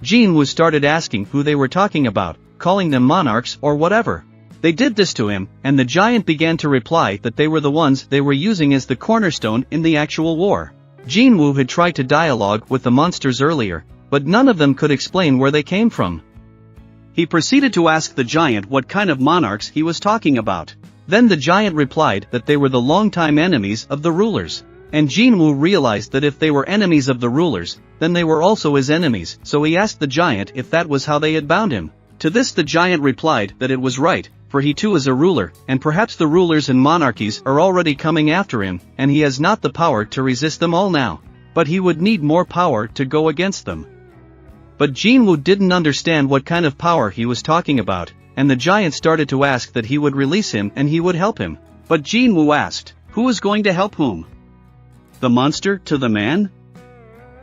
Jinwoo started asking who they were talking about, calling them monarchs or whatever. They did this to him, and the giant began to reply that they were the ones they were using as the cornerstone in the actual war. Jinwoo had tried to dialogue with the monsters earlier, but none of them could explain where they came from. He proceeded to ask the giant what kind of monarchs he was talking about. Then the giant replied that they were the longtime enemies of the rulers. And Jinwoo realized that if they were enemies of the rulers, then they were also his enemies, so he asked the giant if that was how they had bound him. To this the giant replied that it was right, for he too is a ruler, and perhaps the rulers and monarchies are already coming after him, and he has not the power to resist them all now. But he would need more power to go against them. But Jinwoo didn't understand what kind of power he was talking about, and the giant started to ask that he would release him and he would help him. But Jinwoo asked, who is going to help whom? The monster to the man?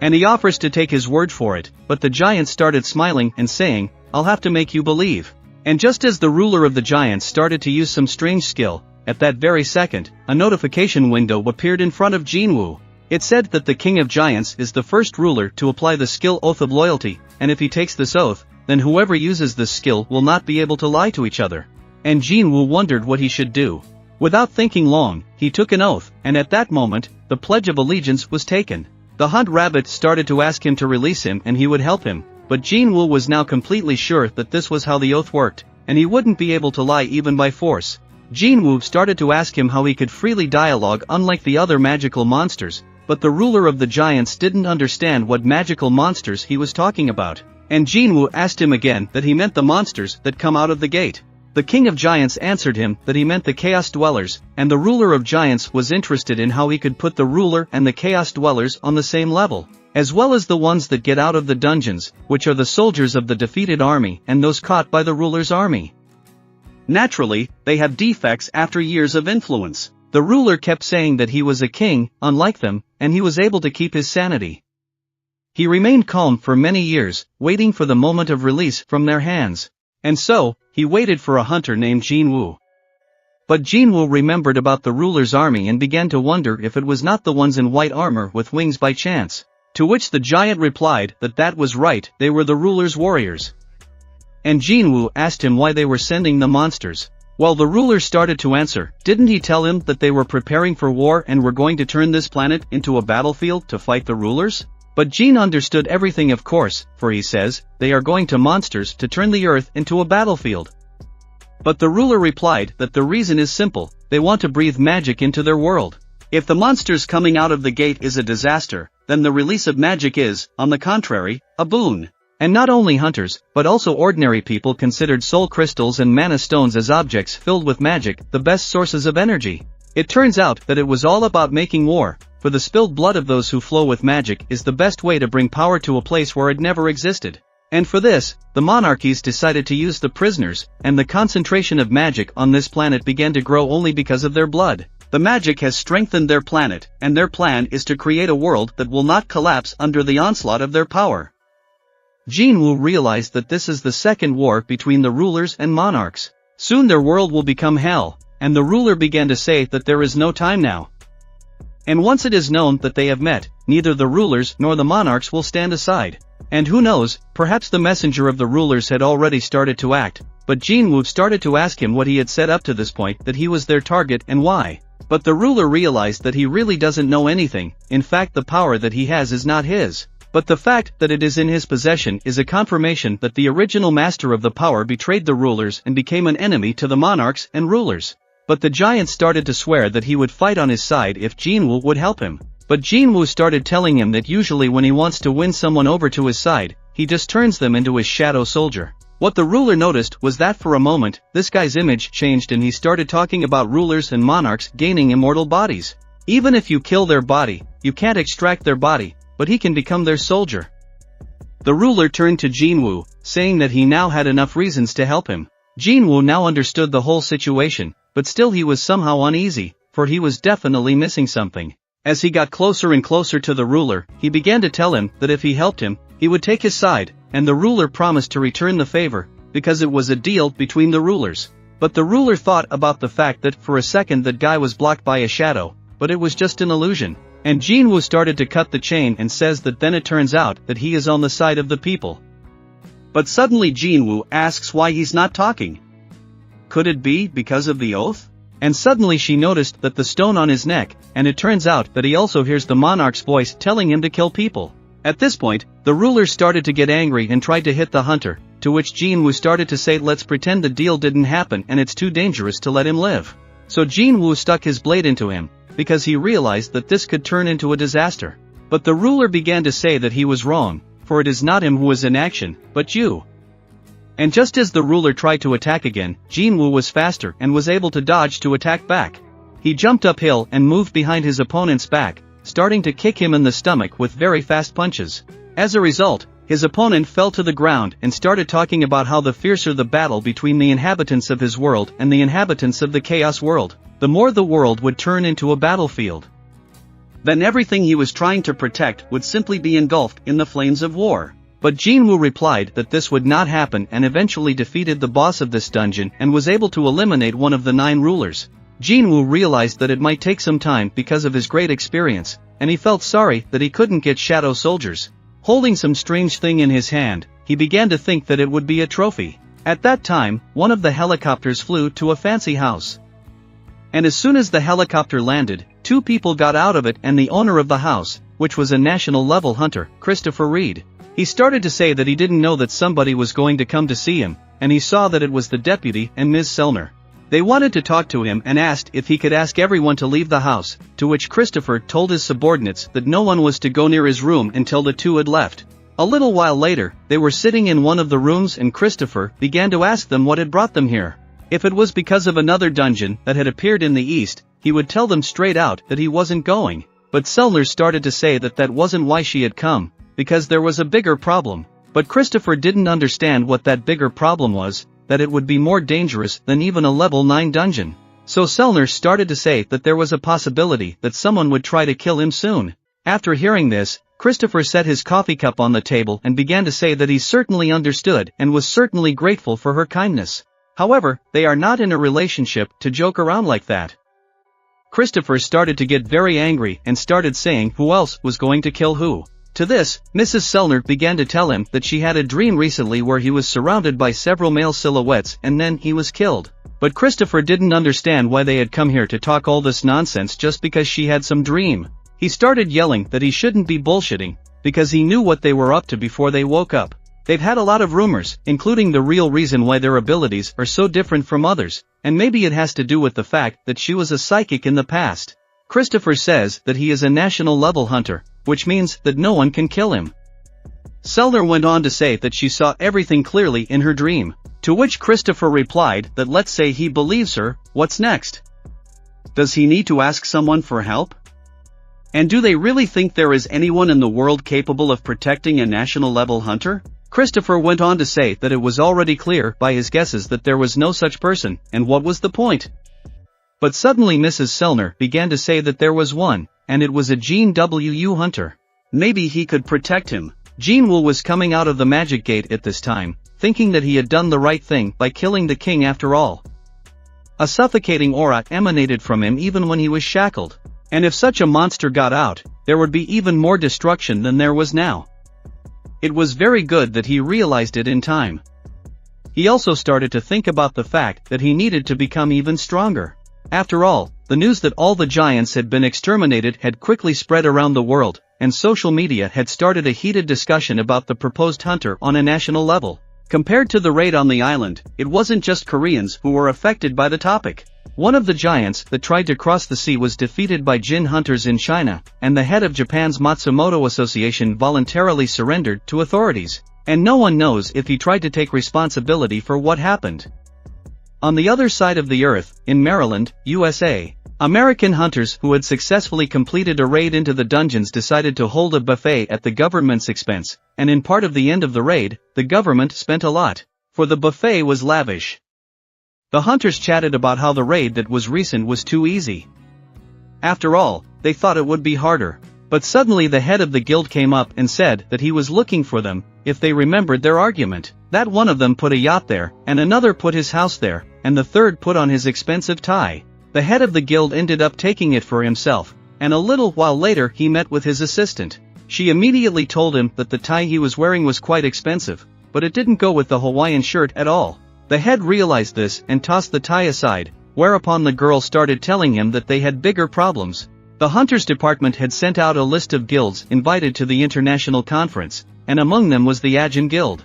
And he offers to take his word for it, but the giant started smiling and saying, I'll have to make you believe. And just as the ruler of the giants started to use some strange skill, at that very second, a notification window appeared in front of Jinwoo. It said that the king of giants is the first ruler to apply the skill Oath of Loyalty, and if he takes this oath, then whoever uses this skill will not be able to lie to each other. And Jinwoo wondered what he should do. Without thinking long, he took an oath, and at that moment, the Pledge of Allegiance was taken. The Hunt Rabbit started to ask him to release him and he would help him, but Jinwoo was now completely sure that this was how the oath worked, and he wouldn't be able to lie even by force. Jinwoo started to ask him how he could freely dialogue unlike the other magical monsters, but the ruler of the giants didn't understand what magical monsters he was talking about, and Jinwoo asked him again that he meant the monsters that come out of the gate. The king of giants answered him that he meant the chaos dwellers, and the ruler of giants was interested in how he could put the ruler and the chaos dwellers on the same level, as well as the ones that get out of the dungeons, which are the soldiers of the defeated army and those caught by the ruler's army. Naturally, they have defects after years of influence. The ruler kept saying that he was a king, unlike them, and he was able to keep his sanity. He remained calm for many years, waiting for the moment of release from their hands. And so, he waited for a hunter named Jinwoo. But Jinwoo remembered about the ruler's army and began to wonder if it was not the ones in white armor with wings by chance. To which the giant replied that that was right, they were the ruler's warriors. And Jinwoo asked him why they were sending the monsters. Well, the ruler started to answer, didn't he tell him that they were preparing for war and were going to turn this planet into a battlefield to fight the rulers? But Jin understood everything, of course, for he says, they are going to monsters to turn the earth into a battlefield. But the ruler replied that the reason is simple, they want to breathe magic into their world. If the monsters coming out of the gate is a disaster, then the release of magic is, on the contrary, a boon. And not only hunters, but also ordinary people considered soul crystals and mana stones as objects filled with magic, the best sources of energy. It turns out that it was all about making war, for the spilled blood of those who flow with magic is the best way to bring power to a place where it never existed. And for this, the monarchies decided to use the prisoners, and the concentration of magic on this planet began to grow only because of their blood. The magic has strengthened their planet, and their plan is to create a world that will not collapse under the onslaught of their power. Jinwoo realized that this is the second war between the rulers and monarchs. Soon their world will become hell, and the ruler began to say that there is no time now. And once it is known that they have met, neither the rulers nor the monarchs will stand aside. And who knows, perhaps the messenger of the rulers had already started to act, but Jinwoo started to ask him what he had said up to this point, that he was their target and why. But the ruler realized that he really doesn't know anything, in fact the power that he has is not his. But the fact that it is in his possession is a confirmation that the original master of the power betrayed the rulers and became an enemy to the monarchs and rulers. But the giant started to swear that he would fight on his side if Jinwoo would help him. But Jinwoo started telling him that usually when he wants to win someone over to his side, he just turns them into his shadow soldier. What the ruler noticed was that for a moment, this guy's image changed and he started talking about rulers and monarchs gaining immortal bodies. Even if you kill their body, you can't extract their body, but he can become their soldier. The ruler turned to Jinwoo, saying that he now had enough reasons to help him. Jinwoo now understood the whole situation, but still he was somehow uneasy, for he was definitely missing something. As he got closer and closer to the ruler, he began to tell him that if he helped him, he would take his side, and the ruler promised to return the favor, because it was a deal between the rulers. But the ruler thought about the fact that for a second that guy was blocked by a shadow, but it was just an illusion. And Jinwoo started to cut the chain and says that then it turns out that he is on the side of the people. But suddenly Jinwoo asks why he's not talking. Could it be because of the oath? And suddenly she noticed that the stone on his neck, and it turns out that he also hears the monarch's voice telling him to kill people. At this point, the ruler started to get angry and tried to hit the hunter, to which Jinwoo started to say, let's pretend the deal didn't happen and it's too dangerous to let him live. So Jinwoo stuck his blade into him, because he realized that this could turn into a disaster. But the ruler began to say that he was wrong, for it is not him who is in action, but you. And just as the ruler tried to attack again, Jinwoo was faster and was able to dodge to attack back. He jumped uphill and moved behind his opponent's back, starting to kick him in the stomach with very fast punches. As a result, his opponent fell to the ground and started talking about how the fiercer the battle between the inhabitants of his world and the inhabitants of the Chaos World, the more the world would turn into a battlefield. Then everything he was trying to protect would simply be engulfed in the flames of war. But Jinwoo replied that this would not happen and eventually defeated the boss of this dungeon and was able to eliminate one of the 9 rulers. Jinwoo realized that it might take some time because of his great experience, and he felt sorry that he couldn't get shadow soldiers. Holding some strange thing in his hand, he began to think that it would be a trophy. At that time, one of the helicopters flew to a fancy house. And as soon as the helicopter landed, 2 people got out of it and the owner of the house, which was a national-level hunter, Christopher Reed. He started to say that he didn't know that somebody was going to come to see him, and he saw that it was the deputy and Ms. Sellner. They wanted to talk to him and asked if he could ask everyone to leave the house, to which Christopher told his subordinates that no one was to go near his room until the 2 had left. A little while later, they were sitting in one of the rooms and Christopher began to ask them what had brought them here. If it was because of another dungeon that had appeared in the east, he would tell them straight out that he wasn't going. But Sellner started to say that that wasn't why she had come, because there was a bigger problem. But Christopher didn't understand what that bigger problem was, that it would be more dangerous than even a level 9 dungeon. So Sellner started to say that there was a possibility that someone would try to kill him soon. After hearing this, Christopher set his coffee cup on the table and began to say that he certainly understood and was certainly grateful for her kindness. However, they are not in a relationship to joke around like that. Christopher started to get very angry and started saying who else was going to kill who. To this, Mrs. Sellner began to tell him that she had a dream recently where he was surrounded by several male silhouettes and then he was killed. But Christopher didn't understand why they had come here to talk all this nonsense just because she had some dream. He started yelling that he shouldn't be bullshitting, because he knew what they were up to before they woke up. They've had a lot of rumors, including the real reason why their abilities are so different from others, and maybe it has to do with the fact that she was a psychic in the past. Christopher says that he is a national-level hunter, which means that no one can kill him. Sellner went on to say that she saw everything clearly in her dream, to which Christopher replied that let's say he believes her, what's next? Does he need to ask someone for help? And do they really think there is anyone in the world capable of protecting a national-level hunter? Christopher went on to say that it was already clear by his guesses that there was no such person, and what was the point? But suddenly Mrs. Sellner began to say that there was one, and it was a Gene W. Hunter. Maybe he could protect him. Jinwoo was coming out of the magic gate at this time, thinking that he had done the right thing by killing the king after all. A suffocating aura emanated from him even when he was shackled. And if such a monster got out, there would be even more destruction than there was now. It was very good that he realized it in time. He also started to think about the fact that he needed to become even stronger. After all, the news that all the giants had been exterminated had quickly spread around the world, and social media had started a heated discussion about the proposed hunter on a national level. Compared to the raid on the island, it wasn't just Koreans who were affected by the topic. One of the giants that tried to cross the sea was defeated by Jin hunters in China, and the head of Japan's Matsumoto Association voluntarily surrendered to authorities, and no one knows if he tried to take responsibility for what happened. On the other side of the earth, in Maryland, USA, American hunters who had successfully completed a raid into the dungeons decided to hold a buffet at the government's expense, and in part of the end of the raid, the government spent a lot, for the buffet was lavish. The hunters chatted about how the raid that was recent was too easy. After all, they thought it would be harder. But suddenly the head of the guild came up and said that he was looking for them, if they remembered their argument, that one of them put a yacht there, and another put his house there, and the third put on his expensive tie. The head of the guild ended up taking it for himself, and a little while later he met with his assistant. She immediately told him that the tie he was wearing was quite expensive, but it didn't go with the Hawaiian shirt at all. The head realized this and tossed the tie aside, whereupon the girl started telling him that they had bigger problems. The Hunters Department had sent out a list of guilds invited to the international conference, and among them was the Ajin Guild.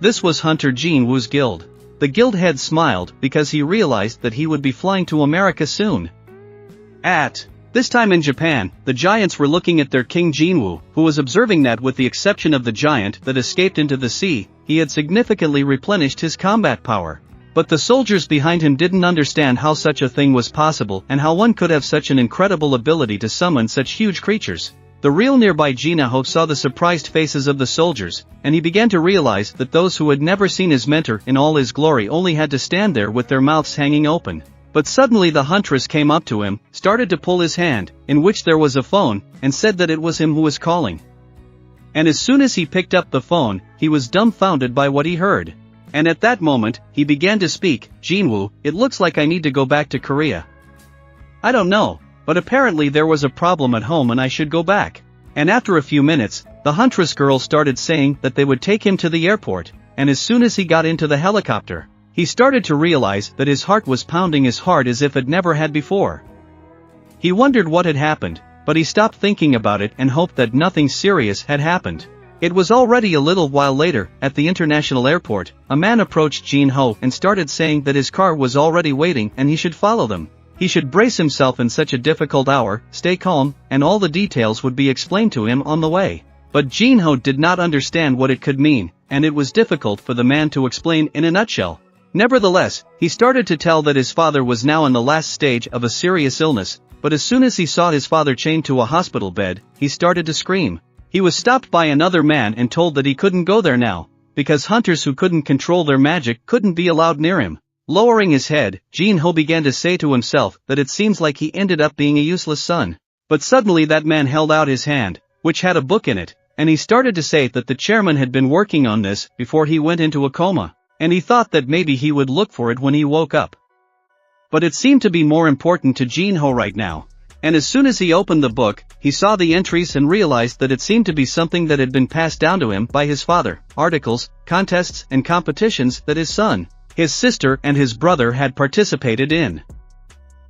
This was Hunter Jinwoo's guild. The guild head smiled because he realized that he would be flying to America soon. At this time in Japan, the giants were looking at their king Jinwoo, who was observing that with the exception of the giant that escaped into the sea, he had significantly replenished his combat power. But the soldiers behind him didn't understand how such a thing was possible and how one could have such an incredible ability to summon such huge creatures. The real nearby Jinaho saw the surprised faces of the soldiers, and he began to realize that those who had never seen his mentor in all his glory only had to stand there with their mouths hanging open. But suddenly the huntress came up to him, started to pull his hand, in which there was a phone, and said that it was him who was calling. And as soon as he picked up the phone, he was dumbfounded by what he heard. And at that moment, he began to speak. "Jinwoo, it looks like I need to go back to Korea. I don't know, but apparently there was a problem at home and I should go back." And after a few minutes, the huntress girl started saying that they would take him to the airport, and as soon as he got into the helicopter, he started to realize that his heart was pounding as hard as if it never had before. He wondered what had happened, but he stopped thinking about it and hoped that nothing serious had happened. It was already a little while later, at the international airport, a man approached Jinho and started saying that his car was already waiting and he should follow them. He should brace himself in such a difficult hour, stay calm, and all the details would be explained to him on the way. But Jinho did not understand what it could mean, and it was difficult for the man to explain in a nutshell. Nevertheless, he started to tell that his father was now in the last stage of a serious illness, but as soon as he saw his father chained to a hospital bed, he started to scream. He was stopped by another man and told that he couldn't go there now, because hunters who couldn't control their magic couldn't be allowed near him. Lowering his head, Jinho began to say to himself that it seems like he ended up being a useless son. But suddenly that man held out his hand, which had a book in it, and he started to say that the chairman had been working on this before he went into a coma, and he thought that maybe he would look for it when he woke up. But it seemed to be more important to Jinho right now. And as soon as he opened the book, he saw the entries and realized that it seemed to be something that had been passed down to him by his father, articles, contests and competitions that his son, his sister and his brother had participated in.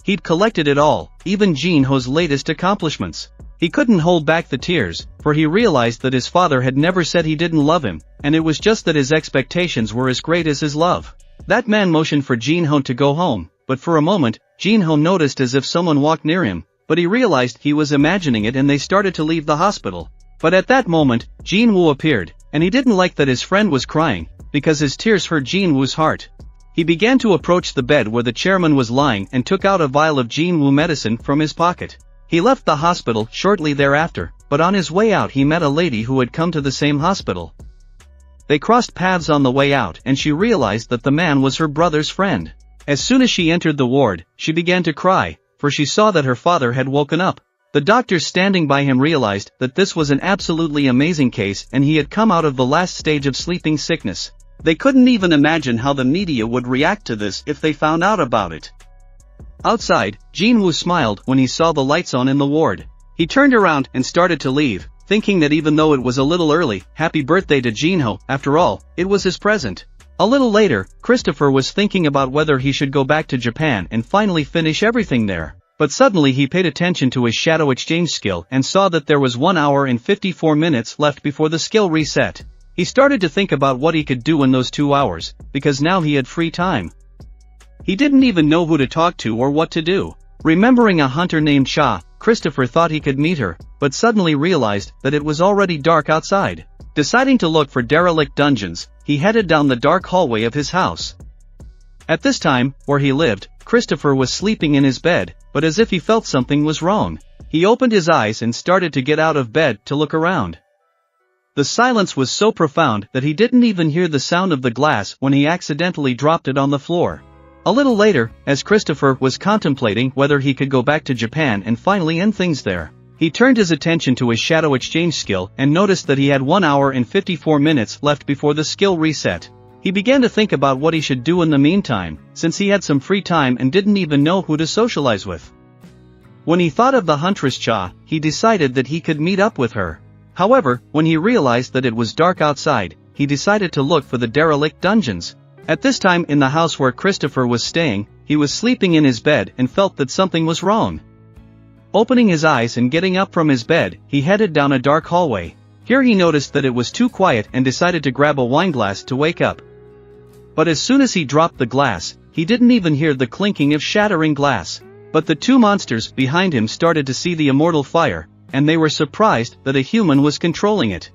He'd collected it all, even Jinho's latest accomplishments. He couldn't hold back the tears, for he realized that his father had never said he didn't love him, and it was just that his expectations were as great as his love. That man motioned for Jinho to go home, but for a moment, Jinho noticed as if someone walked near him, but he realized he was imagining it and they started to leave the hospital. But at that moment, Jinwoo appeared, and he didn't like that his friend was crying, because his tears hurt Jinwoo's heart. He began to approach the bed where the chairman was lying and took out a vial of Jinwoo medicine from his pocket. He left the hospital shortly thereafter, but on his way out he met a lady who had come to the same hospital. They crossed paths on the way out and she realized that the man was her brother's friend. As soon as she entered the ward, she began to cry, for she saw that her father had woken up. The doctors standing by him realized that this was an absolutely amazing case and he had come out of the last stage of sleeping sickness. They couldn't even imagine how the media would react to this if they found out about it. Outside, Jinwoo smiled when he saw the lights on in the ward. He turned around and started to leave, thinking that even though it was a little early, happy birthday to Jinho, after all, it was his present. A little later, Christopher was thinking about whether he should go back to Japan and finally finish everything there. But suddenly he paid attention to his shadow exchange skill and saw that there was 1 hour and 54 minutes left before the skill reset. He started to think about what he could do in those 2 hours, because now he had free time. He didn't even know who to talk to or what to do. Remembering a hunter named Cha, Christopher thought he could meet her, but suddenly realized that it was already dark outside. Deciding to look for derelict dungeons, he headed down the dark hallway of his house. At this time, where he lived, Christopher was sleeping in his bed, but as if he felt something was wrong. He opened his eyes and started to get out of bed to look around. The silence was so profound that he didn't even hear the sound of the glass when he accidentally dropped it on the floor. A little later, as Christopher was contemplating whether he could go back to Japan and finally end things there, he turned his attention to his shadow exchange skill and noticed that he had 1 hour and 54 minutes left before the skill reset. He began to think about what he should do in the meantime, since he had some free time and didn't even know who to socialize with. When he thought of the huntress Cha, he decided that he could meet up with her. However, when he realized that it was dark outside, he decided to look for the derelict dungeons. At this time in the house where Christopher was staying, he was sleeping in his bed and felt that something was wrong. Opening his eyes and getting up from his bed, he headed down a dark hallway. Here he noticed that it was too quiet and decided to grab a wine glass to wake up. But as soon as he dropped the glass, he didn't even hear the clinking of shattering glass. But the two monsters behind him started to see the immortal fire, and they were surprised that a human was controlling it.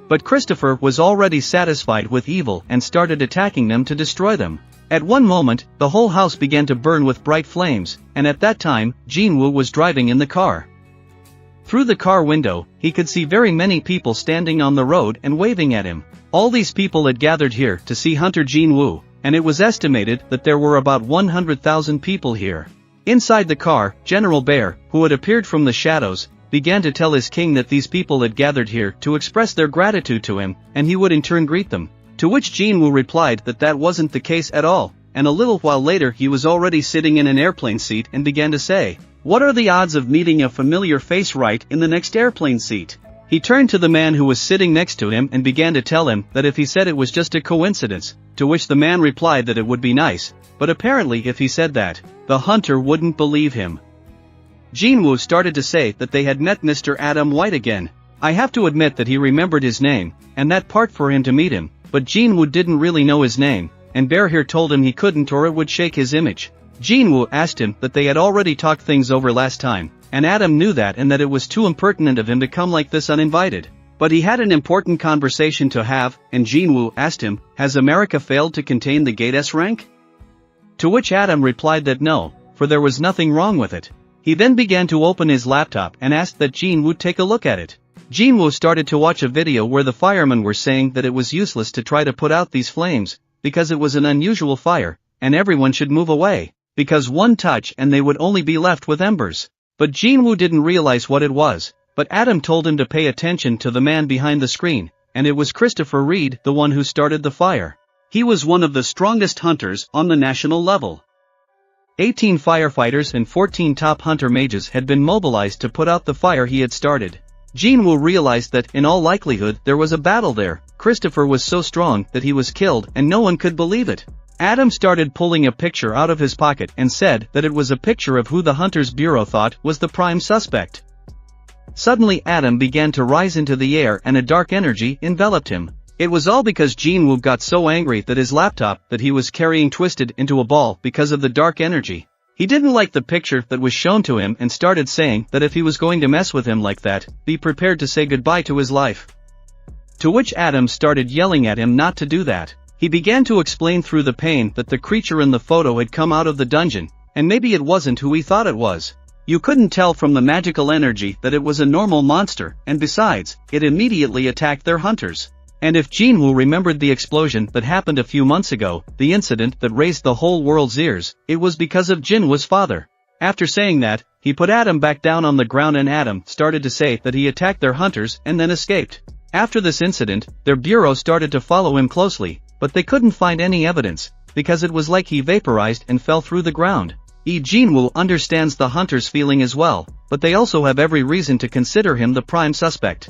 But Christopher was already satisfied with evil and started attacking them to destroy them. At one moment, the whole house began to burn with bright flames, and at that time, Jinwoo was driving in the car. Through the car window, he could see very many people standing on the road and waving at him. All these people had gathered here to see Hunter Jinwoo, and it was estimated that there were about 100,000 people here. Inside the car, General Bear, who had appeared from the shadows, began to tell his king that these people had gathered here to express their gratitude to him, and he would in turn greet them. To which Jinwoo replied that that wasn't the case at all, and a little while later he was already sitting in an airplane seat and began to say, "What are the odds of meeting a familiar face right in the next airplane seat?" He turned to the man who was sitting next to him and began to tell him that if he said it was just a coincidence, to which the man replied that it would be nice, but apparently if he said that, the hunter wouldn't believe him. Jinwoo started to say that they had met Mr. Adam White again. I have to admit that he remembered his name, and that part for him to meet him, but Jinwoo didn't really know his name, and Bear here told him he couldn't or it would shake his image. Jinwoo asked him that they had already talked things over last time, and Adam knew that and that it was too impertinent of him to come like this uninvited. But he had an important conversation to have, and Jinwoo asked him, "Has America failed to contain the Gate S rank?" To which Adam replied that no, for there was nothing wrong with it. He then began to open his laptop and asked that Jinwoo take a look at it. Jinwoo started to watch a video where the firemen were saying that it was useless to try to put out these flames, because it was an unusual fire, and everyone should move away, because one touch and they would only be left with embers. But Jinwoo didn't realize what it was, but Adam told him to pay attention to the man behind the screen, and it was Christopher Reed, the one who started the fire. He was one of the strongest hunters on the national level. 18 firefighters and 14 top hunter mages had been mobilized to put out the fire he had started. Jinwoo realized that, in all likelihood, there was a battle there. Christopher was so strong that he was killed and no one could believe it. Adam started pulling a picture out of his pocket and said that it was a picture of who the Hunters Bureau thought was the prime suspect. Suddenly Adam began to rise into the air and a dark energy enveloped him. It was all because Jinwoo got so angry that his laptop that he was carrying twisted into a ball because of the dark energy. He didn't like the picture that was shown to him and started saying that if he was going to mess with him like that, be prepared to say goodbye to his life. To which Adam started yelling at him not to do that. He began to explain through the pain that the creature in the photo had come out of the dungeon, and maybe it wasn't who he thought it was. You couldn't tell from the magical energy that it was a normal monster, and besides, it immediately attacked their hunters. And if Jinwoo remembered the explosion that happened a few months ago, the incident that raised the whole world's ears, it was because of Jinwoo's father. After saying that, he put Adam back down on the ground and Adam started to say that he attacked their hunters and then escaped. After this incident, their bureau started to follow him closely, but they couldn't find any evidence, because it was like he vaporized and fell through the ground. Jinwoo understands the hunters' feeling as well, but they also have every reason to consider him the prime suspect.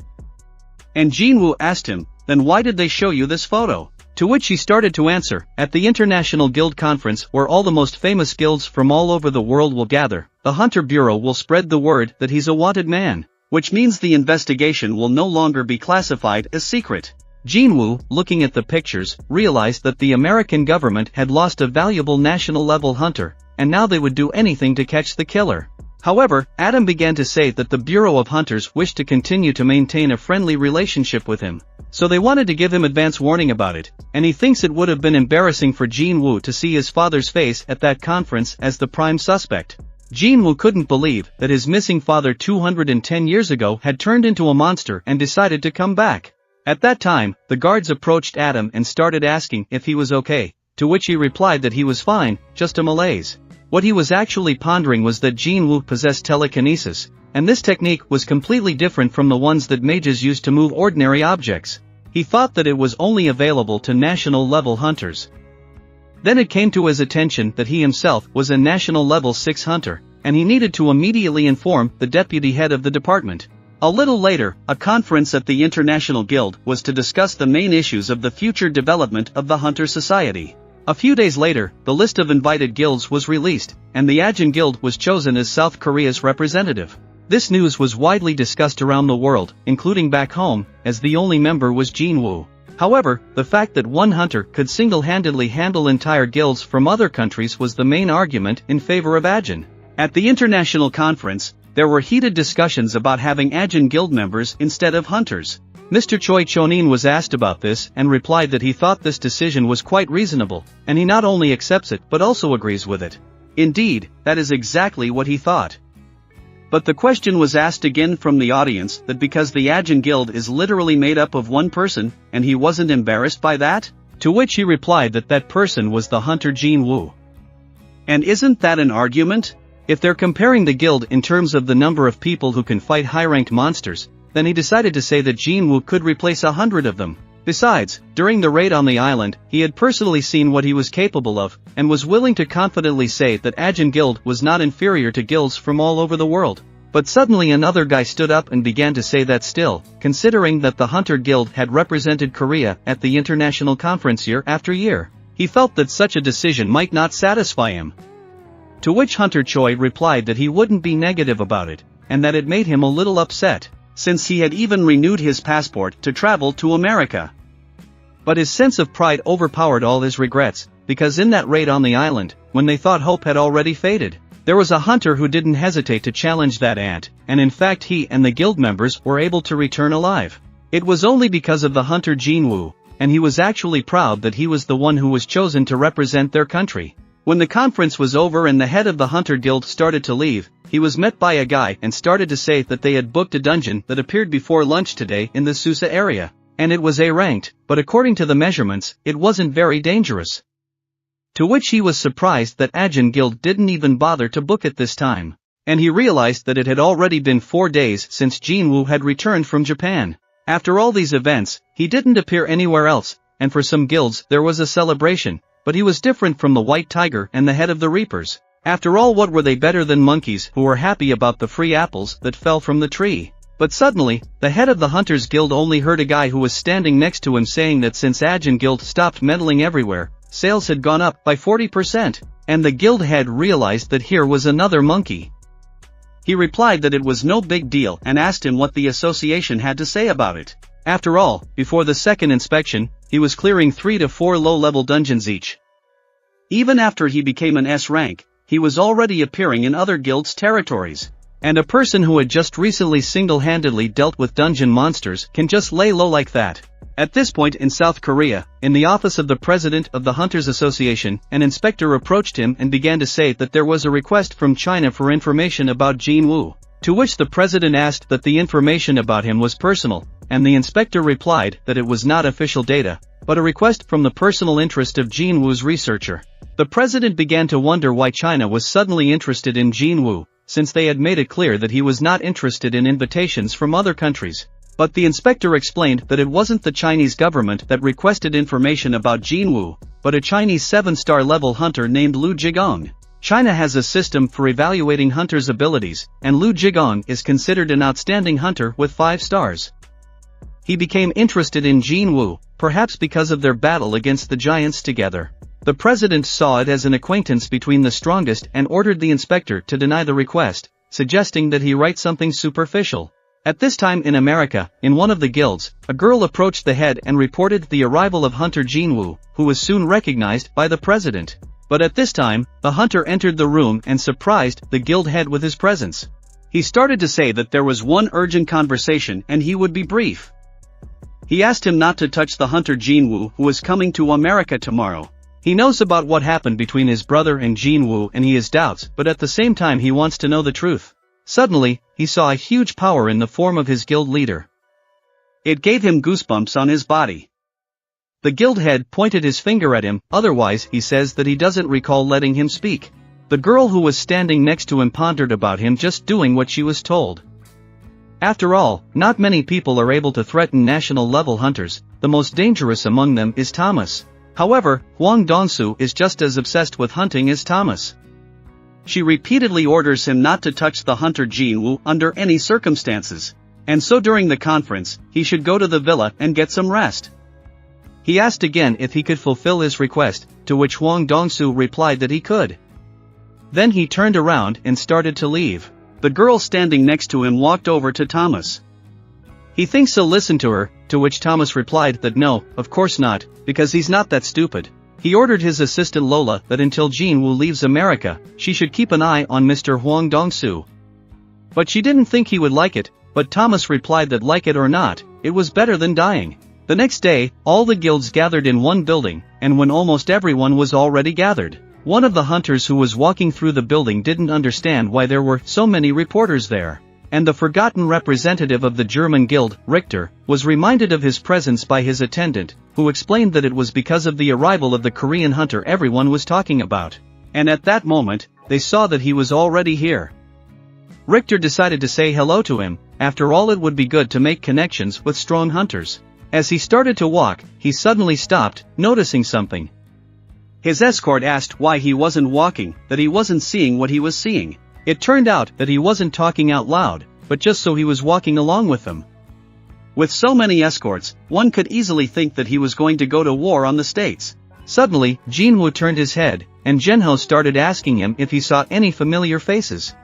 And Jinwoo asked him, "Then why did they show you this photo?" To which he started to answer, "At the International Guild Conference where all the most famous guilds from all over the world will gather, the Hunter Bureau will spread the word that he's a wanted man, which means the investigation will no longer be classified as secret." Jinwoo, looking at the pictures, realized that the American government had lost a valuable national-level hunter, and now they would do anything to catch the killer. However, Adam began to say that the Bureau of Hunters wished to continue to maintain a friendly relationship with him, so they wanted to give him advance warning about it, and he thinks it would have been embarrassing for Jinwoo to see his father's face at that conference as the prime suspect. Jinwoo couldn't believe that his missing father 210 years ago had turned into a monster and decided to come back. At that time, the guards approached Adam and started asking if he was okay, to which he replied that he was fine, just a malaise. What he was actually pondering was that Jinwoo possessed telekinesis, and this technique was completely different from the ones that mages used to move ordinary objects. He thought that it was only available to national-level hunters. Then it came to his attention that he himself was a national level 6 hunter, and he needed to immediately inform the deputy head of the department. A little later, a conference at the International Guild was to discuss the main issues of the future development of the Hunter Society. A few days later, the list of invited guilds was released, and the Ajin Guild was chosen as South Korea's representative. This news was widely discussed around the world, including back home, as the only member was Jinwoo. However, the fact that one hunter could single-handedly handle entire guilds from other countries was the main argument in favor of Ajin. At the international conference, there were heated discussions about having Ajin Guild members instead of hunters. Mr. Choi Chonin was asked about this and replied that he thought this decision was quite reasonable, and he not only accepts it but also agrees with it. Indeed, that is exactly what he thought. But the question was asked again from the audience that because the Ajin Guild is literally made up of one person, and he wasn't embarrassed by that? To which he replied that that person was the hunter Jinwoo. And isn't that an argument? If they're comparing the guild in terms of the number of people who can fight high-ranked monsters, then he decided to say that Jinwoo could replace 100 of them. Besides, during the raid on the island, he had personally seen what he was capable of, and was willing to confidently say that Ajin Guild was not inferior to guilds from all over the world. But suddenly another guy stood up and began to say that still, considering that the Hunter Guild had represented Korea at the international conference year after year, he felt that such a decision might not satisfy him. To which Hunter Choi replied that he wouldn't be negative about it, and that it made him a little upset, since he had even renewed his passport to travel to America. But his sense of pride overpowered all his regrets, because in that raid on the island, when they thought hope had already faded, there was a hunter who didn't hesitate to challenge that ant, and in fact he and the guild members were able to return alive. It was only because of the hunter Jinwoo, and he was actually proud that he was the one who was chosen to represent their country. When the conference was over and the head of the Hunter Guild started to leave, he was met by a guy and started to say that they had booked a dungeon that appeared before lunch today in the Susa area, and it was A-ranked, but according to the measurements, it wasn't very dangerous. To which he was surprised that Ajin Guild didn't even bother to book it this time, and he realized that it had already been 4 days since Jinwoo had returned from Japan. After all these events, he didn't appear anywhere else, and for some guilds there was a celebration. But he was different from the White Tiger and the head of the Reapers. After all, what were they better than monkeys who were happy about the free apples that fell from the tree? But suddenly, the head of the Hunters Guild only heard a guy who was standing next to him saying that since Ajin Guild stopped meddling everywhere, sales had gone up by 40%, and the guild head realized that here was another monkey. He replied that it was no big deal and asked him what the association had to say about it. After all, before the second inspection, he was clearing 3 to 4 low-level dungeons each. Even after he became an S rank, he was already appearing in other guilds' territories. And a person who had just recently single-handedly dealt with dungeon monsters can just lay low like that. At this point in South Korea, in the office of the president of the Hunters Association, an inspector approached him and began to say that there was a request from China for information about Jinwoo. To which the president asked that the information about him was personal, and the inspector replied that it was not official data, but a request from the personal interest of Jinwoo's researcher. The president began to wonder why China was suddenly interested in Jinwoo, since they had made it clear that he was not interested in invitations from other countries. But the inspector explained that it wasn't the Chinese government that requested information about Jinwoo, but a Chinese 7-star level hunter named Lu Jigong. China has a system for evaluating hunters' abilities, and Lu Jigong is considered an outstanding hunter with 5 stars. He became interested in Jinwoo, perhaps because of their battle against the giants together. The president saw it as an acquaintance between the strongest and ordered the inspector to deny the request, suggesting that he write something superficial. At this time in America, in one of the guilds, a girl approached the head and reported the arrival of hunter Jinwoo, who was soon recognized by the president. But at this time, the hunter entered the room and surprised the guild head with his presence. He started to say that there was one urgent conversation and he would be brief. He asked him not to touch the hunter Jinwoo, who was coming to America tomorrow. He knows about what happened between his brother and Jinwoo and he has doubts, but at the same time he wants to know the truth. Suddenly, he saw a huge power in the form of his guild leader. It gave him goosebumps on his body. The guild head pointed his finger at him, otherwise he says that he doesn't recall letting him speak. The girl who was standing next to him pondered about him just doing what she was told. After all, not many people are able to threaten national-level hunters, the most dangerous among them is Thomas. However, Huang Dongsu is just as obsessed with hunting as Thomas. She repeatedly orders him not to touch the hunter Jinwoo under any circumstances. And so during the conference, he should go to the villa and get some rest. He asked again if he could fulfill his request, to which Huang Dongsu replied that he could. Then he turned around and started to leave. The girl standing next to him walked over to Thomas. He thinks he'll listen to her, to which Thomas replied that no, of course not, because he's not that stupid. He ordered his assistant Lola that until Jinwoo leaves America, she should keep an eye on Mr. Huang Dongsu. But she didn't think he would like it, but Thomas replied that like it or not, it was better than dying. The next day, all the guilds gathered in one building, and when almost everyone was already gathered, one of the hunters who was walking through the building didn't understand why there were so many reporters there. And the forgotten representative of the German guild, Richter, was reminded of his presence by his attendant, who explained that it was because of the arrival of the Korean hunter everyone was talking about. And at that moment, they saw that he was already here. Richter decided to say hello to him. After all, it would be good to make connections with strong hunters. As he started to walk, he suddenly stopped, noticing something. His escort asked why he wasn't walking, that he wasn't seeing what he was seeing. It turned out that he wasn't talking out loud, but just so he was walking along with them. With so many escorts, one could easily think that he was going to go to war on the States. Suddenly, Jinwoo turned his head, and Jinho started asking him if he saw any familiar faces.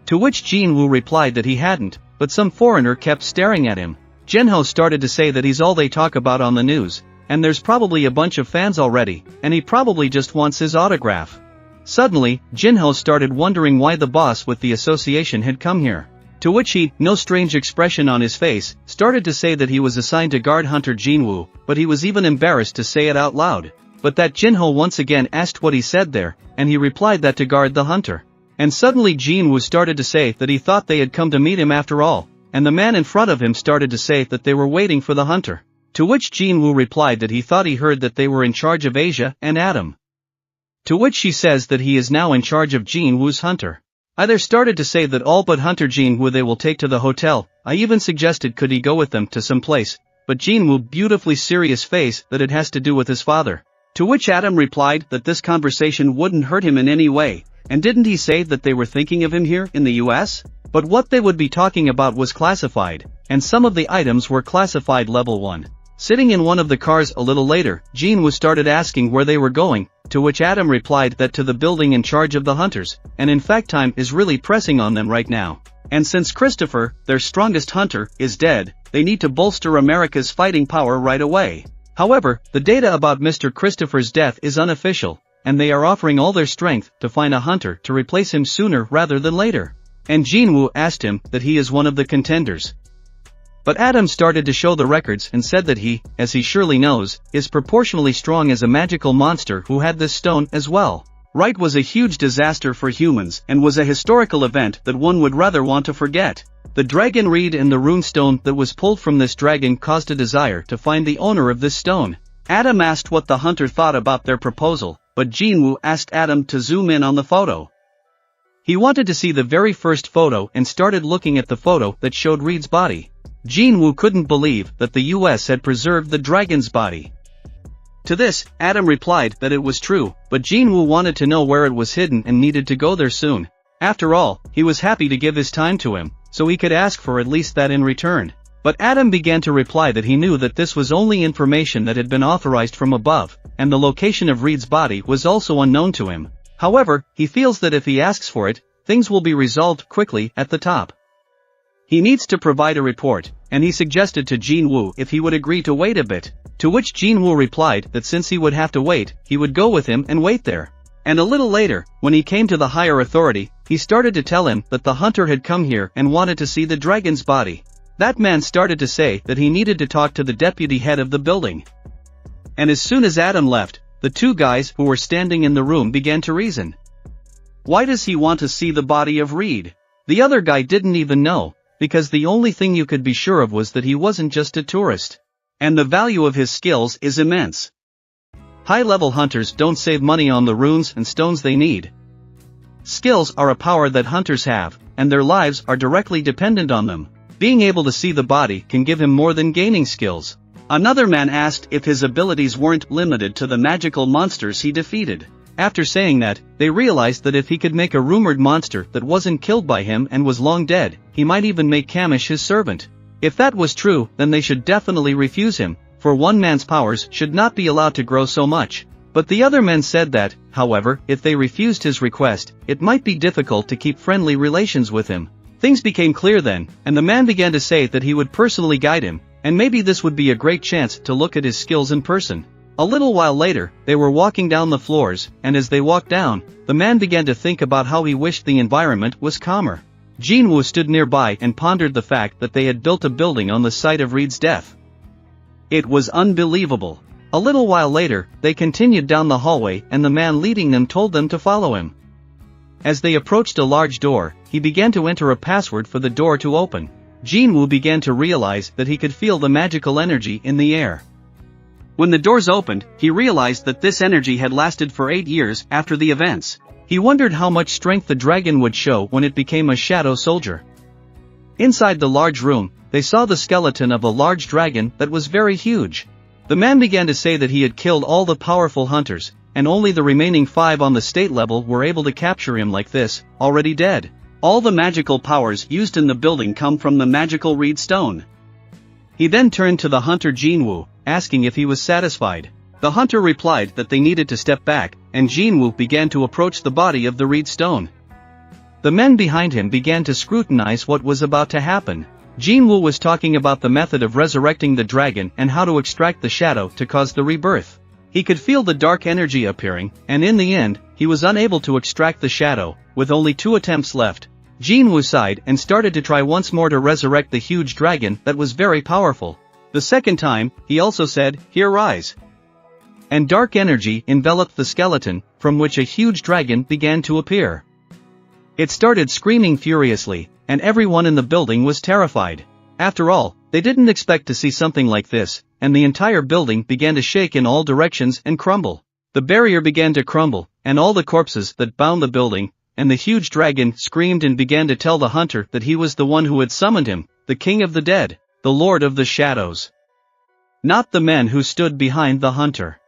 To which Jinwoo replied that he hadn't, but some foreigner kept staring at him. Jinho started to say that he's all they talk about on the news, and there's probably a bunch of fans already, and he probably just wants his autograph. Suddenly, Jinho started wondering why the boss with the association had come here. To which he, no strange expression on his face, started to say that he was assigned to guard Hunter Jinwoo, but he was even embarrassed to say it out loud. But that Jinho once again asked what he said there, and he replied that to guard the hunter. And suddenly Jinwoo started to say that he thought they had come to meet him after all, and the man in front of him started to say that they were waiting for the hunter. To which Jinwoo replied that he thought he heard that they were in charge of Asia and Adam. To which she says that he is now in charge of Jinwoo's hunter. I there started to say that all but Hunter Jinwoo they will take to the hotel. I even suggested could he go with them to some place, but Jinwoo beautifully serious face that it has to do with his father. To which Adam replied that this conversation wouldn't hurt him in any way, and didn't he say that they were thinking of him here in the US? But what they would be talking about was classified, and some of the items were classified level 1. Sitting in one of the cars a little later, Jinwoo started asking where they were going, to which Adam replied that to the building in charge of the hunters, and in fact time is really pressing on them right now. And since Christopher, their strongest hunter, is dead, they need to bolster America's fighting power right away. However, the data about Mr. Christopher's death is unofficial, and they are offering all their strength to find a hunter to replace him sooner rather than later. And Jinwoo asked him that he is one of the contenders. But Adam started to show the records and said that he, as he surely knows, is proportionally strong as a magical monster who had this stone as well. Right was a huge disaster for humans and was a historical event that one would rather want to forget. The dragon reed and the rune stone that was pulled from this dragon caused a desire to find the owner of this stone. Adam asked what the hunter thought about their proposal, but Jinwoo asked Adam to zoom in on the photo. He wanted to see the very first photo and started looking at the photo that showed Reed's body. Jinwoo couldn't believe that the US had preserved the dragon's body. To this, Adam replied that it was true, but Jinwoo wanted to know where it was hidden and needed to go there soon. After all, he was happy to give his time to him, so he could ask for at least that in return. But Adam began to reply that he knew that this was only information that had been authorized from above, and the location of Reed's body was also unknown to him. However, he feels that if he asks for it, things will be resolved quickly at the top. He needs to provide a report, and he suggested to Jinwoo if he would agree to wait a bit, to which Jinwoo replied that since he would have to wait, he would go with him and wait there. And a little later, when he came to the higher authority, he started to tell him that the hunter had come here and wanted to see the dragon's body. That man started to say that he needed to talk to the deputy head of the building. And as soon as Adam left, the two guys who were standing in the room began to reason. Why does he want to see the body of Reed? The other guy didn't even know, because the only thing you could be sure of was that he wasn't just a tourist. And the value of his skills is immense. High-level hunters don't save money on the runes and stones they need. Skills are a power that hunters have, and their lives are directly dependent on them. Being able to see the body can give him more than gaining skills. Another man asked if his abilities weren't limited to the magical monsters he defeated. After saying that, they realized that if he could make a rumored monster that wasn't killed by him and was long dead, he might even make Kamish his servant. If that was true, then they should definitely refuse him, for one man's powers should not be allowed to grow so much. But the other men said that, however, if they refused his request, it might be difficult to keep friendly relations with him. Things became clear then, and the man began to say that he would personally guide him, and maybe this would be a great chance to look at his skills in person. A little while later, they were walking down the floors, and as they walked down, the man began to think about how he wished the environment was calmer. Jinwoo stood nearby and pondered the fact that they had built a building on the site of Reed's death. It was unbelievable. A little while later, they continued down the hallway and the man leading them told them to follow him. As they approached a large door, he began to enter a password for the door to open. Jinwoo began to realize that he could feel the magical energy in the air. When the doors opened, he realized that this energy had lasted for 8 years after the events. He wondered how much strength the dragon would show when it became a shadow soldier. Inside the large room, they saw the skeleton of a large dragon that was very huge. The man began to say that he had killed all the powerful hunters, and only the remaining 5 on the state level were able to capture him like this, already dead. All the magical powers used in the building come from the magical reed stone. He then turned to the hunter Jinwoo, asking if he was satisfied. The hunter replied that they needed to step back, and Jinwoo began to approach the body of the reed stone. The men behind him began to scrutinize what was about to happen. Jinwoo was talking about the method of resurrecting the dragon and how to extract the shadow to cause the rebirth. He could feel the dark energy appearing, and in the end, he was unable to extract the shadow, with only 2 attempts left. Jinwoo sighed and started to try once more to resurrect the huge dragon that was very powerful. The second time, he also said, "Here rise." And dark energy enveloped the skeleton, from which a huge dragon began to appear. It started screaming furiously, and everyone in the building was terrified. After all, they didn't expect to see something like this, and the entire building began to shake in all directions and crumble. The barrier began to crumble, and all the corpses that bound the building, and the huge dragon screamed and began to tell the hunter that he was the one who had summoned him, the king of the dead, the lord of the shadows. Not the men who stood behind the hunter.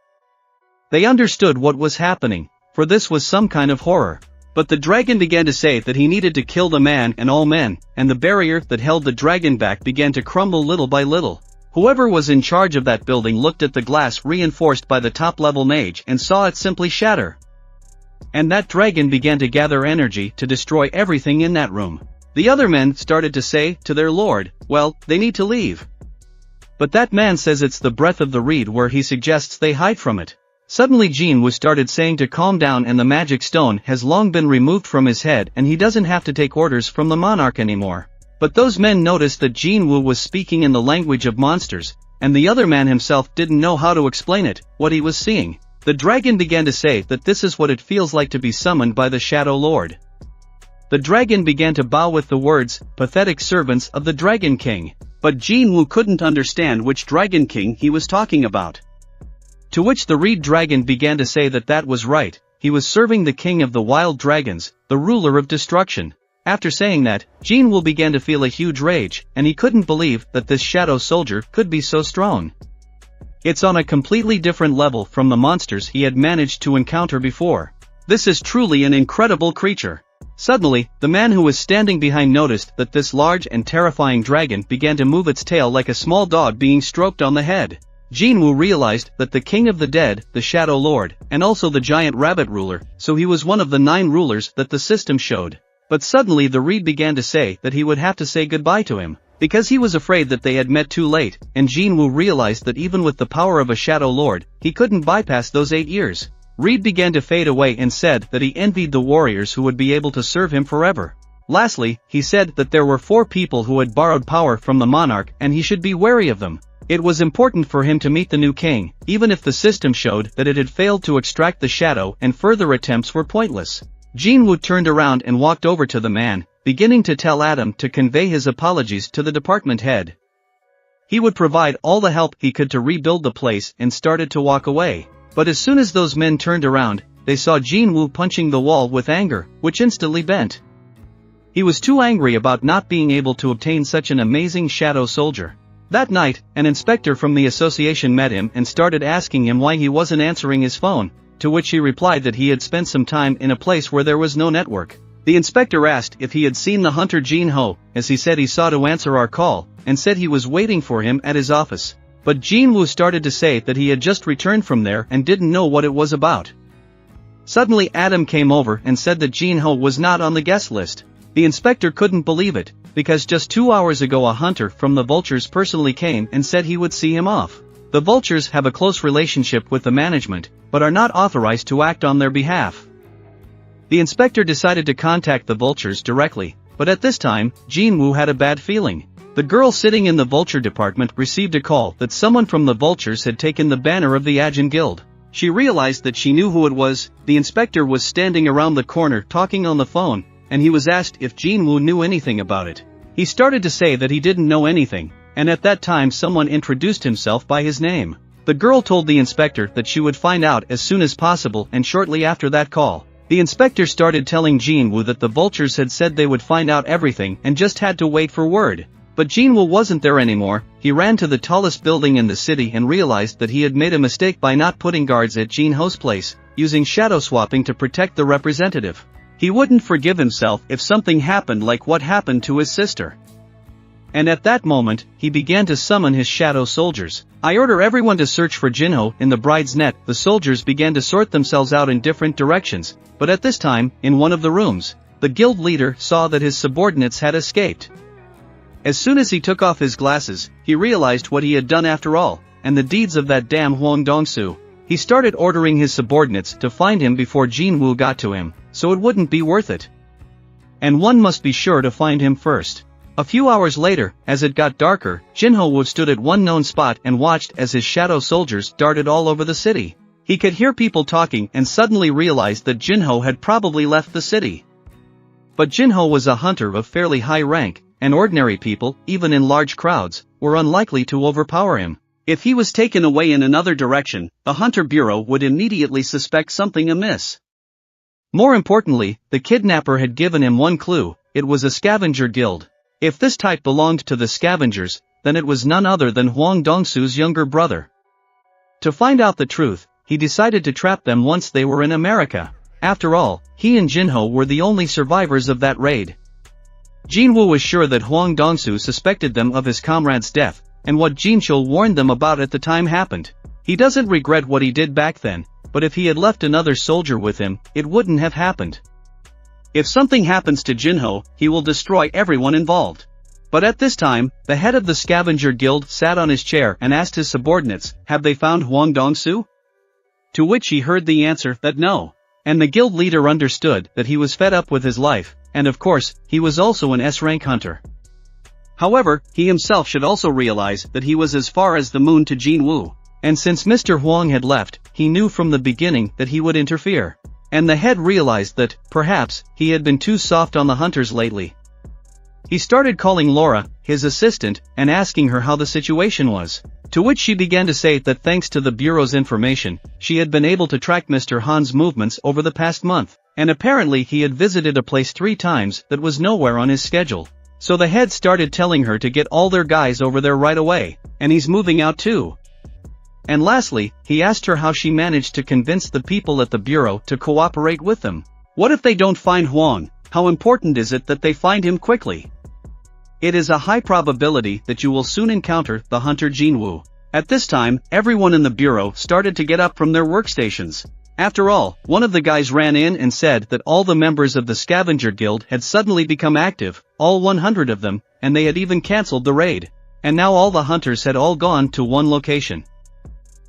They understood what was happening, for this was some kind of horror. But the dragon began to say that he needed to kill the man and all men, and the barrier that held the dragon back began to crumble little by little. Whoever was in charge of that building looked at the glass reinforced by the top-level mage and saw it simply shatter. And that dragon began to gather energy to destroy everything in that room. The other men started to say to their lord, well, they need to leave. But that man says it's the breath of the reed where he suggests they hide from it. Suddenly Jinwoo started saying to calm down and the magic stone has long been removed from his head and he doesn't have to take orders from the monarch anymore. But those men noticed that Jinwoo was speaking in the language of monsters, and the other man himself didn't know how to explain it, what he was seeing. The dragon began to say that this is what it feels like to be summoned by the Shadow Lord. The dragon began to bow with the words, pathetic servants of the Dragon King. But Jinwoo couldn't understand which Dragon King he was talking about. To which the reed dragon began to say that that was right, he was serving the king of the wild dragons, the ruler of destruction. After saying that, Jinwoo began to feel a huge rage, and he couldn't believe that this shadow soldier could be so strong. It's on a completely different level from the monsters he had managed to encounter before. This is truly an incredible creature. Suddenly, the man who was standing behind noticed that this large and terrifying dragon began to move its tail like a small dog being stroked on the head. Jinwoo realized that the king of the dead, the Shadow Lord, and also the giant rabbit ruler, so he was one of the 9 rulers that the system showed. But suddenly the reed began to say that he would have to say goodbye to him, because he was afraid that they had met too late, and Jinwoo realized that even with the power of a Shadow Lord, he couldn't bypass those 8 years. Reed began to fade away and said that he envied the warriors who would be able to serve him forever. Lastly, he said that there were 4 people who had borrowed power from the monarch and he should be wary of them. It was important for him to meet the new king, even if the system showed that it had failed to extract the shadow and further attempts were pointless. Jinwoo turned around and walked over to the man, beginning to tell Adam to convey his apologies to the department head. He would provide all the help he could to rebuild the place and started to walk away. But as soon as those men turned around, they saw Jinwoo punching the wall with anger, which instantly bent. He was too angry about not being able to obtain such an amazing shadow soldier. That night, an inspector from the association met him and started asking him why he wasn't answering his phone. to which he replied that he had spent some time in a place where there was no network. The inspector asked if he had seen the hunter Jin Ho, as he said he saw to answer our call, and said he was waiting for him at his office. But Jin Woo started to say that he had just returned from there and didn't know what it was about. Suddenly Adam came over and said that Jin Ho was not on the guest list. The inspector couldn't believe it, because just 2 hours ago a hunter from the Vultures personally came and said he would see him off. The Vultures have a close relationship with the management, but are not authorized to act on their behalf. The inspector decided to contact the Vultures directly, but at this time, Jin Woo had a bad feeling. The girl sitting in the Vulture department received a call that someone from the Vultures had taken the banner of the Ajin Guild. She realized that she knew who it was. The inspector was standing around the corner talking on the phone, and he was asked if Jin Woo knew anything about it. He started to say that he didn't know anything, and at that time someone introduced himself by his name. The girl told the inspector that she would find out as soon as possible, and shortly after that call, the inspector started telling Jin Woo that the Vultures had said they would find out everything and just had to wait for word. But Jin Woo wasn't there anymore. He ran to the tallest building in the city and realized that he had made a mistake by not putting guards at Jin Ho's place, using shadow swapping to protect the representative. He wouldn't forgive himself if something happened like what happened to his sister. And at that moment, he began to summon his shadow soldiers. I order everyone to search for Jin Ho in the bride's net. The soldiers began to sort themselves out in different directions, but at this time, in one of the rooms, the guild leader saw that his subordinates had escaped. As soon as he took off his glasses, he realized what he had done after all, and the deeds of that damn Huang Dongsu. He started ordering his subordinates to find him before Jin Woo got to him, so it wouldn't be worth it. And one must be sure to find him first. A few hours later, as it got darker, Jin Ho stood at one known spot and watched as his shadow soldiers darted all over the city. He could hear people talking and suddenly realized that Jin Ho had probably left the city. But Jin Ho was a hunter of fairly high rank, and ordinary people, even in large crowds, were unlikely to overpower him. If he was taken away in another direction, the Hunter Bureau would immediately suspect something amiss. More importantly, the kidnapper had given him one clue: it was a scavenger guild. If this type belonged to the scavengers, then it was none other than Huang Dongsu's younger brother. To find out the truth, he decided to trap them once they were in America. After all, he and Jin Ho were the only survivors of that raid. Jin Woo was sure that Huang Dongsu suspected them of his comrade's death, and what Jin Chul warned them about at the time happened. He doesn't regret what he did back then, but if he had left another soldier with him, it wouldn't have happened. If something happens to Jin Ho, he will destroy everyone involved. But at this time, the head of the scavenger guild sat on his chair and asked his subordinates, have they found Huang Dongsu? To which he heard the answer that no. And the guild leader understood that he was fed up with his life, and of course, he was also an S-rank hunter. However, he himself should also realize that he was as far as the moon to Jin Woo, and since Mr. Huang had left, he knew from the beginning that he would interfere. And the head realized that, perhaps, he had been too soft on the hunters lately. He started calling Laura, his assistant, and asking her how the situation was. To which she began to say that thanks to the Bureau's information, she had been able to track Mr. Han's movements over the past month, and apparently he had visited a place 3 times that was nowhere on his schedule. So the head started telling her to get all their guys over there right away, and he's moving out too. And lastly, he asked her how she managed to convince the people at the Bureau to cooperate with them. What if they don't find Huang? How important is it that they find him quickly? It is a high probability that you will soon encounter the hunter Jin Woo. At this time, everyone in the Bureau started to get up from their workstations. After all, one of the guys ran in and said that all the members of the Scavenger Guild had suddenly become active, all 100 of them, and they had even cancelled the raid. And now all the hunters had all gone to one location.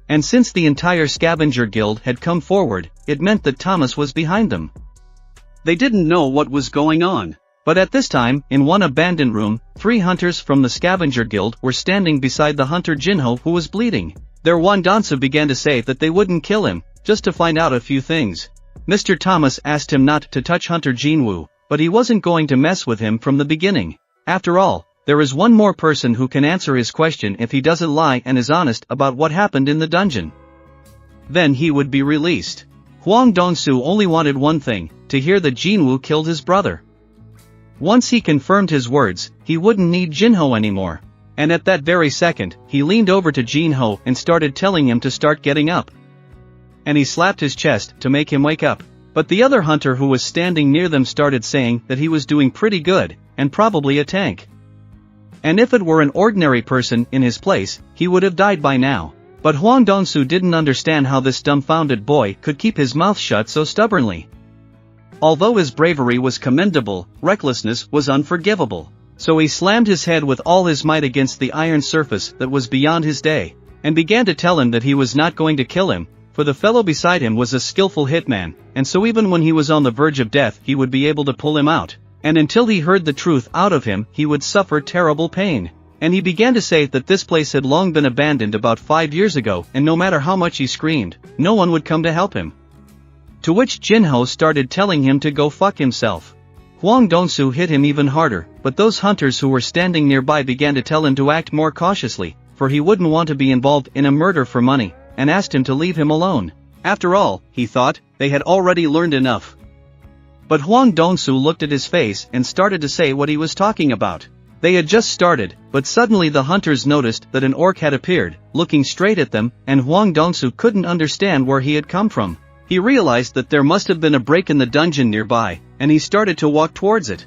And since the entire Scavenger Guild had come forward, it meant that Thomas was behind them. They didn't know what was going on. But at this time, in one abandoned room, 3 hunters from the Scavenger Guild were standing beside the hunter Jin Ho who was bleeding. Their Wandansu began to say that they wouldn't kill him, just to find out a few things. Mr. Thomas asked him not to touch hunter Jin Woo, but he wasn't going to mess with him from the beginning. After all, there is one more person who can answer his question if he doesn't lie and is honest about what happened in the dungeon. Then he would be released. Huang Dongsu only wanted one thing, to hear that Jin Woo killed his brother. Once he confirmed his words, he wouldn't need Jin Ho anymore. And at that very second, he leaned over to Jin Ho and started telling him to start getting up. and he slapped his chest to make him wake up. But the other hunter who was standing near them started saying that he was doing pretty good, and probably a tank. And if it were an ordinary person in his place, he would have died by now. But Huang Dongsu didn't understand how this dumbfounded boy could keep his mouth shut so stubbornly. Although his bravery was commendable, recklessness was unforgivable. So he slammed his head with all his might against the iron surface that was beyond his day, and began to tell him that he was not going to kill him, for the fellow beside him was a skillful hitman, and so even when he was on the verge of death he would be able to pull him out, and until he heard the truth out of him he would suffer terrible pain. And he began to say that this place had long been abandoned about 5 years ago, and no matter how much he screamed, no one would come to help him. To which Jinho started telling him to go fuck himself. Huang Dongsu hit him even harder, but those hunters who were standing nearby began to tell him to act more cautiously, for he wouldn't want to be involved in a murder for money, and asked him to leave him alone. After all, he thought, they had already learned enough. But Huang Dongsu looked at his face and started to say what he was talking about. They had just started, but suddenly the hunters noticed that an orc had appeared, looking straight at them, and Huang Dongsu couldn't understand where he had come from. He realized that there must have been a break in the dungeon nearby, and he started to walk towards it.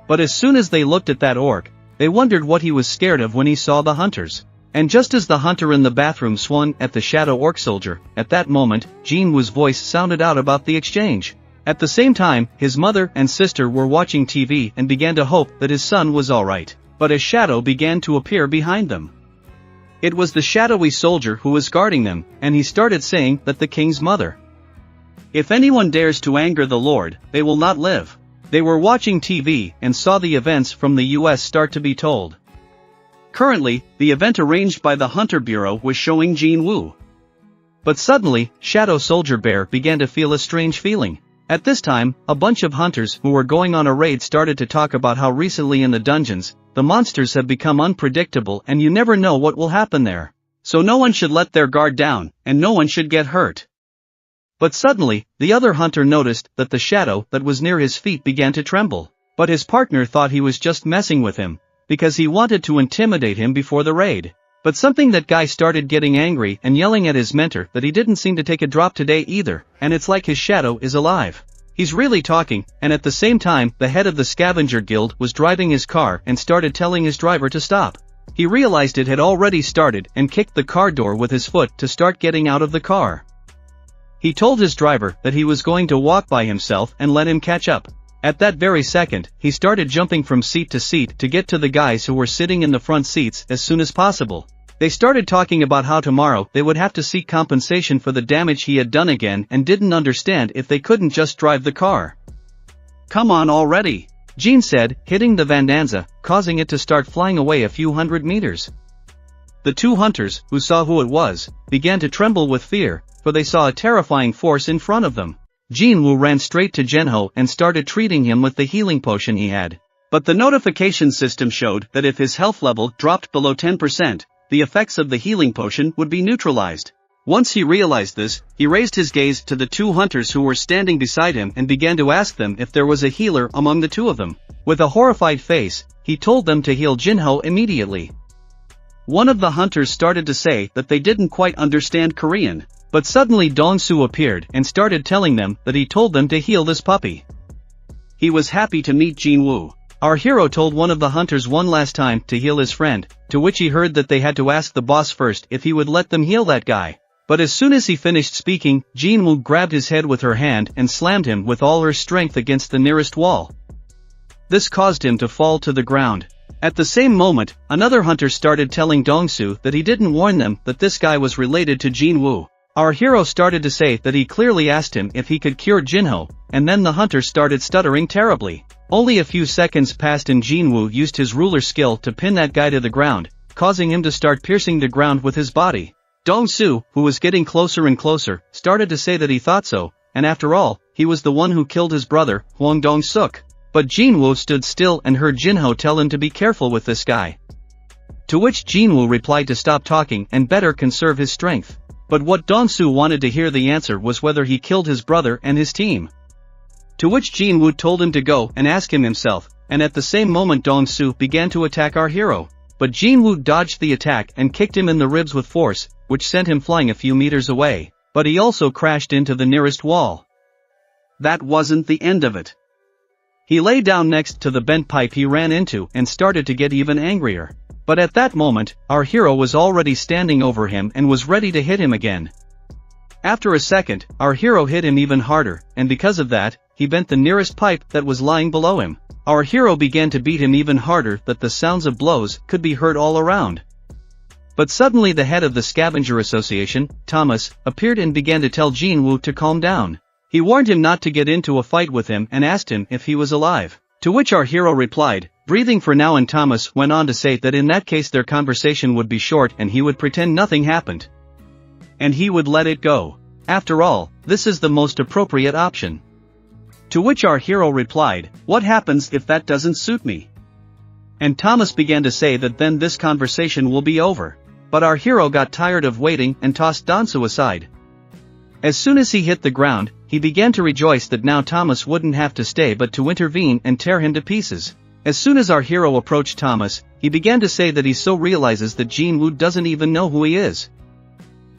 But as soon as they looked at that orc, they wondered what he was scared of when he saw the hunters. And just as the hunter in the bathroom swung at the shadow orc soldier, at that moment, Jinwoo's voice sounded out about the exchange. At the same time, his mother and sister were watching TV and began to hope that his son was alright, but a shadow began to appear behind them. It was the shadowy soldier who was guarding them, and he started saying that the king's mother. If anyone dares to anger the Lord, they will not live. They were watching TV and saw the events from the US start to be told. Currently, the event arranged by the Hunter Bureau was showing Jinwoo. But suddenly, Shadow Soldier Bear began to feel a strange feeling. At this time, a bunch of hunters who were going on a raid started to talk about how recently in the dungeons, the monsters have become unpredictable and you never know what will happen there. So no one should let their guard down, and no one should get hurt. But suddenly, the other hunter noticed that the shadow that was near his feet began to tremble. But his partner thought he was just messing with him, because he wanted to intimidate him before the raid. But something that guy started getting angry and yelling at his mentor that he didn't seem to take a drop today either, and it's like his shadow is alive. He's really talking, and at the same time the head of the scavenger guild was driving his car and started telling his driver to stop. He realized it had already started and kicked the car door with his foot to start getting out of the car. He told his driver that he was going to walk by himself and let him catch up. At that very second, he started jumping from seat to seat to get to the guys who were sitting in the front seats as soon as possible. They started talking about how tomorrow they would have to seek compensation for the damage he had done again and didn't understand if they couldn't just drive the car. "Come on already," Jean said, hitting the Vandanza, causing it to start flying away a few hundred meters. The two hunters, who saw who it was, began to tremble with fear, for they saw a terrifying force in front of them. Jinwoo ran straight to Genho and started treating him with the healing potion he had. But the notification system showed that if his health level dropped below 10%, the effects of the healing potion would be neutralized. Once he realized this, he raised his gaze to the two hunters who were standing beside him and began to ask them if there was a healer among the two of them. With a horrified face, he told them to heal Jinho immediately. One of the hunters started to say that they didn't quite understand Korean. But suddenly Dongsu appeared and started telling them that he told them to heal this puppy. He was happy to meet Jinwoo. Our hero told one of the hunters one last time to heal his friend, to which he heard that they had to ask the boss first if he would let them heal that guy. But as soon as he finished speaking, Jinwoo grabbed his head with her hand and slammed him with all her strength against the nearest wall. This caused him to fall to the ground. At the same moment, another hunter started telling Dongsu that he didn't warn them that this guy was related to Jinwoo. Our hero started to say that he clearly asked him if he could cure Jinho, and then the hunter started stuttering terribly. Only a few seconds passed and Jinwoo used his ruler skill to pin that guy to the ground, causing him to start piercing the ground with his body. Dongsu, who was getting closer and closer, started to say that he thought so, and after all, he was the one who killed his brother, Huang Dong-suk. But Jinwoo stood still and heard Jinho tell him to be careful with this guy. To which Jinwoo replied to stop talking and better conserve his strength. But what Dongsu wanted to hear the answer was whether he killed his brother and his team. To which Jinwoo told him to go and ask him himself, and at the same moment Dongsu began to attack our hero. But Jinwoo dodged the attack and kicked him in the ribs with force, which sent him flying a few meters away. But he also crashed into the nearest wall. That wasn't the end of it. He lay down next to the bent pipe he ran into and started to get even angrier. But at that moment, our hero was already standing over him and was ready to hit him again. After a second, our hero hit him even harder, and because of that, he bent the nearest pipe that was lying below him. Our hero began to beat him even harder that the sounds of blows could be heard all around. But suddenly the head of the Scavenger Association, Thomas, appeared and began to tell Jin-woo to calm down. He warned him not to get into a fight with him and asked him if he was alive. To which our hero replied, breathing for now, and Thomas went on to say that in that case their conversation would be short and he would pretend nothing happened. And he would let it go. After all, this is the most appropriate option. To which our hero replied, what happens if that doesn't suit me? And Thomas began to say that then this conversation will be over. But our hero got tired of waiting and tossed Dansu aside. As soon as he hit the ground, he began to rejoice that now Thomas wouldn't have to stay but to intervene and tear him to pieces. As soon as our hero approached Thomas, he began to say that he so realizes that Jin-woo doesn't even know who he is.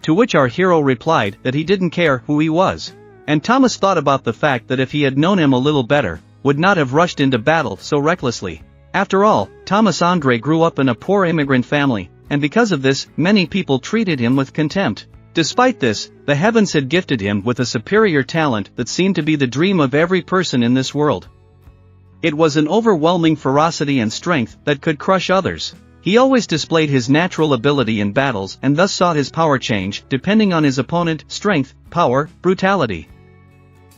To which our hero replied that he didn't care who he was. And Thomas thought about the fact that if he had known him a little better, would not have rushed into battle so recklessly. After all, Thomas Andre grew up in a poor immigrant family, and because of this, many people treated him with contempt. Despite this, the heavens had gifted him with a superior talent that seemed to be the dream of every person in this world. It was an overwhelming ferocity and strength that could crush others. He always displayed his natural ability in battles and thus saw his power change depending on his opponent, strength, power, brutality.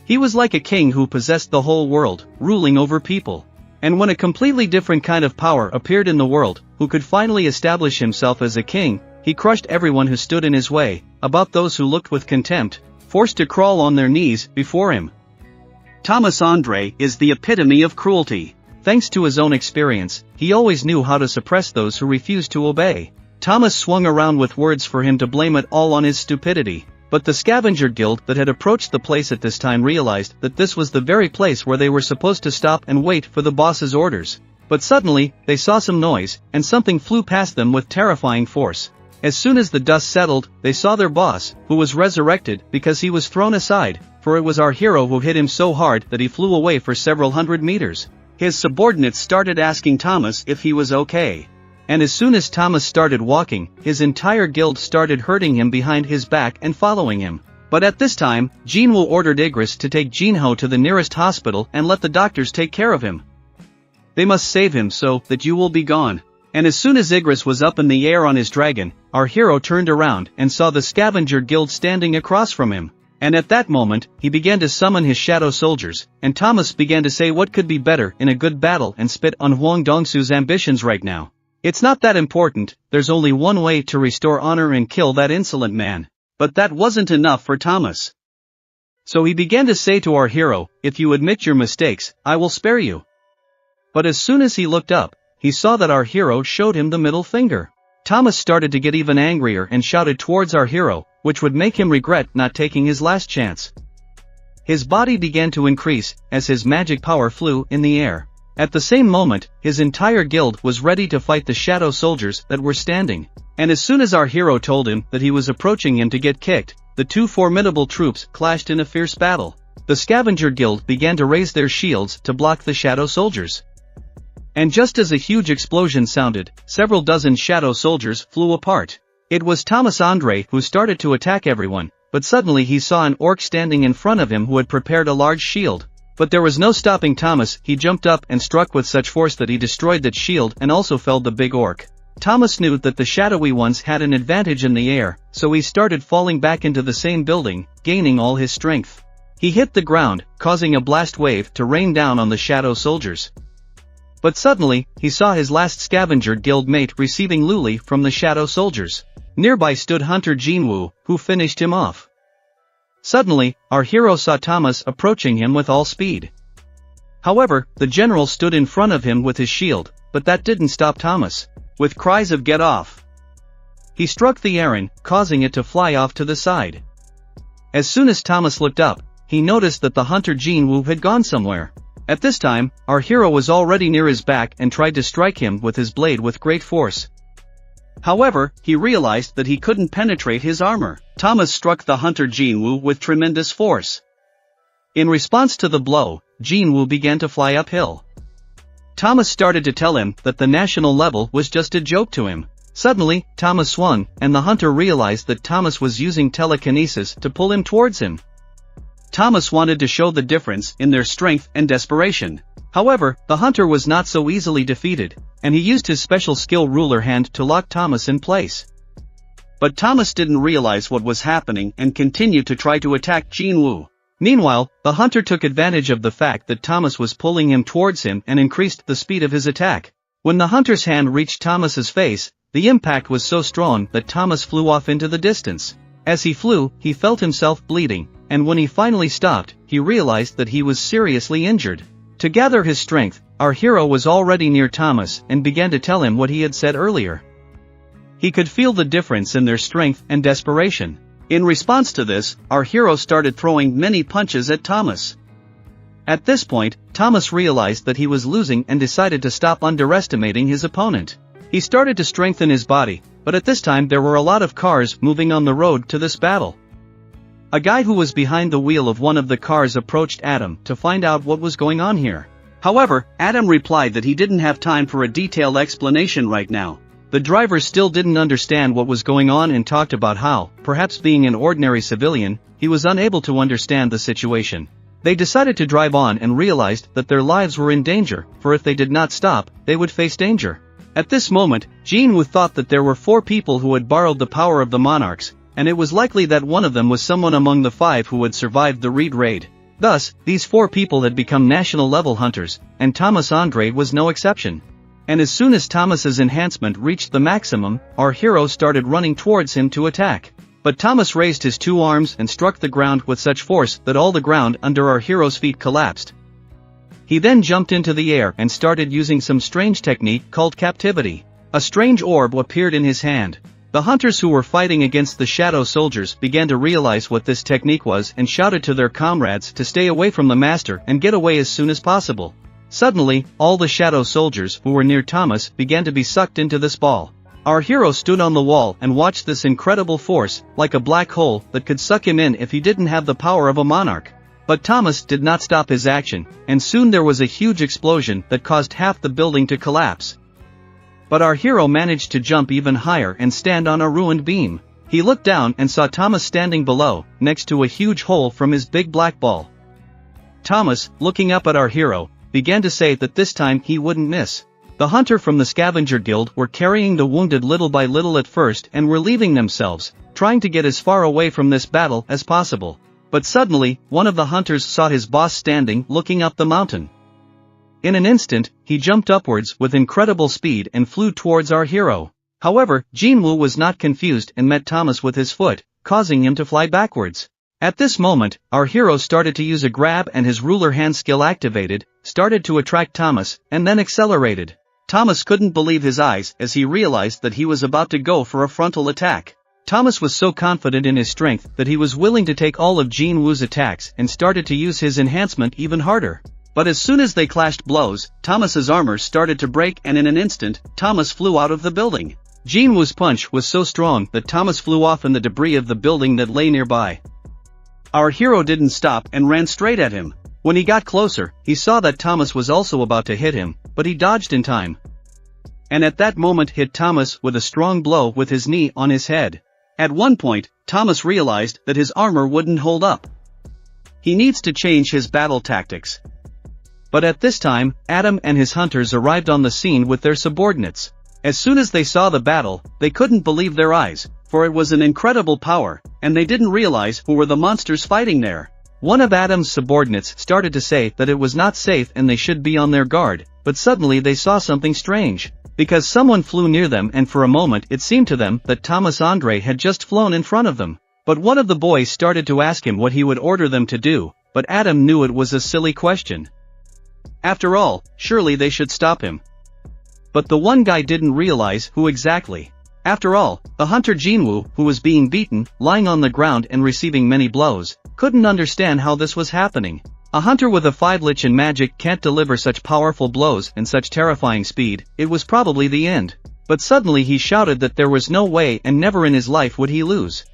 He was like a king who possessed the whole world, ruling over people. And when a completely different kind of power appeared in the world, who could finally establish himself as a king, he crushed everyone who stood in his way, about those who looked with contempt, forced to crawl on their knees before him. Thomas Andre is the epitome of cruelty. Thanks to his own experience, he always knew how to suppress those who refused to obey. Thomas swung around with words for him to blame it all on his stupidity. But the scavenger guild that had approached the place at this time realized that this was the very place where they were supposed to stop and wait for the boss's orders. But suddenly, they saw some noise, and something flew past them with terrifying force. As soon as the dust settled, they saw their boss, who was resurrected because he was thrown aside, for it was our hero who hit him so hard that he flew away for several hundred meters. His subordinates started asking Thomas if he was okay. And as soon as Thomas started walking, his entire guild started hurting him behind his back and following him. But at this time, Jin-woo ordered Igris to take Jinho to the nearest hospital and let the doctors take care of him. They must save him so that you will be gone. And as soon as Igris was up in the air on his dragon, our hero turned around and saw the scavenger guild standing across from him. And at that moment, he began to summon his shadow soldiers, and Thomas began to say what could be better in a good battle and spit on Huang Dongsu's ambitions right now. It's not that important, there's only one way to restore honor and kill that insolent man. But that wasn't enough for Thomas. So he began to say to our hero, if you admit your mistakes, I will spare you. But as soon as he looked up, he saw that our hero showed him the middle finger. Thomas started to get even angrier and shouted towards our hero, which would make him regret not taking his last chance. His body began to increase, as his magic power flew in the air. At the same moment, his entire guild was ready to fight the shadow soldiers that were standing. And as soon as our hero told him that he was approaching him to get kicked, the two formidable troops clashed in a fierce battle. The scavenger guild began to raise their shields to block the shadow soldiers. And just as a huge explosion sounded, several dozen shadow soldiers flew apart. It was Thomas Andre who started to attack everyone, but suddenly he saw an orc standing in front of him who had prepared a large shield. But there was no stopping Thomas. He jumped up and struck with such force that he destroyed that shield and also felled the big orc. Thomas knew that the shadowy ones had an advantage in the air, so he started falling back into the same building, gaining all his strength. He hit the ground, causing a blast wave to rain down on the shadow soldiers. But suddenly, he saw his last scavenger guild mate receiving Luli from the shadow soldiers. Nearby stood Hunter Jinwoo, who finished him off. Suddenly, our hero saw Thomas approaching him with all speed. However, the general stood in front of him with his shield, but that didn't stop Thomas. With cries of "Get off!" he struck the Aaron, causing it to fly off to the side. As soon as Thomas looked up, he noticed that the Hunter Jinwoo had gone somewhere. At this time, our hero was already near his back and tried to strike him with his blade with great force. However, he realized that he couldn't penetrate his armor. Thomas struck the hunter Jinwoo with tremendous force. In response to the blow, Jinwoo began to fly uphill. Thomas started to tell him that the national level was just a joke to him. Suddenly, Thomas swung, and the hunter realized that Thomas was using telekinesis to pull him towards him. Thomas wanted to show the difference in their strength and desperation. However, the hunter was not so easily defeated, and he used his special skill ruler hand to lock Thomas in place. But Thomas didn't realize what was happening and continued to try to attack Jinwoo. Meanwhile, the hunter took advantage of the fact that Thomas was pulling him towards him and increased the speed of his attack. When the hunter's hand reached Thomas's face, the impact was so strong that Thomas flew off into the distance. As he flew, he felt himself bleeding, and when he finally stopped, he realized that he was seriously injured. To gather his strength, our hero was already near Thomas and began to tell him what he had said earlier. He could feel the difference in their strength and desperation. In response to this, our hero started throwing many punches at Thomas. At this point, Thomas realized that he was losing and decided to stop underestimating his opponent. He started to strengthen his body, but at this time there were a lot of cars moving on the road to this battle. A guy who was behind the wheel of one of the cars approached Adam to find out what was going on here. However, Adam replied that he didn't have time for a detailed explanation right now. The driver still didn't understand what was going on and talked about how, perhaps being an ordinary civilian, he was unable to understand the situation. They decided to drive on and realized that their lives were in danger, for if they did not stop, they would face danger. At this moment, Jinwoo thought that there were 4 people who had borrowed the power of the monarchs, and it was likely that one of them was someone among the 5 who had survived the Reed raid. Thus, these 4 people had become national-level hunters, and Thomas Andre was no exception. And as soon as Thomas's enhancement reached the maximum, our hero started running towards him to attack. But Thomas raised his 2 arms and struck the ground with such force that all the ground under our hero's feet collapsed. He then jumped into the air and started using some strange technique called captivity. A strange orb appeared in his hand. The hunters who were fighting against the shadow soldiers began to realize what this technique was and shouted to their comrades to stay away from the master and get away as soon as possible. Suddenly, all the shadow soldiers who were near Thomas began to be sucked into this ball. Our hero stood on the wall and watched this incredible force, like a black hole that could suck him in if he didn't have the power of a monarch. But Thomas did not stop his action, and soon there was a huge explosion that caused half the building to collapse. But our hero managed to jump even higher and stand on a ruined beam. He looked down and saw Thomas standing below, next to a huge hole from his big black ball. Thomas, looking up at our hero, began to say that this time he wouldn't miss. The hunter from the scavenger guild were carrying the wounded little by little at first and were leaving themselves, trying to get as far away from this battle as possible. But suddenly, one of the hunters saw his boss standing looking up the mountain. In an instant, he jumped upwards with incredible speed and flew towards our hero. However, Jinwoo was not confused and met Thomas with his foot, causing him to fly backwards. At this moment, our hero started to use a grab and his ruler hand skill activated, started to attract Thomas, and then accelerated. Thomas couldn't believe his eyes as he realized that he was about to go for a frontal attack. Thomas was so confident in his strength that he was willing to take all of Jinwoo's attacks and started to use his enhancement even harder. But as soon as they clashed blows, Thomas's armor started to break and in an instant, Thomas flew out of the building. Jinwoo's punch was so strong that Thomas flew off in the debris of the building that lay nearby. Our hero didn't stop and ran straight at him. When he got closer, he saw that Thomas was also about to hit him, but he dodged in time. And at that moment hit Thomas with a strong blow with his knee on his head. At one point, Thomas realized that his armor wouldn't hold up. He needs to change his battle tactics. But at this time, Adam and his hunters arrived on the scene with their subordinates. As soon as they saw the battle, they couldn't believe their eyes, for it was an incredible power, and they didn't realize who were the monsters fighting there. One of Adam's subordinates started to say that it was not safe and they should be on their guard, but suddenly they saw something strange. Because someone flew near them and for a moment it seemed to them that Thomas Andre had just flown in front of them. But one of the boys started to ask him what he would order them to do, but Adam knew it was a silly question. After all, surely they should stop him. But the one guy didn't realize who exactly. After all, the hunter Jinwoo, who was being beaten, lying on the ground and receiving many blows, couldn't understand how this was happening. A hunter with a 5 lich in magic can't deliver such powerful blows and such terrifying speed. It was probably the end. But suddenly he shouted that there was no way and never in his life would he lose.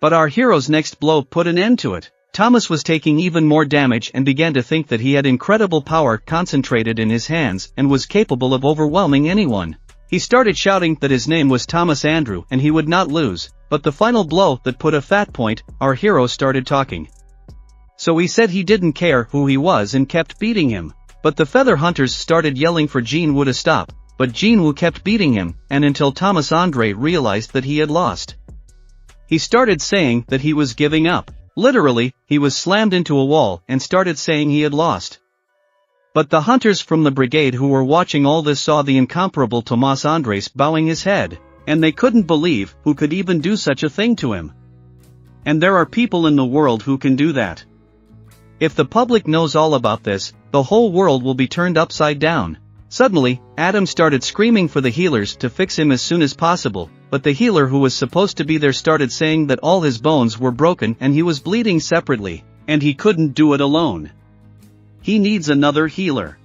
But our hero's next blow put an end to it. Thomas was taking even more damage and began to think that he had incredible power concentrated in his hands and was capable of overwhelming anyone. He started shouting that his name was Thomas Andrew and he would not lose, but the final blow that put a fat point, our hero started talking. So he said he didn't care who he was and kept beating him. But the feather hunters started yelling for Jinwoo to stop, but Jinwoo kept beating him, and until Thomas Andre realized that he had lost. He started saying that he was giving up. Literally, he was slammed into a wall and started saying he had lost. But the hunters from the brigade who were watching all this saw the incomparable Tomas Andres bowing his head, and they couldn't believe who could even do such a thing to him. And there are people in the world who can do that. If the public knows all about this, the whole world will be turned upside down. Suddenly, Adam started screaming for the healers to fix him as soon as possible, but the healer who was supposed to be there started saying that all his bones were broken and he was bleeding separately, and he couldn't do it alone. He needs another healer.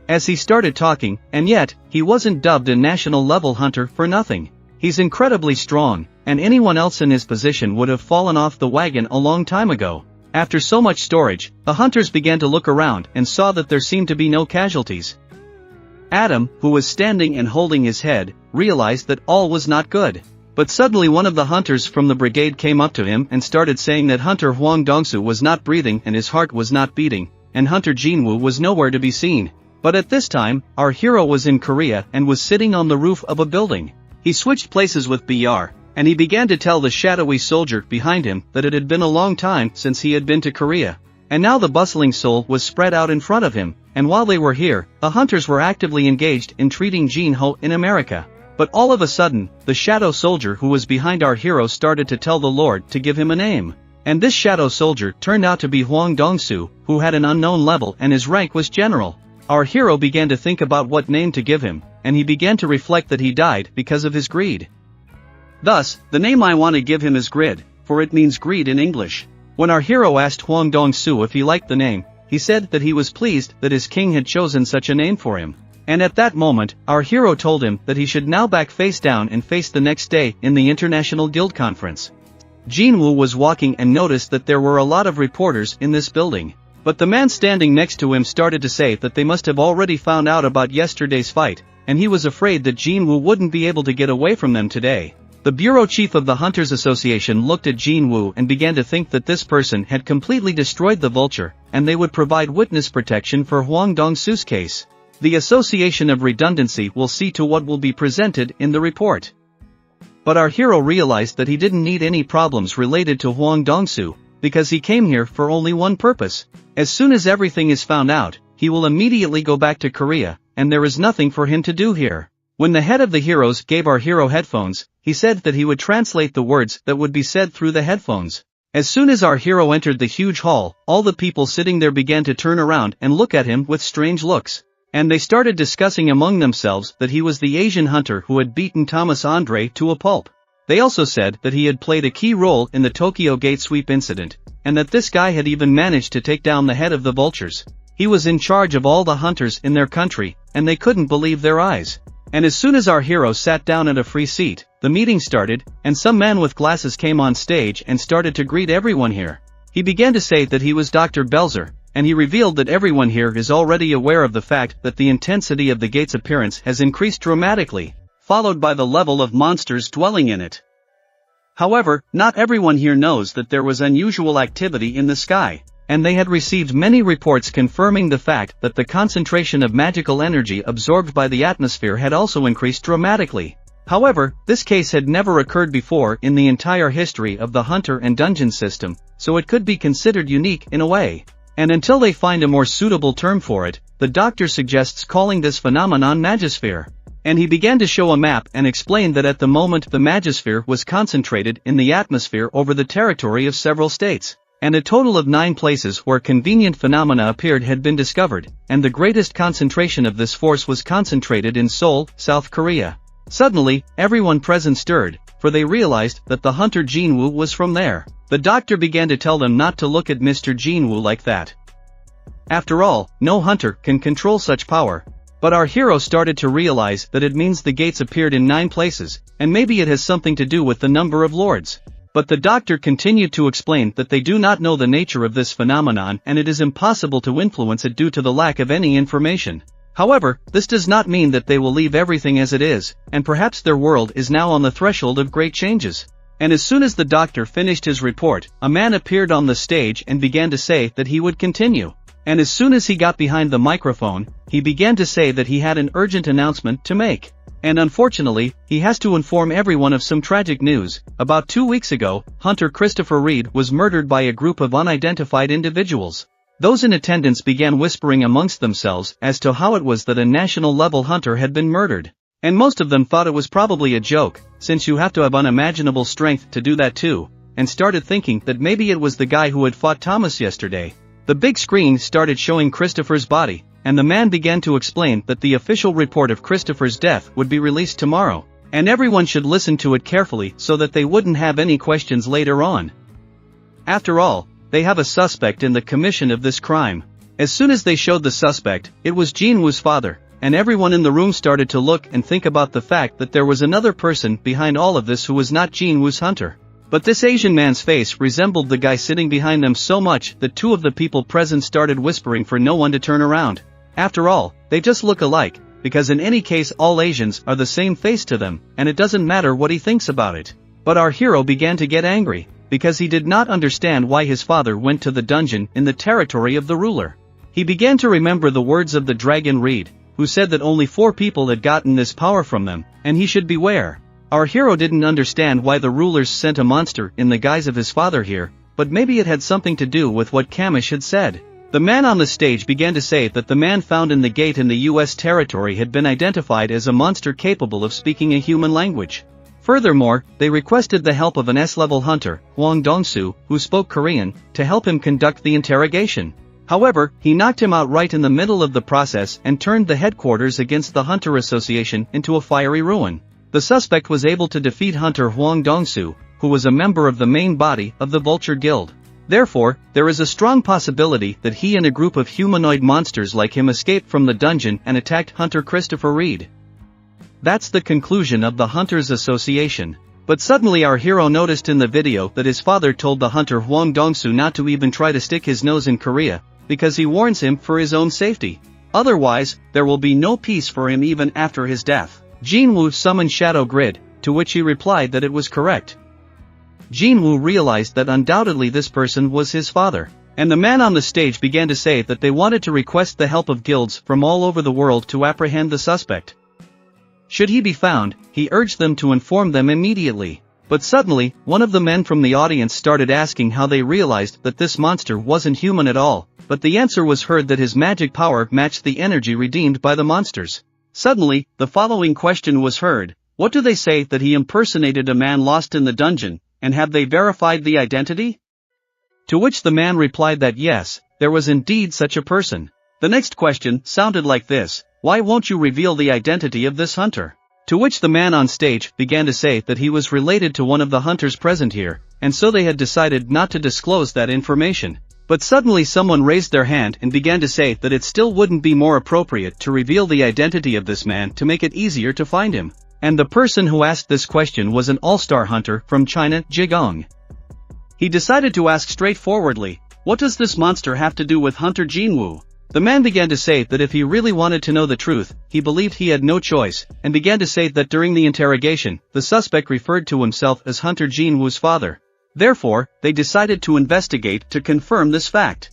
As he started talking, and yet, he wasn't dubbed a national-level hunter for nothing. He's incredibly strong, and anyone else in his position would have fallen off the wagon a long time ago. After so much storage, the hunters began to look around and saw that there seemed to be no casualties. Adam, who was standing and holding his head, realized that all was not good. But suddenly one of the hunters from the brigade came up to him and started saying that Hunter Hwang Dongsu was not breathing and his heart was not beating, and Hunter Jinwoo was nowhere to be seen. But at this time, our hero was in Korea and was sitting on the roof of a building. He switched places with BR, and he began to tell the shadowy soldier behind him that it had been a long time since he had been to Korea. And now the bustling Seoul was spread out in front of him, and while they were here, the hunters were actively engaged in treating Jinho in America. But all of a sudden, the shadow soldier who was behind our hero started to tell the Lord to give him a name. And this shadow soldier turned out to be Hwang Dongsu, who had an unknown level and his rank was general. Our hero began to think about what name to give him, and he began to reflect that he died because of his greed. Thus, the name I want to give him is Grid, for it means greed in English. When our hero asked Hwang Dong-soo if he liked the name, he said that he was pleased that his king had chosen such a name for him. And at that moment, our hero told him that he should now back face down and face the next day in the International Guild Conference. Jinwoo was walking and noticed that there were a lot of reporters in this building. But the man standing next to him started to say that they must have already found out about yesterday's fight, and he was afraid that Jinwoo wouldn't be able to get away from them today. The bureau chief of the Hunters Association looked at Jinwoo and began to think that this person had completely destroyed the vulture, and they would provide witness protection for Hwang Dong-soo's case. The Association of Redundancy will see to what will be presented in the report. But our hero realized that he didn't need any problems related to Hwang Dong-soo, because he came here for only one purpose. As soon as everything is found out, he will immediately go back to Korea, and there is nothing for him to do here. When the head of the heroes gave our hero headphones, he said that he would translate the words that would be said through the headphones. As soon as our hero entered the huge hall, all the people sitting there began to turn around and look at him with strange looks. And they started discussing among themselves that he was the Asian hunter who had beaten Thomas Andre to a pulp. They also said that he had played a key role in the Tokyo Gate sweep incident, and that this guy had even managed to take down the head of the vultures. He was in charge of all the hunters in their country, and they couldn't believe their eyes. And as soon as our hero sat down at a free seat, the meeting started, and some man with glasses came on stage and started to greet everyone here. He began to say that he was Dr. Belzer, and he revealed that everyone here is already aware of the fact that the intensity of the gate's appearance has increased dramatically, followed by the level of monsters dwelling in it. However, not everyone here knows that there was unusual activity in the sky, and they had received many reports confirming the fact that the concentration of magical energy absorbed by the atmosphere had also increased dramatically. However, this case had never occurred before in the entire history of the Hunter and Dungeon system, so it could be considered unique in a way. And until they find a more suitable term for it, the doctor suggests calling this phenomenon Magosphere. And he began to show a map and explained that at the moment the Magosphere was concentrated in the atmosphere over the territory of several states. And a total of 9 places where convenient phenomena appeared had been discovered, and the greatest concentration of this force was concentrated in Seoul, South Korea. Suddenly, everyone present stirred, for they realized that the hunter Jinwoo was from there. The doctor began to tell them not to look at Mr. Jinwoo like that. After all, no hunter can control such power. But our hero started to realize that it means the gates appeared in 9 places, and maybe it has something to do with the number of lords. But the doctor continued to explain that they do not know the nature of this phenomenon and it is impossible to influence it due to the lack of any information. However, this does not mean that they will leave everything as it is, and perhaps their world is now on the threshold of great changes. And as soon as the doctor finished his report, a man appeared on the stage and began to say that he would continue. And as soon as he got behind the microphone, he began to say that he had an urgent announcement to make. And unfortunately, he has to inform everyone of some tragic news. About 2 weeks ago, Hunter Christopher Reed was murdered by a group of unidentified individuals. Those in attendance began whispering amongst themselves as to how it was that a national-level hunter had been murdered. And most of them thought it was probably a joke, since you have to have unimaginable strength to do that too, and started thinking that maybe it was the guy who had fought Thomas yesterday. The big screen started showing Christopher's body, and the man began to explain that the official report of Christopher's death would be released tomorrow, and everyone should listen to it carefully so that they wouldn't have any questions later on. After all, they have a suspect in the commission of this crime. As soon as they showed the suspect, it was Jin Woo's father, and everyone in the room started to look and think about the fact that there was another person behind all of this who was not Jin Woo's hunter. But this Asian man's face resembled the guy sitting behind them so much that 2 of the people present started whispering for no one to turn around. After all, they just look alike, because in any case all Asians are the same face to them, and it doesn't matter what he thinks about it. But our hero began to get angry, because he did not understand why his father went to the dungeon in the territory of the ruler. He began to remember the words of the dragon Reed, who said that only 4 people had gotten this power from them, and he should beware. Our hero didn't understand why the rulers sent a monster in the guise of his father here, but maybe it had something to do with what Kamish had said. The man on the stage began to say that the man found in the gate in the US territory had been identified as a monster capable of speaking a human language. Furthermore, they requested the help of an S-level hunter, Hwang Dong-soo, who spoke Korean, to help him conduct the interrogation. However, he knocked him out right in the middle of the process and turned the headquarters against the Hunter Association into a fiery ruin. The suspect was able to defeat Hunter Hwang Dong-soo, who was a member of the main body of the Vulture Guild. Therefore, there is a strong possibility that he and a group of humanoid monsters like him escaped from the dungeon and attacked Hunter Christopher Reed. That's the conclusion of the Hunters Association. But suddenly our hero noticed in the video that his father told the hunter Hwang Dong-soo not to even try to stick his nose in Korea, because he warns him for his own safety. Otherwise, there will be no peace for him even after his death. Jin Woo summoned Shadow Grid, to which he replied that it was correct. Jin Woo realized that undoubtedly this person was his father, and the man on the stage began to say that they wanted to request the help of guilds from all over the world to apprehend the suspect. Should he be found, he urged them to inform them immediately. But suddenly, one of the men from the audience started asking how they realized that this monster wasn't human at all, but the answer was heard that his magic power matched the energy redeemed by the monsters. Suddenly, the following question was heard: what do they say that he impersonated a man lost in the dungeon, and have they verified the identity? To which the man replied that yes, there was indeed such a person. The next question sounded like this: why won't you reveal the identity of this hunter? To which the man on stage began to say that he was related to one of the hunters present here, and so they had decided not to disclose that information. But suddenly someone raised their hand and began to say that it still wouldn't be more appropriate to reveal the identity of this man to make it easier to find him. And the person who asked this question was an all-star hunter from China, Jigong. He decided to ask straightforwardly, what does this monster have to do with Hunter Jinwoo? The man began to say that if he really wanted to know the truth, he believed he had no choice, and began to say that during the interrogation, the suspect referred to himself as Hunter Jinwoo's father. Therefore, they decided to investigate to confirm this fact.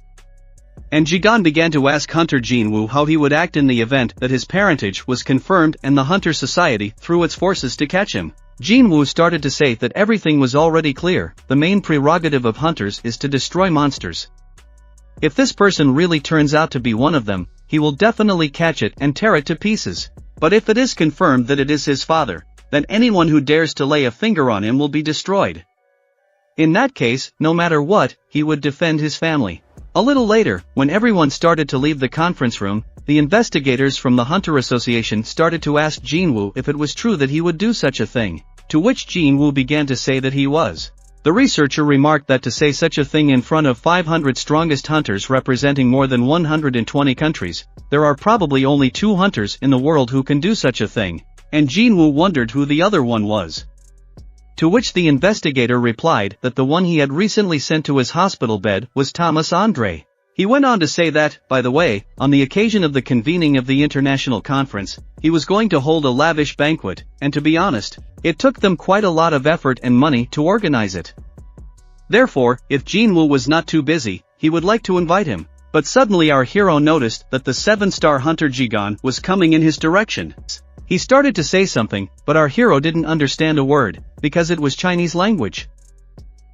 And Jigan began to ask Hunter Jinwoo how he would act in the event that his parentage was confirmed and the Hunter Society threw its forces to catch him. Jinwoo started to say that everything was already clear. The main prerogative of hunters is to destroy monsters. If this person really turns out to be one of them, he will definitely catch it and tear it to pieces. But if it is confirmed that it is his father, then anyone who dares to lay a finger on him will be destroyed. In that case, no matter what, he would defend his family. A little later, when everyone started to leave the conference room, the investigators from the Hunter Association started to ask Jinwoo if it was true that he would do such a thing, to which Jinwoo began to say that he was. The researcher remarked that to say such a thing in front of 500 strongest hunters representing more than 120 countries, there are probably only 2 hunters in the world who can do such a thing, and Jinwoo wondered who the other one was. To which the investigator replied that the one he had recently sent to his hospital bed was Thomas André. He went on to say that, by the way, on the occasion of the convening of the international conference, he was going to hold a lavish banquet, and to be honest, it took them quite a lot of effort and money to organize it. Therefore, if Jinwoo was not too busy, he would like to invite him. But suddenly our hero noticed that the 7-star hunter Jigan was coming in his direction. He started to say something, but our hero didn't understand a word, because it was Chinese language.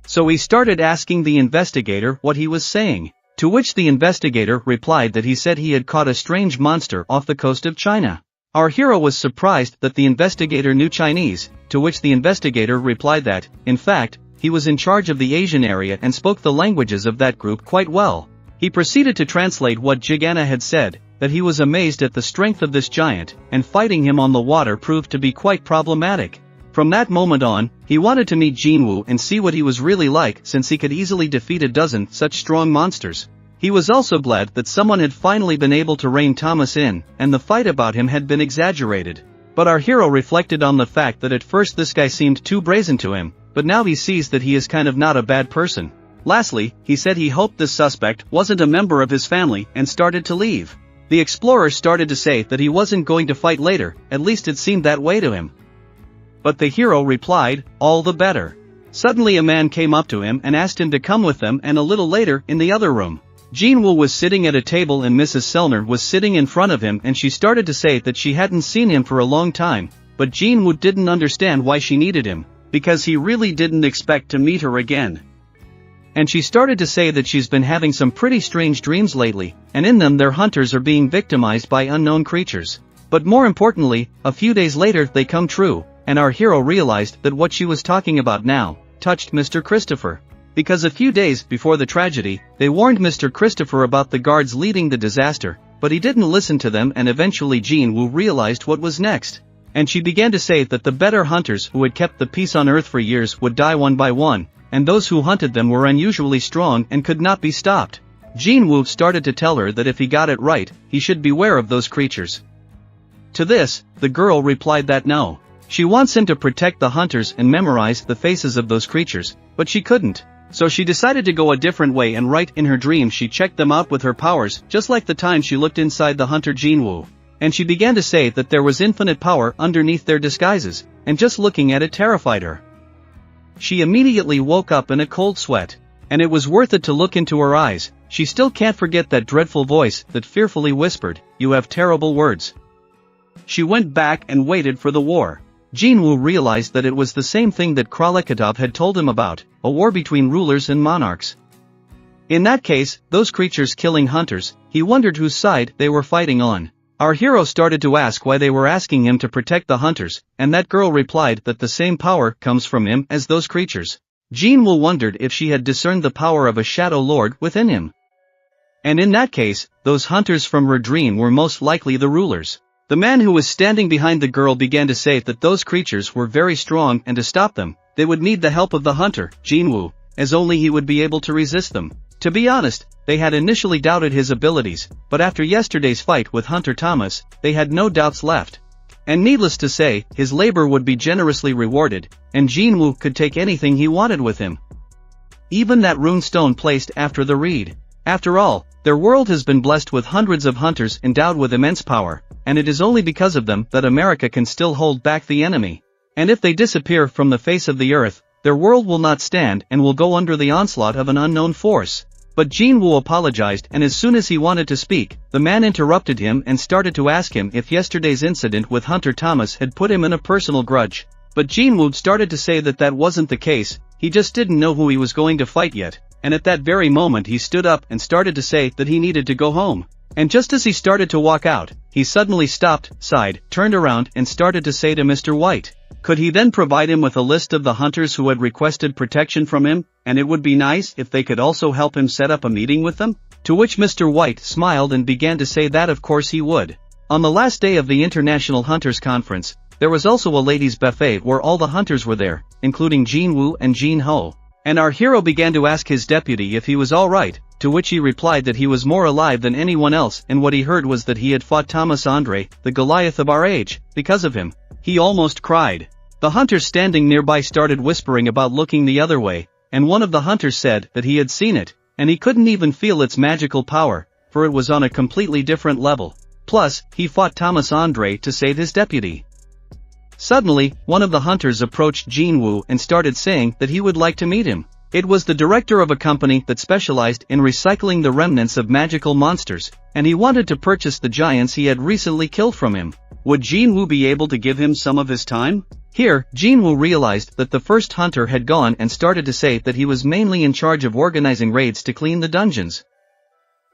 So he started asking the investigator what he was saying. To which the investigator replied that he said he had caught a strange monster off the coast of China. Our hero was surprised that the investigator knew Chinese, to which the investigator replied that, in fact, he was in charge of the Asian area and spoke the languages of that group quite well. He proceeded to translate what Jigana had said, that he was amazed at the strength of this giant, and fighting him on the water proved to be quite problematic. From that moment on, he wanted to meet Jinwoo and see what he was really like since he could easily defeat a dozen such strong monsters. He was also glad that someone had finally been able to rein Thomas in, and the fight about him had been exaggerated. But our hero reflected on the fact that at first this guy seemed too brazen to him, but now he sees that he is kind of not a bad person. Lastly, he said he hoped this suspect wasn't a member of his family and started to leave. The explorer started to say that he wasn't going to fight later, at least it seemed that way to him. But the hero replied, all the better. Suddenly a man came up to him and asked him to come with them, and a little later, in the other room, Jinwoo was sitting at a table and Mrs. Sellner was sitting in front of him, and she started to say that she hadn't seen him for a long time, but Jinwoo didn't understand why she needed him, because he really didn't expect to meet her again. And she started to say that she's been having some pretty strange dreams lately, and in them their hunters are being victimized by unknown creatures. But more importantly, a few days later they come true, and our hero realized that what she was talking about now touched Mr. Christopher. Because a few days before the tragedy, they warned Mr. Christopher about the guards leading the disaster, but he didn't listen to them, and eventually Jinwoo realized what was next. And she began to say that the better hunters who had kept the peace on Earth for years would die one by one, and those who hunted them were unusually strong and could not be stopped. Jinwoo started to tell her that if he got it right, he should beware of those creatures. To this, the girl replied that no. She wants him to protect the hunters and memorize the faces of those creatures, but she couldn't. So she decided to go a different way, and right in her dream she checked them out with her powers, just like the time she looked inside the hunter Jinwoo. And she began to say that there was infinite power underneath their disguises, and just looking at it terrified her. She immediately woke up in a cold sweat. And it was worth it to look into her eyes. She still can't forget that dreadful voice that fearfully whispered, "You have terrible words." She went back and waited for the war. Jinwoo realized that it was the same thing that Kralekatov had told him about, a war between rulers and monarchs. In that case, those creatures killing hunters, he wondered whose side they were fighting on. Our hero started to ask why they were asking him to protect the hunters, and that girl replied that the same power comes from him as those creatures. Jinwoo wondered if she had discerned the power of a shadow lord within him. And in that case, those hunters from her dream were most likely the rulers. The man who was standing behind the girl began to say that those creatures were very strong, and to stop them, they would need the help of the hunter, Jinwoo, as only he would be able to resist them. To be honest, they had initially doubted his abilities, but after yesterday's fight with Hunter Thomas, they had no doubts left. And needless to say, his labor would be generously rewarded, and Jinwoo could take anything he wanted with him. Even that rune stone placed after the reed. After all, their world has been blessed with hundreds of hunters endowed with immense power, and it is only because of them that America can still hold back the enemy. And if they disappear from the face of the earth, their world will not stand and will go under the onslaught of an unknown force. But Jinwoo apologized, and as soon as he wanted to speak, the man interrupted him and started to ask him if yesterday's incident with Hunter Thomas had put him in a personal grudge. But Jinwoo started to say that that wasn't the case, he just didn't know who he was going to fight yet. And at that very moment he stood up and started to say that he needed to go home. And just as he started to walk out, he suddenly stopped, sighed, turned around and started to say to Mr. White, could he then provide him with a list of the hunters who had requested protection from him, and it would be nice if they could also help him set up a meeting with them? To which Mr. White smiled and began to say that of course he would. On the last day of the International Hunters Conference, there was also a ladies' buffet where all the hunters were there, including Jinwoo and Jin Ho. And our hero began to ask his deputy if he was alright, to which he replied that he was more alive than anyone else, and what he heard was that he had fought Thomas Andre, the Goliath of our age. Because of him, he almost cried. The hunters standing nearby started whispering about looking the other way, and one of the hunters said that he had seen it, and he couldn't even feel its magical power, for it was on a completely different level. Plus, he fought Thomas Andre to save his deputy. Suddenly, one of the hunters approached Jinwoo and started saying that he would like to meet him. It was the director of a company that specialized in recycling the remnants of magical monsters, and he wanted to purchase the giants he had recently killed from him. Would Jinwoo be able to give him some of his time? Here, Jinwoo realized that the first hunter had gone and started to say that he was mainly in charge of organizing raids to clean the dungeons.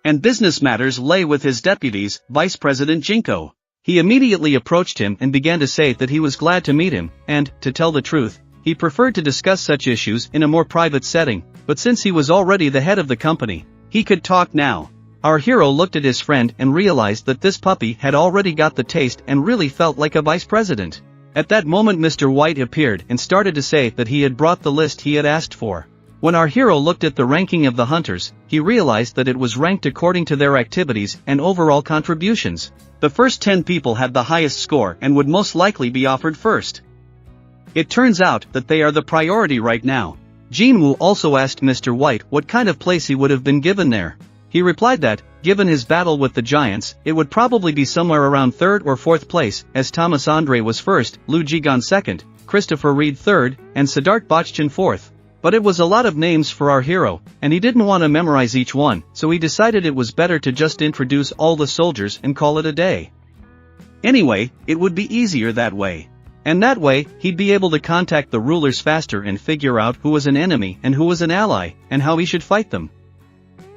And business matters lay with his deputies, Vice President Jinko. He immediately approached him and began to say that he was glad to meet him, and, to tell the truth, he preferred to discuss such issues in a more private setting, but since he was already the head of the company, he could talk now. Our hero looked at his friend and realized that this puppy had already got the taste and really felt like a vice president. At that moment Mr. White appeared and started to say that he had brought the list he had asked for. When our hero looked at the ranking of the hunters, he realized that it was ranked according to their activities and overall contributions. The first 10 people had the highest score and would most likely be offered first. It turns out that they are the priority right now. Jinwoo also asked Mr. White what kind of place he would have been given there. He replied that, given his battle with the giants, it would probably be somewhere around 3rd or 4th place, as Thomas Andre was 1st, Lu Jigan 2nd, Christopher Reed 3rd, and Siddharth Bachchan 4th. But it was a lot of names for our hero, and he didn't want to memorize each one, so he decided it was better to just introduce all the soldiers and call it a day. Anyway, it would be easier that way. And that way, he'd be able to contact the rulers faster and figure out who was an enemy and who was an ally, and how he should fight them.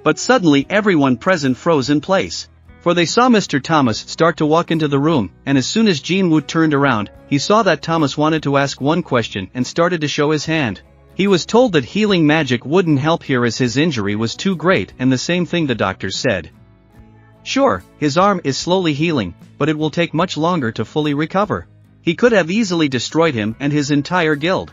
But suddenly everyone present froze in place. For they saw Mr. Thomas start to walk into the room, and as soon as Jinwoo turned around, he saw that Thomas wanted to ask one question and started to show his hand. He was told that healing magic wouldn't help here as his injury was too great, and the same thing the doctors said. Sure, his arm is slowly healing, but it will take much longer to fully recover. He could have easily destroyed him and his entire guild.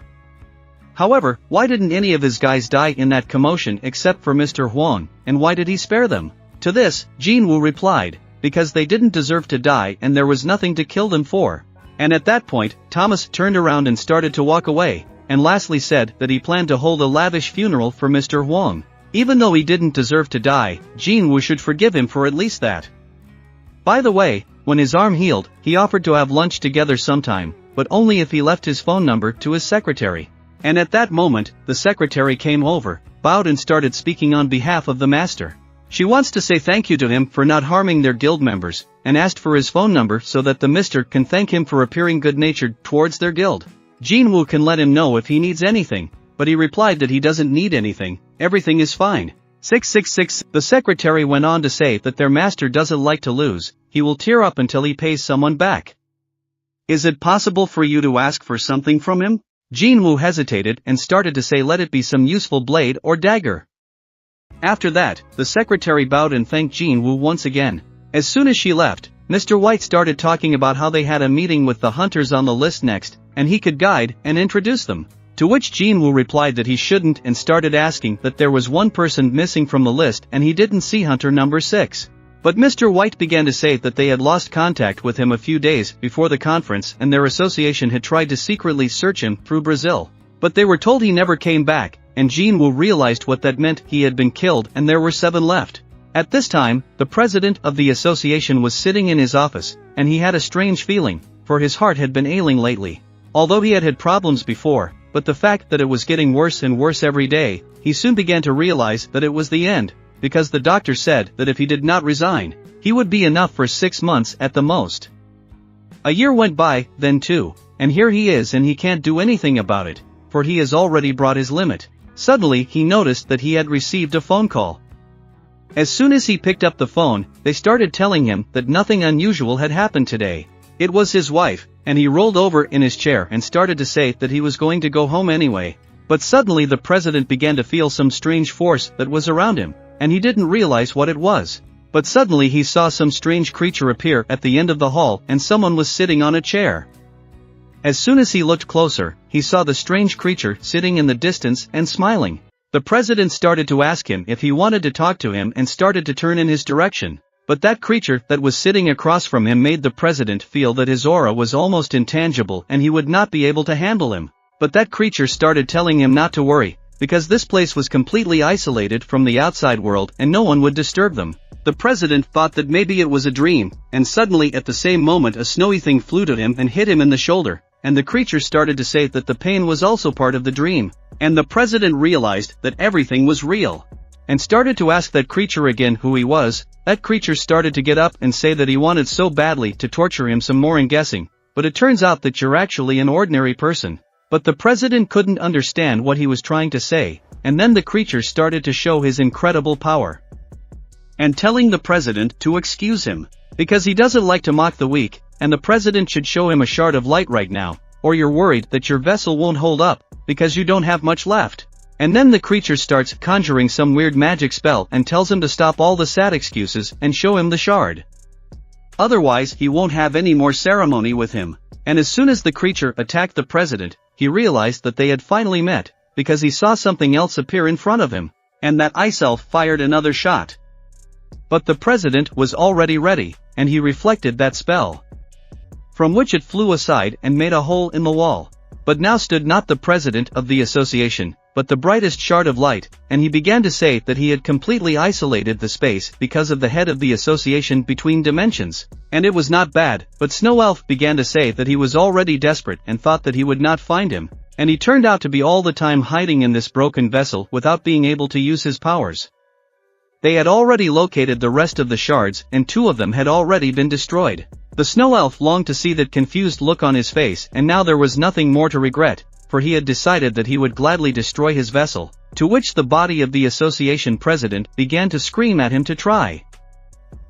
However, why didn't any of his guys die in that commotion except for Mr. Huang, and why did he spare them? To this, Jinwoo replied, because they didn't deserve to die and there was nothing to kill them for. And at that point, Thomas turned around and started to walk away, and lastly said that he planned to hold a lavish funeral for Mr. Huang. Even though he didn't deserve to die, Jinwoo should forgive him for at least that. By the way, when his arm healed, he offered to have lunch together sometime, but only if he left his phone number to his secretary. And at that moment, the secretary came over, bowed and started speaking on behalf of the master. She wants to say thank you to him for not harming their guild members, and asked for his phone number so that the mister can thank him for appearing good-natured towards their guild. Jinwoo can let him know if he needs anything, but he replied that he doesn't need anything, everything is fine. 666. The secretary went on to say that their master doesn't like to lose, he will tear up until he pays someone back. Is it possible for you to ask for something from him? Jinwoo hesitated and started to say let it be some useful blade or dagger. After that, the secretary bowed and thanked Jinwoo once again. As soon as she left, Mr. White started talking about how they had a meeting with the hunters on the list next, and he could guide and introduce them. To which Jinwoo replied that he shouldn't and started asking that there was one person missing from the list and he didn't see hunter number 6. But Mr. White began to say that they had lost contact with him a few days before the conference and their association had tried to secretly search him through Brazil. But they were told he never came back, and Jinwoo realized what that meant. He had been killed and there were 7 left. At this time, the president of the association was sitting in his office, and he had a strange feeling, for his heart had been ailing lately. Although he had had problems before, but the fact that it was getting worse and worse every day, he soon began to realize that it was the end, because the doctor said that if he did not resign, he would be enough for 6 months at the most. A year went by, then 2, and here he is and he can't do anything about it, for he has already brought his limit. Suddenly he noticed that he had received a phone call. As soon as he picked up the phone, they started telling him that nothing unusual had happened today. It was his wife, and he rolled over in his chair and started to say that he was going to go home anyway. But suddenly the president began to feel some strange force that was around him, and he didn't realize what it was. But suddenly he saw some strange creature appear at the end of the hall and someone was sitting on a chair. As soon as he looked closer, he saw the strange creature sitting in the distance and smiling. The president started to ask him if he wanted to talk to him and started to turn in his direction. But that creature that was sitting across from him made the president feel that his aura was almost intangible and he would not be able to handle him. But that creature started telling him not to worry, because this place was completely isolated from the outside world and no one would disturb them. The president thought that maybe it was a dream, and suddenly at the same moment a snowy thing flew to him and hit him in the shoulder, and the creature started to say that the pain was also part of the dream. And the president realized that everything was real, and started to ask that creature again who he was. That creature started to get up and say that he wanted so badly to torture him some more in guessing, but it turns out that you're actually an ordinary person. But the president couldn't understand what he was trying to say, and then the creature started to show his incredible power, and telling the president to excuse him, because he doesn't like to mock the weak, and the president should show him a shard of light right now, or you're worried that your vessel won't hold up, because you don't have much left. And then the creature starts conjuring some weird magic spell and tells him to stop all the sad excuses and show him the shard. Otherwise he won't have any more ceremony with him. And as soon as the creature attacked the president, he realized that they had finally met, because he saw something else appear in front of him, and that ice elf fired another shot. But the president was already ready, and he reflected that spell, from which it flew aside and made a hole in the wall. But now stood not the president of the association, but the brightest shard of light, and he began to say that he had completely isolated the space because of the head of the association between dimensions. And it was not bad, but Snow Elf began to say that he was already desperate and thought that he would not find him, and he turned out to be all the time hiding in this broken vessel without being able to use his powers. They had already located the rest of the shards and 2 of them had already been destroyed. The Snow Elf longed to see that confused look on his face, and now there was nothing more to regret, for he had decided that he would gladly destroy his vessel, to which the body of the association president began to scream at him to try.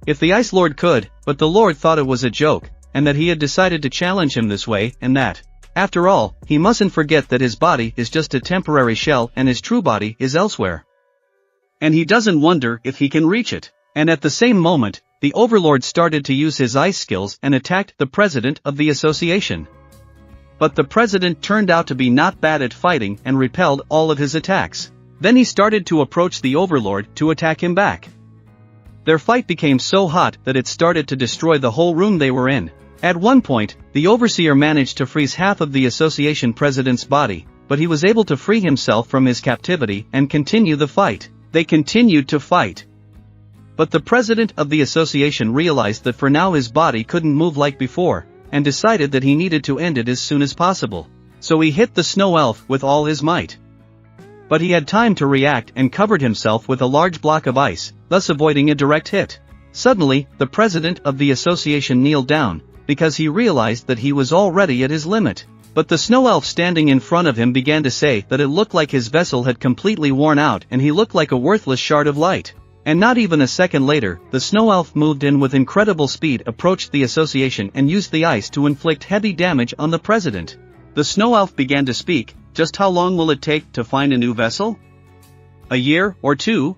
If the Ice Lord could, but the Lord thought it was a joke, and that he had decided to challenge him this way, and that, after all, he mustn't forget that his body is just a temporary shell and his true body is elsewhere. And he doesn't wonder if he can reach it. And at the same moment, the Overlord started to use his ice skills and attacked the president of the association. But the president turned out to be not bad at fighting and repelled all of his attacks. Then he started to approach the Overlord to attack him back. Their fight became so hot that it started to destroy the whole room they were in. At one point, the Overseer managed to freeze half of the association president's body, but he was able to free himself from his captivity and continue the fight. They continued to fight. But the president of the association realized that for now his body couldn't move like before, and decided that he needed to end it as soon as possible. So he hit the Snow Elf with all his might. But he had time to react and covered himself with a large block of ice, thus avoiding a direct hit. Suddenly, the president of the association kneeled down, because he realized that he was already at his limit. But the Snow Elf standing in front of him began to say that it looked like his vessel had completely worn out and he looked like a worthless shard of light. And not even a second later, the Snow Elf moved in with incredible speed, approached the association and used the ice to inflict heavy damage on the president. The Snow Elf began to speak. Just how long will it take to find a new vessel? A year or 2?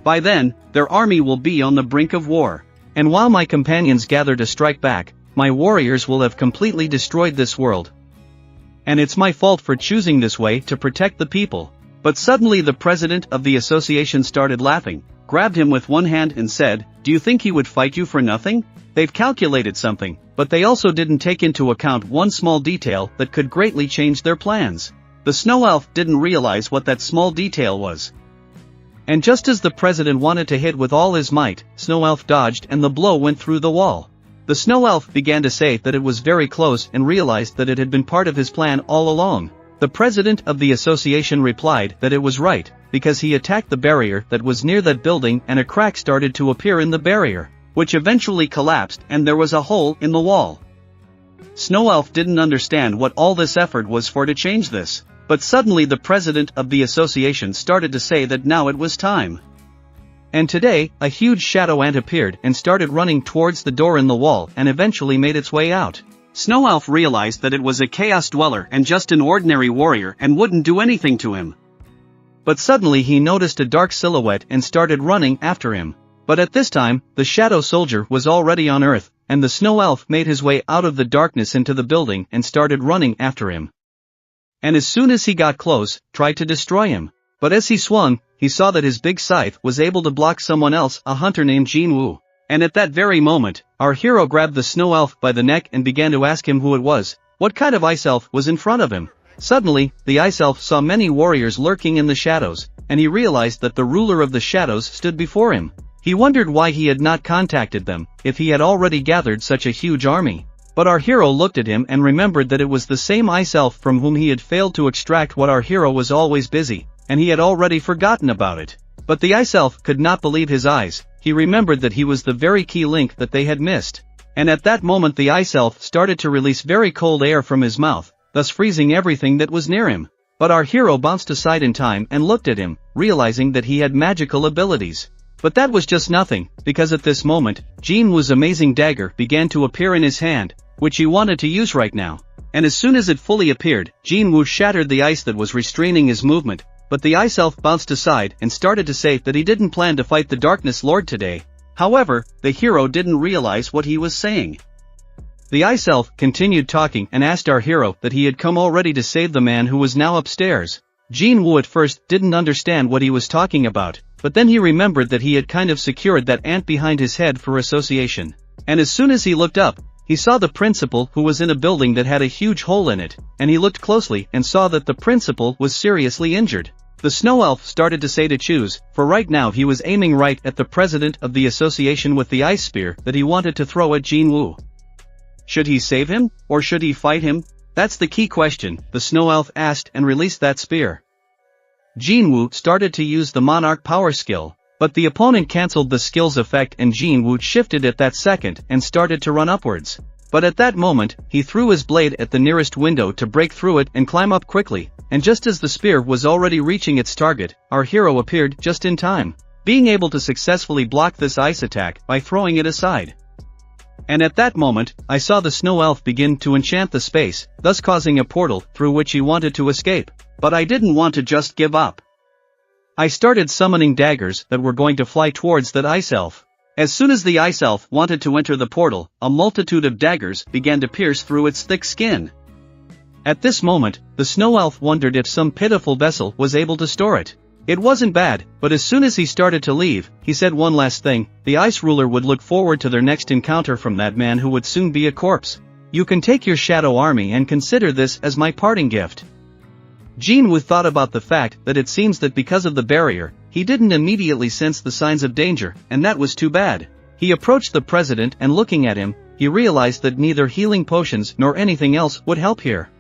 By then, their army will be on the brink of war. And while my companions gather to strike back, my warriors will have completely destroyed this world. And it's my fault for choosing this way to protect the people. But suddenly the president of the association started laughing, grabbed him with one hand and said, "Do you think he would fight you for nothing? They've calculated something, but they also didn't take into account one small detail that could greatly change their plans." The Snow Elf didn't realize what that small detail was. And just as the president wanted to hit with all his might, Snow Elf dodged and the blow went through the wall. The Snow Elf began to say that it was very close and realized that it had been part of his plan all along. The president of the association replied that it was right, because he attacked the barrier that was near that building and a crack started to appear in the barrier, which eventually collapsed and there was a hole in the wall. Snow Elf didn't understand what all this effort was for to change this, but suddenly the president of the association started to say that now it was time. And today, a huge shadow ant appeared and started running towards the door in the wall and eventually made its way out. Snow Elf realized that it was a chaos dweller and just an ordinary warrior and wouldn't do anything to him. But suddenly he noticed a dark silhouette and started running after him. But at this time, the shadow soldier was already on Earth, and the snow elf made his way out of the darkness into the building and started running after him. And as soon as he got close, tried to destroy him. But as he swung, he saw that his big scythe was able to block someone else, a hunter named Jinwoo. And at that very moment, our hero grabbed the snow elf by the neck and began to ask him who it was, what kind of ice elf was in front of him. Suddenly, the ice elf saw many warriors lurking in the shadows, and he realized that the ruler of the shadows stood before him. He wondered why he had not contacted them, if he had already gathered such a huge army. But our hero looked at him and remembered that it was the same ice elf from whom he had failed to extract what our hero was always busy, and he had already forgotten about it. But the ice elf could not believe his eyes. He remembered that he was the very key link that they had missed. And at that moment the ice elf started to release very cold air from his mouth, thus freezing everything that was near him. But our hero bounced aside in time and looked at him, realizing that he had magical abilities. But that was just nothing, because at this moment, Jinwoo's amazing dagger began to appear in his hand, which he wanted to use right now. And as soon as it fully appeared, Jinwoo shattered the ice that was restraining his movement, but the ice elf bounced aside and started to say that he didn't plan to fight the Darkness Lord today. However, the hero didn't realize what he was saying. The ice elf continued talking and asked our hero that he had come already to save the man who was now upstairs. Jinwoo at first didn't understand what he was talking about, but then he remembered that he had kind of secured that ant behind his head for association. And as soon as he looked up, he saw the principal who was in a building that had a huge hole in it, and he looked closely and saw that the principal was seriously injured. The snow elf started to say to choose, for right now he was aiming right at the president of the association with the ice spear that he wanted to throw at Jinwoo. Should he save him, or should he fight him? That's the key question, the snow elf asked and released that spear. Jinwoo started to use the monarch power skill, but the opponent cancelled the skill's effect and Jinwoo shifted at that second and started to run upwards. But at that moment, he threw his blade at the nearest window to break through it and climb up quickly, and just as the spear was already reaching its target, our hero appeared just in time, being able to successfully block this ice attack by throwing it aside. And at that moment, I saw the snow elf begin to enchant the space, thus causing a portal through which he wanted to escape. But I didn't want to just give up. I started summoning daggers that were going to fly towards that ice elf. As soon as the ice elf wanted to enter the portal, a multitude of daggers began to pierce through its thick skin. At this moment, the snow elf wondered if some pitiful vessel was able to store it. It wasn't bad, but as soon as he started to leave, he said one last thing: the ice ruler would look forward to their next encounter from that man who would soon be a corpse. You can take your shadow army and consider this as my parting gift. Jinwoo thought about the fact that it seems that because of the barrier, he didn't immediately sense the signs of danger, and that was too bad. He approached the president and looking at him, he realized that neither healing potions nor anything else would help here.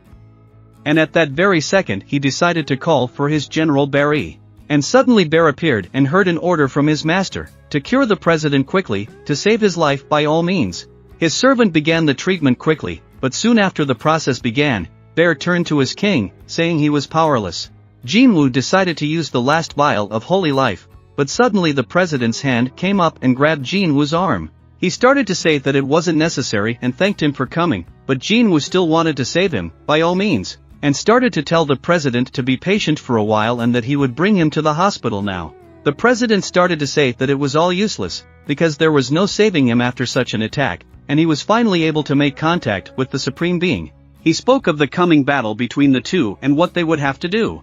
And at that very second he decided to call for his General Barry. And suddenly Bear appeared and heard an order from his master, to cure the president quickly, to save his life by all means. His servant began the treatment quickly, but soon after the process began, Bear turned to his king, saying he was powerless. Jinwoo decided to use the last vial of holy life, but suddenly the president's hand came up and grabbed Jinwoo's arm. He started to say that it wasn't necessary and thanked him for coming, but Jinwoo still wanted to save him, by all means, and started to tell the president to be patient for a while and that he would bring him to the hospital now. The president started to say that it was all useless, because there was no saving him after such an attack, and he was finally able to make contact with the Supreme Being. He spoke of the coming battle between the two and what they would have to do.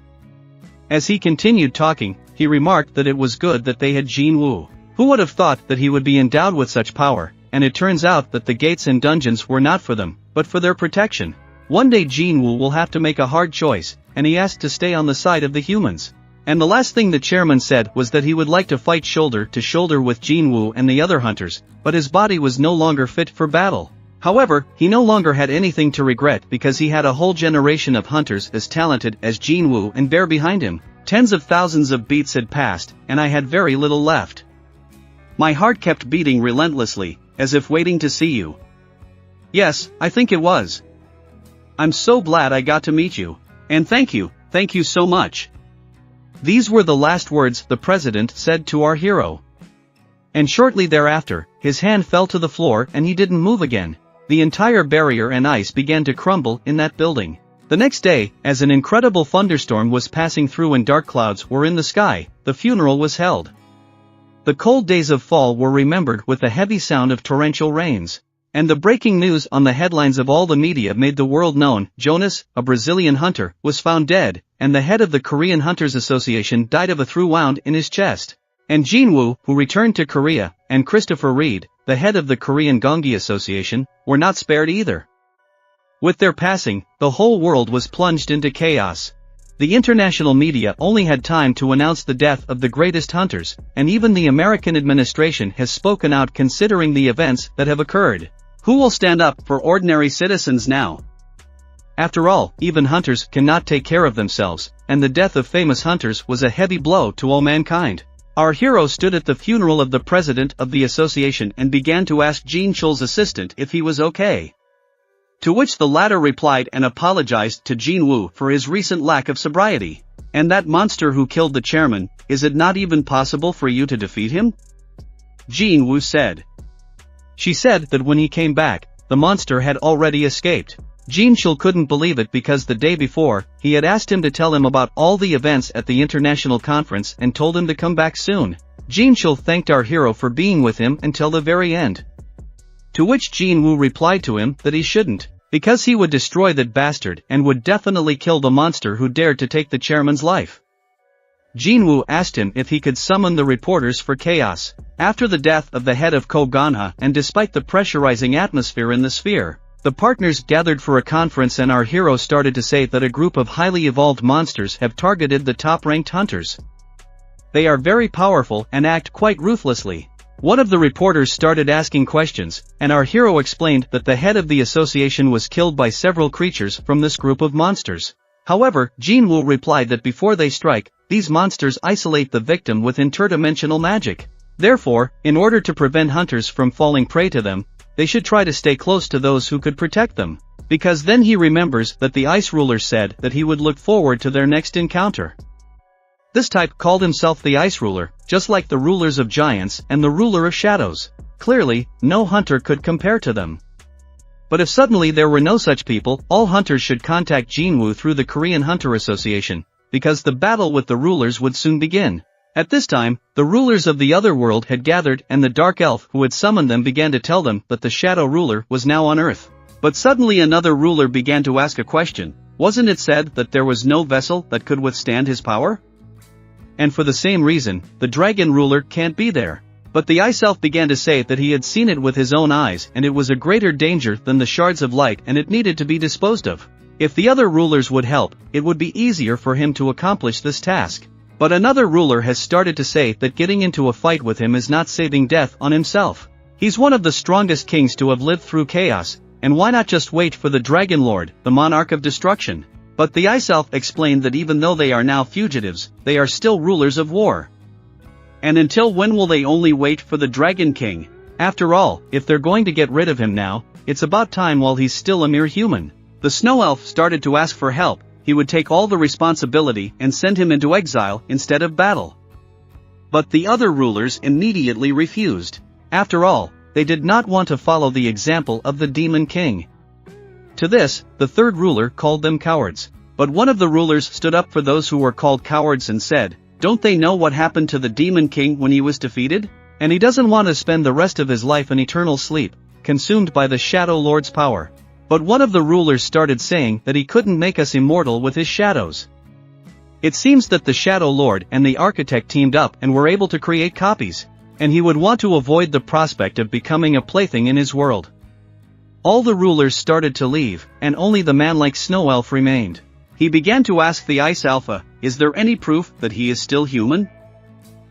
As he continued talking, he remarked that it was good that they had Jinwoo. Who would have thought that he would be endowed with such power, and it turns out that the gates and dungeons were not for them, but for their protection. One day Jinwoo will have to make a hard choice, and he asked to stay on the side of the humans. And the last thing the chairman said was that he would like to fight shoulder to shoulder with Jinwoo and the other hunters, but his body was no longer fit for battle. However, he no longer had anything to regret because he had a whole generation of hunters as talented as Jinwoo and Bear behind him. Tens of thousands of beats had passed, and I had very little left. My heart kept beating relentlessly, as if waiting to see you. Yes, I think it was. I'm so glad I got to meet you. And thank you so much. These were the last words the president said to our hero. And shortly thereafter, his hand fell to the floor and he didn't move again. The entire barrier and ice began to crumble in that building. The next day, as an incredible thunderstorm was passing through and dark clouds were in the sky, the funeral was held. The cold days of fall were remembered with the heavy sound of torrential rains. And the breaking news on the headlines of all the media made the world known. Jonas, a Brazilian hunter, was found dead, and the head of the Korean Hunters Association died of a through wound in his chest. And Jinwoo, who returned to Korea, and Christopher Reed, the head of the Korean Gonggi Association, were not spared either. With their passing, the whole world was plunged into chaos. The international media only had time to announce the death of the greatest hunters, and even the American administration has spoken out considering the events that have occurred. Who will stand up for ordinary citizens now? After all, even hunters cannot take care of themselves, and the death of famous hunters was a heavy blow to all mankind. Our hero stood at the funeral of the president of the association and began to ask Jin Chul's assistant if he was okay. To which the latter replied and apologized to Jin Woo for his recent lack of sobriety. And that monster who killed the chairman, is it not even possible for you to defeat him? Jin Woo said. She said that when he came back, the monster had already escaped. Jin Chul couldn't believe it because the day before, he had asked him to tell him about all the events at the international conference and told him to come back soon. Jin Chul thanked our hero for being with him until the very end. To which Jin Woo replied to him that he shouldn't, because he would destroy that bastard and would definitely kill the monster who dared to take the chairman's life. Jin Woo asked him if he could summon the reporters for chaos. After the death of the head of Koganha and despite the pressurizing atmosphere in the sphere, the partners gathered for a conference and our hero started to say that a group of highly evolved monsters have targeted the top-ranked hunters. They are very powerful and act quite ruthlessly. One of the reporters started asking questions, and our hero explained that the head of the association was killed by several creatures from this group of monsters. However, Jin Woo replied that before they strike, these monsters isolate the victim with interdimensional magic. Therefore, in order to prevent hunters from falling prey to them, they should try to stay close to those who could protect them. Because then he remembers that the ice ruler said that he would look forward to their next encounter. This type called himself the ice ruler, just like the rulers of giants and the ruler of shadows. Clearly, no hunter could compare to them. But if suddenly there were no such people, all hunters should contact Jinwoo through the Korean Hunter Association, because the battle with the rulers would soon begin. At this time, the rulers of the other world had gathered and the dark elf who had summoned them began to tell them that the shadow ruler was now on Earth. But suddenly another ruler began to ask a question. Wasn't it said that there was no vessel that could withstand his power? And for the same reason, the dragon ruler can't be there. But the ice elf began to say that he had seen it with his own eyes and it was a greater danger than the shards of light and it needed to be disposed of. If the other rulers would help, it would be easier for him to accomplish this task. But another ruler has started to say that getting into a fight with him is not saving death on himself. He's one of the strongest kings to have lived through chaos, and why not just wait for the Dragon Lord, the monarch of destruction? But the Ice Elf explained that even though they are now fugitives, they are still rulers of war. And until when will they only wait for the Dragon King? After all, if they're going to get rid of him now, it's about time while he's still a mere human. The Snow Elf started to ask for help. He would take all the responsibility and send him into exile instead of battle. But the other rulers immediately refused. After all, they did not want to follow the example of the Demon King. To this, the third ruler called them cowards. But one of the rulers stood up for those who were called cowards and said, "Don't they know what happened to the Demon King when he was defeated? And he doesn't want to spend the rest of his life in eternal sleep, consumed by the Shadow Lord's power." But one of the rulers started saying that he couldn't make us immortal with his shadows. It seems that the Shadow Lord and the architect teamed up and were able to create copies, and he would want to avoid the prospect of becoming a plaything in his world. All the rulers started to leave, and only the man-like Snow Elf remained. He began to ask the Ice Alpha, "Is there any proof that he is still human?"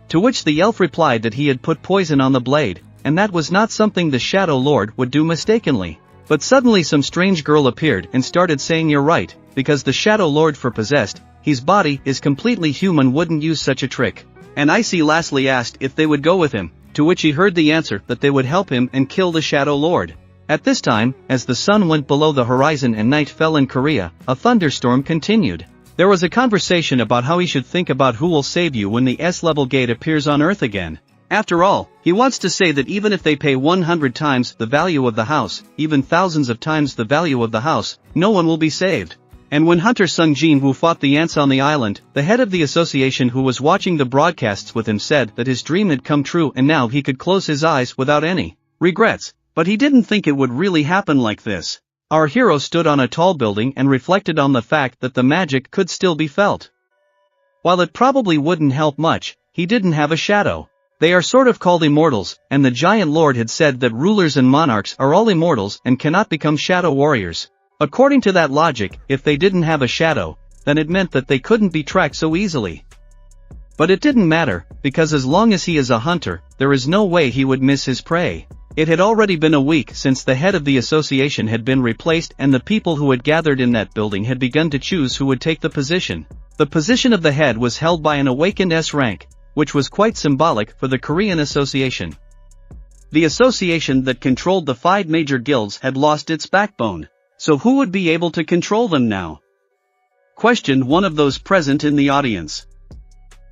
To which the elf replied that he had put poison on the blade, and that was not something the Shadow Lord would do mistakenly. But suddenly some strange girl appeared and started saying, "You're right, because the Shadow Lord for possessed, his body is completely human, wouldn't use such a trick." And Icy lastly asked if they would go with him, to which he heard the answer that they would help him and kill the Shadow Lord. At this time, as the sun went below the horizon and night fell in Korea, a thunderstorm continued. There was a conversation about how he should think about who will save you when the S-level gate appears on Earth again. After all, he wants to say that even if they pay 100 times the value of the house, even thousands of times the value of the house, no one will be saved. And when Hunter Sung Jin, who fought the ants on the island, the head of the association who was watching the broadcasts with him, said that his dream had come true and now he could close his eyes without any regrets. But he didn't think it would really happen like this. Our hero stood on a tall building and reflected on the fact that the magic could still be felt. While it probably wouldn't help much, he didn't have a shadow. They are sort of called immortals, and the giant lord had said that rulers and monarchs are all immortals and cannot become shadow warriors. According to that logic, if they didn't have a shadow, then it meant that they couldn't be tracked so easily. But it didn't matter, because as long as he is a hunter, there is no way he would miss his prey. It had already been a week since the head of the association had been replaced and the people who had gathered in that building had begun to choose who would take the position. The position of the head was held by an awakened S rank, which was quite symbolic for the Korean association. The association that controlled the 5 major guilds had lost its backbone. So who would be able to control them now? Questioned one of those present in the audience.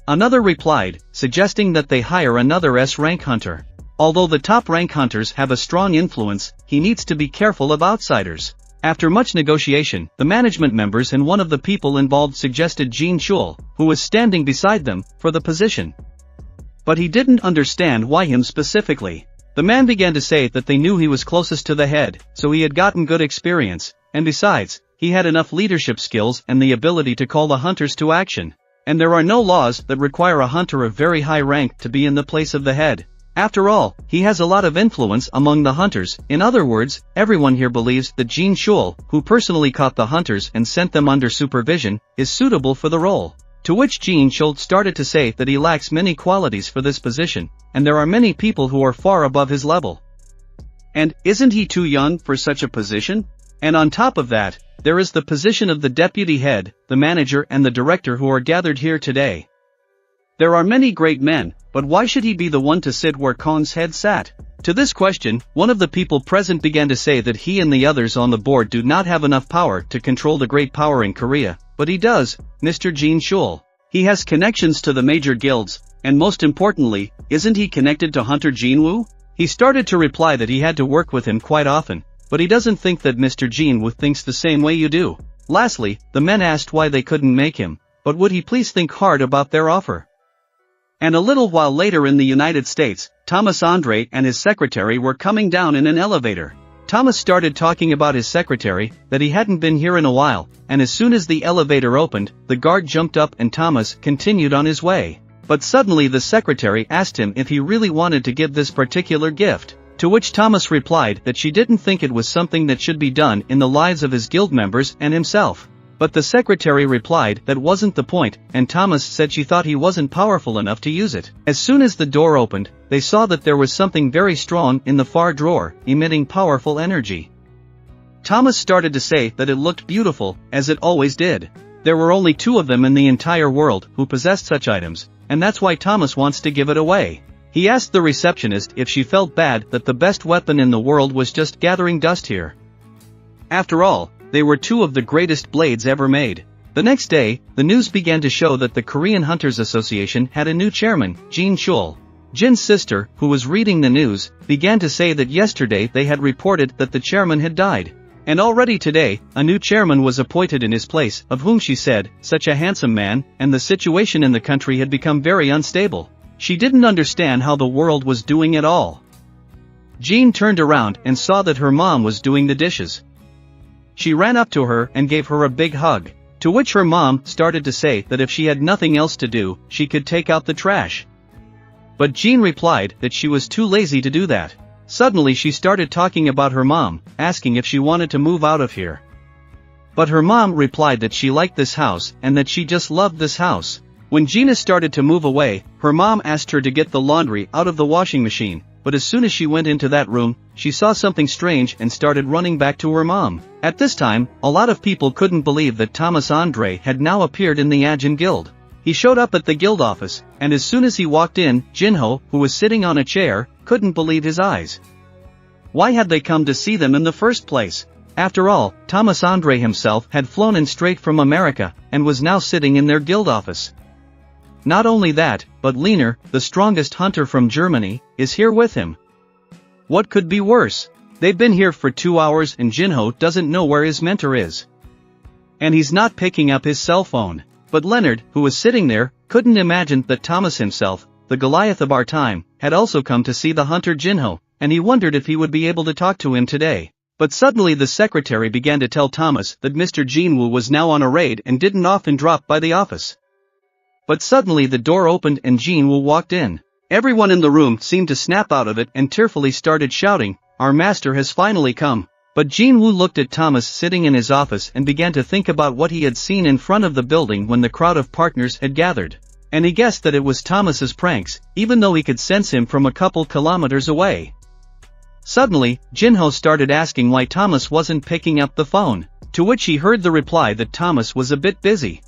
Another replied, suggesting that they hire another S-rank hunter. Although the top-rank hunters have a strong influence, he needs to be careful of outsiders. After much negotiation, the management members and one of the people involved suggested Jin Chul, who was standing beside them, for the position. But he didn't understand why him specifically. The man began to say that they knew he was closest to the head, so he had gotten good experience, and besides, he had enough leadership skills and the ability to call the hunters to action. And there are no laws that require a hunter of very high rank to be in the place of the head. After all, he has a lot of influence among the hunters. In other words, everyone here believes that Jin Chul, who personally caught the hunters and sent them under supervision, is suitable for the role. To which Jin Chul started to say that he lacks many qualities for this position, and there are many people who are far above his level. And, isn't he too young for such a position? And on top of that, there is the position of the deputy head, the manager and the director who are gathered here today. There are many great men, but why should he be the one to sit where Kong's head sat? To this question, one of the people present began to say that he and the others on the board do not have enough power to control the great power in Korea, but he does, Mr. Jin Chul. He has connections to the major guilds, and most importantly, isn't he connected to Hunter Jinwoo? He started to reply that he had to work with him quite often, but he doesn't think that Mr. Jinwoo thinks the same way you do. Lastly, the men asked why they couldn't make him, but would he please think hard about their offer. And a little while later in the United States, Thomas Andre and his secretary were coming down in an elevator. Thomas started talking about his secretary, that he hadn't been here in a while, and as soon as the elevator opened, the guard jumped up and Thomas continued on his way. But suddenly the secretary asked him if he really wanted to give this particular gift, to which Thomas replied that she didn't think it was something that should be done in the lives of his guild members and himself. But the secretary replied that wasn't the point, and Thomas said she thought he wasn't powerful enough to use it. As soon as the door opened, they saw that there was something very strong in the far drawer, emitting powerful energy. Thomas started to say that it looked beautiful, as it always did. There were only 2 of them in the entire world who possessed such items, and that's why Thomas wants to give it away. He asked the receptionist if she felt bad that the best weapon in the world was just gathering dust here. After all, they were 2 of the greatest blades ever made. The next day, the news began to show that the Korean Hunters Association had a new chairman, Jin Chul. Jin's sister, who was reading the news, began to say that yesterday they had reported that the chairman had died. And already today, a new chairman was appointed in his place, of whom she said, such a handsome man, and the situation in the country had become very unstable. She didn't understand how the world was doing at all. Jean turned around and saw that her mom was doing the dishes. She ran up to her and gave her a big hug, to which her mom started to say that if she had nothing else to do, she could take out the trash. But Jean replied that she was too lazy to do that. Suddenly she started talking about her mom, asking if she wanted to move out of here. But her mom replied that she liked this house and that she just loved this house. When Gina started to move away, her mom asked her to get the laundry out of the washing machine, but as soon as she went into that room, she saw something strange and started running back to her mom. At this time, a lot of people couldn't believe that Thomas Andre had now appeared in the Ajin Guild. He showed up at the guild office, and as soon as he walked in, Jinho, who was sitting on a chair, couldn't believe his eyes. Why had they come to see them in the first place? After all, Thomas Andre himself had flown in straight from America, and was now sitting in their guild office. Not only that, but Leaner, the strongest hunter from Germany, is here with him. What could be worse? They've been here for 2 hours and Jinho doesn't know where his mentor is. And he's not picking up his cell phone. But Leonard, who was sitting there, couldn't imagine that Thomas himself, the Goliath of our time, had also come to see the hunter Jinho, and he wondered if he would be able to talk to him today. But suddenly the secretary began to tell Thomas that Mr. Jinwoo was now on a raid and didn't often drop by the office. But suddenly the door opened and Jinwoo walked in. Everyone in the room seemed to snap out of it and tearfully started shouting, "Our master has finally come." But Jinwoo looked at Thomas sitting in his office and began to think about what he had seen in front of the building when the crowd of partners had gathered. And he guessed that it was Thomas's pranks, even though he could sense him from a couple kilometers away. Suddenly, Jinho started asking why Thomas wasn't picking up the phone, to which he heard the reply that Thomas was a bit busy.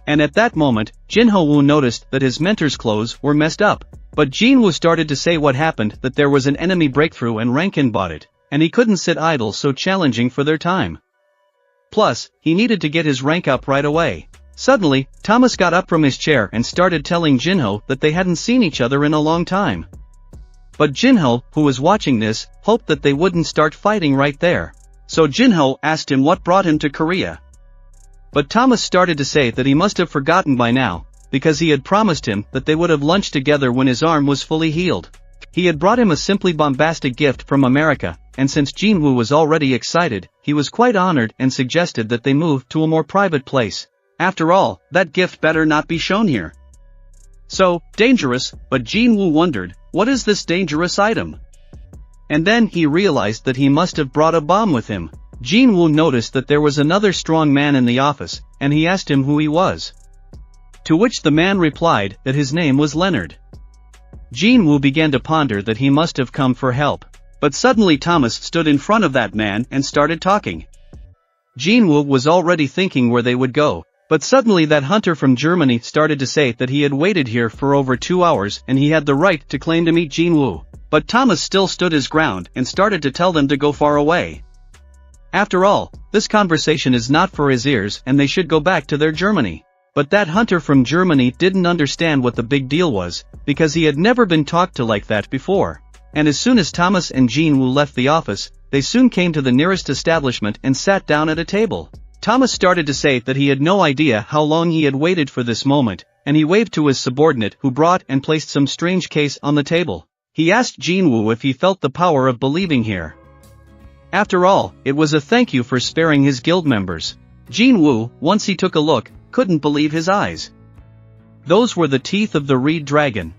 And at that moment, Jinho noticed that his mentor's clothes were messed up, but Jinwoo started to say what happened, that there was an enemy breakthrough and Rankin bought it, and he couldn't sit idle, so challenging for their time. Plus, he needed to get his rank up right away. Suddenly, Thomas got up from his chair and started telling Jinho that they hadn't seen each other in a long time. But Jinho, who was watching this, hoped that they wouldn't start fighting right there. So Jinho asked him what brought him to Korea. But Thomas started to say that he must have forgotten by now, because he had promised him that they would have lunch together when his arm was fully healed. He had brought him a simply bombastic gift from America, and since Jinwoo was already excited, he was quite honored and suggested that they move to a more private place. After all, that gift better not be shown here. So, dangerous, but Jinwoo wondered, what is this dangerous item? And then he realized that he must have brought a bomb with him. Jinwoo noticed that there was another strong man in the office, and he asked him who he was. To which the man replied that his name was Leonard. Jinwoo began to ponder that he must have come for help. But suddenly Thomas stood in front of that man and started talking. Jinwoo was already thinking where they would go, but suddenly that hunter from Germany started to say that he had waited here for over 2 hours and he had the right to claim to meet Jinwoo. But Thomas still stood his ground and started to tell them to go far away. After all, this conversation is not for his ears and they should go back to their Germany. But that hunter from Germany didn't understand what the big deal was, because he had never been talked to like that before. And as soon as Thomas and Jinwoo left the office, they soon came to the nearest establishment and sat down at a table. Thomas started to say that he had no idea how long he had waited for this moment, and he waved to his subordinate who brought and placed some strange case on the table. He asked Jinwoo if he felt the power of believing here. After all, it was a thank you for sparing his guild members. Jinwoo, once he took a look, couldn't believe his eyes. Those were the teeth of the reed dragon.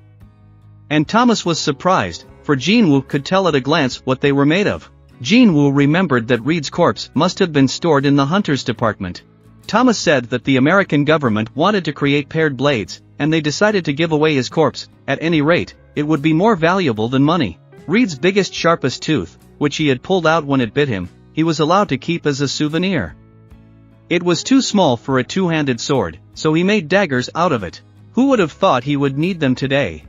And Thomas was surprised, for Jinwoo could tell at a glance what they were made of. Jinwoo remembered that Reed's corpse must have been stored in the hunter's department. Thomas said that the American government wanted to create paired blades, and they decided to give away his corpse. At any rate, it would be more valuable than money. Reed's biggest sharpest tooth, which he had pulled out when it bit him, he was allowed to keep as a souvenir. It was too small for a two-handed sword, so he made daggers out of it. Who would have thought he would need them today?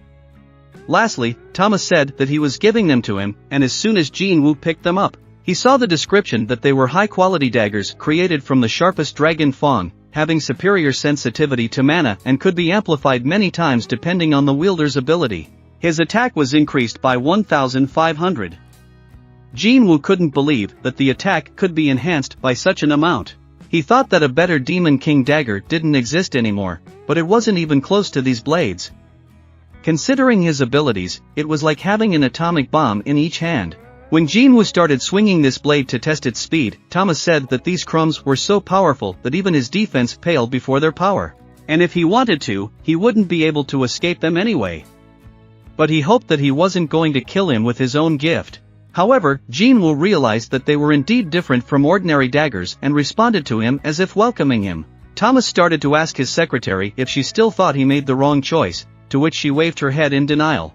Lastly, Thomas said that he was giving them to him, and as soon as Jinwoo picked them up, he saw the description that they were high-quality daggers created from the sharpest dragon fang, having superior sensitivity to mana and could be amplified many times depending on the wielder's ability. His attack was increased by 1,500. Jinwoo couldn't believe that the attack could be enhanced by such an amount. He thought that a better Demon King dagger didn't exist anymore, but it wasn't even close to these blades. Considering his abilities, it was like having an atomic bomb in each hand. When Jinwoo started swinging this blade to test its speed, Thomas said that these crumbs were so powerful that even his defense paled before their power. And if he wanted to, he wouldn't be able to escape them anyway. But he hoped that he wasn't going to kill him with his own gift. However, Jinwoo realized that they were indeed different from ordinary daggers and responded to him as if welcoming him. Thomas started to ask his secretary if she still thought he made the wrong choice, to which she waved her head in denial.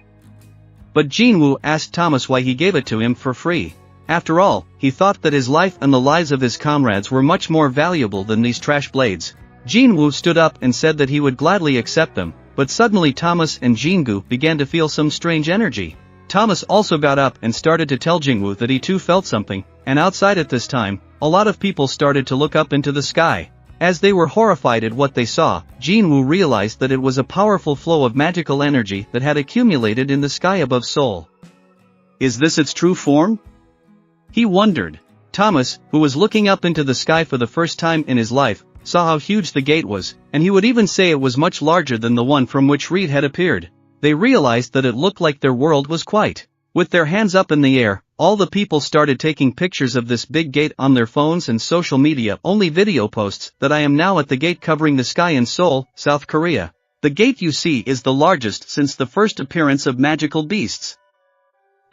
But Jinwoo asked Thomas why he gave it to him for free. After all, he thought that his life and the lives of his comrades were much more valuable than these trash blades. Jinwoo stood up and said that he would gladly accept them, but suddenly Thomas and Jingu began to feel some strange energy. Thomas also got up and started to tell Jinwoo that he too felt something, and outside at this time, a lot of people started to look up into the sky. As they were horrified at what they saw, Jinwoo realized that it was a powerful flow of magical energy that had accumulated in the sky above Seoul. Is this its true form? He wondered. Thomas, who was looking up into the sky for the first time in his life, saw how huge the gate was, and he would even say it was much larger than the one from which Reed had appeared. They realized that it looked like their world was quite With their hands up in the air, all the people started taking pictures of this big gate on their phones and social media. Only video posts that I am now at the gate covering the sky in Seoul, South Korea. The gate you see is the largest since the first appearance of magical beasts.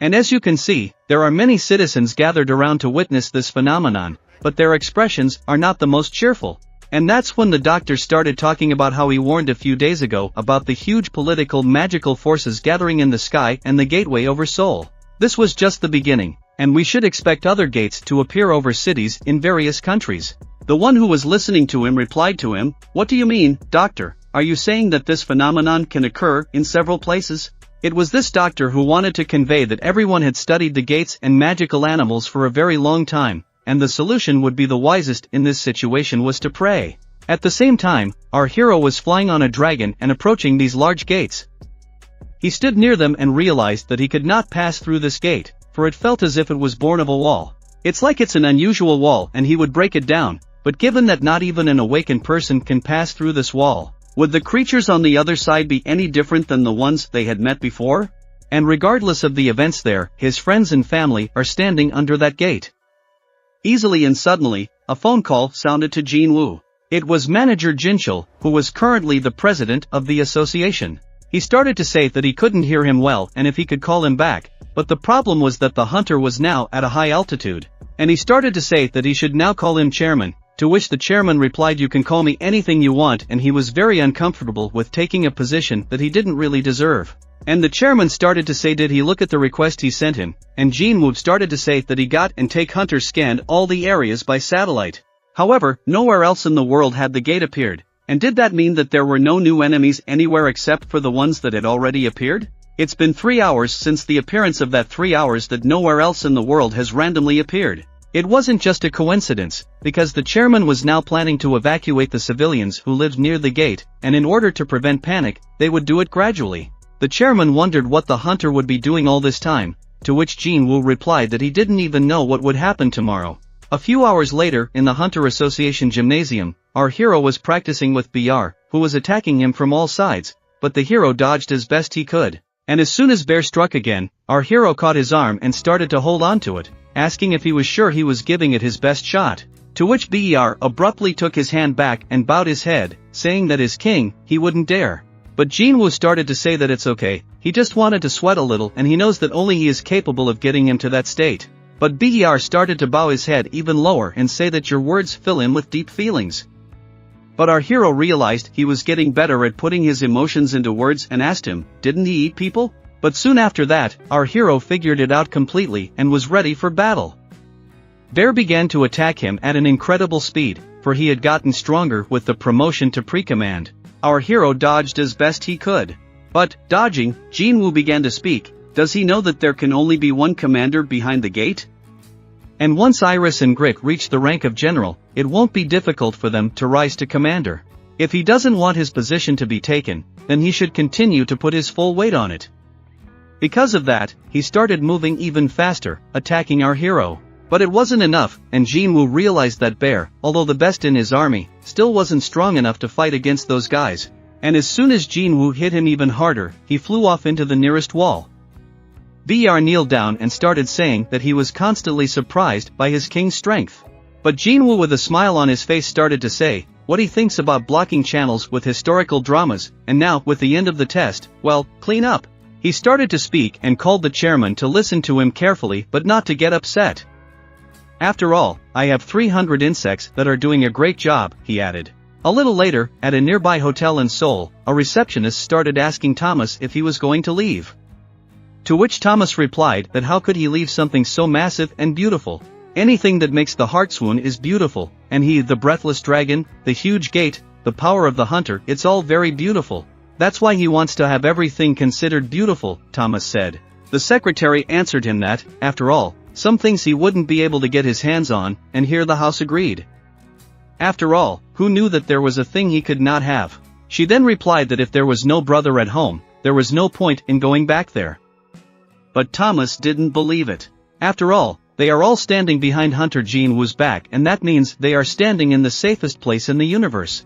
And as you can see, there are many citizens gathered around to witness this phenomenon, but their expressions are not the most cheerful. And that's when the doctor started talking about how he warned a few days ago about the huge political magical forces gathering in the sky and the gateway over Seoul. This was just the beginning, and we should expect other gates to appear over cities in various countries. The one who was listening to him replied to him, "What do you mean, doctor? Are you saying that this phenomenon can occur in several places?" It was this doctor who wanted to convey that everyone had studied the gates and magical animals for a very long time, and the solution would be the wisest in this situation was to pray. At the same time, our hero was flying on a dragon and approaching these large gates. He stood near them and realized that he could not pass through this gate, for it felt as if it was born of a wall. It's like it's an unusual wall and he would break it down, but given that not even an awakened person can pass through this wall, would the creatures on the other side be any different than the ones they had met before? And regardless of the events there, his friends and family are standing under that gate. Easily and suddenly, a phone call sounded to Jin-woo. It was manager Jinchul, who was currently the president of the association. He started to say that he couldn't hear him well and if he could call him back, but the problem was that the hunter was now at a high altitude. And he started to say that he should now call him chairman, to which the chairman replied, "You can call me anything you want," and he was very uncomfortable with taking a position that he didn't really deserve. And the chairman started to say did he look at the request he sent him, and Jin-woo started to say that he got and take hunter scanned all the areas by satellite. However, nowhere else in the world had the gate appeared, and did that mean that there were no new enemies anywhere except for the ones that had already appeared? It's been 3 hours since the appearance of that 3 hours that nowhere else in the world has randomly appeared. It wasn't just a coincidence, because the chairman was now planning to evacuate the civilians who lived near the gate, and in order to prevent panic, they would do it gradually. The chairman wondered what the hunter would be doing all this time, to which Jin-woo replied that he didn't even know what would happen tomorrow. A few hours later, in the Hunter Association gymnasium, our hero was practicing with Bear, who was attacking him from all sides, but the hero dodged as best he could. And as soon as Bear struck again, our hero caught his arm and started to hold on to it, asking if he was sure he was giving it his best shot. To which Bear abruptly took his hand back and bowed his head, saying that as king, he wouldn't dare. But Jin-woo started to say that it's okay, he just wanted to sweat a little and he knows that only he is capable of getting him to that state. But Bear started to bow his head even lower and say that your words fill him with deep feelings. But our hero realized he was getting better at putting his emotions into words and asked him, didn't he eat people? But soon after that, our hero figured it out completely and was ready for battle. Bear began to attack him at an incredible speed, for he had gotten stronger with the promotion to pre-command. Our hero dodged as best he could. But, dodging, Jin-woo began to speak. Does he know that there can only be one commander behind the gate? And once Iris and Grik reach the rank of general, it won't be difficult for them to rise to commander. If he doesn't want his position to be taken, then he should continue to put his full weight on it. Because of that, he started moving even faster, attacking our hero. But it wasn't enough, and Jin-woo realized that Bear, although the best in his army, still wasn't strong enough to fight against those guys. And as soon as Jin-woo hit him even harder, he flew off into the nearest wall. Bear kneeled down and started saying that he was constantly surprised by his king's strength. But Jin-woo with a smile on his face started to say what he thinks about blocking channels with historical dramas, and now, with the end of the test, well, clean up. He started to speak and called the chairman to listen to him carefully but not to get upset. After all, I have 300 insects that are doing a great job, he added. A little later, at a nearby hotel in Seoul, a receptionist started asking Thomas if he was going to leave. To which Thomas replied that how could he leave something so massive and beautiful? Anything that makes the heart swoon is beautiful, and he, the breathless dragon, the huge gate, the power of the hunter, it's all very beautiful. That's why he wants to have everything considered beautiful, Thomas said. The secretary answered him that, after all, some things he wouldn't be able to get his hands on, and here the house agreed. After all, who knew that there was a thing he could not have? She then replied that if there was no brother at home, there was no point in going back there. But Thomas didn't believe it. After all, they are all standing behind Hunter Jin-woo's back, and that means they are standing in the safest place in the universe.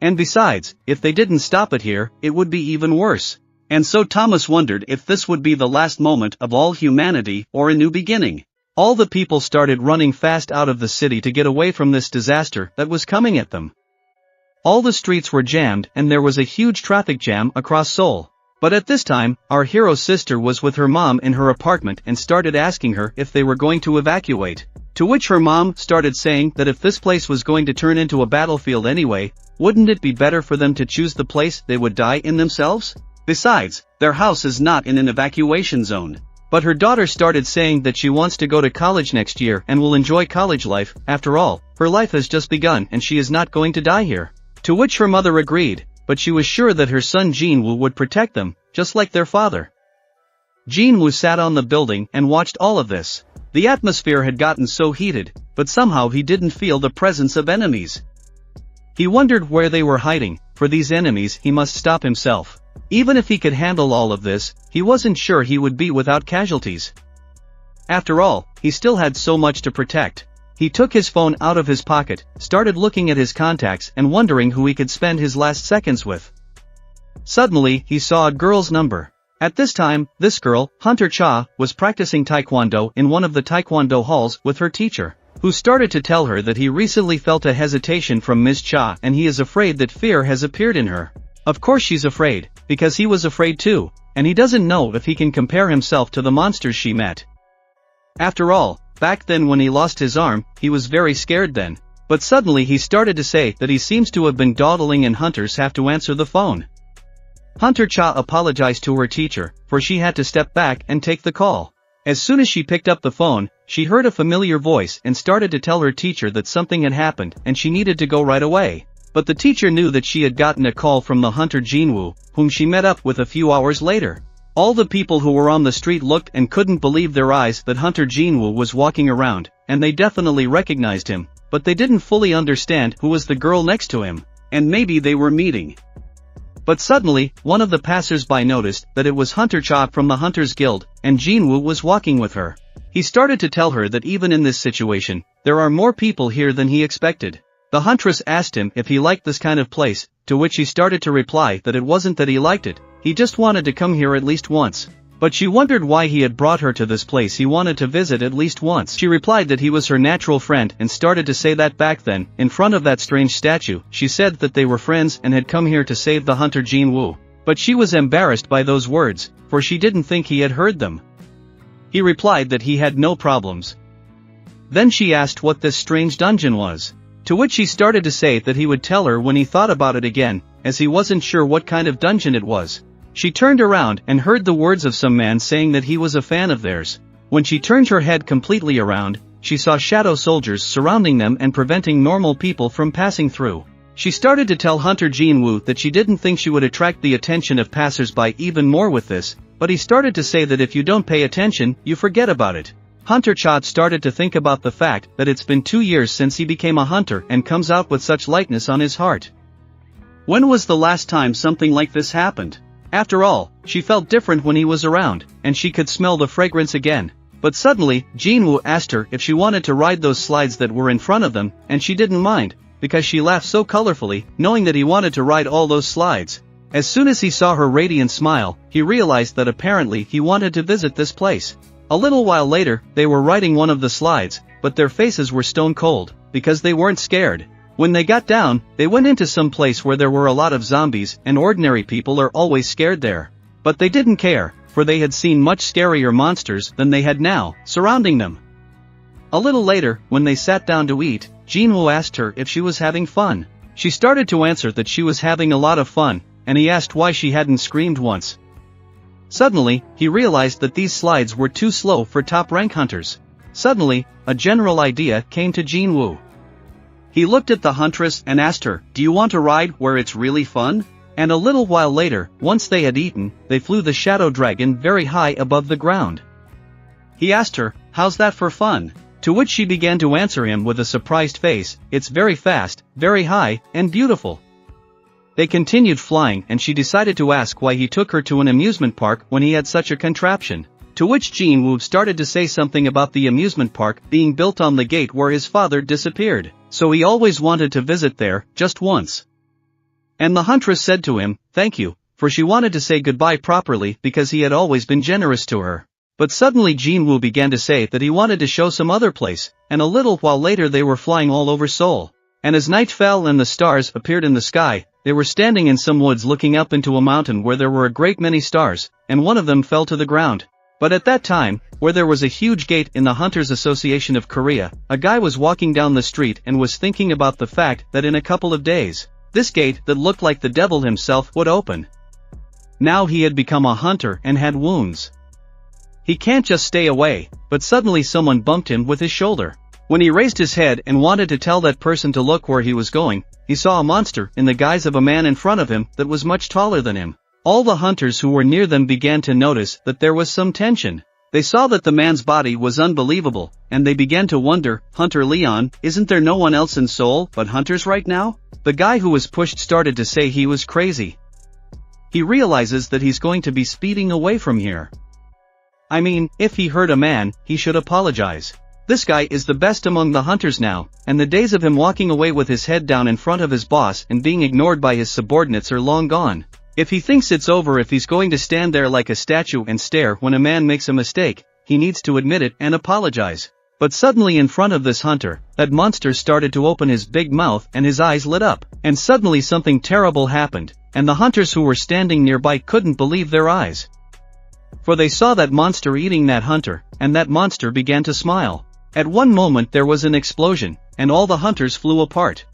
And besides, if they didn't stop it here, it would be even worse. And so Thomas wondered if this would be the last moment of all humanity or a new beginning. All the people started running fast out of the city to get away from this disaster that was coming at them. All the streets were jammed and there was a huge traffic jam across Seoul. But at this time, our hero's sister was with her mom in her apartment and started asking her if they were going to evacuate. To which her mom started saying that if this place was going to turn into a battlefield anyway, wouldn't it be better for them to choose the place they would die in themselves? Besides, their house is not in an evacuation zone. But her daughter started saying that she wants to go to college next year and will enjoy college life. After all, her life has just begun and she is not going to die here. To which her mother agreed, but she was sure that her son Jin-woo would protect them, just like their father. Jin-woo sat on the building and watched all of this. The atmosphere had gotten so heated, but somehow he didn't feel the presence of enemies. He wondered where they were hiding. For these enemies he must stop himself. Even if he could handle all of this, he wasn't sure he would be without casualties. After all, he still had so much to protect. He took his phone out of his pocket, started looking at his contacts and wondering who he could spend his last seconds with. Suddenly, he saw a girl's number. At this time, this girl, Hunter Cha, was practicing taekwondo in one of the taekwondo halls with her teacher, who started to tell her that he recently felt a hesitation from Ms. Cha and he is afraid that fear has appeared in her. Of course she's afraid, because he was afraid too, and he doesn't know if he can compare himself to the monsters she met. After all, back then when he lost his arm, he was very scared then. But suddenly he started to say that he seems to have been dawdling and hunters have to answer the phone. Hunter Cha apologized to her teacher, for she had to step back and take the call. As soon as she picked up the phone, she heard a familiar voice and started to tell her teacher that something had happened and she needed to go right away. But the teacher knew that she had gotten a call from the hunter Jin-woo, whom she met up with a few hours later. All the people who were on the street looked and couldn't believe their eyes that Hunter Jin-woo was walking around, and they definitely recognized him, but they didn't fully understand who was the girl next to him, and maybe they were meeting. But suddenly, one of the passers-by noticed that it was Hunter Cha from the Hunters Guild, and Jin-woo was walking with her. He started to tell her that even in this situation, there are more people here than he expected. The huntress asked him if he liked this kind of place, to which he started to reply that it wasn't that he liked it, he just wanted to come here at least once. But she wondered why he had brought her to this place he wanted to visit at least once. She replied that he was her natural friend and started to say that back then, in front of that strange statue, she said that they were friends and had come here to save the hunter Jin-woo. But she was embarrassed by those words, for she didn't think he had heard them. He replied that he had no problems. Then she asked what this strange dungeon was. To which he started to say that he would tell her when he thought about it again, as he wasn't sure what kind of dungeon it was. She turned around and heard the words of some man saying that he was a fan of theirs. When she turned her head completely around, she saw shadow soldiers surrounding them and preventing normal people from passing through. She started to tell Hunter Jin-woo that she didn't think she would attract the attention of passers-by even more with this, but he started to say that if you don't pay attention, you forget about it. Hunter Cha started to think about the fact that it's been 2 years since he became a hunter and comes out with such lightness on his heart. When was the last time something like this happened? After all, she felt different when he was around, and she could smell the fragrance again. But suddenly, Jin-woo asked her if she wanted to ride those slides that were in front of them, and she didn't mind, because she laughed so colorfully, knowing that he wanted to ride all those slides. As soon as he saw her radiant smile, he realized that apparently he wanted to visit this place. A little while later, they were riding one of the slides, but their faces were stone cold, because they weren't scared. When they got down, they went into some place where there were a lot of zombies and ordinary people are always scared there. But they didn't care, for they had seen much scarier monsters than they had now, surrounding them. A little later, when they sat down to eat, Jin-woo asked her if she was having fun. She started to answer that she was having a lot of fun, and he asked why she hadn't screamed once. Suddenly, he realized that these slides were too slow for top-rank hunters. Suddenly, a general idea came to Jin-woo. He looked at the huntress and asked her, "Do you want to ride where it's really fun?" And a little while later, once they had eaten, they flew the shadow dragon very high above the ground. He asked her, "How's that for fun?" To which she began to answer him with a surprised face, "It's very fast, very high, and beautiful." They continued flying and she decided to ask why he took her to an amusement park when he had such a contraption. To which Jin-woo started to say something about the amusement park being built on the gate where his father disappeared, so he always wanted to visit there, just once. And the huntress said to him, "Thank you, for she wanted to say goodbye properly because he had always been generous to her. But suddenly Jinwoo began to say that he wanted to show some other place, and a little while later they were flying all over Seoul. And as night fell and the stars appeared in the sky, they were standing in some woods looking up into a mountain where there were a great many stars, and one of them fell to the ground. But at that time, where there was a huge gate in the Hunters Association of Korea, a guy was walking down the street and was thinking about the fact that in a couple of days, this gate that looked like the devil himself would open. Now he had become a hunter and had wounds. He can't just stay away, but suddenly someone bumped him with his shoulder. When he raised his head and wanted to tell that person to look where he was going, he saw a monster in the guise of a man in front of him that was much taller than him. All the hunters who were near them began to notice that there was some tension. They saw that the man's body was unbelievable, and they began to wonder, Hunter Leon, isn't there no one else in Seoul but hunters right now? The guy who was pushed started to say he was crazy. He realizes that he's going to be speeding away from here. I mean, if he hurt a man, he should apologize. This guy is the best among the hunters now, and the days of him walking away with his head down in front of his boss and being ignored by his subordinates are long gone. If he thinks it's over, if he's going to stand there like a statue and stare when a man makes a mistake, he needs to admit it and apologize. But suddenly in front of this hunter, that monster started to open his big mouth and his eyes lit up, and suddenly something terrible happened, and the hunters who were standing nearby couldn't believe their eyes. For they saw that monster eating that hunter, and that monster began to smile. At one moment there was an explosion, and all the hunters flew apart.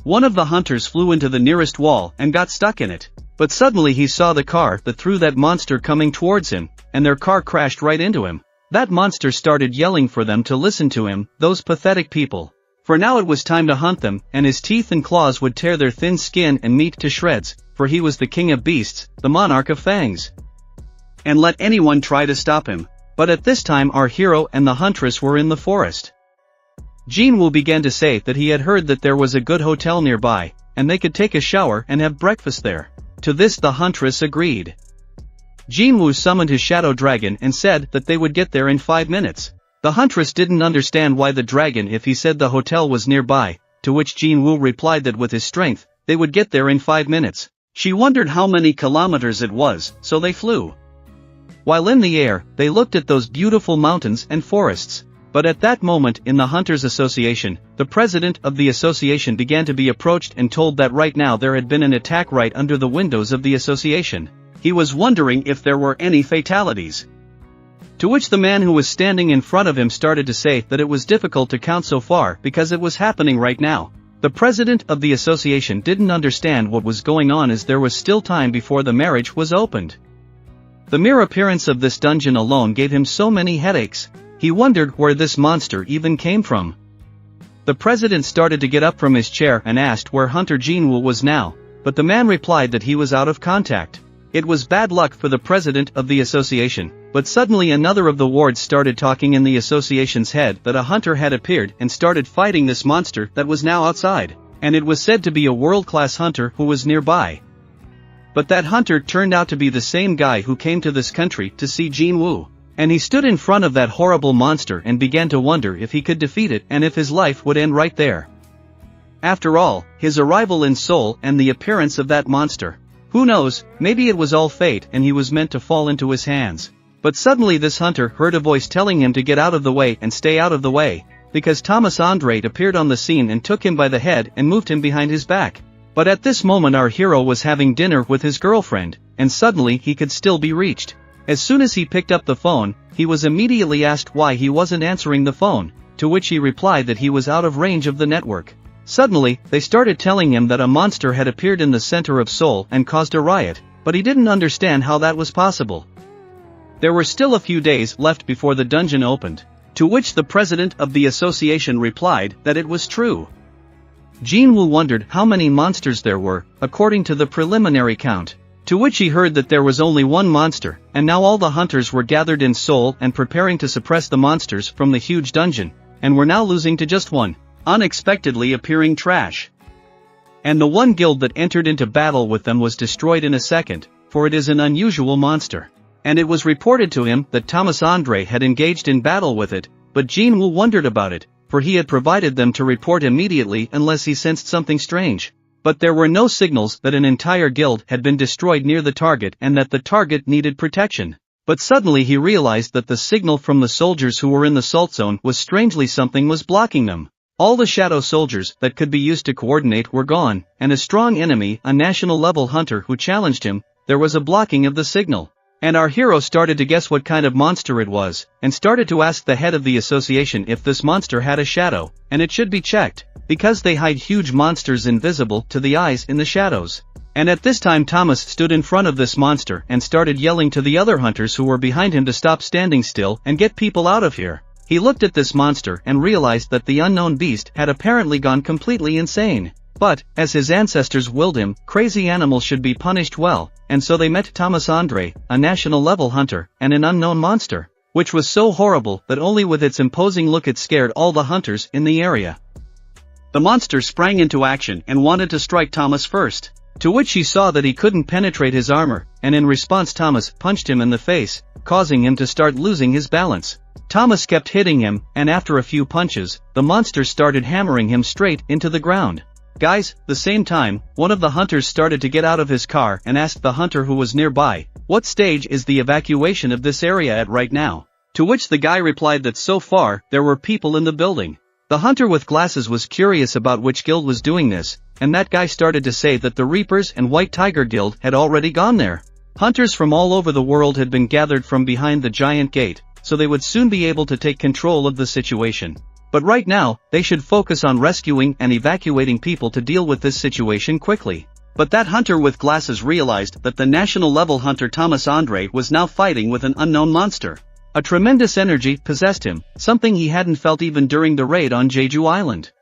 One of the hunters flew into the nearest wall and got stuck in it. But suddenly he saw the car that threw that monster coming towards him, and their car crashed right into him. That monster started yelling for them to listen to him, those pathetic people. For now it was time to hunt them, and his teeth and claws would tear their thin skin and meat to shreds, for he was the king of beasts, the monarch of fangs. And let anyone try to stop him. But at this time our hero and the huntress were in the forest. Jinwoo began to say that he had heard that there was a good hotel nearby, and they could take a shower and have breakfast there. To this the huntress agreed. Jinwoo summoned his shadow dragon and said that they would get there in 5 minutes. The huntress didn't understand why the dragon if he said the hotel was nearby, to which Jinwoo replied that with his strength, they would get there in 5 minutes. She wondered how many kilometers it was, so they flew. While in the air, they looked at those beautiful mountains and forests. But at that moment in the Hunters Association, the president of the association began to be approached and told that right now there had been an attack right under the windows of the association. He was wondering if there were any fatalities. To which the man who was standing in front of him started to say that it was difficult to count so far because it was happening right now. The president of the association didn't understand what was going on as there was still time before the marriage was opened. The mere appearance of this dungeon alone gave him so many headaches. He wondered where this monster even came from. The president started to get up from his chair and asked where Hunter Jinwoo was now, but the man replied that he was out of contact. It was bad luck for the president of the association, but suddenly another of the wards started talking in the association's head that a hunter had appeared and started fighting this monster that was now outside, and it was said to be a world-class hunter who was nearby. But that hunter turned out to be the same guy who came to this country to see Jinwoo. And he stood in front of that horrible monster and began to wonder if he could defeat it and if his life would end right there. After all, his arrival in Seoul and the appearance of that monster. Who knows, maybe it was all fate and he was meant to fall into his hands. But suddenly this hunter heard a voice telling him to get out of the way and stay out of the way, because Thomas Andre appeared on the scene and took him by the head and moved him behind his back. But at this moment our hero was having dinner with his girlfriend, and suddenly he could still be reached. As soon as he picked up the phone, he was immediately asked why he wasn't answering the phone, to which he replied that he was out of range of the network. Suddenly, they started telling him that a monster had appeared in the center of Seoul and caused a riot, but he didn't understand how that was possible. There were still a few days left before the dungeon opened, to which the president of the association replied that it was true. Jinwoo wondered how many monsters there were, according to the preliminary count. To which he heard that there was only one monster, and now all the hunters were gathered in Seoul and preparing to suppress the monsters from the huge dungeon, and were now losing to just one, unexpectedly appearing trash. And the one guild that entered into battle with them was destroyed in a second, for it is an unusual monster. And it was reported to him that Thomas Andre had engaged in battle with it, but Jinwoo wondered about it, for he had provided them to report immediately unless he sensed something strange. But there were no signals that an entire guild had been destroyed near the target and that the target needed protection. But suddenly he realized that the signal from the soldiers who were in the salt zone was strangely something was blocking them. All the shadow soldiers that could be used to coordinate were gone, and a strong enemy, a national-level hunter who challenged him, there was a blocking of the signal. And our hero started to guess what kind of monster it was, and started to ask the head of the association if this monster had a shadow, and it should be checked, because they hide huge monsters invisible to the eyes in the shadows. And at this time Thomas stood in front of this monster and started yelling to the other hunters who were behind him to stop standing still and get people out of here. He looked at this monster and realized that the unknown beast had apparently gone completely insane. But, as his ancestors willed him, crazy animals should be punished well, and so they met Thomas Andre, a national-level hunter, and an unknown monster, which was so horrible that only with its imposing look it scared all the hunters in the area. The monster sprang into action and wanted to strike Thomas first, to which he saw that he couldn't penetrate his armor, and in response Thomas punched him in the face, causing him to start losing his balance. Thomas kept hitting him, and after a few punches, the monster started hammering him straight into the ground. Guys, the same time, one of the hunters started to get out of his car and asked the hunter who was nearby, "What stage is the evacuation of this area at right now?" To which the guy replied that so far, there were people in the building. The hunter with glasses was curious about which guild was doing this, and that guy started to say that the Reapers and White Tiger Guild had already gone there. Hunters from all over the world had been gathered from behind the giant gate, so they would soon be able to take control of the situation. But right now, they should focus on rescuing and evacuating people to deal with this situation quickly. But that hunter with glasses realized that the national-level hunter Thomas Andre was now fighting with an unknown monster. A tremendous energy possessed him, something he hadn't felt even during the raid on Jeju Island.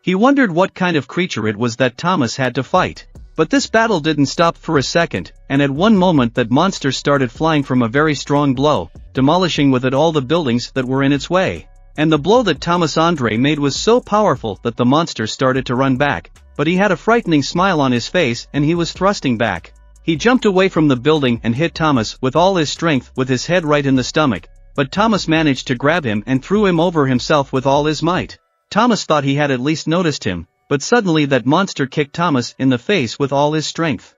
He wondered what kind of creature it was that Thomas had to fight. But this battle didn't stop for a second, and at one moment that monster started flying from a very strong blow, demolishing with it all the buildings that were in its way. And the blow that Thomas Andre made was so powerful that the monster started to run back, but he had a frightening smile on his face and he was thrusting back. He jumped away from the building and hit Thomas with all his strength with his head right in the stomach, but Thomas managed to grab him and threw him over himself with all his might. Thomas thought he had at least noticed him, but suddenly that monster kicked Thomas in the face with all his strength.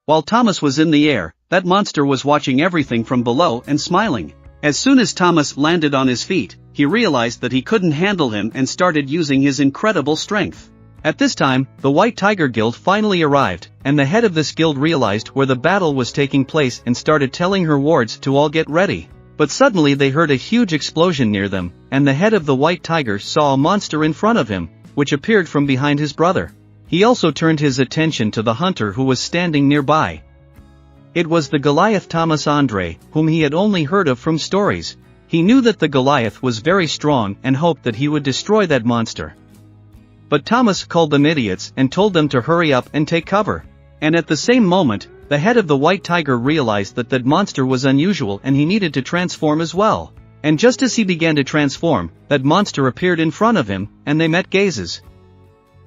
While Thomas was in the air, that monster was watching everything from below and smiling. As soon as Thomas landed on his feet, he realized that he couldn't handle him and started using his incredible strength. At this time, the White Tiger Guild finally arrived, and the head of this guild realized where the battle was taking place and started telling her wards to all get ready. But suddenly they heard a huge explosion near them, and the head of the White Tiger saw a monster in front of him, which appeared from behind his brother. He also turned his attention to the hunter who was standing nearby. It was the Goliath Thomas Andre, whom he had only heard of from stories. He knew that the Goliath was very strong and hoped that he would destroy that monster. But Thomas called them idiots and told them to hurry up and take cover. And at the same moment, the head of the White Tiger realized that that monster was unusual and he needed to transform as well. And just as he began to transform, that monster appeared in front of him, and they met gazes.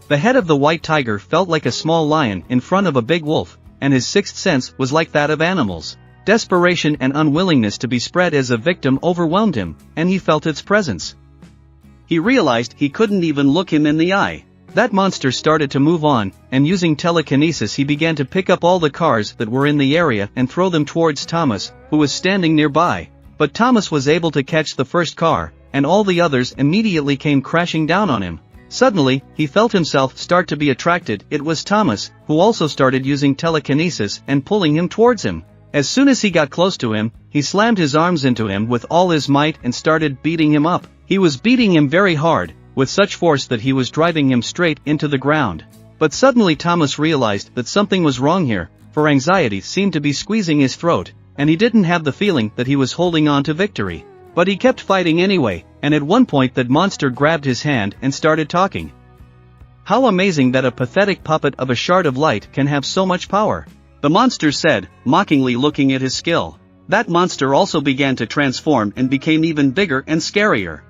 The head of the White Tiger felt like a small lion in front of a big wolf, and his sixth sense was like that of animals. Desperation and unwillingness to be spread as a victim overwhelmed him, and he felt its presence. He realized he couldn't even look him in the eye. That monster started to move on, and using telekinesis he began to pick up all the cars that were in the area and throw them towards Thomas, who was standing nearby. But Thomas was able to catch the first car, and all the others immediately came crashing down on him. Suddenly, he felt himself start to be attracted. It was Thomas, who also started using telekinesis and pulling him towards him. As soon as he got close to him, he slammed his arms into him with all his might and started beating him up. He was beating him very hard, with such force that he was driving him straight into the ground. But suddenly Thomas realized that something was wrong here, for anxiety seemed to be squeezing his throat, and he didn't have the feeling that he was holding on to victory. But he kept fighting anyway, and at one point that monster grabbed his hand and started talking. How amazing that a pathetic puppet of a shard of light can have so much power, the monster said, mockingly looking at his skill. That monster also began to transform and became even bigger and scarier.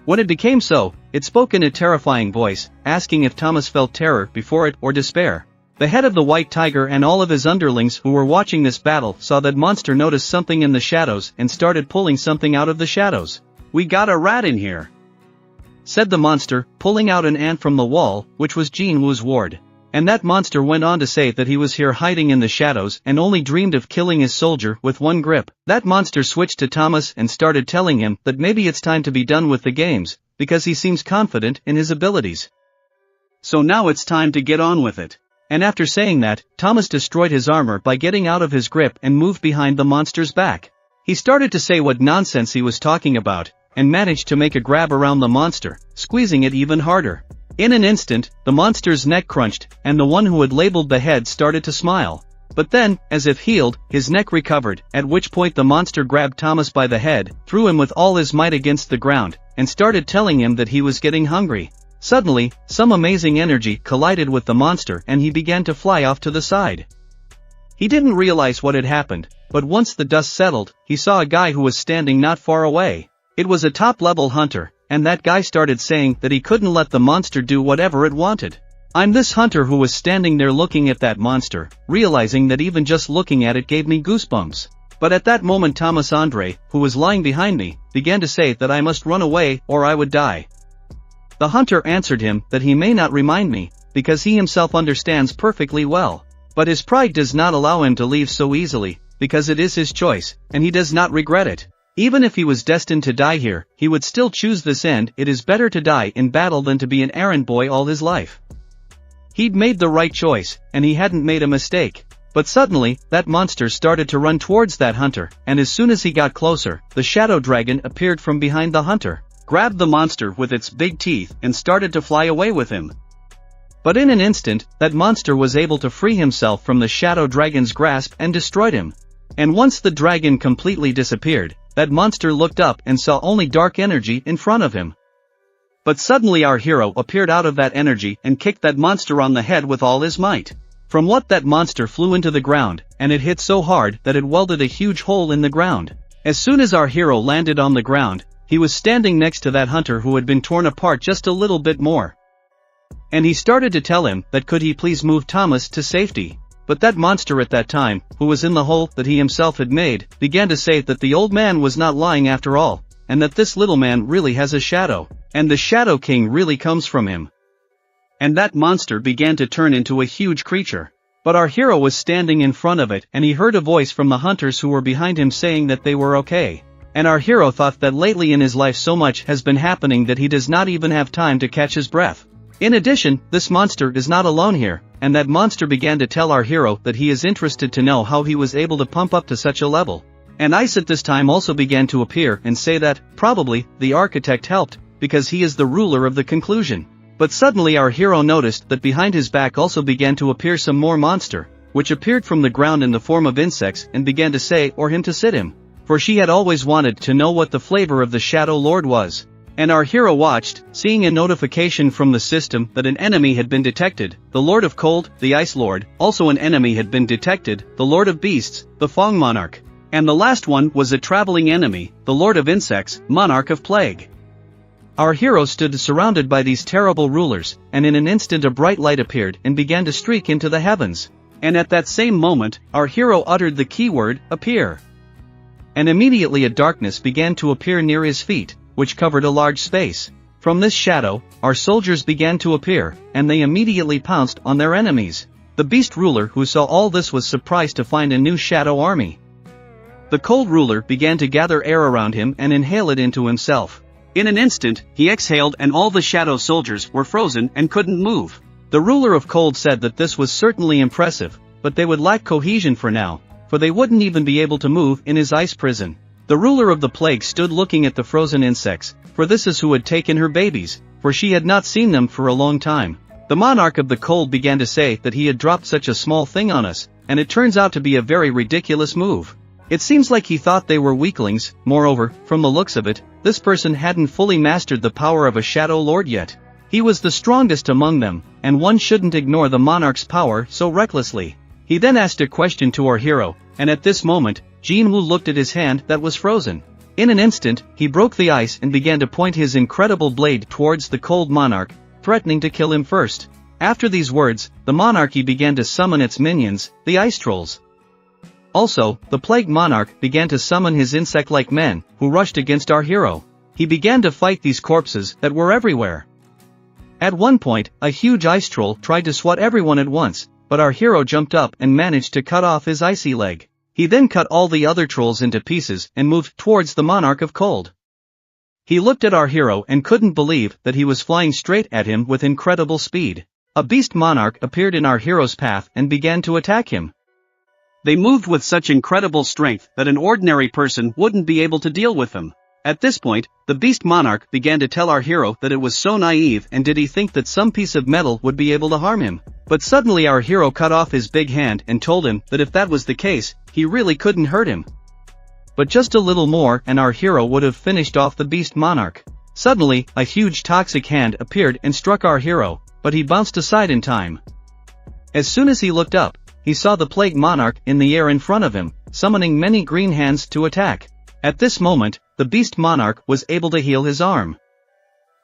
When it became so, it spoke in a terrifying voice, asking if Thomas felt terror before it or despair. The head of the White Tiger and all of his underlings who were watching this battle saw that monster notice something in the shadows and started pulling something out of the shadows. "We got a rat in here," said the monster, pulling out an ant from the wall, which was Jin Woo's ward. And that monster went on to say that he was here hiding in the shadows and only dreamed of killing his soldier with one grip. That monster switched to Thomas and started telling him that maybe it's time to be done with the games, because he seems confident in his abilities. So now it's time to get on with it. And after saying that, Thomas destroyed his armor by getting out of his grip and moved behind the monster's back. He started to say what nonsense he was talking about, and managed to make a grab around the monster, squeezing it even harder. In an instant, the monster's neck crunched, and the one who had labeled the head started to smile. But then, as if healed, his neck recovered, at which point the monster grabbed Thomas by the head, threw him with all his might against the ground, and started telling him that he was getting hungry. Suddenly, some amazing energy collided with the monster and he began to fly off to the side. He didn't realize what had happened, but once the dust settled, he saw a guy who was standing not far away. It was a top-level hunter, and that guy started saying that he couldn't let the monster do whatever it wanted. I'm this hunter who was standing there looking at that monster, realizing that even just looking at it gave me goosebumps. But at that moment Thomas Andre, who was lying behind me, began to say that I must run away or I would die. The hunter answered him that he may not remind me, because he himself understands perfectly well. But his pride does not allow him to leave so easily, because it is his choice, and he does not regret it. Even if he was destined to die here, he would still choose this end. It is better to die in battle than to be an errand boy all his life. He'd made the right choice, and he hadn't made a mistake. But suddenly, that monster started to run towards that hunter, and as soon as he got closer, the shadow dragon appeared from behind the hunter, grabbed the monster with its big teeth and started to fly away with him. But in an instant, that monster was able to free himself from the shadow dragon's grasp and destroyed him. And once the dragon completely disappeared, that monster looked up and saw only dark energy in front of him. But suddenly our hero appeared out of that energy and kicked that monster on the head with all his might. From what that monster flew into the ground, and it hit so hard that it welded a huge hole in the ground. As soon as our hero landed on the ground, he was standing next to that hunter who had been torn apart just a little bit more. And he started to tell him that could he please move Thomas to safety. But that monster at that time, who was in the hole that he himself had made, began to say that the old man was not lying after all, and that this little man really has a shadow, and the Shadow King really comes from him. And that monster began to turn into a huge creature. But our hero was standing in front of it and he heard a voice from the hunters who were behind him saying that they were okay. And our hero thought that lately in his life so much has been happening that he does not even have time to catch his breath. In addition, this monster is not alone here, and that monster began to tell our hero that he is interested to know how he was able to pump up to such a level. And Ice at this time also began to appear and say that, probably, the architect helped, because he is the ruler of the conclusion. But suddenly our hero noticed that behind his back also began to appear some more monster, which appeared from the ground in the form of insects and began to say or him to sit him. For she had always wanted to know what the flavor of the Shadow Lord was. And our hero watched, seeing a notification from the system that an enemy had been detected, the Lord of Cold, the Ice Lord, also an enemy had been detected, the Lord of Beasts, the Fong Monarch. And the last one was a traveling enemy, the Lord of Insects, Monarch of Plague. Our hero stood surrounded by these terrible rulers, and in an instant a bright light appeared and began to streak into the heavens. And at that same moment, our hero uttered the keyword, appear. And immediately a darkness began to appear near his feet, which covered a large space. From this shadow, our soldiers began to appear, and they immediately pounced on their enemies. The beast ruler who saw all this was surprised to find a new shadow army. The cold ruler began to gather air around him and inhale it into himself. In an instant, he exhaled and all the shadow soldiers were frozen and couldn't move. The ruler of cold said that this was certainly impressive, but they would lack cohesion for now, for they wouldn't even be able to move in his ice prison. The ruler of the plague stood looking at the frozen insects, for this is who had taken her babies, for she had not seen them for a long time. The monarch of the cold began to say that he had dropped such a small thing on us, and it turns out to be a very ridiculous move. It seems like he thought they were weaklings. Moreover, from the looks of it, this person hadn't fully mastered the power of a Shadow Lord yet. He was the strongest among them, and one shouldn't ignore the monarch's power so recklessly. He then asked a question to our hero, and at this moment, Jin Woo looked at his hand that was frozen. In an instant, he broke the ice and began to point his incredible blade towards the cold monarch, threatening to kill him first. After these words, the monarchy began to summon its minions, the ice trolls. Also, the plague monarch began to summon his insect-like men, who rushed against our hero. He began to fight these corpses that were everywhere. At one point, a huge ice troll tried to swat everyone at once, but our hero jumped up and managed to cut off his icy leg. He then cut all the other trolls into pieces and moved towards the monarch of cold. He looked at our hero and couldn't believe that he was flying straight at him with incredible speed. A beast monarch appeared in our hero's path and began to attack him. They moved with such incredible strength that an ordinary person wouldn't be able to deal with them. At this point, the beast monarch began to tell our hero that it was so naive, and did he think that some piece of metal would be able to harm him. But suddenly our hero cut off his big hand and told him that if that was the case, he really couldn't hurt him. But just a little more and our hero would have finished off the beast monarch. Suddenly, a huge toxic hand appeared and struck our hero, but he bounced aside in time. As soon as he looked up, he saw the plague monarch in the air in front of him, summoning many green hands to attack. At this moment, the beast monarch was able to heal his arm.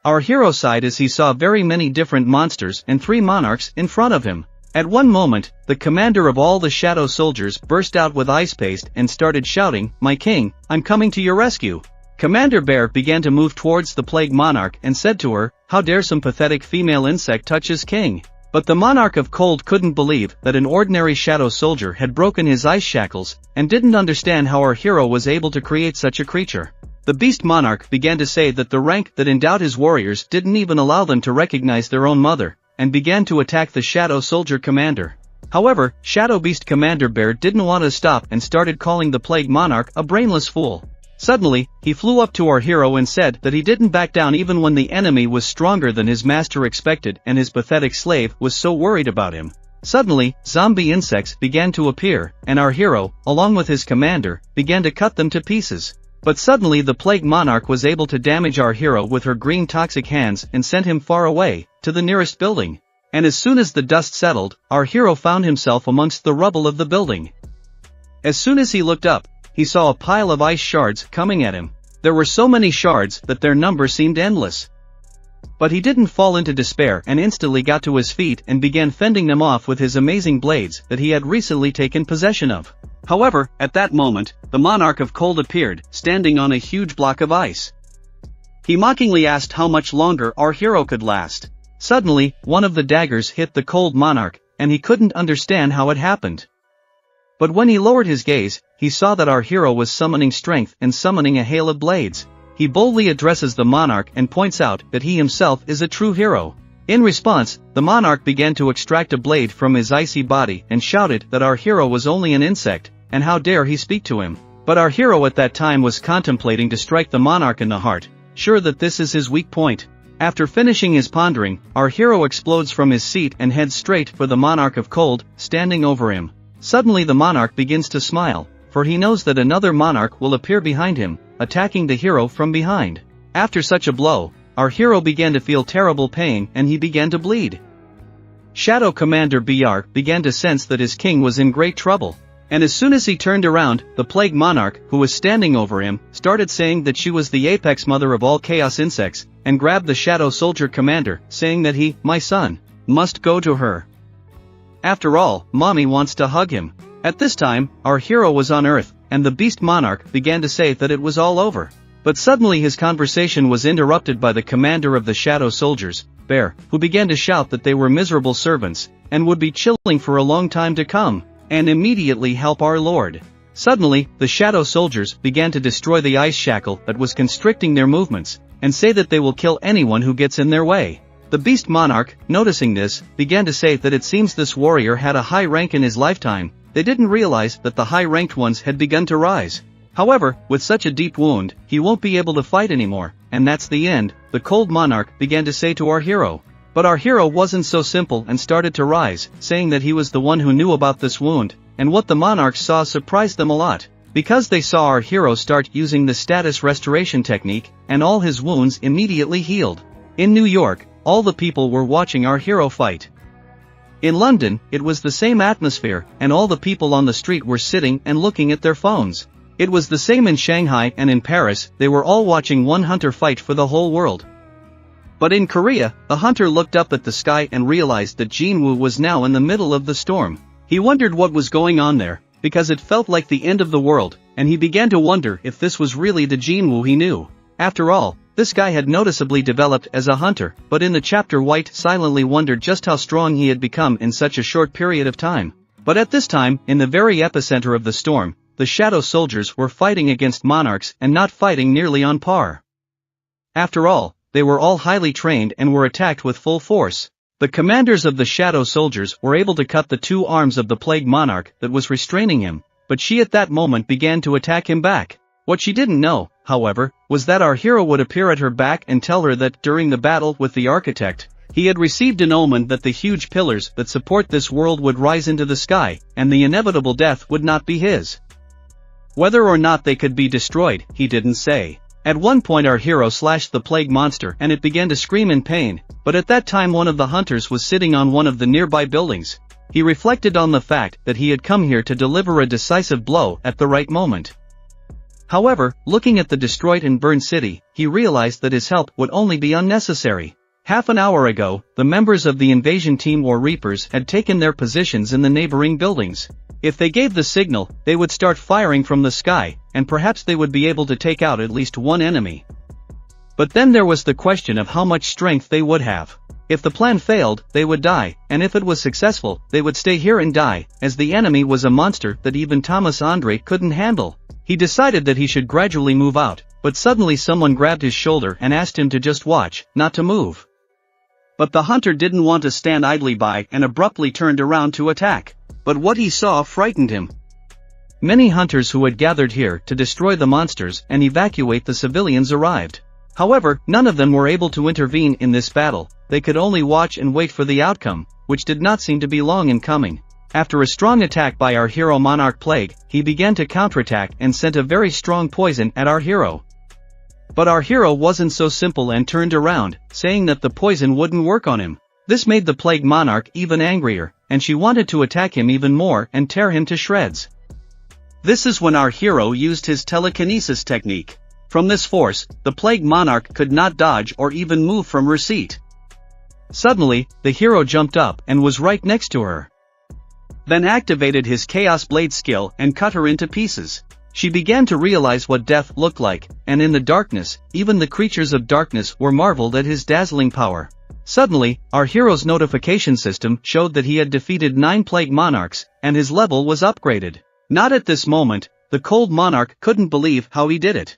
Our hero sighed as he saw very many different monsters and 3 monarchs in front of him. At one moment, the commander of all the shadow soldiers burst out with ice paste and started shouting, "My king, I'm coming to your rescue." Commander Bear began to move towards the plague monarch and said to her, "How dare some pathetic female insect touch his king?" But the monarch of cold couldn't believe that an ordinary shadow soldier had broken his ice shackles, and didn't understand how our hero was able to create such a creature. The beast monarch began to say that the rank that endowed his warriors didn't even allow them to recognize their own mother, and began to attack the shadow soldier commander. However, Shadow Beast Commander Bear didn't want to stop and started calling the plague monarch a brainless fool. Suddenly, he flew up to our hero and said that he didn't back down even when the enemy was stronger than his master expected, and his pathetic slave was so worried about him. Suddenly, zombie insects began to appear, and our hero, along with his commander, began to cut them to pieces. But suddenly the plague monarch was able to damage our hero with her green toxic hands and sent him far away, to the nearest building. And as soon as the dust settled, our hero found himself amongst the rubble of the building. As soon as he looked up, he saw a pile of ice shards coming at him. There were so many shards that their number seemed endless. But he didn't fall into despair and instantly got to his feet and began fending them off with his amazing blades that he had recently taken possession of. However, at that moment, the monarch of cold appeared, standing on a huge block of ice. He mockingly asked how much longer our hero could last. Suddenly, one of the daggers hit the cold monarch, and he couldn't understand how it happened. But when he lowered his gaze, he saw that our hero was summoning strength and summoning a hail of blades. He boldly addresses the monarch and points out that he himself is a true hero. In response, the monarch began to extract a blade from his icy body and shouted that our hero was only an insect, and how dare he speak to him. But our hero at that time was contemplating to strike the monarch in the heart, sure that this is his weak point. After finishing his pondering, our hero explodes from his seat and heads straight for the monarch of cold, standing over him. Suddenly the monarch begins to smile, for he knows that another monarch will appear behind him, attacking the hero from behind. After such a blow, our hero began to feel terrible pain and he began to bleed. Shadow Commander BR began to sense that his king was in great trouble. And as soon as he turned around, the plague monarch, who was standing over him, started saying that she was the apex mother of all chaos insects, and grabbed the shadow soldier commander, saying that he, my son, must go to her. After all, mommy wants to hug him. At this time, our hero was on Earth, and the beast monarch began to say that it was all over. But suddenly his conversation was interrupted by the commander of the shadow soldiers, Bear, who began to shout that they were miserable servants, and would be chilling for a long time to come, and immediately help our lord. Suddenly, the shadow soldiers began to destroy the ice shackle that was constricting their movements, and say that they will kill anyone who gets in their way. The beast monarch, noticing this, began to say that it seems this warrior had a high rank in his lifetime. They didn't realize that the high-ranked ones had begun to rise. However, with such a deep wound, he won't be able to fight anymore, and that's the end, the cold monarch began to say to our hero. But our hero wasn't so simple and started to rise, saying that he was the one who knew about this wound, and what the monarchs saw surprised them a lot, because they saw our hero start using the status restoration technique, and all his wounds immediately healed. In New York, all the people were watching our hero fight. In London, it was the same atmosphere, and all the people on the street were sitting and looking at their phones. It was the same in Shanghai and in Paris, they were all watching one hunter fight for the whole world. But in Korea, the hunter looked up at the sky and realized that Jinwoo was now in the middle of the storm. He wondered what was going on there, because it felt like the end of the world, and he began to wonder if this was really the Jinwoo he knew. After all, this guy had noticeably developed as a hunter, but in the chapter White silently wondered just how strong he had become in such a short period of time. But at this time, in the very epicenter of the storm, the shadow soldiers were fighting against monarchs and not fighting nearly on par. After all, they were all highly trained and were attacked with full force. The commanders of the shadow soldiers were able to cut the two arms of the plague monarch that was restraining him, but she at that moment began to attack him back. What she didn't know, however, was that our hero would appear at her back and tell her that during the battle with the architect, he had received an omen that the huge pillars that support this world would rise into the sky, and the inevitable death would not be his. Whether or not they could be destroyed, he didn't say. At one point our hero slashed the plague monster and it began to scream in pain, but at that time one of the hunters was sitting on one of the nearby buildings. He reflected on the fact that he had come here to deliver a decisive blow at the right moment. However, looking at the destroyed and burned city, he realized that his help would only be unnecessary. Half an hour ago, the members of the invasion team or Reapers had taken their positions in the neighboring buildings. If they gave the signal, they would start firing from the sky, and perhaps they would be able to take out at least one enemy. But then there was the question of how much strength they would have. If the plan failed, they would die, and if it was successful, they would stay here and die, as the enemy was a monster that even Thomas Andre couldn't handle. He decided that he should gradually move out, but suddenly someone grabbed his shoulder and asked him to just watch, not to move. But the hunter didn't want to stand idly by and abruptly turned around to attack. But what he saw frightened him. Many hunters who had gathered here to destroy the monsters and evacuate the civilians arrived. However, none of them were able to intervene in this battle. They could only watch and wait for the outcome, which did not seem to be long in coming. After a strong attack by our hero Monarch Plague, he began to counterattack and sent a very strong poison at our hero. But our hero wasn't so simple and turned around, saying that the poison wouldn't work on him. This made the plague monarch even angrier, and she wanted to attack him even more and tear him to shreds. This is when our hero used his telekinesis technique. From this force, the plague monarch could not dodge or even move from her seat. Suddenly, the hero jumped up and was right next to her. Then activated his Chaos Blade skill and cut her into pieces. She began to realize what death looked like, and in the darkness, even the creatures of darkness were marveled at his dazzling power. Suddenly, our hero's notification system showed that he had defeated 9 plague monarchs, and his level was upgraded. Not at this moment, the cold monarch couldn't believe how he did it.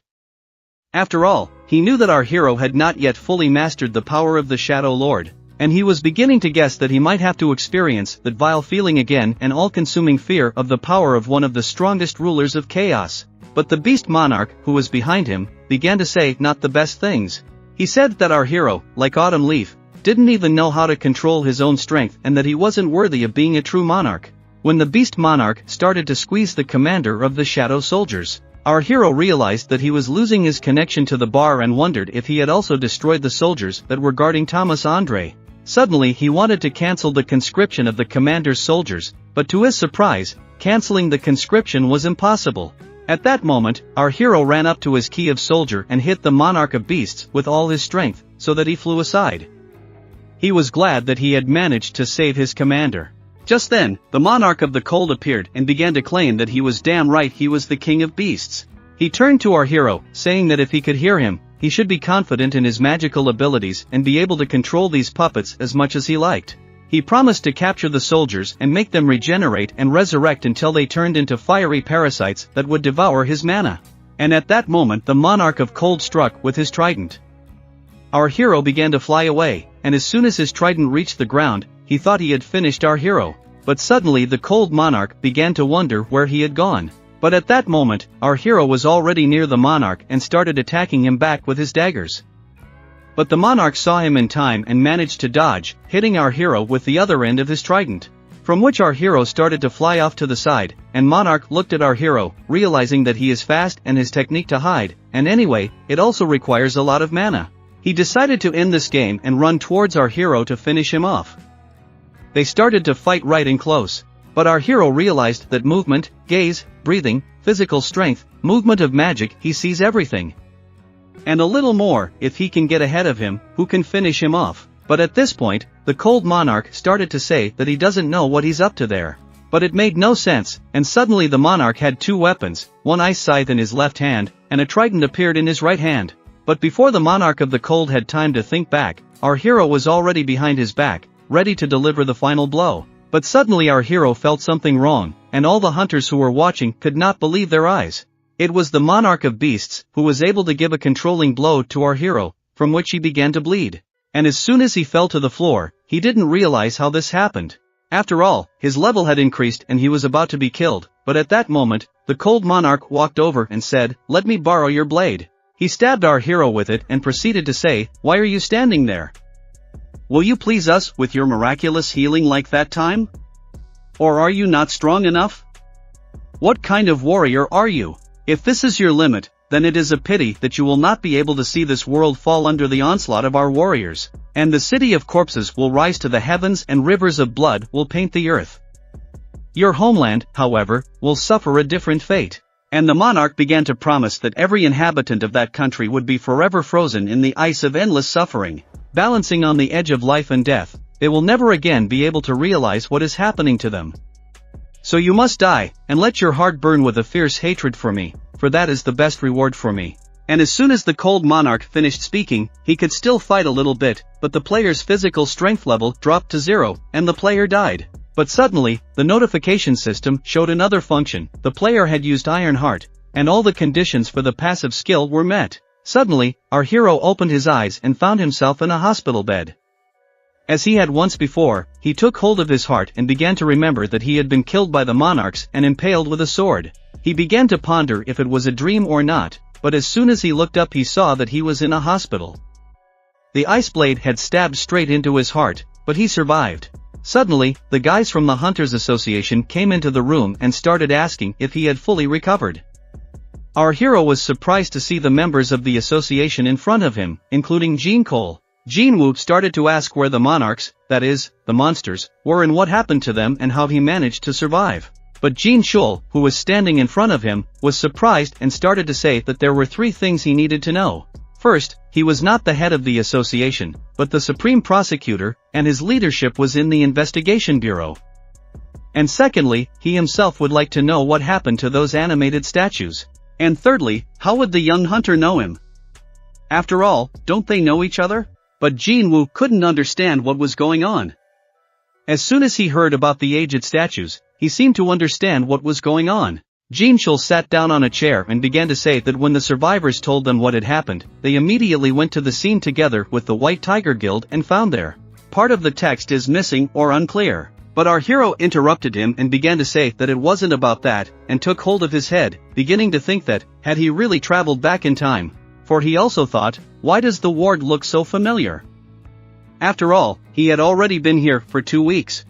After all, he knew that our hero had not yet fully mastered the power of the Shadow Lord, and he was beginning to guess that he might have to experience that vile feeling again, an all-consuming fear of the power of one of the strongest rulers of chaos. But the beast monarch, who was behind him, began to say not the best things. He said that our hero, like Autumn Leaf, didn't even know how to control his own strength and that he wasn't worthy of being a true monarch. When the beast monarch started to squeeze the commander of the shadow soldiers, our hero realized that he was losing his connection to the bar and wondered if he had also destroyed the soldiers that were guarding Thomas Andre. Suddenly he wanted to cancel the conscription of the commander's soldiers, but to his surprise, canceling the conscription was impossible. At that moment, our hero ran up to his key of soldier and hit the monarch of beasts with all his strength, so that he flew aside. He was glad that he had managed to save his commander. Just then, the monarch of the cold appeared and began to claim that he was damn right he was the king of beasts. He turned to our hero, saying that if he could hear him, he should be confident in his magical abilities and be able to control these puppets as much as he liked. He promised to capture the soldiers and make them regenerate and resurrect until they turned into fiery parasites that would devour his mana. And at that moment the monarch of cold struck with his trident. Our hero began to fly away, and as soon as his trident reached the ground, he thought he had finished our hero. But suddenly the cold monarch began to wonder where he had gone. But at that moment, our hero was already near the monarch and started attacking him back with his daggers. But the monarch saw him in time and managed to dodge, hitting our hero with the other end of his trident. From which our hero started to fly off to the side, and Monarch looked at our hero, realizing that he is fast and his technique to hide, and anyway, it also requires a lot of mana. He decided to end this game and run towards our hero to finish him off. They started to fight right in close. But our hero realized that movement, gaze, breathing, physical strength, movement of magic, he sees everything. And a little more, if he can get ahead of him, who can finish him off. But at this point, the cold monarch started to say that he doesn't know what he's up to there. But it made no sense, and suddenly the monarch had 2 weapons, one ice scythe in his left hand, and a trident appeared in his right hand. But before the monarch of the cold had time to think back, our hero was already behind his back, ready to deliver the final blow. But suddenly our hero felt something wrong, and all the hunters who were watching could not believe their eyes. It was the monarch of beasts who was able to give a controlling blow to our hero, from which he began to bleed. And as soon as he fell to the floor, he didn't realize how this happened. After all, his level had increased and he was about to be killed, but at that moment, the cold monarch walked over and said, "Let me borrow your blade." He stabbed our hero with it and proceeded to say, "Why are you standing there? Will you please us with your miraculous healing like that time? Or are you not strong enough? What kind of warrior are you? If this is your limit, then it is a pity that you will not be able to see this world fall under the onslaught of our warriors, and the city of corpses will rise to the heavens and rivers of blood will paint the earth. Your homeland, however, will suffer a different fate." And the monarch began to promise that every inhabitant of that country would be forever frozen in the ice of endless suffering, balancing on the edge of life and death. They will never again be able to realize what is happening to them. So you must die, and let your heart burn with a fierce hatred for me, for that is the best reward for me. And as soon as the cold monarch finished speaking, he could still fight a little bit, but the player's physical strength level dropped to 0, and the player died. But suddenly, the notification system showed another function. The player had used Iron Heart, and all the conditions for the passive skill were met. Suddenly, our hero opened his eyes and found himself in a hospital bed. As he had once before, he took hold of his heart and began to remember that he had been killed by the monarchs and impaled with a sword. He began to ponder if it was a dream or not, but as soon as he looked up he saw that he was in a hospital. The ice blade had stabbed straight into his heart, but he survived. Suddenly, the guys from the Hunters Association came into the room and started asking if he had fully recovered. Our hero was surprised to see the members of the association in front of him, including Jean Cole. Jean Wu started to ask where the monarchs, that is, the monsters, were and what happened to them and how he managed to survive. But Jean Chul, who was standing in front of him, was surprised and started to say that there were 3 things he needed to know. First, he was not the head of the association, but the supreme prosecutor, and his leadership was in the investigation bureau. And secondly, he himself would like to know what happened to those animated statues. And thirdly, how would the young hunter know him? After all, don't they know each other? But Jean Wu couldn't understand what was going on. As soon as he heard about the aged statues, he seemed to understand what was going on. Jean Chul sat down on a chair and began to say that when the survivors told them what had happened, they immediately went to the scene together with the White Tiger Guild and found there. Part of the text is missing or unclear. But our hero interrupted him and began to say that it wasn't about that, and took hold of his head, beginning to think that, had he really traveled back in time? For he also thought, why does the ward look so familiar? After all, he had already been here for 2 weeks.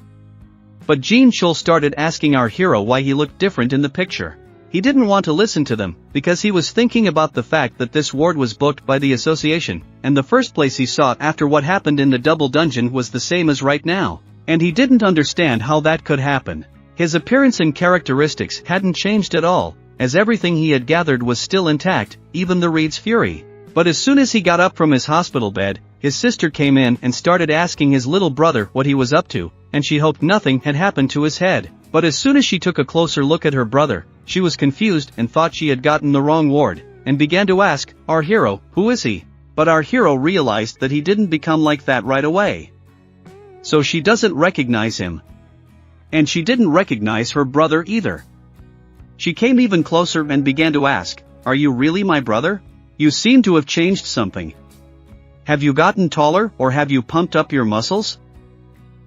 But Jean Chul started asking our hero why he looked different in the picture. He didn't want to listen to them, because he was thinking about the fact that this ward was booked by the association, and the first place he saw after what happened in the double dungeon was the same as right now. And he didn't understand how that could happen. His appearance and characteristics hadn't changed at all, as everything he had gathered was still intact, even the Reed's fury. But as soon as he got up from his hospital bed, his sister came in and started asking his little brother what he was up to, and she hoped nothing had happened to his head. But as soon as she took a closer look at her brother, she was confused and thought she had gotten the wrong ward, and began to ask, our hero, who is he? But our hero realized that he didn't become like that right away. So she doesn't recognize him. And she didn't recognize her brother either. She came even closer and began to ask, are you really my brother? You seem to have changed something. Have you gotten taller or have you pumped up your muscles?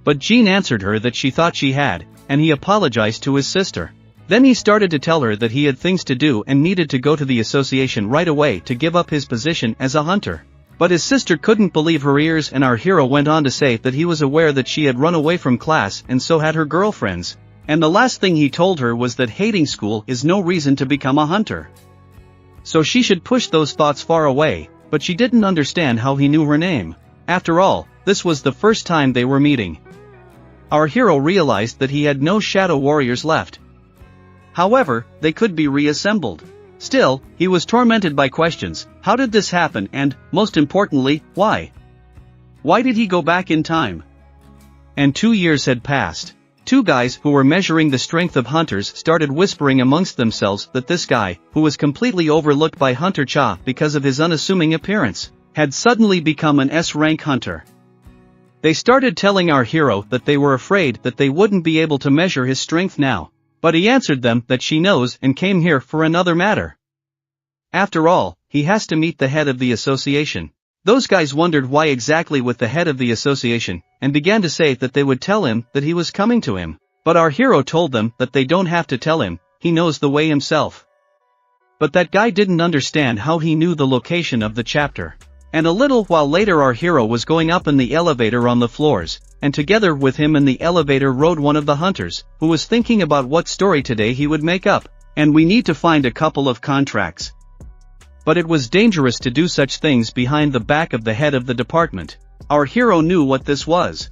But Jean answered her that she thought she had, and he apologized to his sister. Then he started to tell her that he had things to do and needed to go to the association right away to give up his position as a hunter. But his sister couldn't believe her ears, and our hero went on to say that he was aware that she had run away from class and so had her girlfriends. And the last thing he told her was that hating school is no reason to become a hunter. So she should push those thoughts far away, but she didn't understand how he knew her name. After all, this was the first time they were meeting. Our hero realized that he had no shadow warriors left. However, they could be reassembled. Still, he was tormented by questions. How did this happen and, most importantly, why? Why did he go back in time? And 2 years had passed. Two guys who were measuring the strength of hunters started whispering amongst themselves that this guy, who was completely overlooked by Hunter Cha because of his unassuming appearance, had suddenly become an S-rank hunter. They started telling our hero that they were afraid that they wouldn't be able to measure his strength now, but he answered them that she knows and came here for another matter. After all, he has to meet the head of the association. Those guys wondered why exactly with the head of the association, and began to say that they would tell him that he was coming to him. But our hero told them that they don't have to tell him, he knows the way himself. But that guy didn't understand how he knew the location of the chapter. And a little while later our hero was going up in the elevator on the floors, and together with him in the elevator rode one of the hunters, who was thinking about what story today he would make up, and we need to find a couple of contracts. But it was dangerous to do such things behind the back of the head of the department. Our hero knew what this was.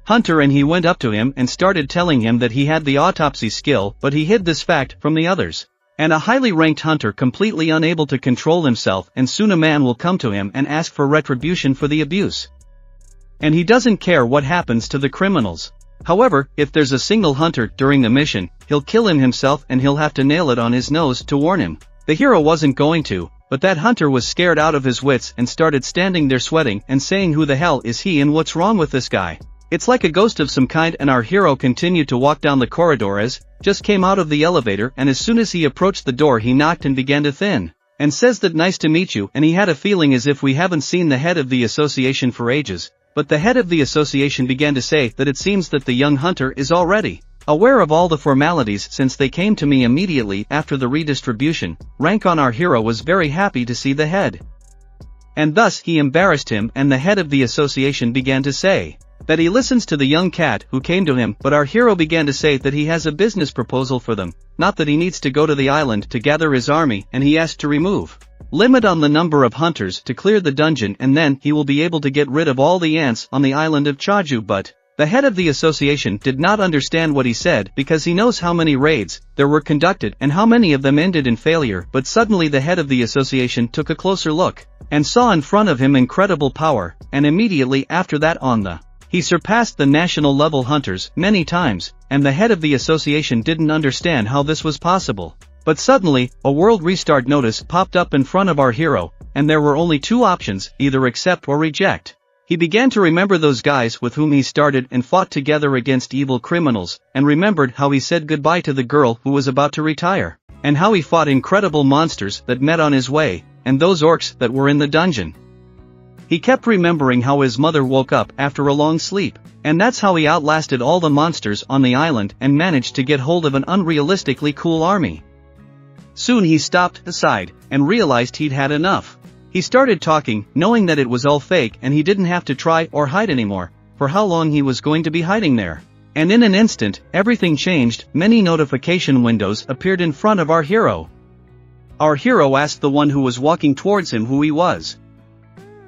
Hunter, and he went up to him and started telling him that he had the autopsy skill, but he hid this fact from the others. And a highly ranked hunter completely unable to control himself, and soon a man will come to him and ask for retribution for the abuse. And he doesn't care what happens to the criminals. However, if there's a single hunter during the mission, he'll kill him himself and he'll have to nail it on his nose to warn him. The hero wasn't going to, but that hunter was scared out of his wits and started standing there sweating and saying who the hell is he and what's wrong with this guy. It's like a ghost of some kind, and our hero continued to walk down the corridor as, just came out of the elevator, and as soon as he approached the door he knocked and began to thin, and says that nice to meet you, and he had a feeling as if we haven't seen the head of the association for ages, but the head of the association began to say that it seems that the young hunter is already aware of all the formalities since they came to me immediately after the redistribution. Rank on our hero was very happy to see the head. And thus he embarrassed him, and the head of the association began to say that he listens to the young cat who came to him, but our hero began to say that he has a business proposal for them, not that he needs to go to the island to gather his army, and he asked to remove limit on the number of hunters to clear the dungeon, and then he will be able to get rid of all the ants on the island of Chaju. But the head of the association did not understand what he said because he knows how many raids there were conducted and how many of them ended in failure. But suddenly the head of the association took a closer look and saw in front of him incredible power, and immediately after that he surpassed the national level hunters many times, and the head of the association didn't understand how this was possible. But suddenly, a world restart notice popped up in front of our hero, and there were only two options, either accept or reject. He began to remember those guys with whom he started and fought together against evil criminals, and remembered how he said goodbye to the girl who was about to retire, and how he fought incredible monsters that met on his way, and those orcs that were in the dungeon. He kept remembering how his mother woke up after a long sleep, and that's how he outlasted all the monsters on the island and managed to get hold of an unrealistically cool army. Soon he stopped aside and realized he'd had enough. He started talking, knowing that it was all fake and he didn't have to try or hide anymore. For how long he was going to be hiding there? And in an instant, everything changed. Many notification windows appeared in front of our hero. Our hero asked the one who was walking towards him who he was.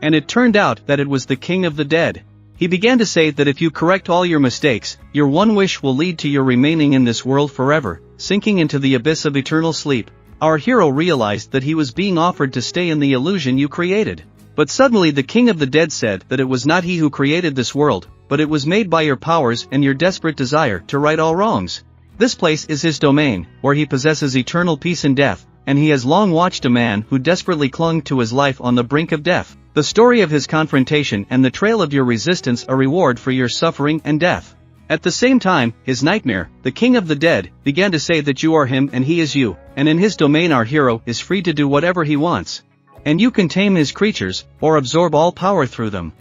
And it turned out that it was the king of the dead. He began to say that if you correct all your mistakes, your one wish will lead to your remaining in this world forever, sinking into the abyss of eternal sleep. Our hero realized that he was being offered to stay in the illusion you created. But suddenly the king of the dead said that it was not he who created this world, but it was made by your powers and your desperate desire to right all wrongs. This place is his domain, where he possesses eternal peace in death, and he has long watched a man who desperately clung to his life on the brink of death. The story of his confrontation and the trail of your resistance, a reward for your suffering and death. At the same time, his nightmare, the king of the dead, began to say that you are him and he is you, and in his domain our hero is free to do whatever he wants. And you can tame his creatures, or absorb all power through them.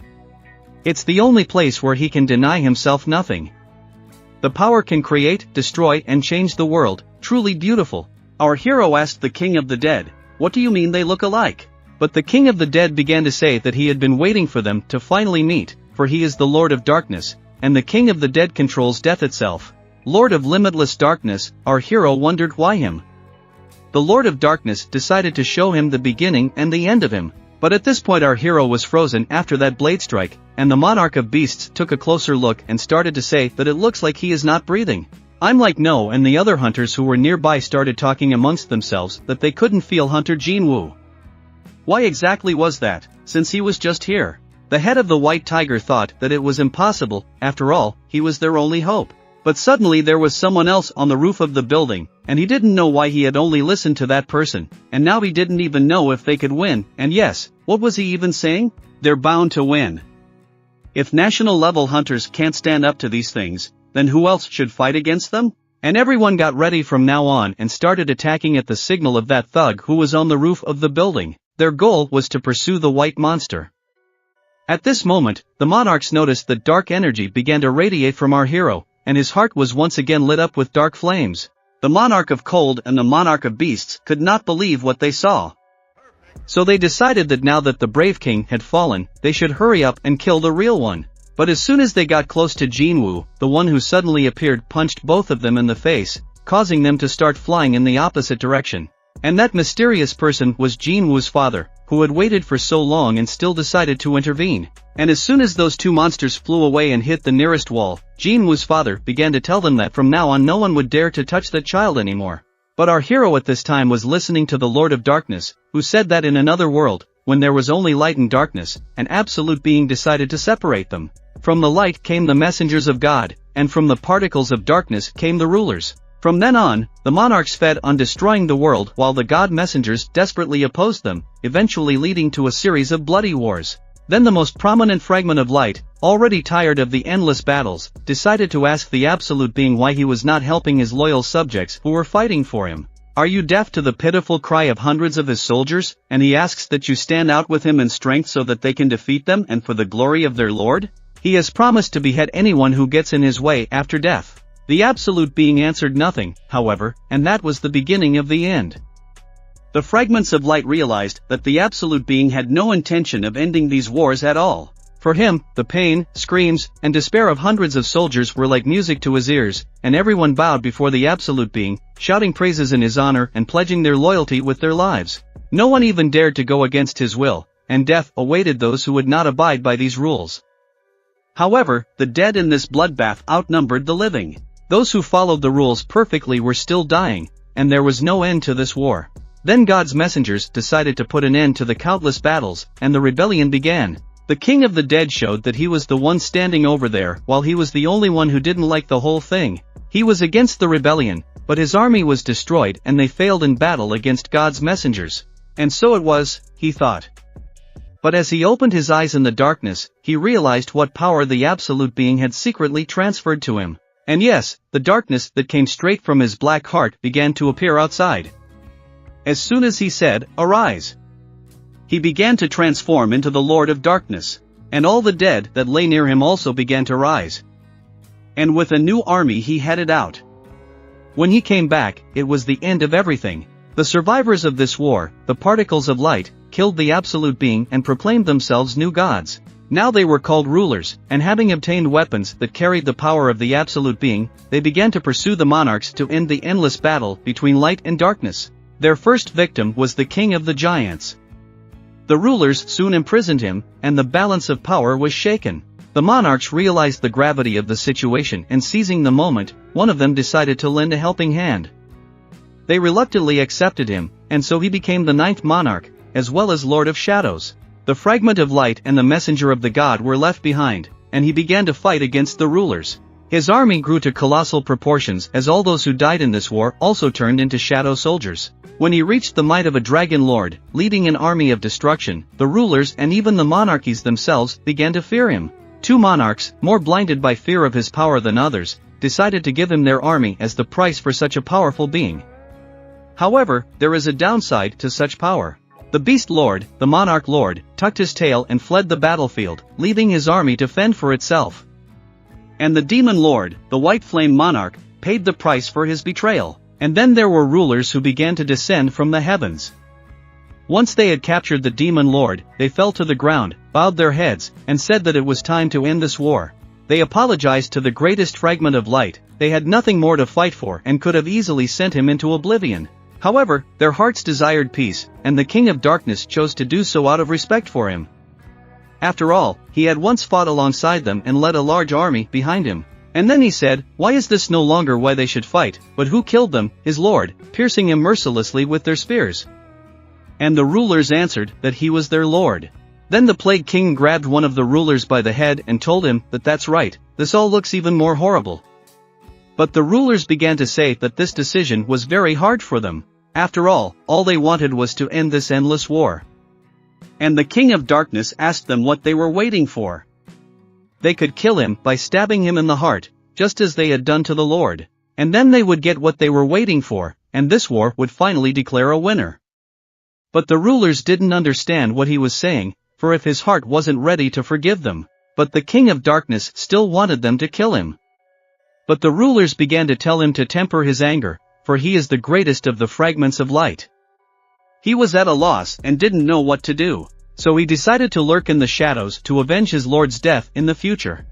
It's the only place where he can deny himself nothing. The power can create, destroy and change the world, truly beautiful. Our hero asked the king of the dead, what do you mean they look alike? But the king of the dead began to say that he had been waiting for them to finally meet, for he is the Lord of Darkness, and the king of the dead controls death itself. Lord of limitless darkness, our hero wondered why him. The Lord of Darkness decided to show him the beginning and the end of him, but at this point our hero was frozen after that blade strike, and the monarch of beasts took a closer look and started to say that it looks like he is not breathing. I'm like no, and the other hunters who were nearby started talking amongst themselves that they couldn't feel Hunter Jinwoo. Why exactly was that, since he was just here? The head of the White Tiger thought that it was impossible. After all, he was their only hope. But suddenly there was someone else on the roof of the building, and he didn't know why he had only listened to that person, and now he didn't even know if they could win, and yes, what was he even saying? They're bound to win. If national-level hunters can't stand up to these things, then who else should fight against them? And everyone got ready from now on and started attacking at the signal of that thug who was on the roof of the building. Their goal was to pursue the white monster. At this moment, the monarchs noticed that dark energy began to radiate from our hero, and his heart was once again lit up with dark flames. The monarch of cold and the monarch of beasts could not believe what they saw. So they decided that now that the brave king had fallen, they should hurry up and kill the real one. But as soon as they got close to Jinwoo, the one who suddenly appeared punched both of them in the face, causing them to start flying in the opposite direction. And that mysterious person was Jinwoo's father, who had waited for so long and still decided to intervene. And as soon as those two monsters flew away and hit the nearest wall, Jinwoo's father began to tell them that from now on no one would dare to touch that child anymore. But our hero at this time was listening to the Lord of Darkness, who said that in another world, when there was only light and darkness, an absolute being decided to separate them. From the light came the messengers of God, and from the particles of darkness came the rulers. From then on, the monarchs fed on destroying the world while the God messengers desperately opposed them, eventually leading to a series of bloody wars. Then the most prominent fragment of light, already tired of the endless battles, decided to ask the absolute being why he was not helping his loyal subjects who were fighting for him. Are you deaf to the pitiful cry of hundreds of his soldiers, and he asks that you stand out with him in strength so that they can defeat them and for the glory of their Lord? He has promised to behead anyone who gets in his way after death. The absolute being answered nothing, however, and that was the beginning of the end. The fragments of light realized that the absolute being had no intention of ending these wars at all. For him, the pain, screams, and despair of hundreds of soldiers were like music to his ears, and everyone bowed before the absolute being, shouting praises in his honor and pledging their loyalty with their lives. No one even dared to go against his will, and death awaited those who would not abide by these rules. However, the dead in this bloodbath outnumbered the living. Those who followed the rules perfectly were still dying, and there was no end to this war. Then God's messengers decided to put an end to the countless battles, and the rebellion began. The king of the dead showed that he was the one standing over there while he was the only one who didn't like the whole thing. He was against the rebellion, but his army was destroyed and they failed in battle against God's messengers. And so it was, he thought. But as he opened his eyes in the darkness, he realized what power the absolute being had secretly transferred to him. And yes, the darkness that came straight from his black heart began to appear outside. As soon as he said, "Arise," he began to transform into the Lord of Darkness, and all the dead that lay near him also began to rise. And with a new army he headed out. When he came back, it was the end of everything. The survivors of this war, the particles of light, killed the absolute being and proclaimed themselves new gods. Now they were called rulers, and having obtained weapons that carried the power of the absolute being, they began to pursue the monarchs to end the endless battle between light and darkness. Their first victim was the king of the giants. The rulers soon imprisoned him, and the balance of power was shaken. The monarchs realized the gravity of the situation and seizing the moment, one of them decided to lend a helping hand. They reluctantly accepted him, and so he became the ninth monarch, as well as Lord of Shadows. The fragment of light and the messenger of the god were left behind, and he began to fight against the rulers. His army grew to colossal proportions as all those who died in this war also turned into shadow soldiers. When he reached the might of a dragon lord, leading an army of destruction, the rulers and even the monarchies themselves began to fear him. Two monarchs, more blinded by fear of his power than others, decided to give him their army as the price for such a powerful being. However, there is a downside to such power. The beast lord, the monarch lord, tucked his tail and fled the battlefield, leaving his army to fend for itself. And the demon lord, the white flame monarch, paid the price for his betrayal. And then there were rulers who began to descend from the heavens. Once they had captured the demon lord, they fell to the ground, bowed their heads, and said that it was time to end this war. They apologized to the greatest fragment of light. They had nothing more to fight for and could have easily sent him into oblivion. However, their hearts desired peace, and the king of darkness chose to do so out of respect for him. After all, he had once fought alongside them and led a large army behind him. And then he said, why is this no longer why they should fight, but who killed them, his lord, piercing him mercilessly with their spears? And the rulers answered that he was their lord. Then the plague king grabbed one of the rulers by the head and told him that that's right, this all looks even more horrible. But the rulers began to say that this decision was very hard for them. After all they wanted was to end this endless war. And the King of Darkness asked them what they were waiting for. They could kill him by stabbing him in the heart, just as they had done to the Lord. And then they would get what they were waiting for, and this war would finally declare a winner. But the rulers didn't understand what he was saying, for if his heart wasn't ready to forgive them. But the King of Darkness still wanted them to kill him. But the rulers began to tell him to temper his anger, for he is the greatest of the fragments of light. He was at a loss and didn't know what to do, so he decided to lurk in the shadows to avenge his lord's death in the future.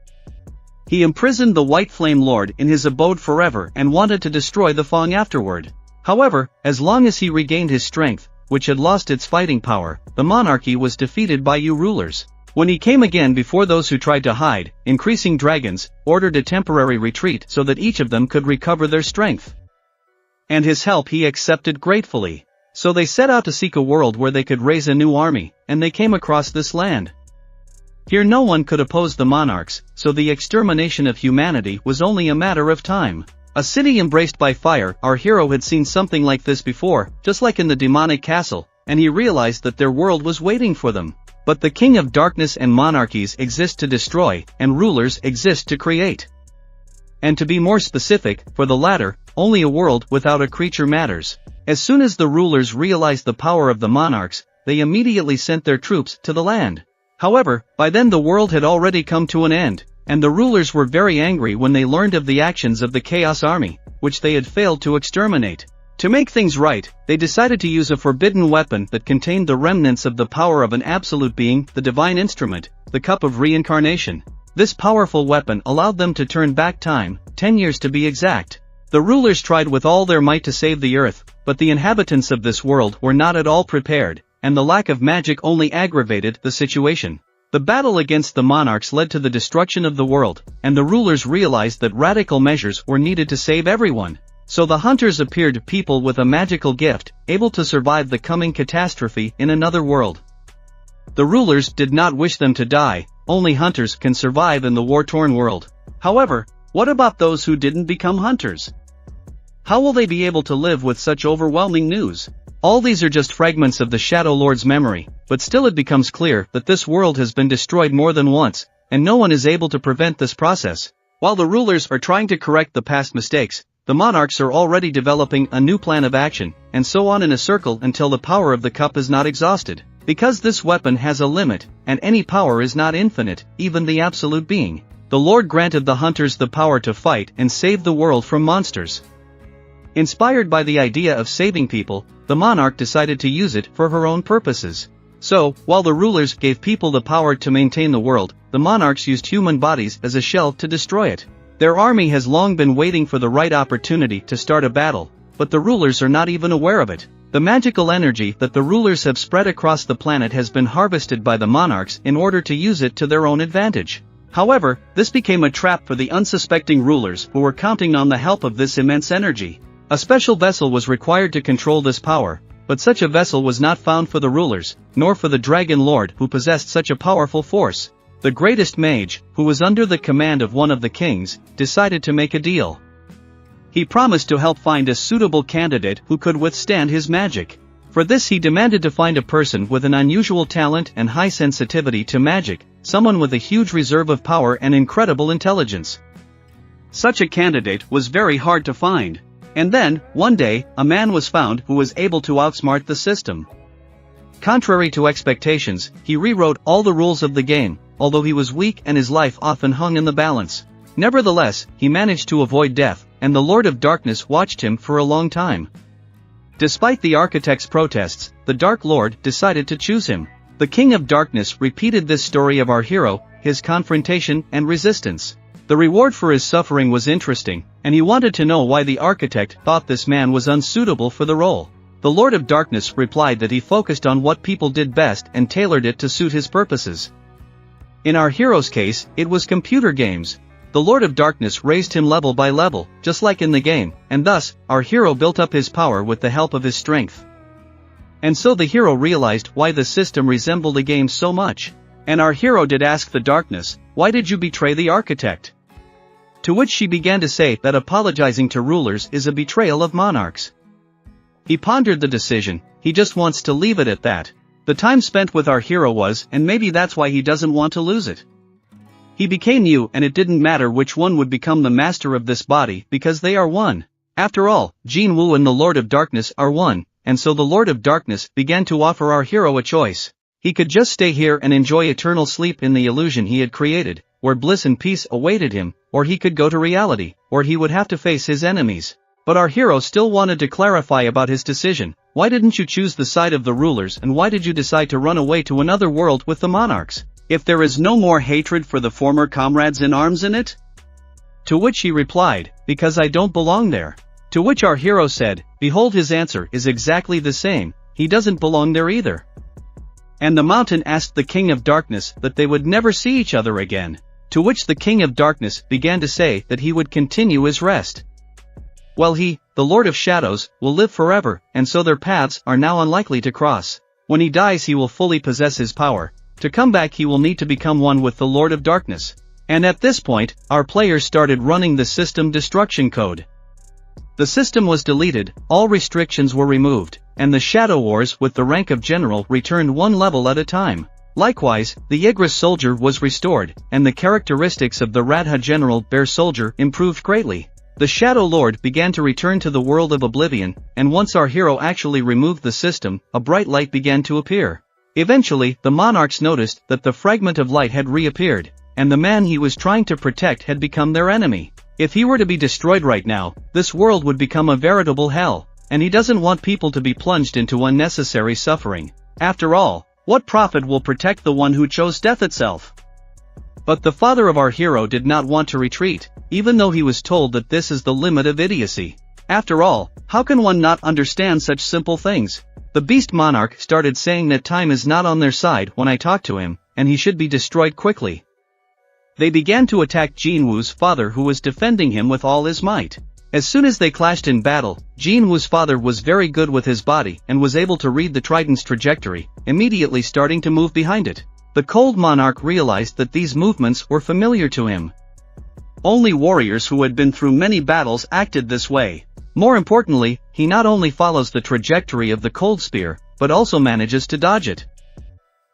He imprisoned the White Flame Lord in his abode forever and wanted to destroy the Fang afterward. However, as long as he regained his strength, which had lost its fighting power, the monarchy was defeated by you rulers. When he came again before those who tried to hide, increasing dragons ordered a temporary retreat so that each of them could recover their strength. And his help he accepted gratefully. So they set out to seek a world where they could raise a new army, and they came across this land. Here no one could oppose the monarchs, so the extermination of humanity was only a matter of time. A city embraced by fire. Our hero had seen something like this before, just like in the demonic castle, and he realized that their world was waiting for them. But the King of Darkness and monarchies exist to destroy, and rulers exist to create. And to be more specific, for the latter, only a world without a creature matters. As soon as the rulers realized the power of the monarchs, they immediately sent their troops to the land. However, by then the world had already come to an end, and the rulers were very angry when they learned of the actions of the Chaos Army, which they had failed to exterminate. To make things right, they decided to use a forbidden weapon that contained the remnants of the power of an absolute being, the divine instrument, the Cup of Reincarnation. This powerful weapon allowed them to turn back time, 10 years to be exact. The rulers tried with all their might to save the earth, but the inhabitants of this world were not at all prepared, and the lack of magic only aggravated the situation. The battle against the monarchs led to the destruction of the world, and the rulers realized that radical measures were needed to save everyone. So the hunters appeared people with a magical gift, able to survive the coming catastrophe in another world. The rulers did not wish them to die, only hunters can survive in the war-torn world. However, what about those who didn't become hunters? How will they be able to live with such overwhelming news? All these are just fragments of the Shadow Lord's memory, but still it becomes clear that this world has been destroyed more than once, and no one is able to prevent this process. While the rulers are trying to correct the past mistakes, the monarchs are already developing a new plan of action, and so on in a circle until the power of the cup is not exhausted. Because this weapon has a limit, and any power is not infinite, even the absolute being, the Lord granted the hunters the power to fight and save the world from monsters. Inspired by the idea of saving people, the monarch decided to use it for her own purposes. So, while the rulers gave people the power to maintain the world, the monarchs used human bodies as a shell to destroy it. Their army has long been waiting for the right opportunity to start a battle, but the rulers are not even aware of it. The magical energy that the rulers have spread across the planet has been harvested by the monarchs in order to use it to their own advantage. However, this became a trap for the unsuspecting rulers who were counting on the help of this immense energy. A special vessel was required to control this power, but such a vessel was not found for the rulers, nor for the Dragon Lord who possessed such a powerful force. The greatest mage, who was under the command of one of the kings, decided to make a deal. He promised to help find a suitable candidate who could withstand his magic. For this he demanded to find a person with an unusual talent and high sensitivity to magic, someone with a huge reserve of power and incredible intelligence. Such a candidate was very hard to find. And then, one day, a man was found who was able to outsmart the system. Contrary to expectations, he rewrote all the rules of the game, although he was weak and his life often hung in the balance. Nevertheless, he managed to avoid death, and the Lord of Darkness watched him for a long time. Despite the architect's protests, the Dark Lord decided to choose him. The King of Darkness repeated this story of our hero, his confrontation and resistance. The reward for his suffering was interesting, and he wanted to know why the architect thought this man was unsuitable for the role. The Lord of Darkness replied that he focused on what people did best and tailored it to suit his purposes. In our hero's case, it was computer games. The Lord of Darkness raised him level by level, just like in the game, and thus, our hero built up his power with the help of his strength. And so the hero realized why the system resembled a game so much. And our hero did ask the darkness, "Why did you betray the architect?" To which she began to say that apologizing to rulers is a betrayal of monarchs. He pondered the decision. He just wants to leave it at that. The time spent with our hero was, and maybe that's why he doesn't want to lose it. He became you, and it didn't matter which one would become the master of this body because they are one. After all, Jin Woo and the Lord of Darkness are one, and so the Lord of Darkness began to offer our hero a choice. He could just stay here and enjoy eternal sleep in the illusion he had created, where bliss and peace awaited him, or he could go to reality, or he would have to face his enemies. But our hero still wanted to clarify about his decision. Why didn't you choose the side of the rulers, and why did you decide to run away to another world with the monarchs, if there is no more hatred for the former comrades in arms in it? To which he replied, because I don't belong there. To which our hero said, behold, his answer is exactly the same, he doesn't belong there either. And the mountain asked the King of Darkness that they would never see each other again. To which the King of Darkness began to say that he would continue his rest. Well, he, the Lord of Shadows, will live forever, and so their paths are now unlikely to cross. When he dies he will fully possess his power. To come back he will need to become one with the Lord of Darkness. And at this point, our players started running the system destruction code. The system was deleted, all restrictions were removed, and the Shadow Wars with the rank of General returned one level at a time. Likewise, the Igris Soldier was restored, and the characteristics of the Radha General Bear Soldier improved greatly. The Shadow Lord began to return to the world of oblivion, and once our hero actually removed the system, a bright light began to appear. Eventually, the monarchs noticed that the fragment of light had reappeared, and the man he was trying to protect had become their enemy. If he were to be destroyed right now, this world would become a veritable hell, and he doesn't want people to be plunged into unnecessary suffering. After all, what prophet will protect the one who chose death itself? But the father of our hero did not want to retreat, even though he was told that this is the limit of idiocy. After all, how can one not understand such simple things? The beast monarch started saying that time is not on their side when I talked to him, and he should be destroyed quickly. They began to attack Jin Woo's father, who was defending him with all his might. As soon as they clashed in battle, Jin Woo's father was very good with his body and was able to read the trident's trajectory, immediately starting to move behind it. The cold monarch realized that these movements were familiar to him. Only warriors who had been through many battles acted this way. More importantly, he not only follows the trajectory of the cold spear, but also manages to dodge it.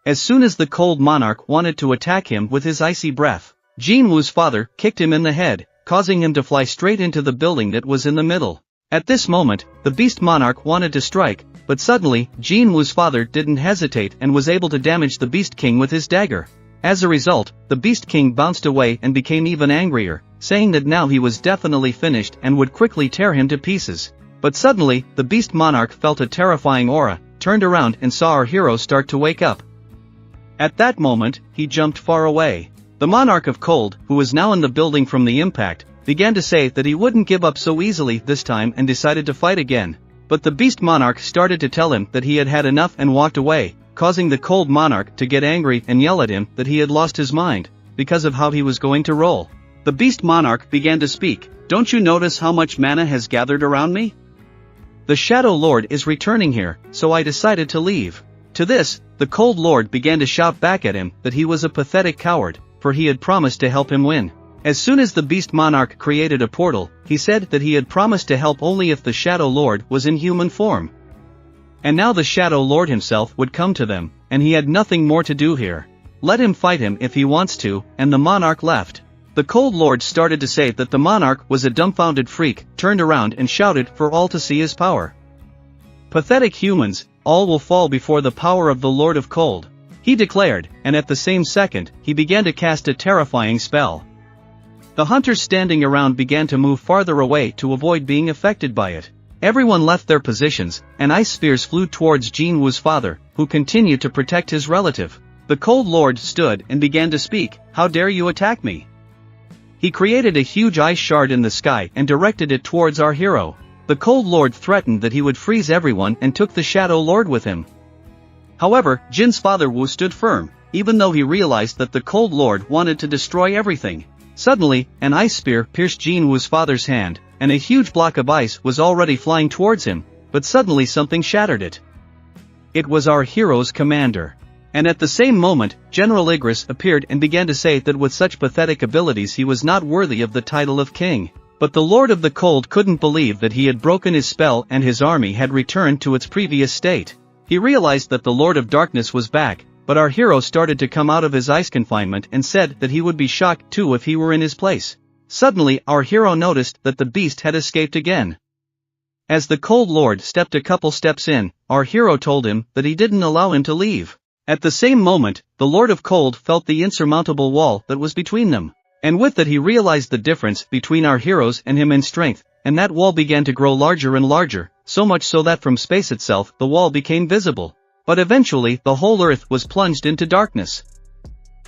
As soon as the cold monarch wanted to attack him with his icy breath, Jin Woo's father kicked him in the head, causing him to fly straight into the building that was in the middle. At this moment, the beast monarch wanted to strike, but suddenly, Jin Woo's father didn't hesitate and was able to damage the beast king with his dagger. As a result, the beast king bounced away and became even angrier, saying that now he was definitely finished and would quickly tear him to pieces. But suddenly, the beast monarch felt a terrifying aura, turned around and saw our hero start to wake up. At that moment, he jumped far away. The monarch of cold, who was now in the building from the impact, began to say that he wouldn't give up so easily this time and decided to fight again. But the beast monarch started to tell him that he had had enough and walked away, causing the cold monarch to get angry and yell at him that he had lost his mind, because of how he was going to roll. The beast monarch began to speak, "Don't you notice how much mana has gathered around me? The Shadow Lord is returning here, so I decided to leave." To this, the cold lord began to shout back at him that he was a pathetic coward, for he had promised to help him win. As soon as the beast monarch created a portal, he said that he had promised to help only if the Shadow Lord was in human form. And now the Shadow Lord himself would come to them, and he had nothing more to do here. Let him fight him if he wants to, and the monarch left. The cold lord started to say that the monarch was a dumbfounded freak, turned around and shouted for all to see his power. "Pathetic humans, all will fall before the power of the Lord of Cold," he declared, and at the same second, he began to cast a terrifying spell. The hunters standing around began to move farther away to avoid being affected by it. Everyone left their positions, and ice spears flew towards Jin Woo's father, who continued to protect his relative. The cold lord stood and began to speak, "How dare you attack me?" He created a huge ice shard in the sky and directed it towards our hero. The cold lord threatened that he would freeze everyone and took the Shadow Lord with him. However, Jin's father Wu stood firm, even though he realized that the cold lord wanted to destroy everything. Suddenly, an ice spear pierced Jin Woo's father's hand, and a huge block of ice was already flying towards him, but suddenly something shattered it. It was our hero's commander. And at the same moment, General Igris appeared and began to say that with such pathetic abilities he was not worthy of the title of king. But the Lord of the Cold couldn't believe that he had broken his spell and his army had returned to its previous state. He realized that the Lord of Darkness was back, but our hero started to come out of his ice confinement and said that he would be shocked too if he were in his place. Suddenly, our hero noticed that the beast had escaped again. As the Cold Lord stepped a couple steps in, our hero told him that he didn't allow him to leave. At the same moment, the Lord of Cold felt the insurmountable wall that was between them. And with that he realized the difference between our heroes and him in strength, and that wall began to grow larger and larger, so much so that from space itself the wall became visible. But eventually the whole earth was plunged into darkness.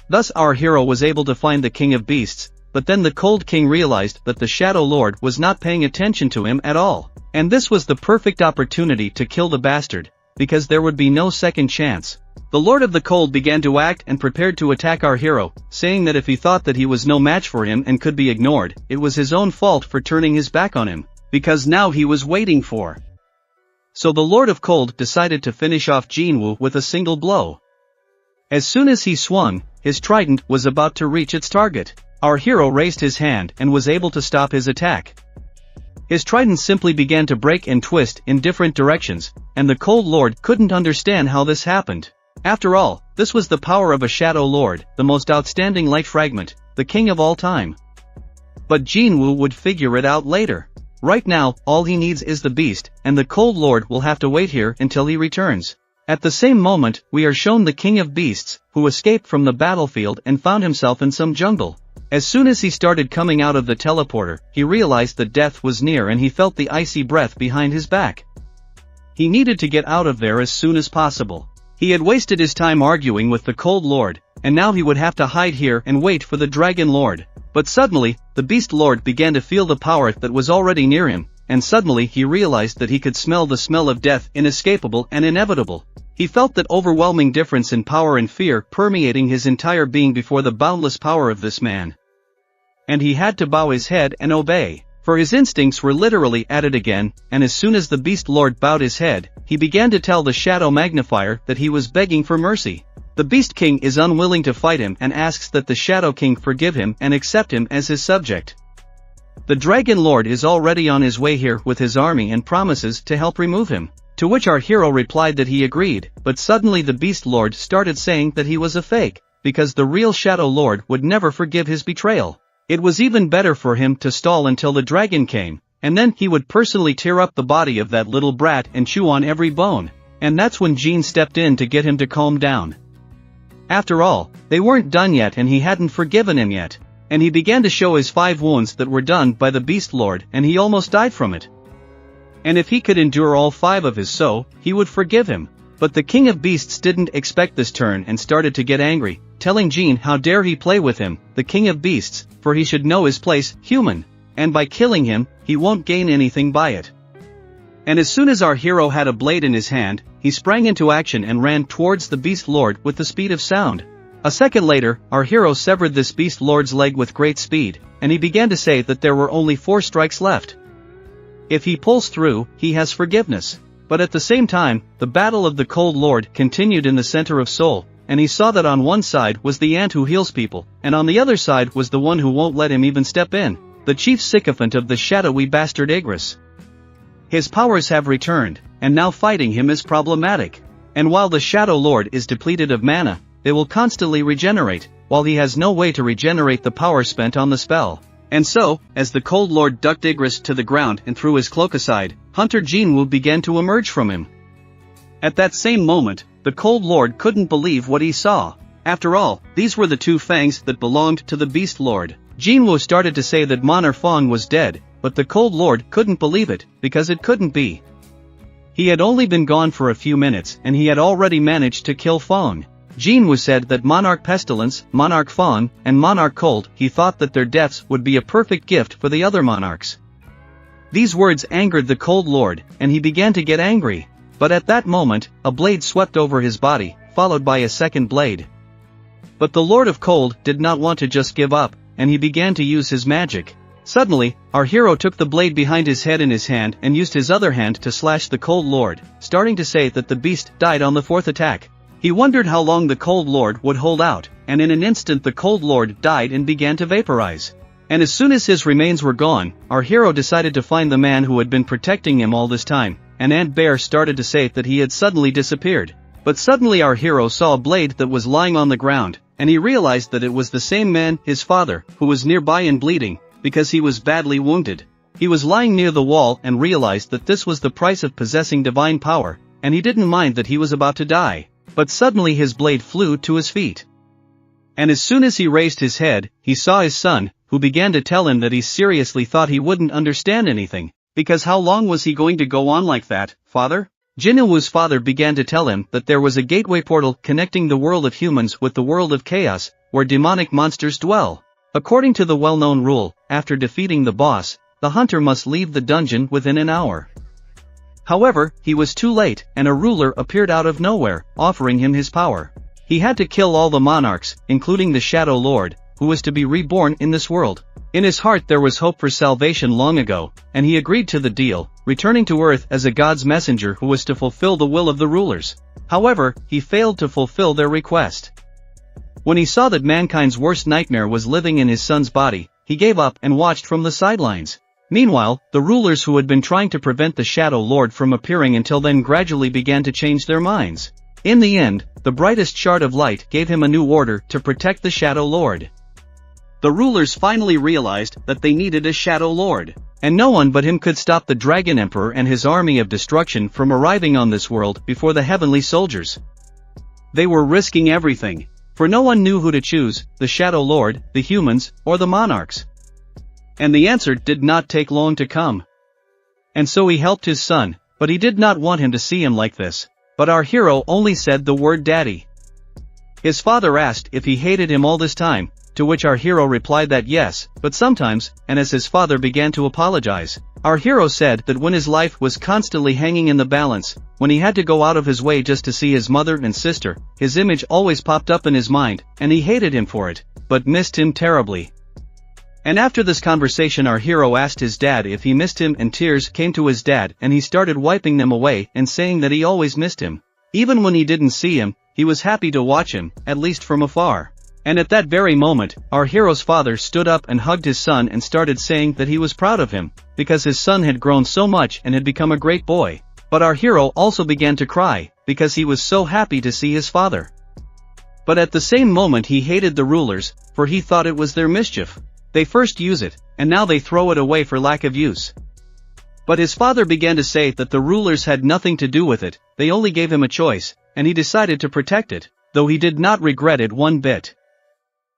Thus our hero was able to find the King of Beasts, but then the Cold King realized that the Shadow Lord was not paying attention to him at all. And this was the perfect opportunity to kill the bastard, because there would be no second chance. The Lord of the Cold began to act and prepared to attack our hero, saying that if he thought that he was no match for him and could be ignored, it was his own fault for turning his back on him, because now he was waiting for. So the Lord of Cold decided to finish off Jinwoo with a single blow. As soon as he swung, his trident was about to reach its target. Our hero raised his hand and was able to stop his attack. His trident simply began to break and twist in different directions, and the Cold Lord couldn't understand how this happened. After all, this was the power of a Shadow Lord, the most outstanding light fragment, the king of all time. But Jinwoo would figure it out later. Right now, all he needs is the beast, and the Cold Lord will have to wait here until he returns. At the same moment, we are shown the King of Beasts, who escaped from the battlefield and found himself in some jungle. As soon as he started coming out of the teleporter, he realized that death was near and he felt the icy breath behind his back. He needed to get out of there as soon as possible. He had wasted his time arguing with the Cold Lord, and now he would have to hide here and wait for the Dragon Lord. But suddenly, the Beast Lord began to feel the power that was already near him, and suddenly he realized that he could smell the smell of death, inescapable and inevitable. He felt that overwhelming difference in power and fear permeating his entire being before the boundless power of this man. And he had to bow his head and obey. For his instincts were literally at it again, and as soon as the Beast Lord bowed his head, he began to tell the Shadow Magnifier that he was begging for mercy. The Beast King is unwilling to fight him and asks that the Shadow King forgive him and accept him as his subject. The Dragon Lord is already on his way here with his army and promises to help remove him. To which our hero replied that he agreed, but suddenly the Beast Lord started saying that he was a fake, because the real Shadow Lord would never forgive his betrayal. It was even better for him to stall until the dragon came, and then he would personally tear up the body of that little brat and chew on every bone. And that's when Jean stepped in to get him to calm down. After all, they weren't done yet and he hadn't forgiven him yet. And he began to show his 5 wounds that were done by the Beast Lord and he almost died from it. And if he could endure all 5 of his he would forgive him. But the King of Beasts didn't expect this turn and started to get angry, telling Jean how dare he play with him, the King of Beasts, for he should know his place, human, and by killing him, he won't gain anything by it. And as soon as our hero had a blade in his hand, he sprang into action and ran towards the Beast Lord with the speed of sound. A second later, our hero severed this Beast Lord's leg with great speed, and he began to say that there were only 4 strikes left. If he pulls through, he has forgiveness. But at the same time, the battle of the Cold Lord continued in the center of Seoul, and he saw that on one side was the ant who heals people, and on the other side was the one who won't let him even step in, the chief sycophant of the shadowy bastard Igris. His powers have returned, and now fighting him is problematic. And while the Shadow Lord is depleted of mana, they will constantly regenerate, while he has no way to regenerate the power spent on the spell. And so, as the Cold Lord ducked Igris to the ground and threw his cloak aside, Hunter Jinwoo began to emerge from him. At that same moment, the Cold Lord couldn't believe what he saw. After all, these were the 2 fangs that belonged to the Beast Lord. Jinwoo started to say that Monor Fong was dead, but the Cold Lord couldn't believe it, because it couldn't be. He had only been gone for a few minutes and he had already managed to kill Fong. Jinwoo said that Monarch Pestilence, Monarch Fong, and Monarch Cold, he thought that their deaths would be a perfect gift for the other monarchs. These words angered the Cold Lord, and he began to get angry. But at that moment, a blade swept over his body, followed by a second blade. But the Lord of Cold did not want to just give up, and he began to use his magic. Suddenly, our hero took the blade behind his head in his hand and used his other hand to slash the Cold Lord, starting to say that the beast died on the 4th attack. He wondered how long the Cold Lord would hold out, and in an instant the Cold Lord died and began to vaporize. And as soon as his remains were gone, our hero decided to find the man who had been protecting him all this time, and Ant Bear started to say that he had suddenly disappeared. But suddenly our hero saw a blade that was lying on the ground, and he realized that it was the same man, his father, who was nearby and bleeding, because he was badly wounded. He was lying near the wall and realized that this was the price of possessing divine power, and he didn't mind that he was about to die. But suddenly his blade flew to his feet. And as soon as he raised his head, he saw his son, who began to tell him that he seriously thought he wouldn't understand anything, because how long was he going to go on like that, father? Jinwoo's father began to tell him that there was a gateway portal connecting the world of humans with the world of chaos, where demonic monsters dwell. According to the well-known rule, after defeating the boss, the hunter must leave the dungeon within an hour. However, he was too late, and a ruler appeared out of nowhere, offering him his power. He had to kill all the monarchs, including the Shadow Lord, who was to be reborn in this world. In his heart there was hope for salvation long ago, and he agreed to the deal, returning to Earth as a god's messenger who was to fulfill the will of the rulers. However, he failed to fulfill their request. When he saw that mankind's worst nightmare was living in his son's body, he gave up and watched from the sidelines. Meanwhile, the rulers who had been trying to prevent the Shadow Lord from appearing until then gradually began to change their minds. In the end, the brightest shard of light gave him a new order to protect the Shadow Lord. The rulers finally realized that they needed a Shadow Lord, and no one but him could stop the Dragon Emperor and his army of destruction from arriving on this world before the heavenly soldiers. They were risking everything, for no one knew who to choose, the Shadow Lord, the humans, or the monarchs. And the answer did not take long to come. And so he helped his son, but he did not want him to see him like this. But our hero only said the word daddy. His father asked if he hated him all this time, to which our hero replied that yes, but sometimes, and as his father began to apologize, our hero said that when his life was constantly hanging in the balance, when he had to go out of his way just to see his mother and sister, his image always popped up in his mind, and he hated him for it, but missed him terribly. And after this conversation our hero asked his dad if he missed him, and tears came to his dad and he started wiping them away and saying that he always missed him. Even when he didn't see him, he was happy to watch him, at least from afar. And at that very moment, our hero's father stood up and hugged his son and started saying that he was proud of him, because his son had grown so much and had become a great boy. But our hero also began to cry, because he was so happy to see his father. But at the same moment he hated the rulers, for he thought it was their mischief. They first use it, and now they throw it away for lack of use. But his father began to say that the rulers had nothing to do with it, they only gave him a choice, and he decided to protect it, though he did not regret it one bit.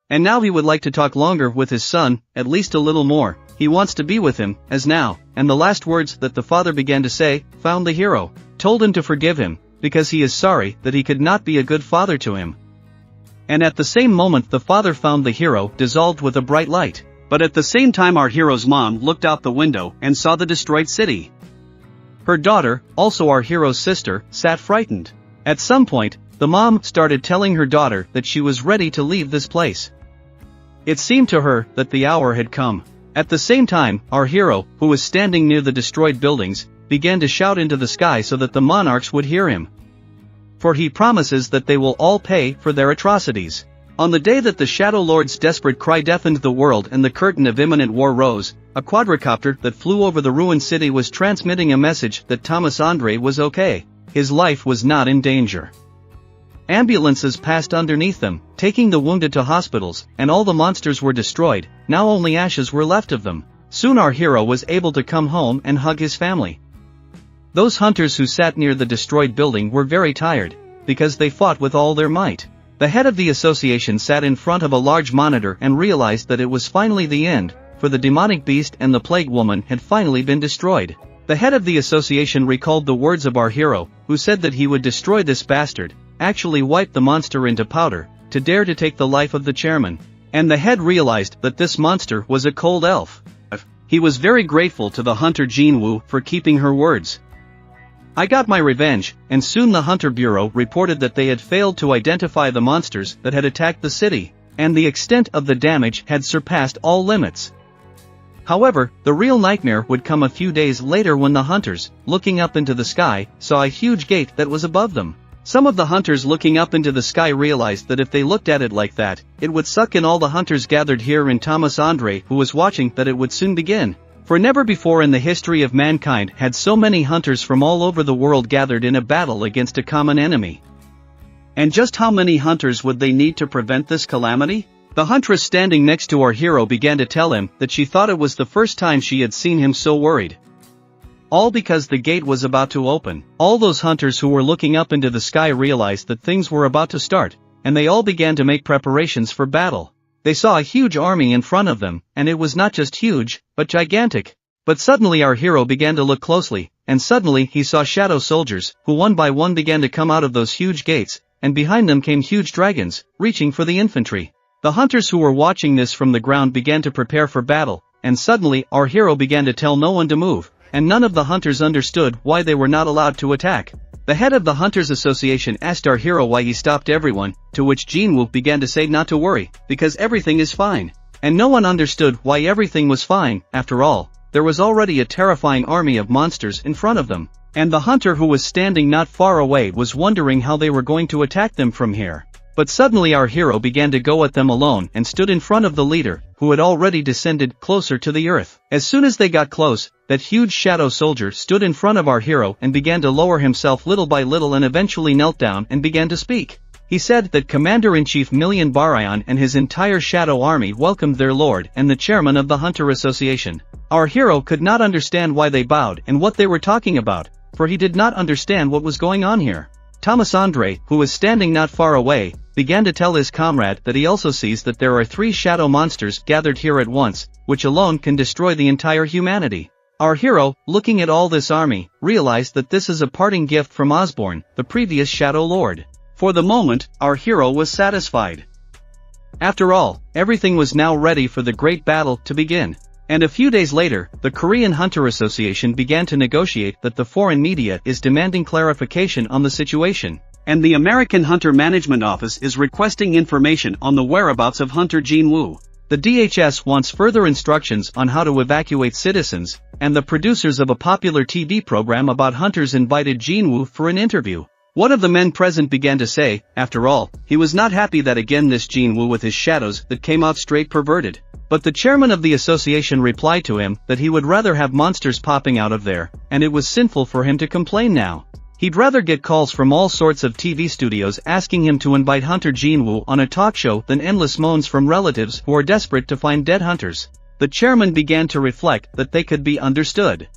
And now he would like to talk longer with his son, at least a little more, he wants to be with him, as now, and the last words that the father began to say, found the hero, told him to forgive him, because he is sorry that he could not be a good father to him. And at the same moment the father found the hero dissolved with a bright light. But at the same time our hero's mom looked out the window and saw the destroyed city. Her daughter, also our hero's sister, sat frightened. At some point, the mom started telling her daughter that she was ready to leave this place. It seemed to her that the hour had come. At the same time, our hero, who was standing near the destroyed buildings, began to shout into the sky so that the monarchs would hear him. For he promises that they will all pay for their atrocities. On the day that the Shadow Lord's desperate cry deafened the world and the curtain of imminent war rose, a quadricopter that flew over the ruined city was transmitting a message that Thomas Andre was okay. His life was not in danger. Ambulances passed underneath them, taking the wounded to hospitals, and all the monsters were destroyed, now only ashes were left of them. Soon our hero was able to come home and hug his family. Those hunters who sat near the destroyed building were very tired, because they fought with all their might. The head of the association sat in front of a large monitor and realized that it was finally the end, for the demonic beast and the plague woman had finally been destroyed. The head of the association recalled the words of our hero, who said that he would destroy this bastard, actually wipe the monster into powder, to dare to take the life of the chairman. And the head realized that this monster was a cold elf. He was very grateful to the hunter Jinwoo for keeping her words. I got my revenge, and soon the Hunter Bureau reported that they had failed to identify the monsters that had attacked the city, and the extent of the damage had surpassed all limits. However, the real nightmare would come a few days later when the hunters, looking up into the sky, saw a huge gate that was above them. Some of the hunters looking up into the sky realized that if they looked at it like that, it would suck in all the hunters gathered here, and Thomas Andre, who was watching, that it would soon begin. For never before in the history of mankind had so many hunters from all over the world gathered in a battle against a common enemy. And just how many hunters would they need to prevent this calamity? The huntress standing next to our hero began to tell him that she thought it was the first time she had seen him so worried. All because the gate was about to open. All those hunters who were looking up into the sky realized that things were about to start, and they all began to make preparations for battle. They saw a huge army in front of them, and it was not just huge, but gigantic. But suddenly our hero began to look closely, and suddenly he saw shadow soldiers, who one by one began to come out of those huge gates, and behind them came huge dragons, reaching for the infantry. The hunters who were watching this from the ground began to prepare for battle, and suddenly our hero began to tell no one to move, and none of the hunters understood why they were not allowed to attack. The head of the Hunters Association asked our hero why he stopped everyone, to which Jinwoo began to say not to worry, because everything is fine. And no one understood why everything was fine. After all, there was already a terrifying army of monsters in front of them, and the hunter who was standing not far away was wondering how they were going to attack them from here. But suddenly our hero began to go at them alone and stood in front of the leader, who had already descended closer to the earth. As soon as they got close, that huge shadow soldier stood in front of our hero and began to lower himself little by little and eventually knelt down and began to speak. He said that Commander-in-Chief Million Barayan and his entire shadow army welcomed their lord and the chairman of the Hunter Association. Our hero could not understand why they bowed and what they were talking about, for he did not understand what was going on here. Thomas Andre, who was standing not far away, began to tell his comrade that he also sees that there are 3 shadow monsters gathered here at once, which alone can destroy the entire humanity. Our hero, looking at all this army, realized that this is a parting gift from Osborne, the previous Shadow Lord. For the moment, our hero was satisfied. After all, everything was now ready for the great battle to begin. And a few days later, the Korean Hunter Association began to negotiate that the foreign media is demanding clarification on the situation, and the American Hunter Management Office is requesting information on the whereabouts of Hunter Jinwoo. The DHS wants further instructions on how to evacuate citizens, and the producers of a popular TV program about hunters invited Jinwoo for an interview. One of the men present began to say, after all, he was not happy that again this Jinwoo with his shadows that came out straight perverted. But the chairman of the association replied to him that he would rather have monsters popping out of there, and it was sinful for him to complain now. He'd rather get calls from all sorts of TV studios asking him to invite Hunter Jinwoo on a talk show than endless moans from relatives who are desperate to find dead hunters. The chairman began to reflect that they could be understood.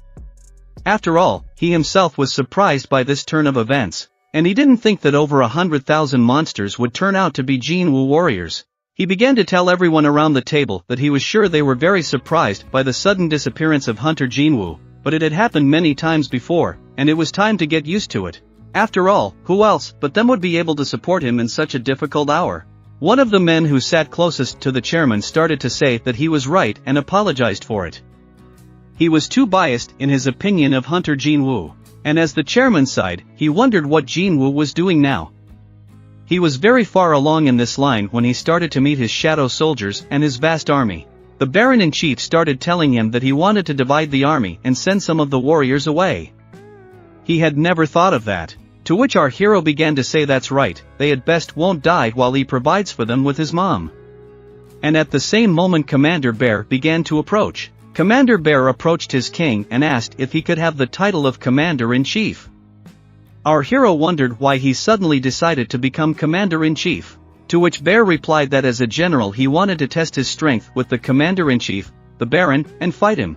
After all, he himself was surprised by this turn of events, and he didn't think that over 100,000 monsters would turn out to be Jinwoo warriors. He began to tell everyone around the table that he was sure they were very surprised by the sudden disappearance of Hunter Jinwoo, but it had happened many times before, and it was time to get used to it. After all, who else but them would be able to support him in such a difficult hour? One of the men who sat closest to the chairman started to say that he was right and apologized for it. He was too biased in his opinion of Hunter Jinwoo, and as the chairman sighed, he wondered what Jinwoo was doing now. He was very far along in this line when he started to meet his shadow soldiers and his vast army. The Baron-in-Chief started telling him that he wanted to divide the army and send some of the warriors away. He had never thought of that. To which our hero began to say that's right, they at best won't die while he provides for them with his mom. And at the same moment Commander Bear began to approach. Commander Bear approached his king and asked if he could have the title of Commander-in-Chief. Our hero wondered why he suddenly decided to become Commander-in-Chief, to which Bear replied that as a general he wanted to test his strength with the Commander-in-Chief, the Baron, and fight him.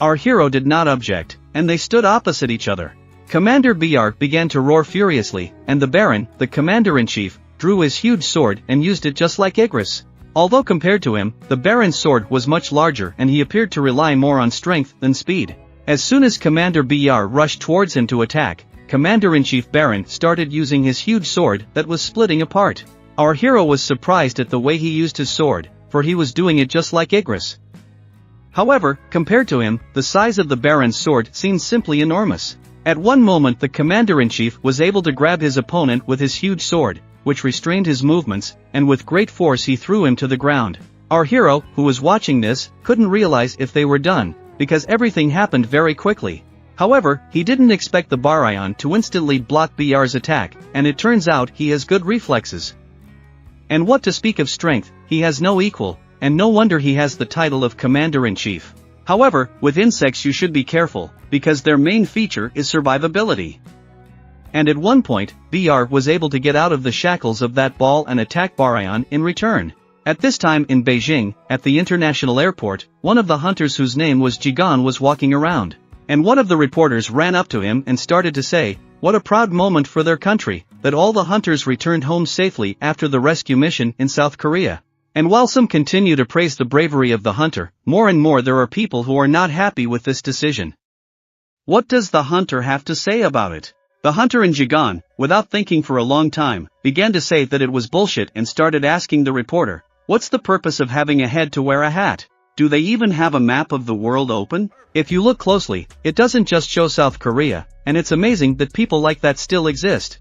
Our hero did not object, and they stood opposite each other. Commander Bear began to roar furiously, and the Baron, the Commander-in-Chief, drew his huge sword and used it just like Igris. Although compared to him, the Baron's sword was much larger and he appeared to rely more on strength than speed. As soon as Commander Bear rushed towards him to attack, Commander-in-Chief Baron started using his huge sword that was splitting apart. Our hero was surprised at the way he used his sword, for he was doing it just like Igris. However, compared to him, the size of the Baron's sword seemed simply enormous. At one moment the Commander-in-Chief was able to grab his opponent with his huge sword, which restrained his movements, and with great force he threw him to the ground. Our hero, who was watching this, couldn't realize if they were done, because everything happened very quickly. However, he didn't expect the Baryon to instantly block BR's attack, and it turns out he has good reflexes. And what to speak of strength, he has no equal, and no wonder he has the title of Commander-in-Chief. However, with insects you should be careful, because their main feature is survivability. And at one point, BR was able to get out of the shackles of that ball and attack Baryon in return. At this time in Beijing, at the international airport, one of the hunters whose name was Jigan was walking around. And one of the reporters ran up to him and started to say, what a proud moment for their country, that all the hunters returned home safely after the rescue mission in South Korea. And while some continue to praise the bravery of the hunter, more and more there are people who are not happy with this decision. What does the hunter have to say about it? The hunter and Jigan, without thinking for a long time, began to say that it was bullshit and started asking the reporter, what's the purpose of having a head to wear a hat? Do they even have a map of the world open? If you look closely, it doesn't just show South Korea, and it's amazing that people like that still exist.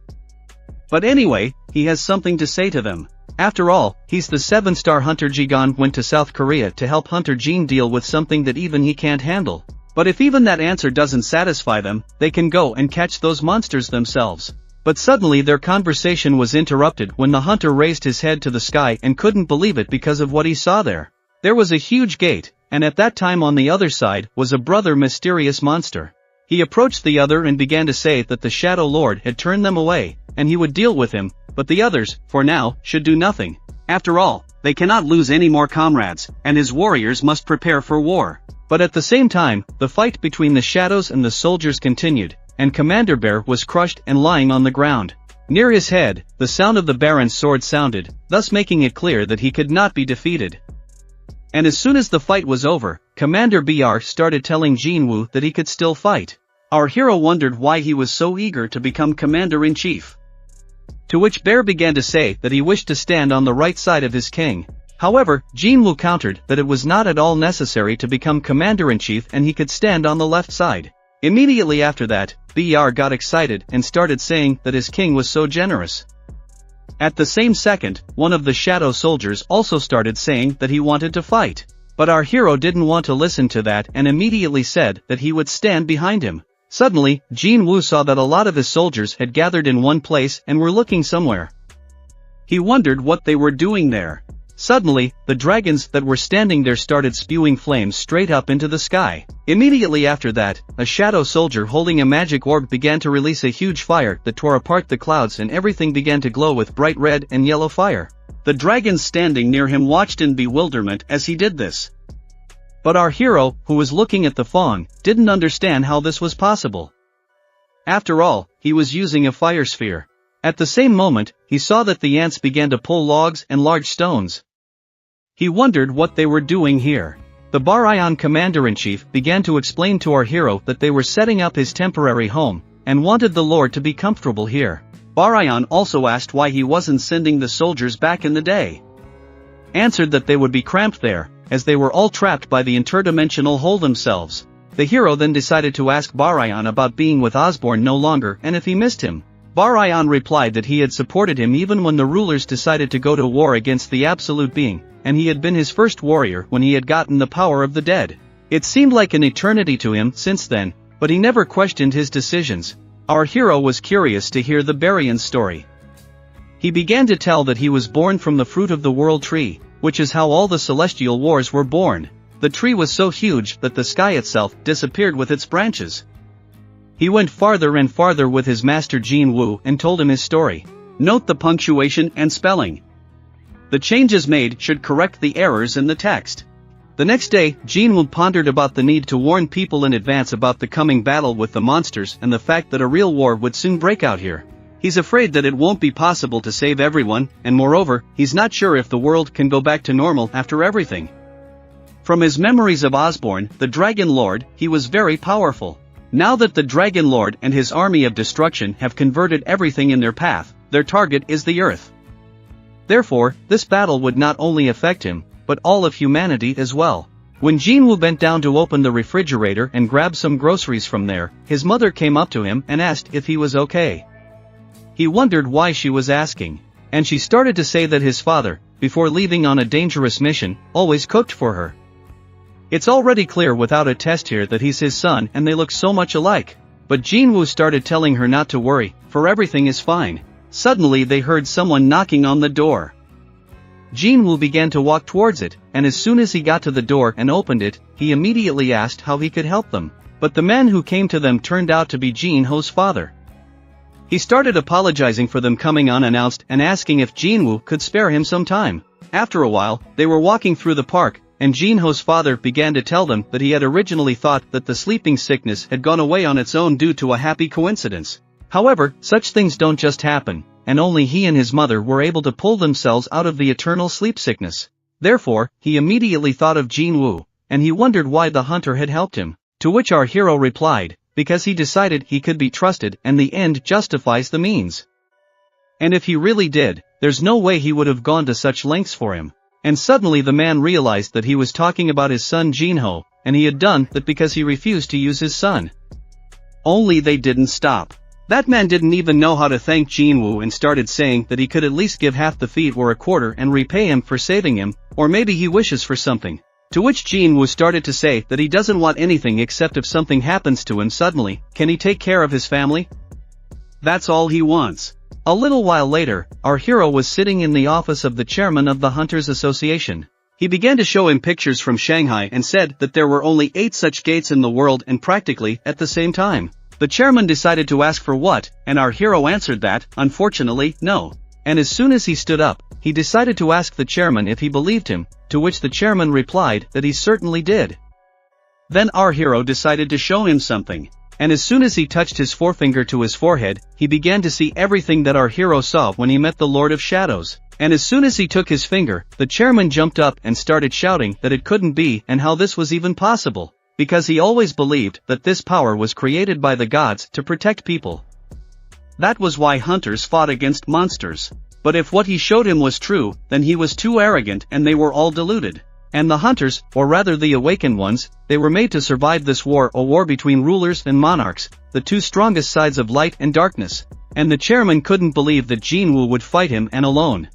But anyway, he has something to say to them. After all, he's the 7-star hunter. Jigan went to South Korea to help Hunter Jean deal with something that even he can't handle. But if even that answer doesn't satisfy them, they can go and catch those monsters themselves. But suddenly their conversation was interrupted when the hunter raised his head to the sky and couldn't believe it because of what he saw there. There was a huge gate, and at that time on the other side was a brother mysterious monster. He approached the other and began to say that the Shadow Lord had turned them away, and he would deal with him, but the others, for now, should do nothing. After all, they cannot lose any more comrades, and his warriors must prepare for war. But at the same time, the fight between the shadows and the soldiers continued, and Commander Bear was crushed and lying on the ground. Near his head, the sound of the Baron's sword sounded, thus making it clear that he could not be defeated. And as soon as the fight was over, Commander BR started telling Jinwoo that he could still fight. Our hero wondered why he was so eager to become Commander-in-Chief. To which Bear began to say that he wished to stand on the right side of his king. However, Jinwoo countered that it was not at all necessary to become Commander-in-Chief and he could stand on the left side. Immediately after that, BR got excited and started saying that his king was so generous. At the same second, one of the shadow soldiers also started saying that he wanted to fight. But our hero didn't want to listen to that and immediately said that he would stand behind him. Suddenly, Jinwoo saw that a lot of his soldiers had gathered in one place and were looking somewhere. He wondered what they were doing there. Suddenly, the dragons that were standing there started spewing flames straight up into the sky. Immediately after that, a shadow soldier holding a magic orb began to release a huge fire that tore apart the clouds and everything began to glow with bright red and yellow fire. The dragons standing near him watched in bewilderment as he did this. But our hero, who was looking at the fawn, didn't understand how this was possible. After all, he was using a fire sphere. At the same moment, he saw that the ants began to pull logs and large stones. He wondered what they were doing here. The Baryon Commander-in-Chief began to explain to our hero that they were setting up his temporary home, and wanted the Lord to be comfortable here. Baryon also asked why he wasn't sending the soldiers back in the day. Answered that they would be cramped there, as they were all trapped by the interdimensional hole themselves. The hero then decided to ask Baryon about being with Osborne no longer and if he missed him. Baryon replied that he had supported him even when the rulers decided to go to war against the Absolute Being, and he had been his first warrior when he had gotten the power of the dead. It seemed like an eternity to him since then, but he never questioned his decisions. Our hero was curious to hear the Baryon's story. He began to tell that he was born from the fruit of the world tree, which is how all the celestial wars were born. The tree was so huge that the sky itself disappeared with its branches. He went farther and farther with his master Jinwoo and told him his story. Note the punctuation and spelling. The changes made should correct the errors in the text. The next day, Jinwoo pondered about the need to warn people in advance about the coming battle with the monsters and the fact that a real war would soon break out here. He's afraid that it won't be possible to save everyone, and moreover, he's not sure if the world can go back to normal after everything. From his memories of Osborne, the Dragon Lord, he was very powerful. Now that the Dragon Lord and his army of destruction have converted everything in their path, their target is the Earth. Therefore, this battle would not only affect him, but all of humanity as well. When Jinwoo bent down to open the refrigerator and grab some groceries from there, his mother came up to him and asked if he was okay. He wondered why she was asking, and she started to say that his father, before leaving on a dangerous mission, always cooked for her. It's already clear without a test here that he's his son and they look so much alike. But Jinwoo started telling her not to worry, for everything is fine. Suddenly they heard someone knocking on the door. Jinwoo began to walk towards it, and as soon as he got to the door and opened it, he immediately asked how he could help them. But the man who came to them turned out to be Jinho's father. He started apologizing for them coming unannounced and asking if Jinwoo could spare him some time. After a while, they were walking through the park, and Jinho's father began to tell them that he had originally thought that the sleeping sickness had gone away on its own due to a happy coincidence. However, such things don't just happen, and only he and his mother were able to pull themselves out of the eternal sleep sickness. Therefore, he immediately thought of Jinwoo, and he wondered why the hunter had helped him, to which our hero replied, because he decided he could be trusted and the end justifies the means. And if he really did, there's no way he would have gone to such lengths for him. And suddenly the man realized that he was talking about his son Jinho, and he had done that because he refused to use his son. Only they didn't stop. That man didn't even know how to thank Jinwoo and started saying that he could at least give half the fee or a quarter and repay him for saving him, or maybe he wishes for something. To which Jinwoo started to say that he doesn't want anything except if something happens to him suddenly, can he take care of his family? That's all he wants. A little while later, our hero was sitting in the office of the chairman of the Hunters Association. He began to show him pictures from Shanghai and said that there were only 8 such gates in the world and practically at the same time. The chairman decided to ask for what, and our hero answered that, unfortunately, no. And as soon as he stood up, he decided to ask the chairman if he believed him, to which the chairman replied that he certainly did. Then our hero decided to show him something. And as soon as he touched his forefinger to his forehead, he began to see everything that our hero saw when he met the Lord of Shadows. And as soon as he took his finger, the chairman jumped up and started shouting that it couldn't be and how this was even possible, because he always believed that this power was created by the gods to protect people. That was why hunters fought against monsters. But if what he showed him was true, then he was too arrogant and they were all deluded. And the hunters, or rather the awakened ones, they were made to survive this war, a war between rulers and monarchs, the two strongest sides of light and darkness. And the chairman couldn't believe that Jinwoo would fight him and alone.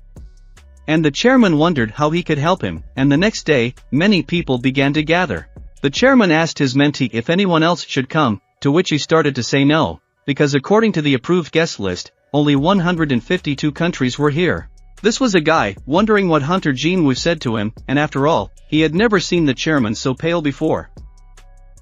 And the chairman wondered how he could help him, and the next day, many people began to gather. The chairman asked his mentee if anyone else should come, to which he started to say no, because according to the approved guest list, only 152 countries were here. This was a guy, wondering what Hunter Jinwoo said to him, and after all, he had never seen the chairman so pale before.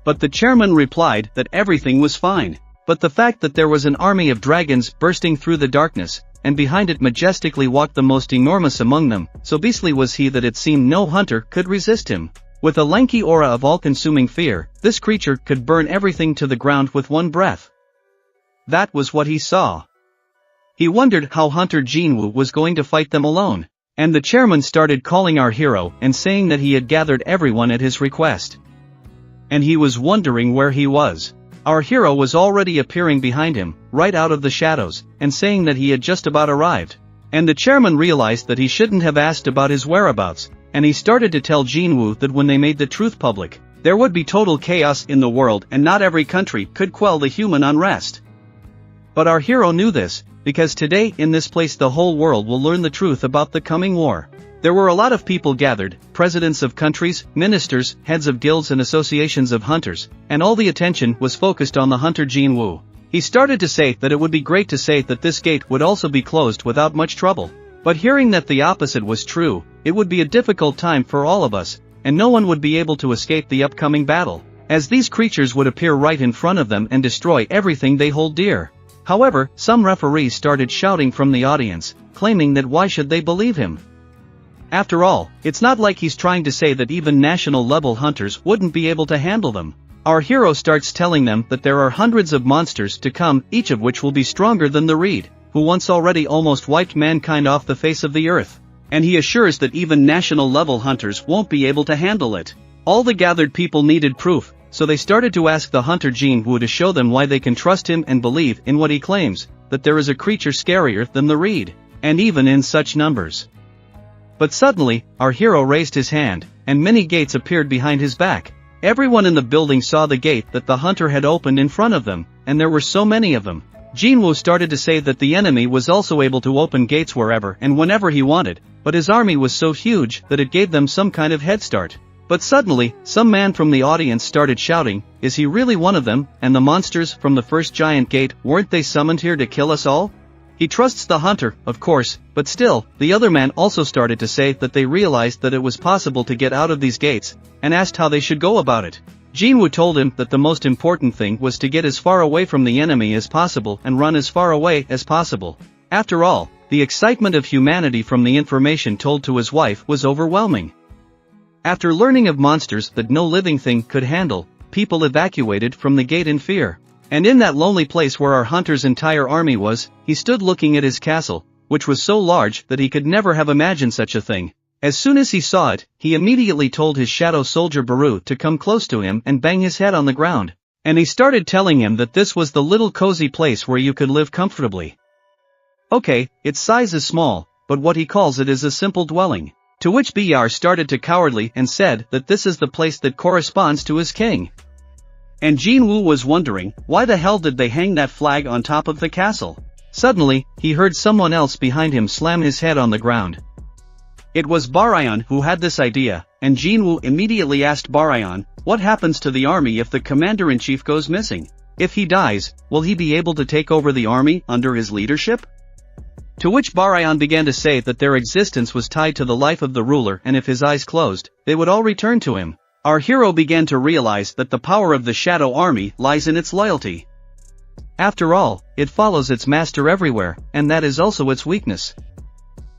But the chairman replied that everything was fine. But the fact that there was an army of dragons bursting through the darkness, and behind it majestically walked the most enormous among them, so beastly was he that it seemed no hunter could resist him. With a lanky aura of all-consuming fear, this creature could burn everything to the ground with one breath. That was what he saw. He wondered how Hunter Jinwoo was going to fight them alone, and the chairman started calling our hero and saying that he had gathered everyone at his request. And he was wondering where he was. Our hero was already appearing behind him, right out of the shadows, and saying that he had just about arrived. And the chairman realized that he shouldn't have asked about his whereabouts, and he started to tell Jinwoo that when they made the truth public, there would be total chaos in the world and not every country could quell the human unrest. But our hero knew this, because today in this place the whole world will learn the truth about the coming war. There were a lot of people gathered, presidents of countries, ministers, heads of guilds and associations of hunters, and all the attention was focused on the hunter Jinwoo. He started to say that it would be great to say that this gate would also be closed without much trouble. But hearing that the opposite was true, it would be a difficult time for all of us, and no one would be able to escape the upcoming battle, as these creatures would appear right in front of them and destroy everything they hold dear. However, some referees started shouting from the audience, claiming that why should they believe him? After all, it's not like he's trying to say that even national-level hunters wouldn't be able to handle them. Our hero starts telling them that there are hundreds of monsters to come, each of which will be stronger than the Reed, who once already almost wiped mankind off the face of the earth. And he assures that even national-level hunters won't be able to handle it. All the gathered people needed proof, so they started to ask the hunter Jinwoo to show them why they can trust him and believe in what he claims, that there is a creature scarier than the Reed, and even in such numbers. But suddenly, our hero raised his hand, and many gates appeared behind his back. Everyone in the building saw the gate that the hunter had opened in front of them, and there were so many of them. Jinwoo started to say that the enemy was also able to open gates wherever and whenever he wanted, but his army was so huge that it gave them some kind of head start. But suddenly, some man from the audience started shouting, "Is he really one of them, and the monsters from the first giant gate, weren't they summoned here to kill us all?" He trusts the hunter, of course, but still, the other man also started to say that they realized that it was possible to get out of these gates, and asked how they should go about it. Jinwoo told him that the most important thing was to get as far away from the enemy as possible and run as far away as possible. After all, the excitement of humanity from the information told to his wife was overwhelming. After learning of monsters that no living thing could handle, people evacuated from the gate in fear. And in that lonely place where our hunter's entire army was, he stood looking at his castle, which was so large that he could never have imagined such a thing. As soon as he saw it, he immediately told his shadow soldier Baru to come close to him and bang his head on the ground. And he started telling him that this was the little cozy place where you could live comfortably. Okay, its size is small, but what he calls it is a simple dwelling. To which Br started to cowardly and said that this is the place that corresponds to his king. And Jinwoo was wondering, why the hell did they hang that flag on top of the castle? Suddenly, he heard someone else behind him slam his head on the ground. It was Barayan who had this idea, and Jinwoo immediately asked Barayan, what happens to the army if the commander-in-chief goes missing? If he dies, will he be able to take over the army under his leadership? To which Barayan began to say that their existence was tied to the life of the ruler, and if his eyes closed, they would all return to him. Our hero began to realize that the power of the Shadow Army lies in its loyalty. After all, it follows its master everywhere, and that is also its weakness.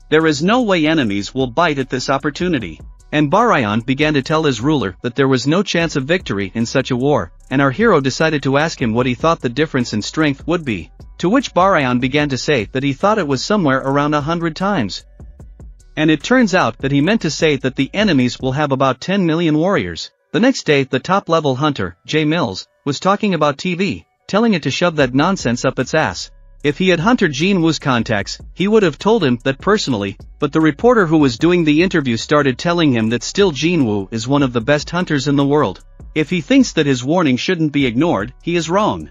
There is no way enemies will bite at this opportunity. And Barayan began to tell his ruler that there was no chance of victory in such a war, and our hero decided to ask him what he thought the difference in strength would be. To which Barayan began to say that he thought it was somewhere around 100 times. And it turns out that he meant to say that the enemies will have about 10 million warriors. The next day, the top-level hunter, J. Mills, was talking about TV, telling it to shove that nonsense up its ass. If he had Hunter Jinwoo's contacts, he would have told him that personally, but the reporter who was doing the interview started telling him that still Jinwoo is one of the best hunters in the world. If he thinks that his warning shouldn't be ignored, he is wrong.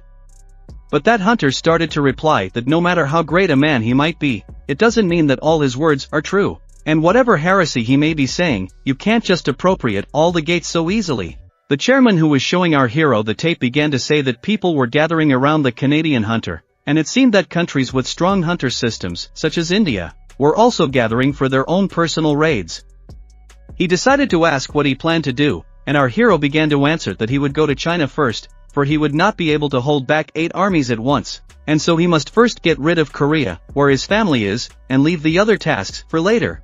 But that hunter started to reply that no matter how great a man he might be, it doesn't mean that all his words are true. And whatever heresy he may be saying, you can't just appropriate all the gates so easily. The chairman who was showing our hero the tape began to say that people were gathering around the Canadian hunter, and it seemed that countries with strong hunter systems, such as India, were also gathering for their own personal raids. He decided to ask what he planned to do, and our hero began to answer that he would go to China first, for he would not be able to hold back 8 armies at once, and so he must first get rid of Korea, where his family is, and leave the other tasks for later.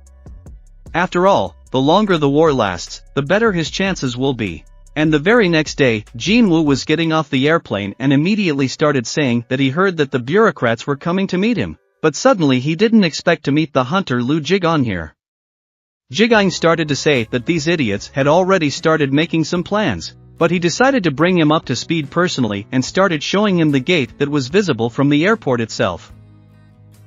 After all, the longer the war lasts, the better his chances will be. And the very next day, Jinwoo was getting off the airplane and immediately started saying that he heard that the bureaucrats were coming to meet him, but suddenly he didn't expect to meet the hunter Lu Jigang here. Jigang started to say that these idiots had already started making some plans, but he decided to bring him up to speed personally and started showing him the gate that was visible from the airport itself.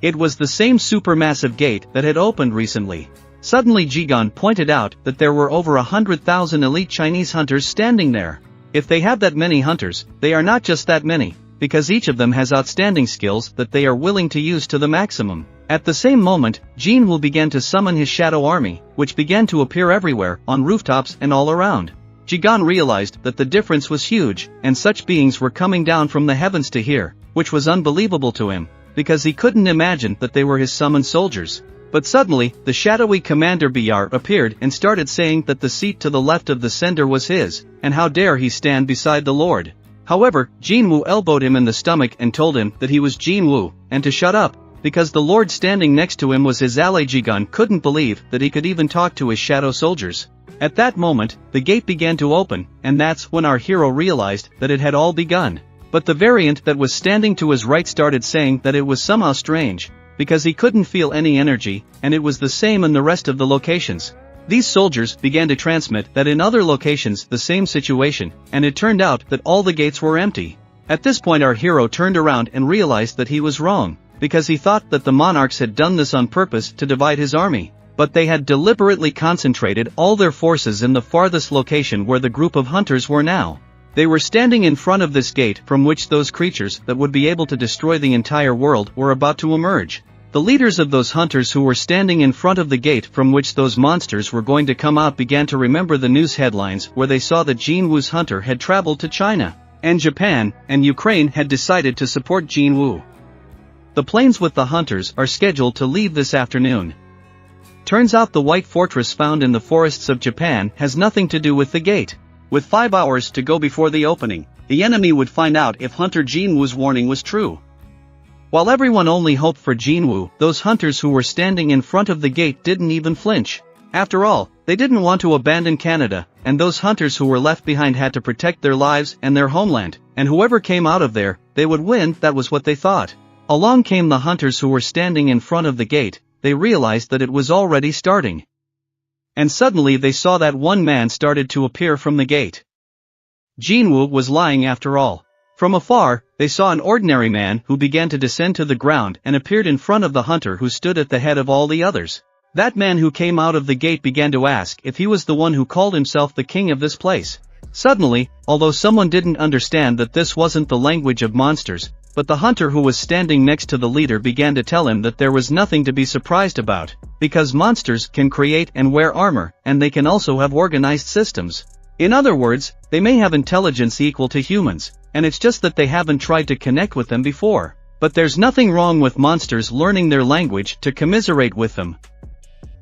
It was the same supermassive gate that had opened recently. Suddenly Jigang pointed out that there were over 100,000 elite Chinese hunters standing there. If they have that many hunters, they are not just that many, because each of them has outstanding skills that they are willing to use to the maximum. At the same moment, Jinwoo began to summon his shadow army, which began to appear everywhere, on rooftops and all around. Jigang realized that the difference was huge, and such beings were coming down from the heavens to here, which was unbelievable to him, because he couldn't imagine that they were his summoned soldiers. But suddenly, the shadowy commander Br appeared and started saying that the seat to the left of the sender was his, and how dare he stand beside the Lord. However, Jinwoo elbowed him in the stomach and told him that he was Jinwoo, and to shut up, because the Lord standing next to him was his ally. Jigang couldn't believe that he could even talk to his shadow soldiers. At that moment, the gate began to open, and that's when our hero realized that it had all begun. But the variant that was standing to his right started saying that it was somehow strange, because he couldn't feel any energy, and it was the same in the rest of the locations. These soldiers began to transmit that in other locations the same situation, and it turned out that all the gates were empty. At this point our hero turned around and realized that he was wrong, because he thought that the monarchs had done this on purpose to divide his army, but they had deliberately concentrated all their forces in the farthest location where the group of hunters were now. They were standing in front of this gate from which those creatures that would be able to destroy the entire world were about to emerge. The leaders of those hunters who were standing in front of the gate from which those monsters were going to come out began to remember the news headlines where they saw that Jin Woo's hunter had traveled to China, and Japan, and Ukraine had decided to support Jin Woo. The planes with the hunters are scheduled to leave this afternoon. Turns out the White Fortress found in the forests of Japan has nothing to do with the gate. With 5 hours to go before the opening, the enemy would find out if Hunter Jin Woo's warning was true. While everyone only hoped for Jin Woo, those hunters who were standing in front of the gate didn't even flinch. After all, they didn't want to abandon Canada, and those hunters who were left behind had to protect their lives and their homeland, and whoever came out of there, they would win. That was what they thought. Along came the hunters who were standing in front of the gate. They realized that it was already starting. And suddenly they saw that one man started to appear from the gate. Jin Woo was lying after all. From afar, they saw an ordinary man who began to descend to the ground and appeared in front of the hunter who stood at the head of all the others. That man who came out of the gate began to ask if he was the one who called himself the king of this place. Suddenly, although someone didn't understand that this wasn't the language of monsters, but the hunter who was standing next to the leader began to tell him that there was nothing to be surprised about, because monsters can create and wear armor, and they can also have organized systems. In other words, they may have intelligence equal to humans, and it's just that they haven't tried to connect with them before. But there's nothing wrong with monsters learning their language to commiserate with them.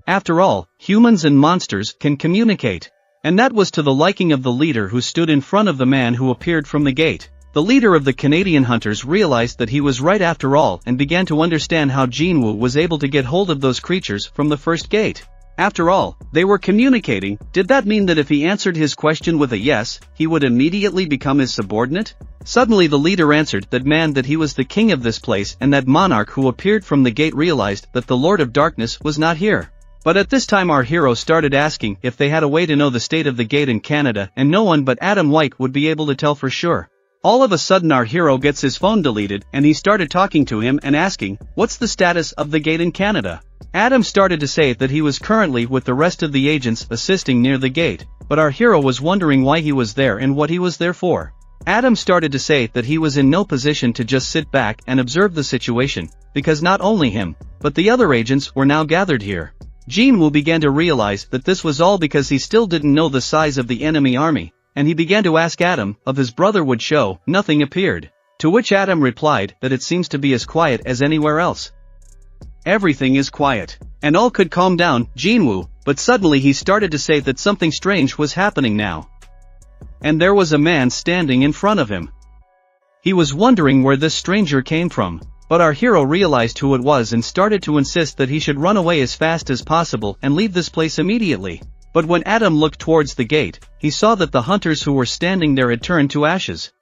After all, humans and monsters can communicate. And that was to the liking of the leader who stood in front of the man who appeared from the gate. The leader of the Canadian hunters realized that he was right after all and began to understand how Jin Woo was able to get hold of those creatures from the first gate. After all, they were communicating. Did that mean that if he answered his question with a yes, he would immediately become his subordinate? Suddenly the leader answered that he was the king of this place, and that monarch who appeared from the gate realized that the Lord of Darkness was not here. But at this time our hero started asking if they had a way to know the state of the gate in Canada, and no one but Adam White would be able to tell for sure. All of a sudden our hero gets his phone deleted and he started talking to him and asking, what's the status of the gate in Canada? Adam started to say that he was currently with the rest of the agents assisting near the gate, but our hero was wondering why he was there and what he was there for. Adam started to say that he was in no position to just sit back and observe the situation, because not only him, but the other agents were now gathered here. Jin Woo began to realize that this was all because he still didn't know the size of the enemy army, and he began to ask Adam if his brother would show. Nothing appeared. To which Adam replied that it seems to be as quiet as anywhere else. Everything is quiet. And all could calm down, Jin Woo, but suddenly he started to say that something strange was happening now. And there was a man standing in front of him. He was wondering where this stranger came from, but our hero realized who it was and started to insist that he should run away as fast as possible and leave this place immediately. But when Adam looked towards the gate, he saw that the hunters who were standing there had turned to ashes.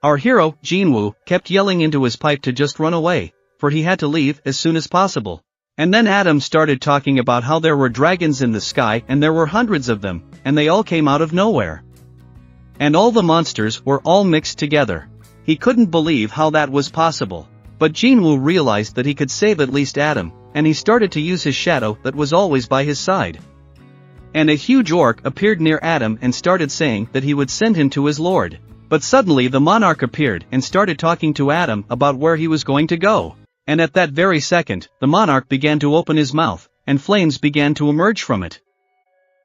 Our hero, Jin Woo, kept yelling into his pipe to just run away, for he had to leave as soon as possible. And then Adam started talking about how there were dragons in the sky and there were hundreds of them, and they all came out of nowhere. And all the monsters were all mixed together. He couldn't believe how that was possible. But Jin Woo realized that he could save at least Adam, and he started to use his shadow that was always by his side. And a huge orc appeared near Adam and started saying that he would send him to his lord. But suddenly the monarch appeared and started talking to Adam about where he was going to go. And at that very second, the monarch began to open his mouth, and flames began to emerge from it.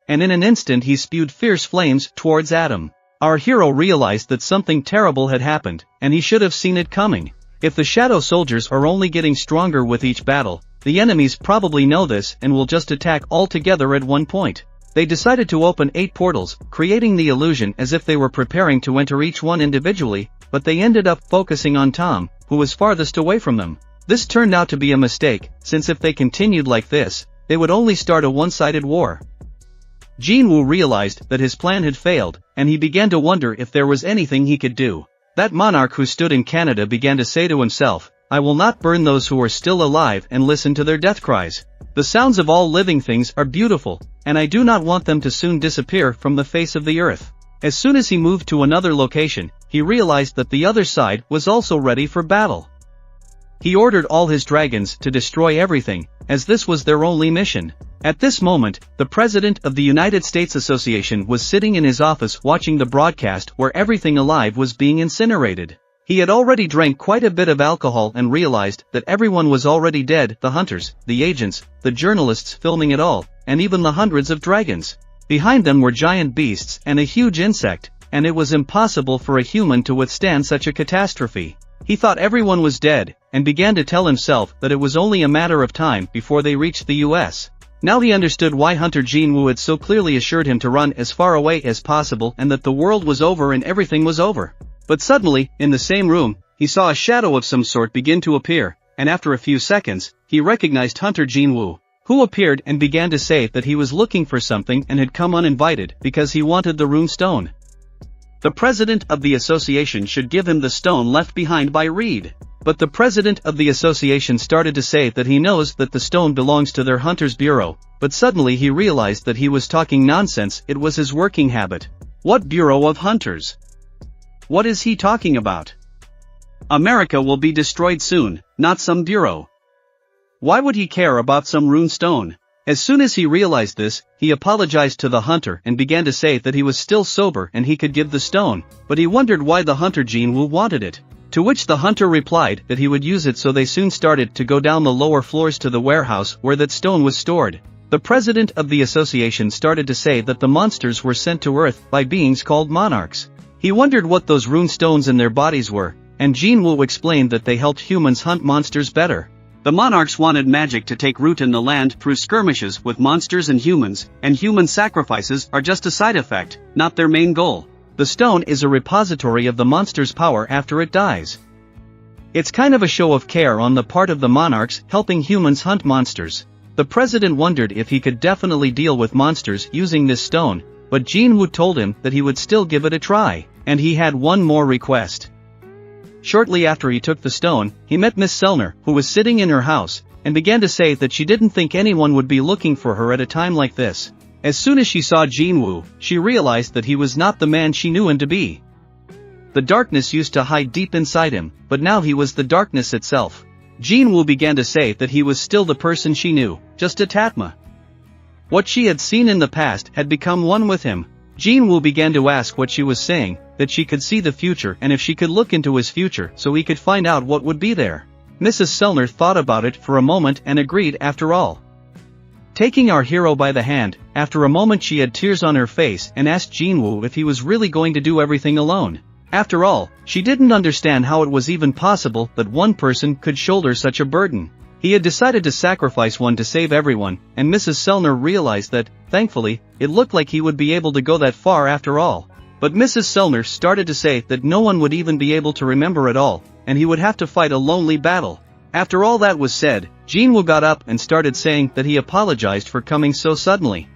And in an instant he spewed fierce flames towards Adam. Our hero realized that something terrible had happened, and he should have seen it coming. If the shadow soldiers are only getting stronger with each battle, the enemies probably know this and will just attack all together at one point. They decided to open 8 portals, creating the illusion as if they were preparing to enter each one individually, but they ended up focusing on Tom, who was farthest away from them. This turned out to be a mistake, since if they continued like this, they would only start a one-sided war. Jin Woo realized that his plan had failed, and he began to wonder if there was anything he could do. That monarch who stood in Canada began to say to himself, I will not burn those who are still alive and listen to their death cries. The sounds of all living things are beautiful, and I do not want them to soon disappear from the face of the earth. As soon as he moved to another location, he realized that the other side was also ready for battle. He ordered all his dragons to destroy everything, as this was their only mission. At this moment, the President of the United States Association was sitting in his office watching the broadcast where everything alive was being incinerated. He had already drank quite a bit of alcohol and realized that everyone was already dead, the hunters, the agents, the journalists filming it all, and even the hundreds of dragons. Behind them were giant beasts and a huge insect, and it was impossible for a human to withstand such a catastrophe. He thought everyone was dead, and began to tell himself that it was only a matter of time before they reached the US. Now he understood why Hunter Jinwoo had so clearly assured him to run as far away as possible and that the world was over and everything was over. But suddenly, in the same room, he saw a shadow of some sort begin to appear, and after a few seconds, he recognized Hunter Jinwoo, who appeared and began to say that he was looking for something and had come uninvited because he wanted the rune stone. The president of the association should give him the stone left behind by Reed. But the president of the association started to say that he knows that the stone belongs to their hunter's bureau, but suddenly he realized that he was talking nonsense. It was his working habit. What bureau of hunters? What is he talking about? America will be destroyed soon, not some bureau. Why would he care about some rune stone? As soon as he realized this, he apologized to the hunter and began to say that he was still sober and he could give the stone, but he wondered why the hunter Jinwoo wanted it. To which the hunter replied that he would use it, so they soon started to go down the lower floors to the warehouse where that stone was stored. The president of the association started to say that the monsters were sent to Earth by beings called monarchs. He wondered what those rune stones in their bodies were, and Jinwoo explained that they helped humans hunt monsters better. The monarchs wanted magic to take root in the land through skirmishes with monsters and human sacrifices are just a side effect, not their main goal. The stone is a repository of the monster's power after it dies. It's kind of a show of care on the part of the monarchs helping humans hunt monsters. The president wondered if he could definitely deal with monsters using this stone, but Jinwoo told him that he would still give it a try, and he had one more request. Shortly after he took the stone, he met Miss Selner, who was sitting in her house, and began to say that she didn't think anyone would be looking for her at a time like this. As soon as she saw Jinwoo, she realized that he was not the man she knew him to be. The darkness used to hide deep inside him, but now he was the darkness itself. Jinwoo began to say that he was still the person she knew, just a Tatma. What she had seen in the past had become one with him. Jinwoo began to ask what she was saying, that she could see the future and if she could look into his future so he could find out what would be there. Mrs. Selner thought about it for a moment and agreed after all. Taking our hero by the hand, after a moment she had tears on her face and asked Jinwoo if he was really going to do everything alone. After all, she didn't understand how it was even possible that one person could shoulder such a burden. He had decided to sacrifice one to save everyone, and Mrs. Selner realized that, thankfully, it looked like he would be able to go that far after all. But Mrs. Selner started to say that no one would even be able to remember it all, and he would have to fight a lonely battle. After all that was said, Jinwoo got up and started saying that he apologized for coming so suddenly.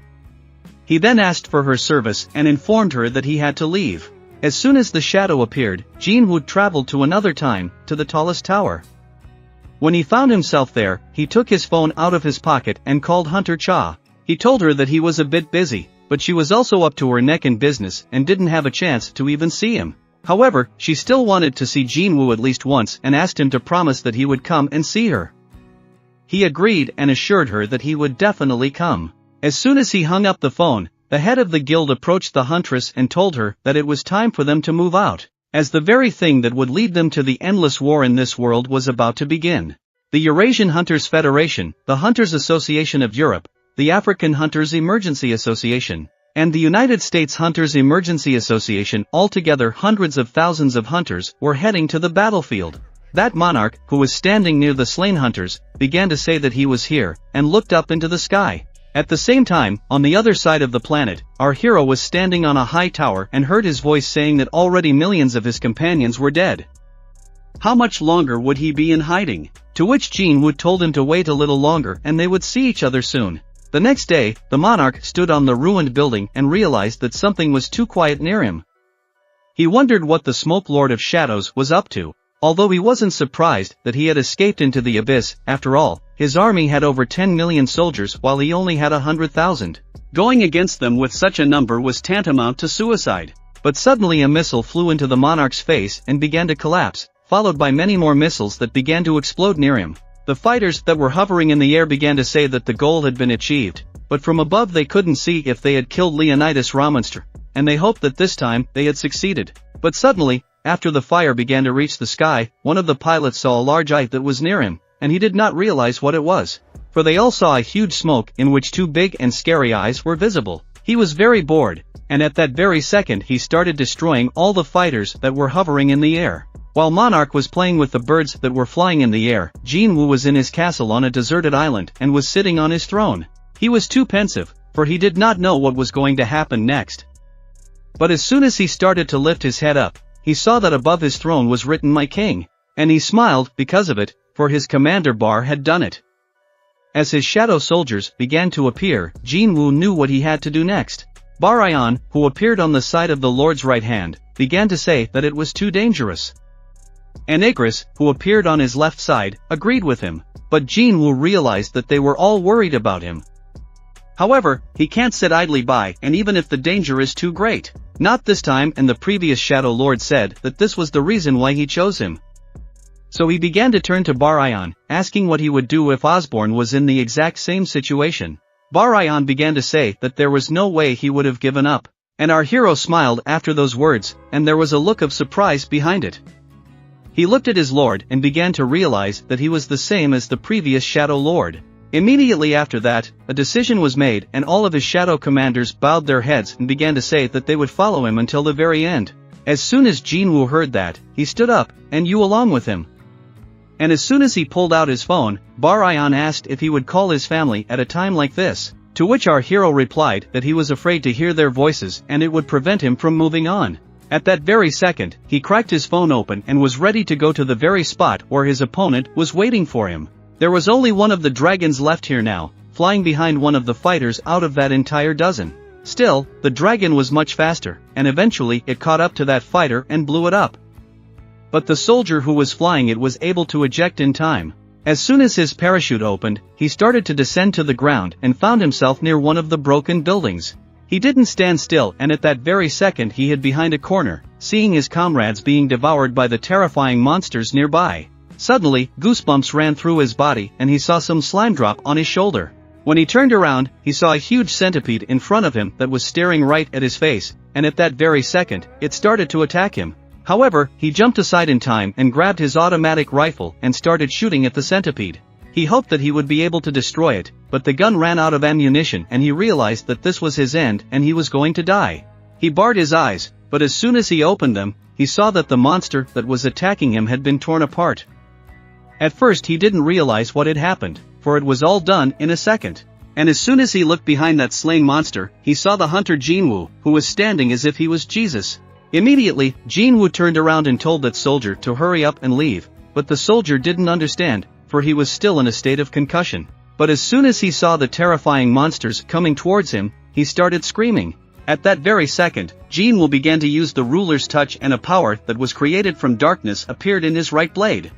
He then asked for her service and informed her that he had to leave. As soon as the shadow appeared, Jinwoo traveled to another time, to the tallest tower. When he found himself there, he took his phone out of his pocket and called Hunter Cha. He told her that he was a bit busy, but she was also up to her neck in business and didn't have a chance to even see him. However, she still wanted to see Jinwoo at least once and asked him to promise that he would come and see her. He agreed and assured her that he would definitely come. As soon as he hung up the phone, the head of the guild approached the huntress and told her that it was time for them to move out, as the very thing that would lead them to the endless war in this world was about to begin. The Eurasian Hunters Federation, the Hunters Association of Europe, the African Hunters Emergency Association, and the United States Hunters Emergency Association, altogether hundreds of thousands of hunters, were heading to the battlefield. That monarch, who was standing near the slain hunters, began to say that he was here, and looked up into the sky. At the same time, on the other side of the planet, our hero was standing on a high tower and heard his voice saying that already millions of his companions were dead. How much longer would he be in hiding? To which Jinwoo told him to wait a little longer and they would see each other soon. The next day, the monarch stood on the ruined building and realized that something was too quiet near him. He wondered what the Smoke Lord of Shadows was up to, although he wasn't surprised that he had escaped into the abyss. After all, his army had over 10 million soldiers while he only had 100,000. Going against them with such a number was tantamount to suicide. But suddenly a missile flew into the monarch's face and began to collapse, followed by many more missiles that began to explode near him. The fighters that were hovering in the air began to say that the goal had been achieved, but from above they couldn't see if they had killed Leonidas Ramonster, and they hoped that this time they had succeeded. But suddenly, after the fire began to reach the sky, one of the pilots saw a large eye that was near him, and he did not realize what it was. For they all saw a huge smoke in which two big and scary eyes were visible. He was very bored, and at that very second he started destroying all the fighters that were hovering in the air. While Monarch was playing with the birds that were flying in the air, Jinwoo was in his castle on a deserted island and was sitting on his throne. He was too pensive, for he did not know what was going to happen next. But as soon as he started to lift his head up, he saw that above his throne was written "My King," and he smiled because of it, for his commander Bar had done it. As his shadow soldiers began to appear, Jinwoo knew what he had to do next. Barayan, who appeared on the side of the Lord's right hand, began to say that it was too dangerous. And Igris, who appeared on his left side, agreed with him, but Jinwoo realized that they were all worried about him. However, he can't sit idly by, and even if the danger is too great. Not this time, and the previous Shadow Lord said that this was the reason why he chose him. So he began to turn to Barayan, asking what he would do if Osborne was in the exact same situation. Barayan began to say that there was no way he would have given up. And our hero smiled after those words, and there was a look of surprise behind it. He looked at his lord and began to realize that he was the same as the previous Shadow Lord. Immediately after that, a decision was made and all of his shadow commanders bowed their heads and began to say that they would follow him until the very end. As soon as Jinwoo heard that, he stood up, and you along with him. And as soon as he pulled out his phone, Barayan asked if he would call his family at a time like this, to which our hero replied that he was afraid to hear their voices and it would prevent him from moving on. At that very second, he cracked his phone open and was ready to go to the very spot where his opponent was waiting for him. There was only one of the dragons left here now, flying behind one of the fighters out of that entire dozen. Still, the dragon was much faster, and eventually it caught up to that fighter and blew it up. But the soldier who was flying it was able to eject in time. As soon as his parachute opened, he started to descend to the ground and found himself near one of the broken buildings. He didn't stand still, and at that very second he hid behind a corner, seeing his comrades being devoured by the terrifying monsters nearby. Suddenly, goosebumps ran through his body and he saw some slime drop on his shoulder. When he turned around, he saw a huge centipede in front of him that was staring right at his face, and at that very second, it started to attack him. However, he jumped aside in time and grabbed his automatic rifle and started shooting at the centipede. He hoped that he would be able to destroy it, but the gun ran out of ammunition and he realized that this was his end and he was going to die. He barred his eyes, but as soon as he opened them, he saw that the monster that was attacking him had been torn apart. At first he didn't realize what had happened, for it was all done in a second. And as soon as he looked behind that slain monster, he saw the hunter Jinwoo, who was standing as if he was Jesus. Immediately, Jinwoo turned around and told that soldier to hurry up and leave, but the soldier didn't understand, for he was still in a state of concussion. But as soon as he saw the terrifying monsters coming towards him, he started screaming. At that very second, Jinwoo began to use the ruler's touch and a power that was created from darkness appeared in his right blade.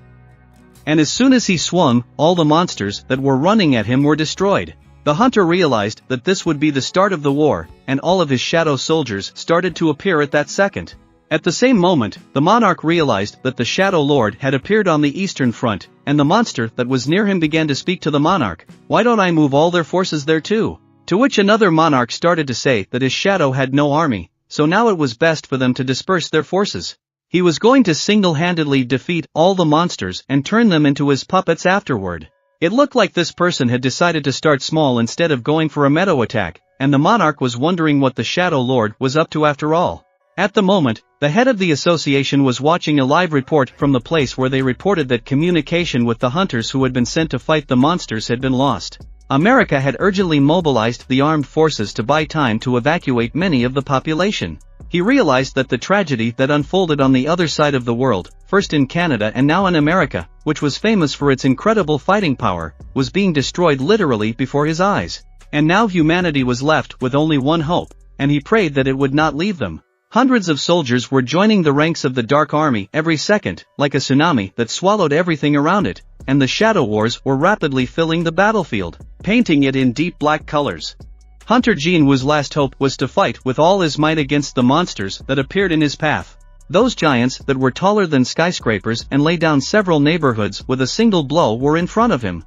And as soon as he swung, all the monsters that were running at him were destroyed. The hunter realized that this would be the start of the war, and all of his shadow soldiers started to appear at that second. At the same moment, the monarch realized that the Shadow Lord had appeared on the eastern front, and the monster that was near him began to speak to the monarch. Why don't I move all their forces there too? To which another monarch started to say that his shadow had no army, so now it was best for them to disperse their forces. He was going to single-handedly defeat all the monsters and turn them into his puppets afterward. It looked like this person had decided to start small instead of going for a meadow attack, and the monarch was wondering what the Shadow Lord was up to after all. At the moment, the head of the association was watching a live report from the place where they reported that communication with the hunters who had been sent to fight the monsters had been lost. America had urgently mobilized the armed forces to buy time to evacuate many of the population. He realized that the tragedy that unfolded on the other side of the world, first in Canada and now in America, which was famous for its incredible fighting power, was being destroyed literally before his eyes. And now humanity was left with only one hope, and he prayed that it would not leave them. Hundreds of soldiers were joining the ranks of the Dark Army every second, like a tsunami that swallowed everything around it, and the Shadow Wars were rapidly filling the battlefield, painting it in deep black colors. Hunter Jinwoo's last hope was to fight with all his might against the monsters that appeared in his path. Those giants that were taller than skyscrapers and lay down several neighborhoods with a single blow were in front of him.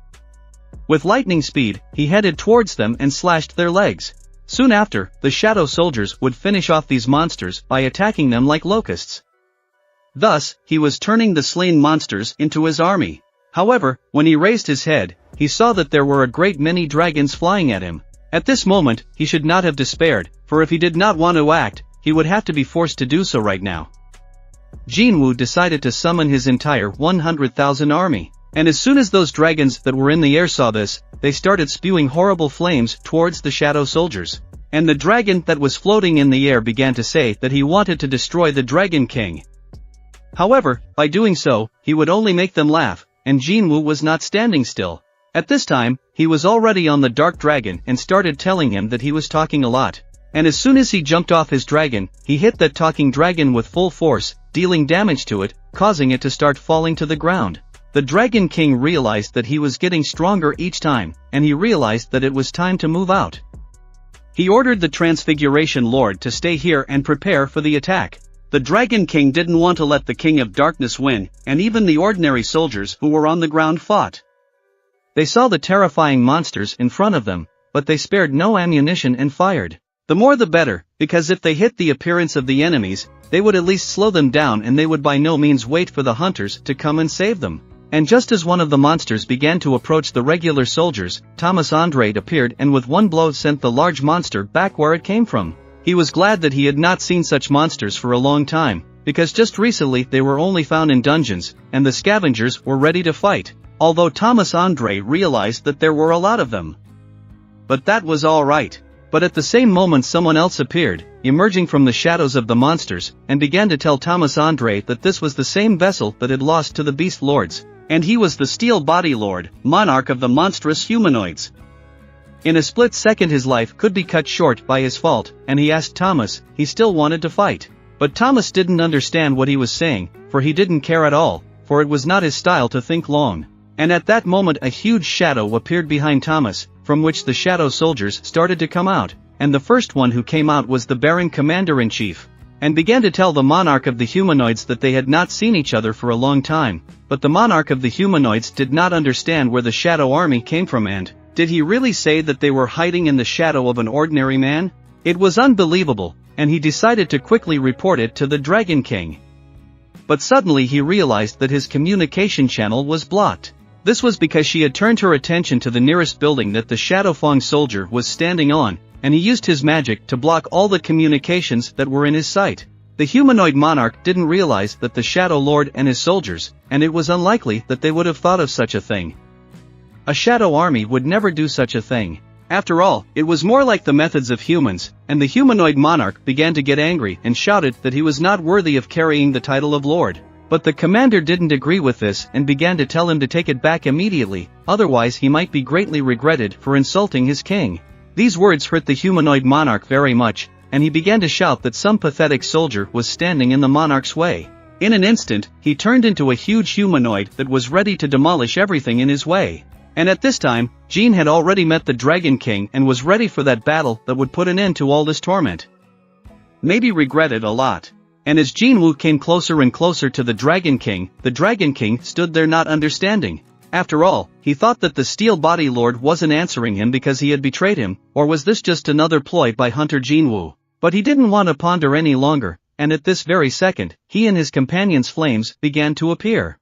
With lightning speed, he headed towards them and slashed their legs. Soon after, the shadow soldiers would finish off these monsters by attacking them like locusts. Thus, he was turning the slain monsters into his army. However, when he raised his head, he saw that there were a great many dragons flying at him. At this moment, he should not have despaired, for if he did not want to act, he would have to be forced to do so right now. Jinwoo decided to summon his entire 100,000 army. And as soon as those dragons that were in the air saw this, they started spewing horrible flames towards the shadow soldiers. And the dragon that was floating in the air began to say that he wanted to destroy the Dragon King. However, by doing so, he would only make them laugh, and Jinwoo was not standing still. At this time, he was already on the dark dragon and started telling him that he was talking a lot. And as soon as he jumped off his dragon, he hit that talking dragon with full force, dealing damage to it, causing it to start falling to the ground. The Dragon King realized that he was getting stronger each time, and he realized that it was time to move out. He ordered the Transfiguration Lord to stay here and prepare for the attack. The Dragon King didn't want to let the King of Darkness win, and even the ordinary soldiers who were on the ground fought. They saw the terrifying monsters in front of them, but they spared no ammunition and fired. The more the better, because if they hit the appearance of the enemies, they would at least slow them down and they would by no means wait for the hunters to come and save them. And just as one of the monsters began to approach the regular soldiers, Thomas Andre appeared and with one blow sent the large monster back where it came from. He was glad that he had not seen such monsters for a long time, because just recently they were only found in dungeons, and the scavengers were ready to fight, although Thomas Andre realized that there were a lot of them. But that was alright. But at the same moment someone else appeared, emerging from the shadows of the monsters, and began to tell Thomas Andre that this was the same vessel that had lost to the Beast Lords. And he was the Steel Body Lord, monarch of the monstrous humanoids. In a split second his life could be cut short by his fault, and he asked Thomas, he still wanted to fight. But Thomas didn't understand what he was saying, for he didn't care at all, for it was not his style to think long. And at that moment a huge shadow appeared behind Thomas, from which the shadow soldiers started to come out, and the first one who came out was the Baron Commander-in-Chief. And began to tell the monarch of the humanoids that they had not seen each other for a long time, but the monarch of the humanoids did not understand where the shadow army came from and, did he really say that they were hiding in the shadow of an ordinary man? It was unbelievable, and he decided to quickly report it to the Dragon King. But suddenly he realized that his communication channel was blocked. This was because she had turned her attention to the nearest building that the Shadowfang soldier was standing on, and he used his magic to block all the communications that were in his sight. The humanoid monarch didn't realize that the Shadow Lord and his soldiers, and it was unlikely that they would have thought of such a thing. A shadow army would never do such a thing. After all, it was more like the methods of humans, and the humanoid monarch began to get angry and shouted that he was not worthy of carrying the title of Lord. But the commander didn't agree with this and began to tell him to take it back immediately, otherwise he might be greatly regretted for insulting his king. These words hurt the humanoid monarch very much, and he began to shout that some pathetic soldier was standing in the monarch's way. In an instant, he turned into a huge humanoid that was ready to demolish everything in his way. And at this time, Jean had already met the Dragon King and was ready for that battle that would put an end to all this torment. Maybe regretted a lot. And as Jinwoo came closer and closer to the Dragon King stood there not understanding. After all, he thought that the Steel Body Lord wasn't answering him because he had betrayed him, or was this just another ploy by Hunter Jinwoo? But he didn't want to ponder any longer, and at this very second, he and his companion's flames began to appear.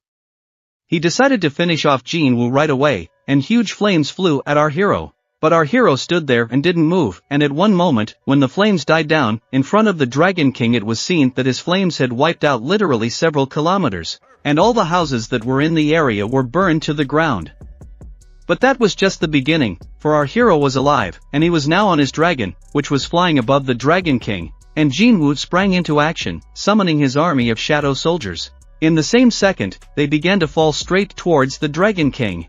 He decided to finish off Jinwoo right away, and huge flames flew at our hero. But our hero stood there and didn't move, and at one moment, when the flames died down, in front of the Dragon King it was seen that his flames had wiped out literally several kilometers, and all the houses that were in the area were burned to the ground. But that was just the beginning, for our hero was alive, and he was now on his dragon, which was flying above the Dragon King, and Jinwoo sprang into action, summoning his army of shadow soldiers. In the same second, they began to fall straight towards the Dragon King.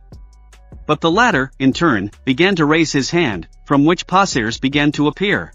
But the latter, in turn, began to raise his hand, from which passers began to appear.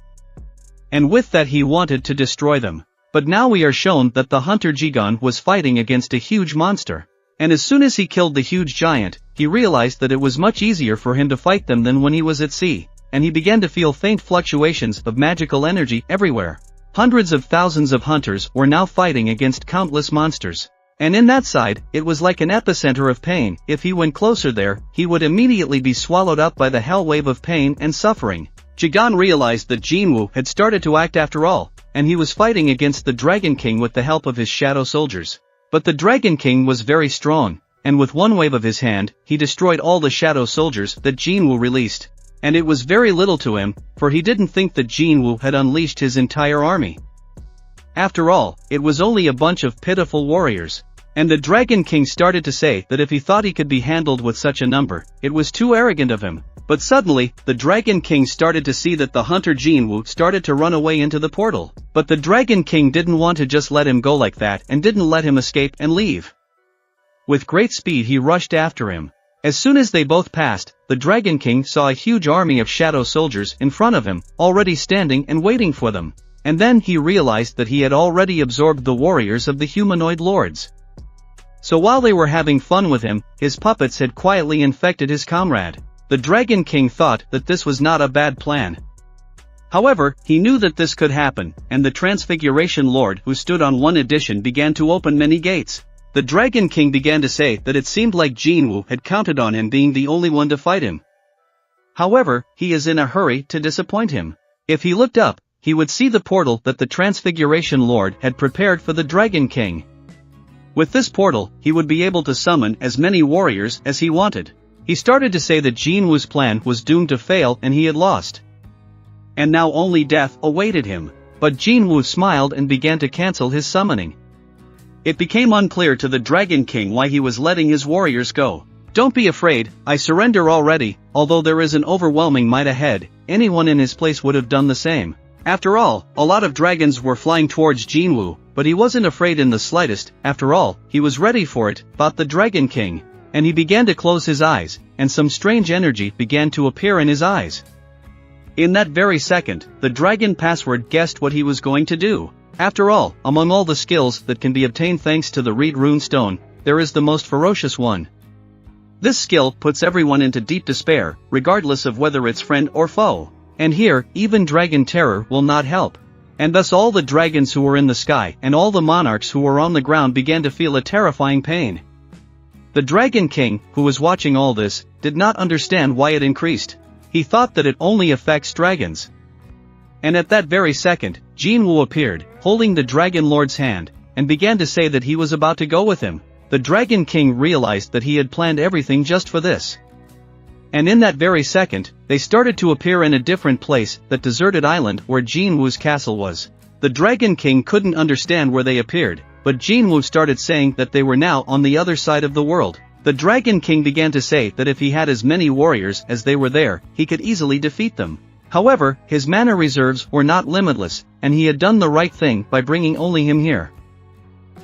And with that he wanted to destroy them. But now we are shown that the hunter Jigon was fighting against a huge monster. And as soon as he killed the huge giant, he realized that it was much easier for him to fight them than when he was at sea, and he began to feel faint fluctuations of magical energy everywhere. Hundreds of thousands of hunters were now fighting against countless monsters. And in that side, it was like an epicenter of pain. If he went closer there, he would immediately be swallowed up by the hell wave of pain and suffering. Jigon realized that Jinwoo had started to act after all, and he was fighting against the Dragon King with the help of his shadow soldiers. But the Dragon King was very strong, and with one wave of his hand, he destroyed all the shadow soldiers that Jinwoo released. And it was very little to him, for he didn't think that Jinwoo had unleashed his entire army. After all, it was only a bunch of pitiful warriors. And the Dragon King started to say that if he thought he could be handled with such a number, it was too arrogant of him. But suddenly, the Dragon King started to see that the hunter Jinwoo started to run away into the portal. But the Dragon King didn't want to just let him go like that and didn't let him escape and leave. With great speed he rushed after him. As soon as they both passed, the Dragon King saw a huge army of shadow soldiers in front of him, already standing and waiting for them. And then he realized that he had already absorbed the warriors of the humanoid lords. So while they were having fun with him, his puppets had quietly infected his comrade. The Dragon King thought that this was not a bad plan. However, he knew that this could happen, and the Transfiguration Lord who stood on one edition began to open many gates. The Dragon King began to say that it seemed like Jinwoo had counted on him being the only one to fight him. However, he is in a hurry to disappoint him. If he looked up, he would see the portal that the Transfiguration Lord had prepared for the Dragon King. With this portal, he would be able to summon as many warriors as he wanted. He started to say that Jinwoo's plan was doomed to fail and he had lost. And now only death awaited him. But Jinwoo smiled and began to cancel his summoning. It became unclear to the Dragon King why he was letting his warriors go. Don't be afraid, I surrender already, although there is an overwhelming might ahead, anyone in his place would have done the same. After all, a lot of dragons were flying towards Jinwoo, but he wasn't afraid in the slightest. After all, he was ready for it, thought the Dragon King. And he began to close his eyes, and some strange energy began to appear in his eyes. In that very second, the Dragon Password guessed what he was going to do. After all, among all the skills that can be obtained thanks to the Reed Rune Stone, there is the most ferocious one. This skill puts everyone into deep despair, regardless of whether it's friend or foe. And here, even Dragon Terror will not help. And thus all the dragons who were in the sky and all the monarchs who were on the ground began to feel a terrifying pain. The Dragon King, who was watching all this, did not understand why it increased. He thought that it only affects dragons. And at that very second, Jinwoo appeared, holding the Dragon Lord's hand, and began to say that he was about to go with him. The Dragon King realized that he had planned everything just for this. And in that very second, they started to appear in a different place, that deserted island where Jinwoo's castle was. The Dragon King couldn't understand where they appeared, but Jinwoo started saying that they were now on the other side of the world. The Dragon King began to say that if he had as many warriors as they were there, he could easily defeat them. However, his mana reserves were not limitless, and he had done the right thing by bringing only him here.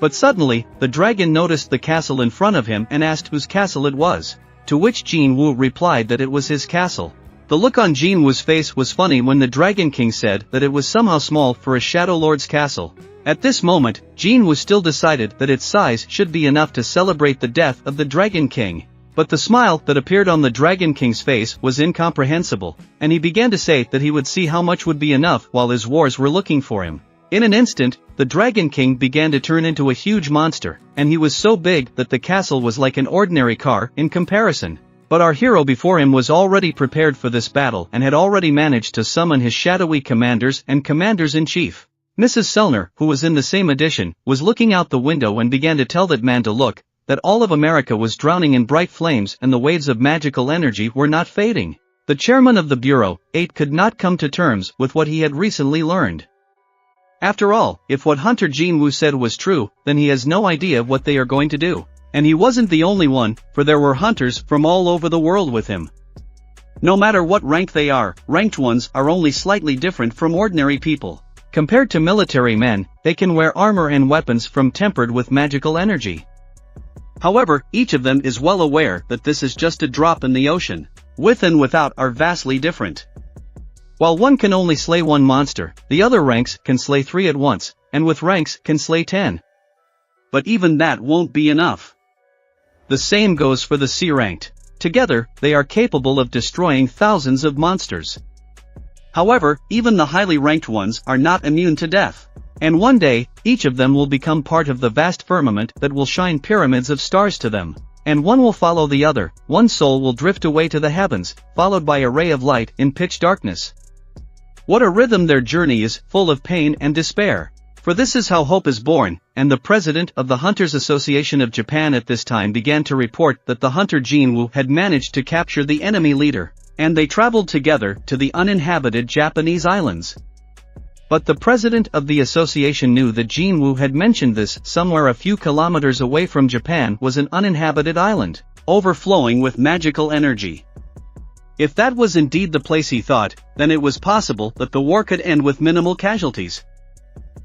But suddenly, the dragon noticed the castle in front of him and asked whose castle it was. To which Jinwoo replied that it was his castle. The look on Jinwoo's face was funny when the Dragon King said that it was somehow small for a Shadow Lord's castle. At this moment, Jinwoo still decided that its size should be enough to celebrate the death of the Dragon King. But the smile that appeared on the Dragon King's face was incomprehensible, and he began to say that he would see how much would be enough while his wars were looking for him. In an instant, the Dragon King began to turn into a huge monster, and he was so big that the castle was like an ordinary car in comparison. But our hero before him was already prepared for this battle and had already managed to summon his shadowy commanders and commanders-in-chief. Mrs. Selner, who was in the same edition, was looking out the window and began to tell that man to look, that all of America was drowning in bright flames and the waves of magical energy were not fading. The chairman of the Bureau, 8, could not come to terms with what he had recently learned. After all, if what Hunter Jinwoo said was true, then he has no idea what they are going to do. And he wasn't the only one, for there were hunters from all over the world with him. No matter what rank they are, ranked ones are only slightly different from ordinary people. Compared to military men, they can wear armor and weapons from tempered with magical energy. However, each of them is well aware that this is just a drop in the ocean. With and without are vastly different. While one can only slay one monster, the other ranks can slay 3 at once, and with ranks can slay 10. But even that won't be enough. The same goes for the C-ranked. Together, they are capable of destroying thousands of monsters. However, even the highly ranked ones are not immune to death. And one day, each of them will become part of the vast firmament that will shine pyramids of stars to them. And one will follow the other, one soul will drift away to the heavens, followed by a ray of light in pitch darkness. What a rhythm their journey is, full of pain and despair. For this is how hope is born, and the president of the Hunters Association of Japan at this time began to report that the hunter Jinwoo had managed to capture the enemy leader, and they traveled together to the uninhabited Japanese islands. But the president of the association knew that Jinwoo had mentioned this somewhere a few kilometers away from Japan was an uninhabited island, overflowing with magical energy. If that was indeed the place he thought, then it was possible that the war could end with minimal casualties.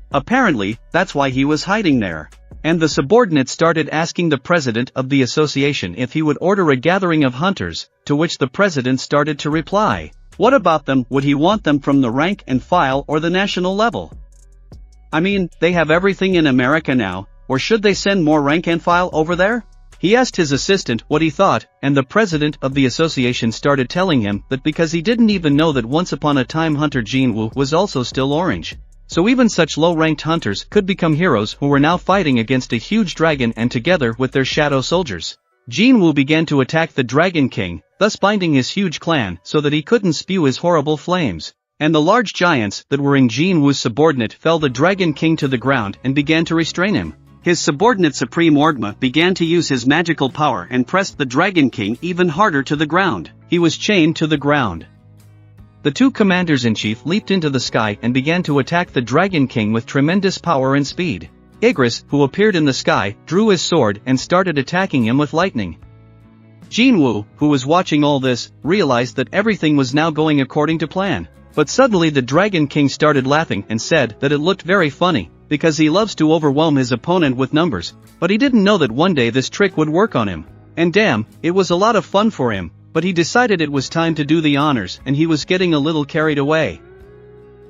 Apparently, that's why he was hiding there. And the subordinate started asking the president of the association if he would order a gathering of hunters, to which the president started to reply, what about them? Would he want them from the rank and file or the national level? I mean, they have everything in America now, or should they send more rank and file over there? He asked his assistant what he thought, and the president of the association started telling him that because he didn't even know that once upon a time hunter Jinwoo was also still orange. So even such low-ranked hunters could become heroes who were now fighting against a huge dragon and together with their shadow soldiers. Jinwoo began to attack the Dragon King, thus binding his huge clan so that he couldn't spew his horrible flames. And the large giants that were in Jinwoo's subordinate fell the Dragon King to the ground and began to restrain him. His subordinate Supreme Orgma began to use his magical power and pressed the Dragon King even harder to the ground. He was chained to the ground. The two commanders-in-chief leaped into the sky and began to attack the Dragon King with tremendous power and speed. Igris, who appeared in the sky, drew his sword and started attacking him with lightning. Jinwoo, who was watching all this, realized that everything was now going according to plan. But suddenly the Dragon King started laughing and said that it looked very funny, because he loves to overwhelm his opponent with numbers, but he didn't know that one day this trick would work on him. And damn, it was a lot of fun for him, but he decided it was time to do the honors and he was getting a little carried away.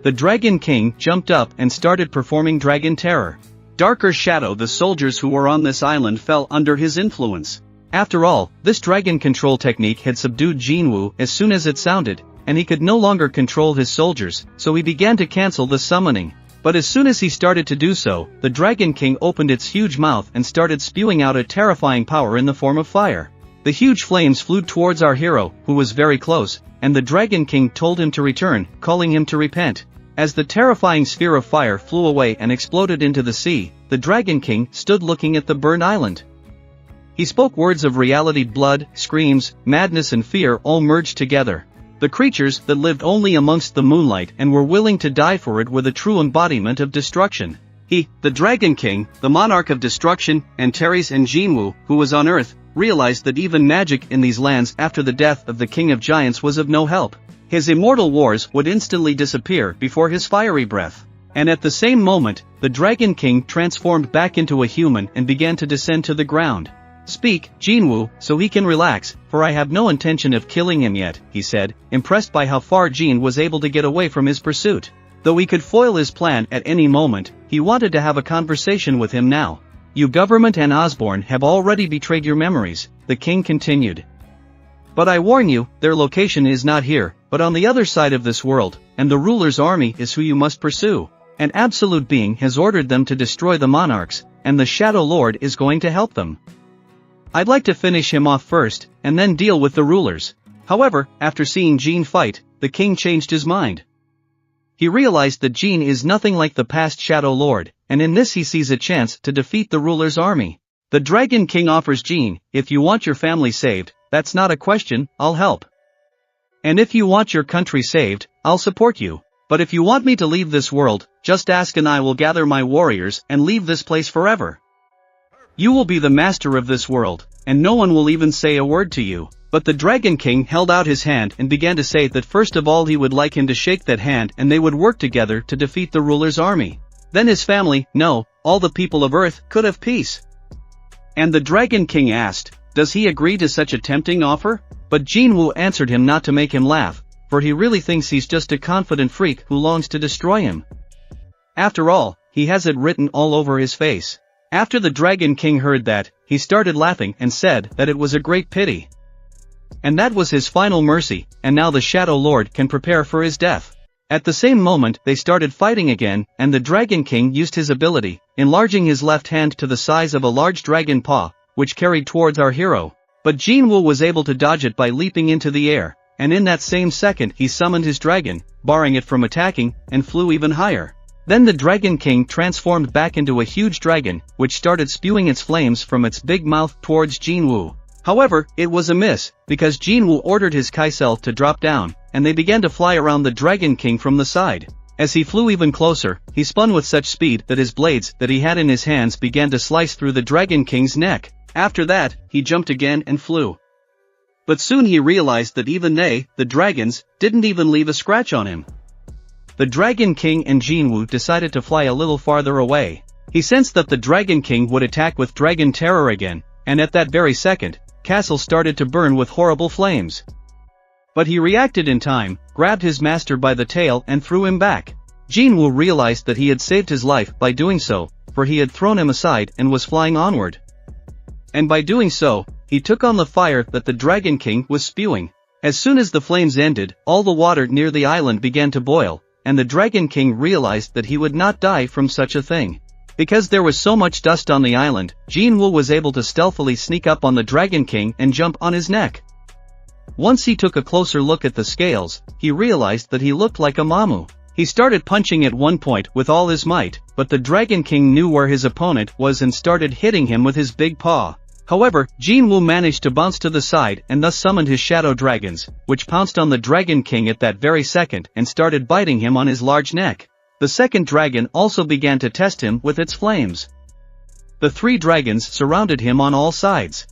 The Dragon King jumped up and started performing Dragon Terror. Darker Shadow, the soldiers who were on this island fell under his influence. After all, this dragon control technique had subdued Jinwoo as soon as it sounded, and he could no longer control his soldiers, so he began to cancel the summoning. But as soon as he started to do so, the Dragon King opened its huge mouth and started spewing out a terrifying power in the form of fire. The huge flames flew towards our hero, who was very close, and the Dragon King told him to return, calling him to repent. As the terrifying sphere of fire flew away and exploded into the sea, the Dragon King stood looking at the burned island. He spoke words of reality. Blood, screams, madness and fear all merged together. The creatures that lived only amongst the moonlight and were willing to die for it were the true embodiment of destruction. He, the Dragon King, the monarch of destruction, and Teres and Jinwoo, who was on Earth, realized that even magic in these lands after the death of the King of Giants was of no help. His immortal wars would instantly disappear before his fiery breath. And at the same moment, the Dragon King transformed back into a human and began to descend to the ground. Speak, Jinwoo, so he can relax, for I have no intention of killing him yet, he said, impressed by how far Jin was able to get away from his pursuit. Though he could foil his plan at any moment, he wanted to have a conversation with him now. You government and Osborne have already betrayed your memories, the king continued. But I warn you, their location is not here, but on the other side of this world, and the ruler's army is who you must pursue. An absolute being has ordered them to destroy the monarchs, and the Shadow Lord is going to help them. I'd like to finish him off first, and then deal with the rulers. However, after seeing Jin fight, the king changed his mind. He realized that Jin is nothing like the past Shadow Lord, and in this he sees a chance to defeat the ruler's army. The Dragon King offers Jin, if you want your family saved, that's not a question, I'll help. And if you want your country saved, I'll support you. But if you want me to leave this world, just ask and I will gather my warriors and leave this place forever. You will be the master of this world, and no one will even say a word to you. But the Dragon King held out his hand and began to say that first of all he would like him to shake that hand and they would work together to defeat the ruler's army. Then his family, no, all the people of Earth, could have peace. And the Dragon King asked, does he agree to such a tempting offer? But Jinwoo answered him not to make him laugh, for he really thinks he's just a confident freak who longs to destroy him. After all, he has it written all over his face. After the Dragon King heard that, he started laughing and said that it was a great pity. And that was his final mercy, and now the Shadow Lord can prepare for his death. At the same moment they started fighting again, and the Dragon King used his ability, enlarging his left hand to the size of a large dragon paw, which carried towards our hero. But Jinwoo was able to dodge it by leaping into the air, and in that same second he summoned his dragon, barring it from attacking, and flew even higher. Then the Dragon King transformed back into a huge dragon, which started spewing its flames from its big mouth towards Jinwoo. However, it was a miss, because Jinwoo ordered his Kaisel to drop down, and they began to fly around the Dragon King from the side. As he flew even closer, he spun with such speed that his blades that he had in his hands began to slice through the Dragon King's neck. After that, he jumped again and flew. But soon he realized that even they, the dragons, didn't even leave a scratch on him. The Dragon King and Jinwoo decided to fly a little farther away. He sensed that the Dragon King would attack with dragon terror again, and at that very second, castle started to burn with horrible flames. But he reacted in time, grabbed his master by the tail and threw him back. Jinwoo realized that he had saved his life by doing so, for he had thrown him aside and was flying onward. And by doing so, he took on the fire that the Dragon King was spewing. As soon as the flames ended, all the water near the island began to boil, and the Dragon King realized that he would not die from such a thing. Because there was so much dust on the island, Jinwoo was able to stealthily sneak up on the Dragon King and jump on his neck. Once he took a closer look at the scales, he realized that he looked like a mamu. He started punching at one point with all his might, but the Dragon King knew where his opponent was and started hitting him with his big paw. However, Jinwoo managed to bounce to the side and thus summoned his shadow dragons, which pounced on the Dragon King at that very second and started biting him on his large neck. The second dragon also began to test him with its flames. The three dragons surrounded him on all sides.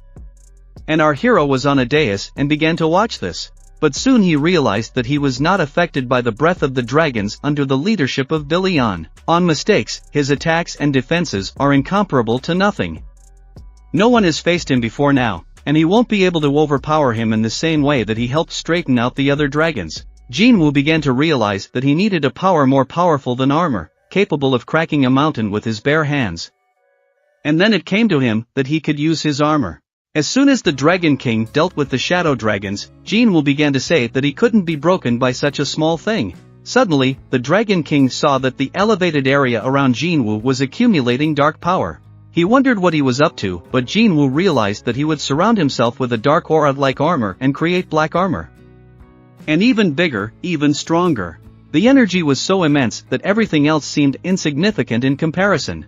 And our hero was on a dais and began to watch this. But soon he realized that he was not affected by the breath of the dragons under the leadership of Billion. On mistakes, his attacks and defenses are incomparable to nothing. No one has faced him before now, and he won't be able to overpower him in the same way that he helped straighten out the other dragons. Jinwoo began to realize that he needed a power more powerful than armor, capable of cracking a mountain with his bare hands. And then it came to him that he could use his armor. As soon as the Dragon King dealt with the shadow dragons, Jinwoo began to say that he couldn't be broken by such a small thing. Suddenly, the Dragon King saw that the elevated area around Jinwoo was accumulating dark power. He wondered what he was up to, but Jinwoo realized that he would surround himself with a dark aura-like armor and create black armor. And even bigger, even stronger. The energy was so immense that everything else seemed insignificant in comparison.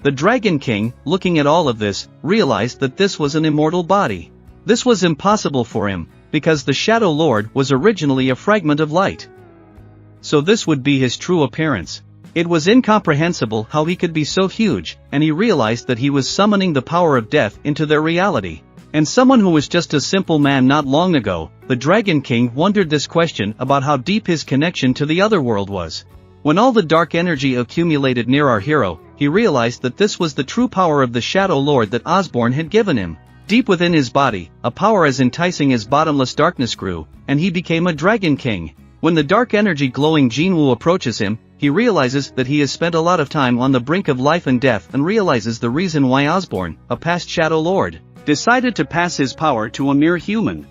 The Dragon King, looking at all of this, realized that this was an immortal body. This was impossible for him, because the Shadow Lord was originally a fragment of light. So this would be his true appearance. It was incomprehensible how he could be so huge, and he realized that he was summoning the power of death into their reality. And someone who was just a simple man not long ago, the Dragon King wondered this question about how deep his connection to the other world was. When all the dark energy accumulated near our hero, he realized that this was the true power of the Shadow Lord that Osborne had given him. Deep within his body, a power as enticing as bottomless darkness grew, and he became a Dragon King. When the dark energy glowing Jinwoo approaches him, he realizes that he has spent a lot of time on the brink of life and death and realizes the reason why Osborne, a past Shadow Lord, decided to pass his power to a mere human.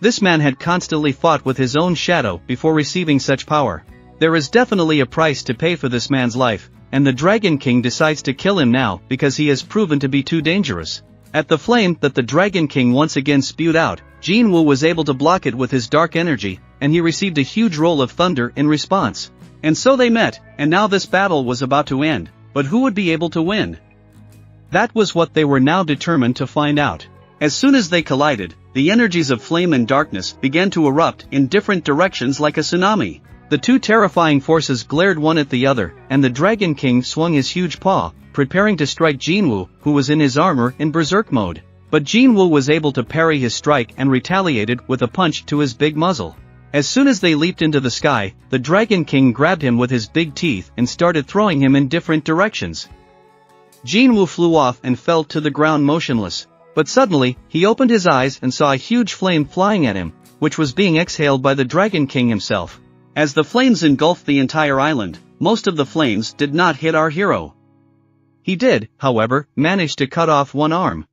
This man had constantly fought with his own shadow before receiving such power. There is definitely a price to pay for this man's life, and the Dragon King decides to kill him now because he has proven to be too dangerous. At the flame that the Dragon King once again spewed out, Jinwoo was able to block it with his dark energy, and he received a huge roll of thunder in response. And so they met, and now this battle was about to end, but who would be able to win? That was what they were now determined to find out. As soon as they collided, the energies of flame and darkness began to erupt in different directions like a tsunami. The two terrifying forces glared one at the other, and the Dragon King swung his huge paw, preparing to strike Jinwoo, who was in his armor in berserk mode. But Jinwoo was able to parry his strike and retaliated with a punch to his big muzzle. As soon as they leaped into the sky, the Dragon King grabbed him with his big teeth and started throwing him in different directions. Jinwoo flew off and fell to the ground motionless. But suddenly, he opened his eyes and saw a huge flame flying at him, which was being exhaled by the Dragon King himself. As the flames engulfed the entire island, most of the flames did not hit our hero. He did, however, manage to cut off one arm.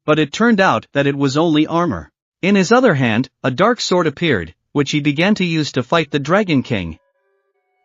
But it turned out that it was only armor. In his other hand, a dark sword appeared, which he began to use to fight the Dragon King.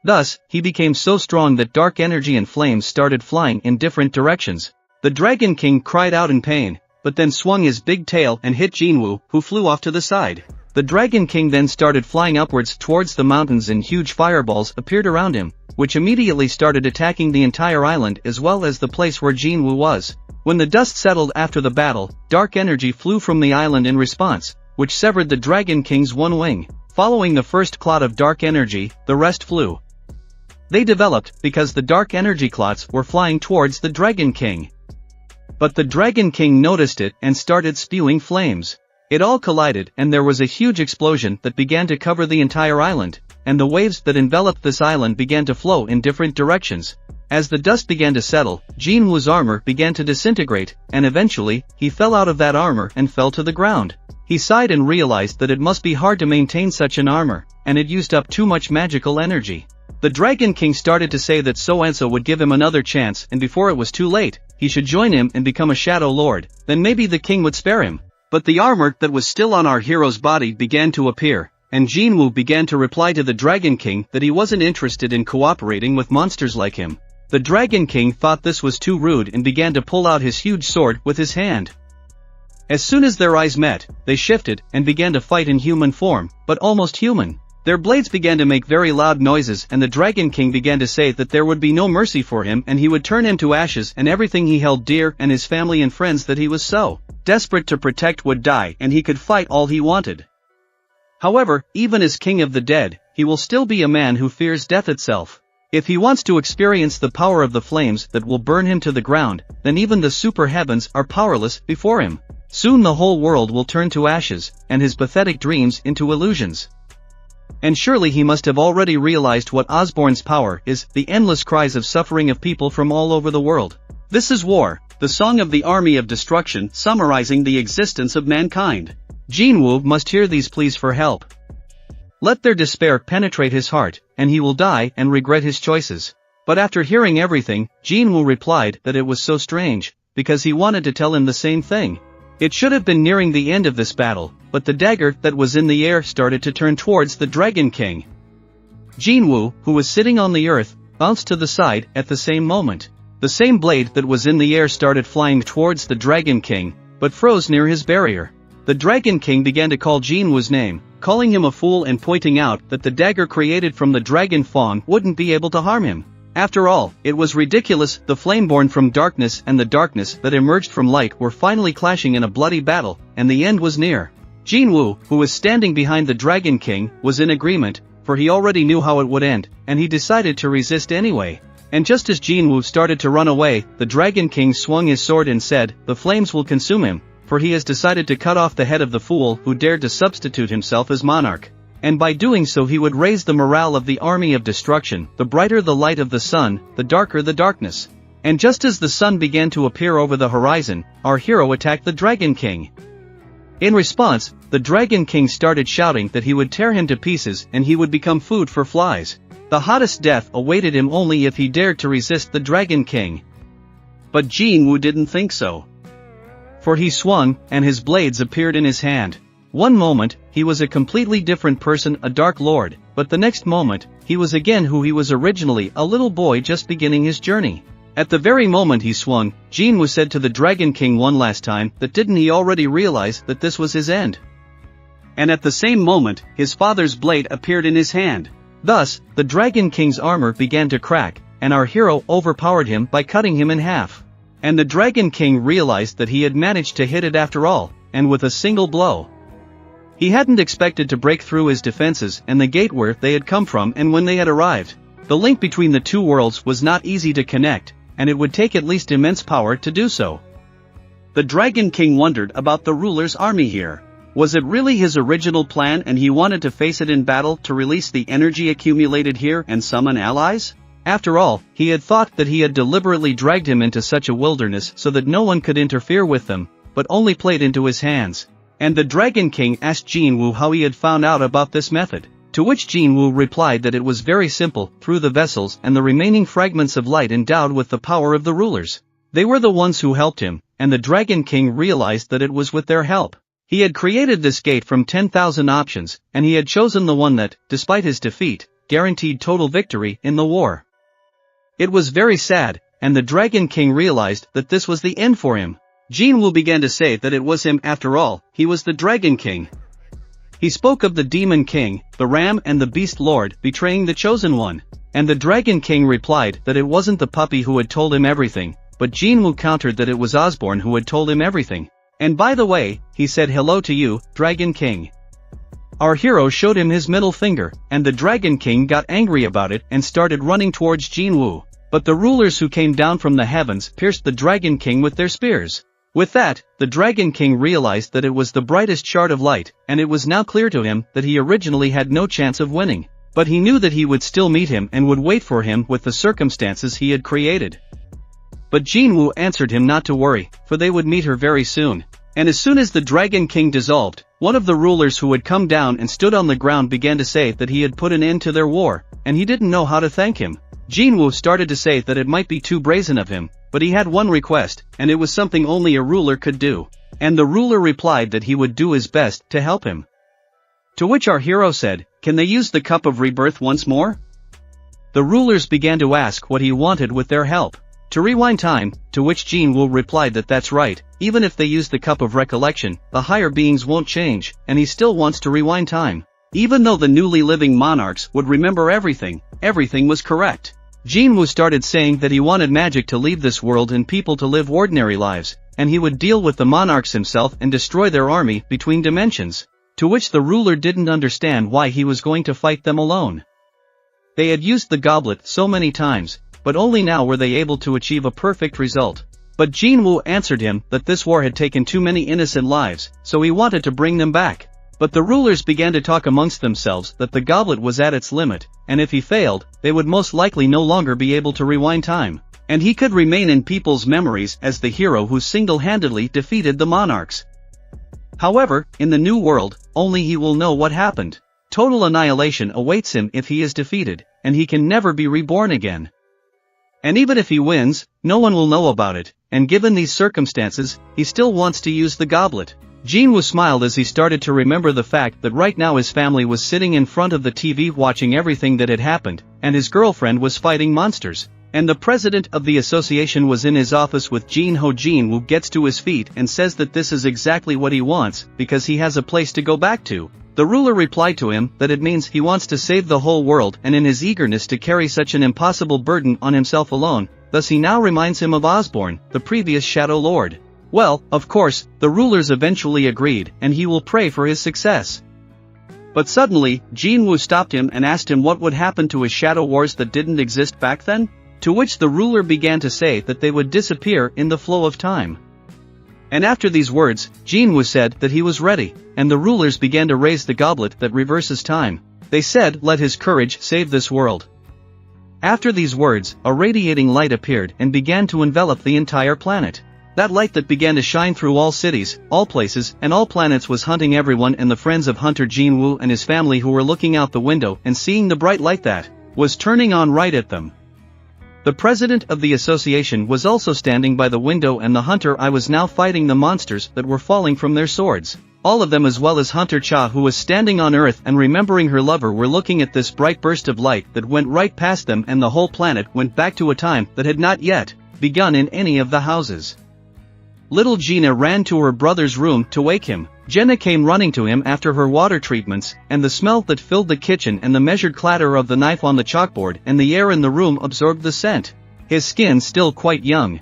Thus, he became so strong that dark energy and flames started flying in different directions. The Dragon King cried out in pain, but then swung his big tail and hit Jinwoo, who flew off to the side. The Dragon King then started flying upwards towards the mountains and huge fireballs appeared around him, which immediately started attacking the entire island as well as the place where Jinwoo was. When the dust settled after the battle, dark energy flew from the island in response, which severed the Dragon King's one wing. Following the first clot of dark energy, the rest flew. They developed because the dark energy clots were flying towards the Dragon King. But the Dragon King noticed it and started spewing flames. It all collided and there was a huge explosion that began to cover the entire island, and the waves that enveloped this island began to flow in different directions. As the dust began to settle, Jinwoo's armor began to disintegrate, and eventually, he fell out of that armor and fell to the ground. He sighed and realized that it must be hard to maintain such an armor, and it used up too much magical energy. The Dragon King started to say that So-and-so would give him another chance and before it was too late, he should join him and become a Shadow Lord, then maybe the king would spare him. But the armor that was still on our hero's body began to appear, and Jinwoo began to reply to the Dragon King that he wasn't interested in cooperating with monsters like him. The Dragon King thought this was too rude and began to pull out his huge sword with his hand. As soon as their eyes met, they shifted and began to fight in human form, but almost human. Their blades began to make very loud noises and the Dragon King began to say that there would be no mercy for him and he would turn him to ashes and everything he held dear and his family and friends that he was so desperate to protect would die and he could fight all he wanted. However, even as king of the dead, he will still be a man who fears death itself. If he wants to experience the power of the flames that will burn him to the ground, then even the super heavens are powerless before him. Soon the whole world will turn to ashes, and his pathetic dreams into illusions. And surely he must have already realized what Osborne's power is, the endless cries of suffering of people from all over the world. This is War, the song of the army of destruction summarizing the existence of mankind. Jinwoo must hear these pleas for help. Let their despair penetrate his heart, and he will die and regret his choices. But after hearing everything, Jinwoo replied that it was so strange, because he wanted to tell him the same thing. It should have been nearing the end of this battle, but the dagger that was in the air started to turn towards the Dragon King. Jinwoo, who was sitting on the earth, bounced to the side at the same moment. The same blade that was in the air started flying towards the Dragon King, but froze near his barrier. The Dragon King began to call Jinwoo's name, calling him a fool and pointing out that the dagger created from the dragon fawn wouldn't be able to harm him. After all, it was ridiculous. The flame born from darkness and the darkness that emerged from light were finally clashing in a bloody battle, and the end was near. Jinwoo, who was standing behind the Dragon King, was in agreement, for he already knew how it would end, and he decided to resist anyway. And just as Jinwoo started to run away, the Dragon King swung his sword and said, "The flames will consume him, for he has decided to cut off the head of the fool who dared to substitute himself as monarch. And by doing so he would raise the morale of the army of destruction. The brighter the light of the sun, the darker the darkness." And just as the sun began to appear over the horizon, our hero attacked the Dragon King. In response, the Dragon King started shouting that he would tear him to pieces and he would become food for flies. The hottest death awaited him only if he dared to resist the Dragon King. But Jinwoo didn't think so. For he swung, and his blades appeared in his hand. One moment, he was a completely different person, a Dark Lord, but the next moment, he was again who he was originally, a little boy just beginning his journey. At the very moment he swung, Jinwoo said to the Dragon King one last time that didn't he already realize that this was his end? And at the same moment, his father's blade appeared in his hand. Thus, the Dragon King's armor began to crack, and our hero overpowered him by cutting him in half. And the Dragon King realized that he had managed to hit it after all, and with a single blow. He hadn't expected to break through his defenses and the gate where they had come from, and when they had arrived, the link between the two worlds was not easy to connect, and it would take at least immense power to do so. The Dragon King wondered about the ruler's army here. Was it really his original plan and he wanted to face it in battle to release the energy accumulated here and summon allies? After all, he had thought that he had deliberately dragged him into such a wilderness so that no one could interfere with them, but only played into his hands. And the Dragon King asked Jinwoo how he had found out about this method, to which Jinwoo replied that it was very simple, through the vessels and the remaining fragments of light endowed with the power of the rulers. They were the ones who helped him, and the Dragon King realized that it was with their help. He had created this gate from 10,000 options, and he had chosen the one that, despite his defeat, guaranteed total victory in the war. It was very sad, and the Dragon King realized that this was the end for him. Jinwoo began to say that it was him after all, he was the Dragon King. He spoke of the Demon King, the Ram and the Beast Lord betraying the Chosen One. And the Dragon King replied that it wasn't the puppy who had told him everything, but Jinwoo countered that it was Osborne who had told him everything. And by the way, he said hello to you, Dragon King. Our hero showed him his middle finger, and the Dragon King got angry about it and started running towards Jinwoo. But the rulers who came down from the heavens pierced the Dragon King with their spears. With that, the Dragon King realized that it was the brightest shard of light, and it was now clear to him that he originally had no chance of winning. But he knew that he would still meet him and would wait for him with the circumstances he had created. But Jinwoo answered him not to worry, for they would meet her very soon. And as soon as the Dragon King dissolved, one of the rulers who had come down and stood on the ground began to say that he had put an end to their war, and he didn't know how to thank him. Jinwoo started to say that it might be too brazen of him, but he had one request, and it was something only a ruler could do. And the ruler replied that he would do his best to help him. To which our hero said, "Can they use the cup of rebirth once more?" The rulers began to ask what he wanted with their help. To rewind time, to which Jinwoo replied that that's right, even if they use the cup of recollection, the higher beings won't change, and he still wants to rewind time. Even though the newly living monarchs would remember everything, everything was correct. Jinwoo started saying that he wanted magic to leave this world and people to live ordinary lives, and he would deal with the monarchs himself and destroy their army between dimensions. To which the ruler didn't understand why he was going to fight them alone. They had used the goblet so many times, but only now were they able to achieve a perfect result. But Jinwoo answered him that this war had taken too many innocent lives, so he wanted to bring them back. But the rulers began to talk amongst themselves that the goblet was at its limit, and if he failed, they would most likely no longer be able to rewind time. And he could remain in people's memories as the hero who single-handedly defeated the monarchs. However, in the new world, only he will know what happened. Total annihilation awaits him if he is defeated, and he can never be reborn again. And even if he wins, no one will know about it, and given these circumstances, he still wants to use the goblet. Jinwoo smiled as he started to remember the fact that right now his family was sitting in front of the TV watching everything that had happened, and his girlfriend was fighting monsters. And the president of the association was in his office with Jinwoo gets to his feet and says that this is exactly what he wants, because he has a place to go back to. The ruler replied to him that it means he wants to save the whole world, and in his eagerness to carry such an impossible burden on himself alone, thus he now reminds him of Osborne, the previous Shadow Lord. Well, of course, the rulers eventually agreed, and he will pray for his success. But suddenly, Jinwoo stopped him and asked him what would happen to his Shadow Wars that didn't exist back then? To which the ruler began to say that they would disappear in the flow of time. And after these words, Jinwoo said that he was ready, and the rulers began to raise the goblet that reverses time. They said, "Let his courage save this world." After these words, a radiating light appeared and began to envelop the entire planet. That light that began to shine through all cities, all places, and all planets was hunting everyone, and the friends of Hunter Jinwoo and his family who were looking out the window and seeing the bright light that was turning on right at them. The president of the association was also standing by the window, and the hunter I was now fighting the monsters that were falling from their swords. All of them, as well as Hunter Cha, who was standing on Earth and remembering her lover, were looking at this bright burst of light that went right past them, and the whole planet went back to a time that had not yet begun in any of the houses. Little Gina ran to her brother's room to wake him. Jenna came running to him after her water treatments, and the smell that filled the kitchen and the measured clatter of the knife on the chalkboard and the air in the room absorbed the scent. His skin still quite young.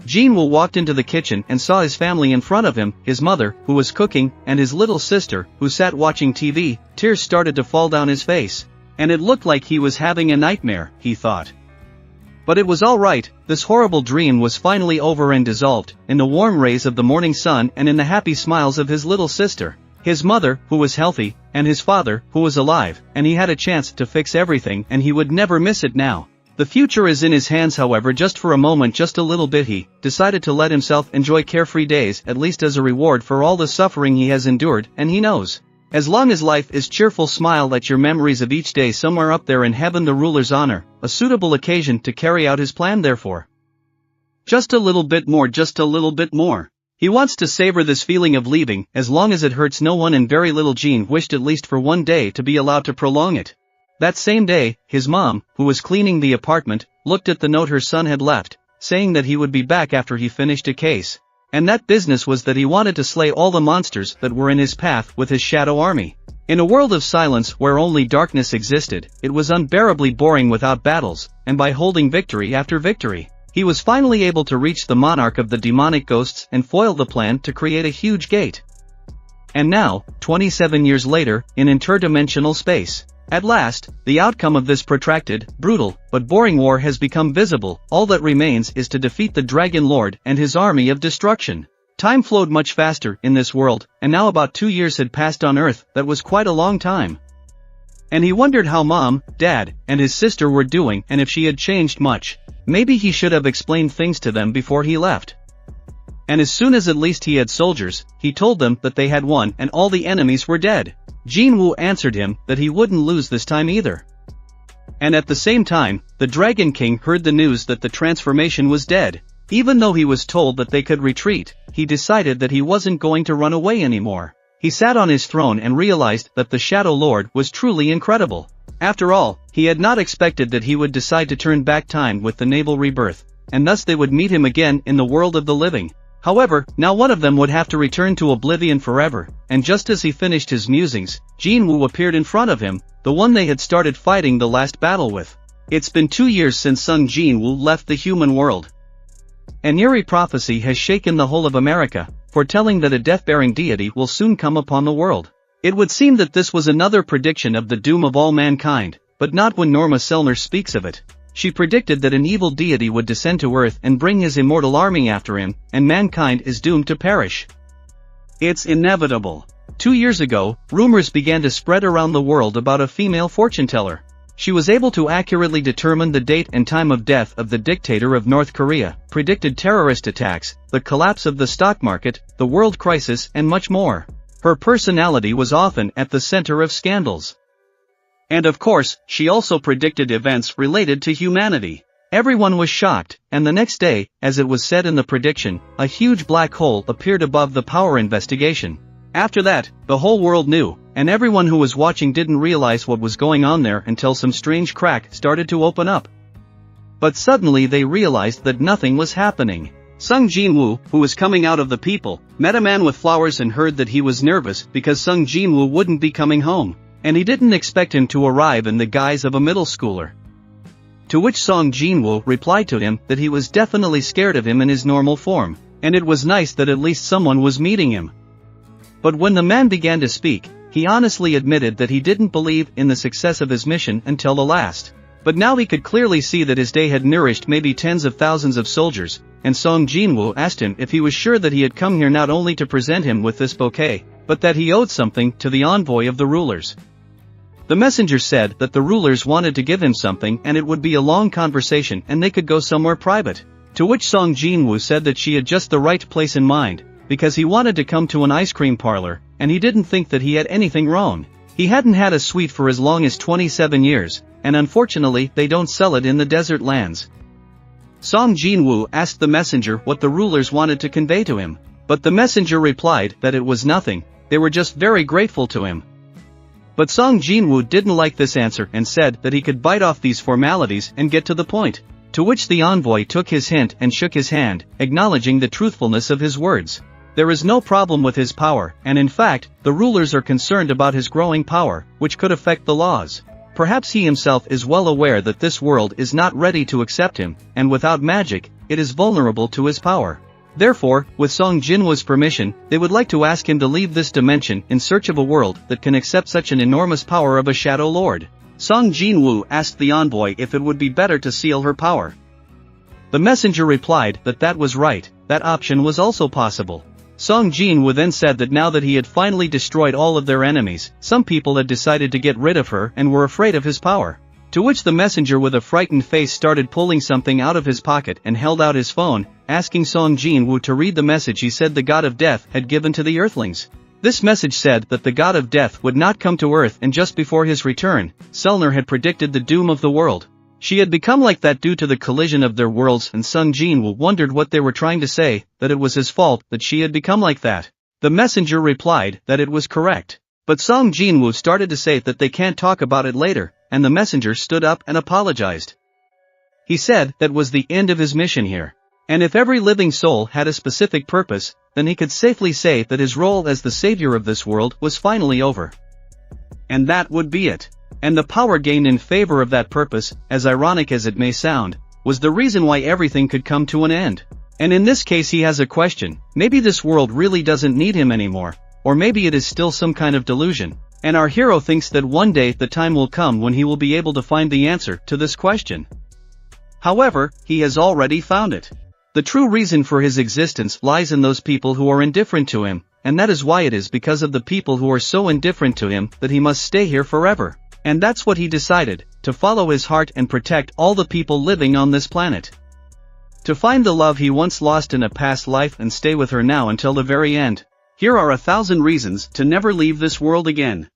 Jinwoo walked into the kitchen and saw his family in front of him, his mother, who was cooking, and his little sister, who sat watching TV. Tears started to fall down his face. And it looked like he was having a nightmare, he thought. But it was all right. This horrible dream was finally over and dissolved in the warm rays of the morning sun and in the happy smiles of his little sister, his mother, who was healthy, and his father, who was alive, and he had a chance to fix everything, and he would never miss it now. The future is in his hands, however, just for a moment, just a little bit. He decided to let himself enjoy carefree days, at least as a reward for all the suffering he has endured, and he knows, as long as life is cheerful, smile at your memories of each day somewhere up there in heaven, the ruler's honor, a suitable occasion to carry out his plan. Therefore, just a little bit more, just a little bit more. He wants to savor this feeling of leaving, as long as it hurts no one, and very little Jean wished at least for one day to be allowed to prolong it. That same day, his mom, who was cleaning the apartment, looked at the note her son had left, saying that he would be back after he finished a case. And that business was that he wanted to slay all the monsters that were in his path with his shadow army. In a world of silence where only darkness existed, it was unbearably boring without battles, and by holding victory after victory, he was finally able to reach the monarch of the demonic ghosts and foil the plan to create a huge gate. And now, 27 years later, in interdimensional space, at last, the outcome of this protracted, brutal, but boring war has become visible. All that remains is to defeat the Dragon Lord and his army of destruction. Time flowed much faster in this world, and now about 2 years had passed on Earth. That was quite a long time. And he wondered how Mom, Dad, and his sister were doing and if she had changed much. Maybe he should have explained things to them before he left. And as soon as at least he had soldiers, he told them that they had won and all the enemies were dead. Jinwoo answered him that he wouldn't lose this time either. And at the same time, the Dragon King heard the news that the transformation was dead. Even though he was told that they could retreat, he decided that he wasn't going to run away anymore. He sat on his throne and realized that the Shadow Lord was truly incredible. After all, he had not expected that he would decide to turn back time with the naval rebirth, and thus they would meet him again in the world of the living. However, now one of them would have to return to oblivion forever, and just as he finished his musings, Jinwoo appeared in front of him, the one they had started fighting the last battle with. It's been 2 years since Sung Jinwoo left the human world. An eerie prophecy has shaken the whole of America, foretelling that a death-bearing deity will soon come upon the world. It would seem that this was another prediction of the doom of all mankind, but not when Norma Selner speaks of it. She predicted that an evil deity would descend to Earth and bring his immortal army after him, and mankind is doomed to perish. It's inevitable. 2 years ago, rumors began to spread around the world about a female fortune-teller. She was able to accurately determine the date and time of death of the dictator of North Korea, predicted terrorist attacks, the collapse of the stock market, the world crisis, and much more. Her personality was often at the center of scandals. And of course, she also predicted events related to humanity. Everyone was shocked, and the next day, as it was said in the prediction, a huge black hole appeared above the power investigation. After that, the whole world knew, and everyone who was watching didn't realize what was going on there until some strange crack started to open up. But suddenly they realized that nothing was happening. Sung Jinwoo, who was coming out of the people, met a man with flowers and heard that he was nervous because Sung Jinwoo wouldn't be coming home, and he didn't expect him to arrive in the guise of a middle schooler. To which Sung Jinwoo replied to him that he was definitely scared of him in his normal form, and it was nice that at least someone was meeting him. But when the man began to speak, he honestly admitted that he didn't believe in the success of his mission until the last. But now he could clearly see that his day had nourished maybe tens of thousands of soldiers, and Sung Jinwoo asked him if he was sure that he had come here not only to present him with this bouquet, but that he owed something to the envoy of the rulers. The messenger said that the rulers wanted to give him something and it would be a long conversation and they could go somewhere private. To which Sung Jinwoo said that she had just the right place in mind, because he wanted to come to an ice cream parlor, and he didn't think that he had anything wrong. He hadn't had a sweet for as long as 27 years, and unfortunately they don't sell it in the desert lands. Sung Jinwoo asked the messenger what the rulers wanted to convey to him, but the messenger replied that it was nothing, they were just very grateful to him. But Sung Jinwoo didn't like this answer and said that he could bite off these formalities and get to the point. To which the envoy took his hint and shook his hand, acknowledging the truthfulness of his words. There is no problem with his power, and in fact, the rulers are concerned about his growing power, which could affect the laws. Perhaps he himself is well aware that this world is not ready to accept him, and without magic, it is vulnerable to his power. Therefore, with Sung Jinwoo's permission, they would like to ask him to leave this dimension in search of a world that can accept such an enormous power of a Shadow Lord. Sung Jinwoo asked the envoy if it would be better to seal her power. The messenger replied that that was right, that option was also possible. Sung Jinwoo then said that now that he had finally destroyed all of their enemies, some people had decided to get rid of her and were afraid of his power. To which the messenger with a frightened face started pulling something out of his pocket and held out his phone, asking Sung Jinwoo to read the message he said the god of death had given to the earthlings. This message said that the god of death would not come to Earth, and just before his return, Selner had predicted the doom of the world. She had become like that due to the collision of their worlds, and Sung Jinwoo wondered what they were trying to say, that it was his fault that she had become like that. The messenger replied that it was correct. But Sung Jinwoo started to say that they can't talk about it later, and the messenger stood up and apologized. He said that was the end of his mission here. And if every living soul had a specific purpose, then he could safely say that his role as the savior of this world was finally over. And that would be it. And the power gained in favor of that purpose, as ironic as it may sound, was the reason why everything could come to an end. And in this case he has a question: maybe this world really doesn't need him anymore, or maybe it is still some kind of delusion. And our hero thinks that one day the time will come when he will be able to find the answer to this question. However, he has already found it. The true reason for his existence lies in those people who are indifferent to him, and that is why it is because of the people who are so indifferent to him that he must stay here forever. And that's what he decided, to follow his heart and protect all the people living on this planet. To find the love he once lost in a past life and stay with her now until the very end. Here are 1,000 reasons to never leave this world again.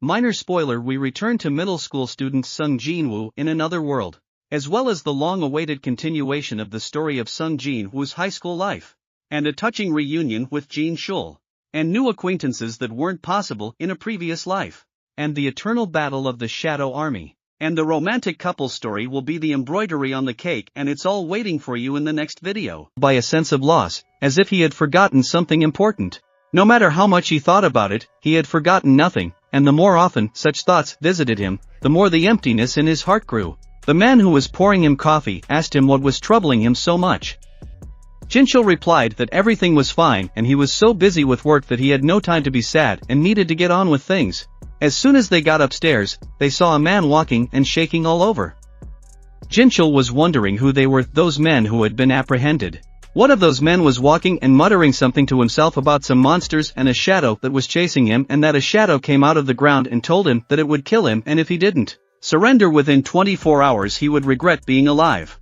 Minor spoiler: we return to middle school student Sung Jin-woo in another world, as well as the long-awaited continuation of the story of Sung Jin-woo's high school life, and a touching reunion with Jin Shul, and new acquaintances that weren't possible in a previous life, and the eternal battle of the Shadow Army. And the romantic couple story will be the embroidery on the cake, and it's all waiting for you in the next video. By a sense of loss, as if he had forgotten something important. No matter how much he thought about it, he had forgotten nothing, and the more often such thoughts visited him, the more the emptiness in his heart grew. The man who was pouring him coffee asked him what was troubling him so much. Jinchul replied that everything was fine and he was so busy with work that he had no time to be sad and needed to get on with things. As soon as they got upstairs, they saw a man walking and shaking all over. Jinchul was wondering who they were, those men who had been apprehended. One of those men was walking and muttering something to himself about some monsters and a shadow that was chasing him, and that a shadow came out of the ground and told him that it would kill him, and if he didn't surrender within 24 hours he would regret being alive.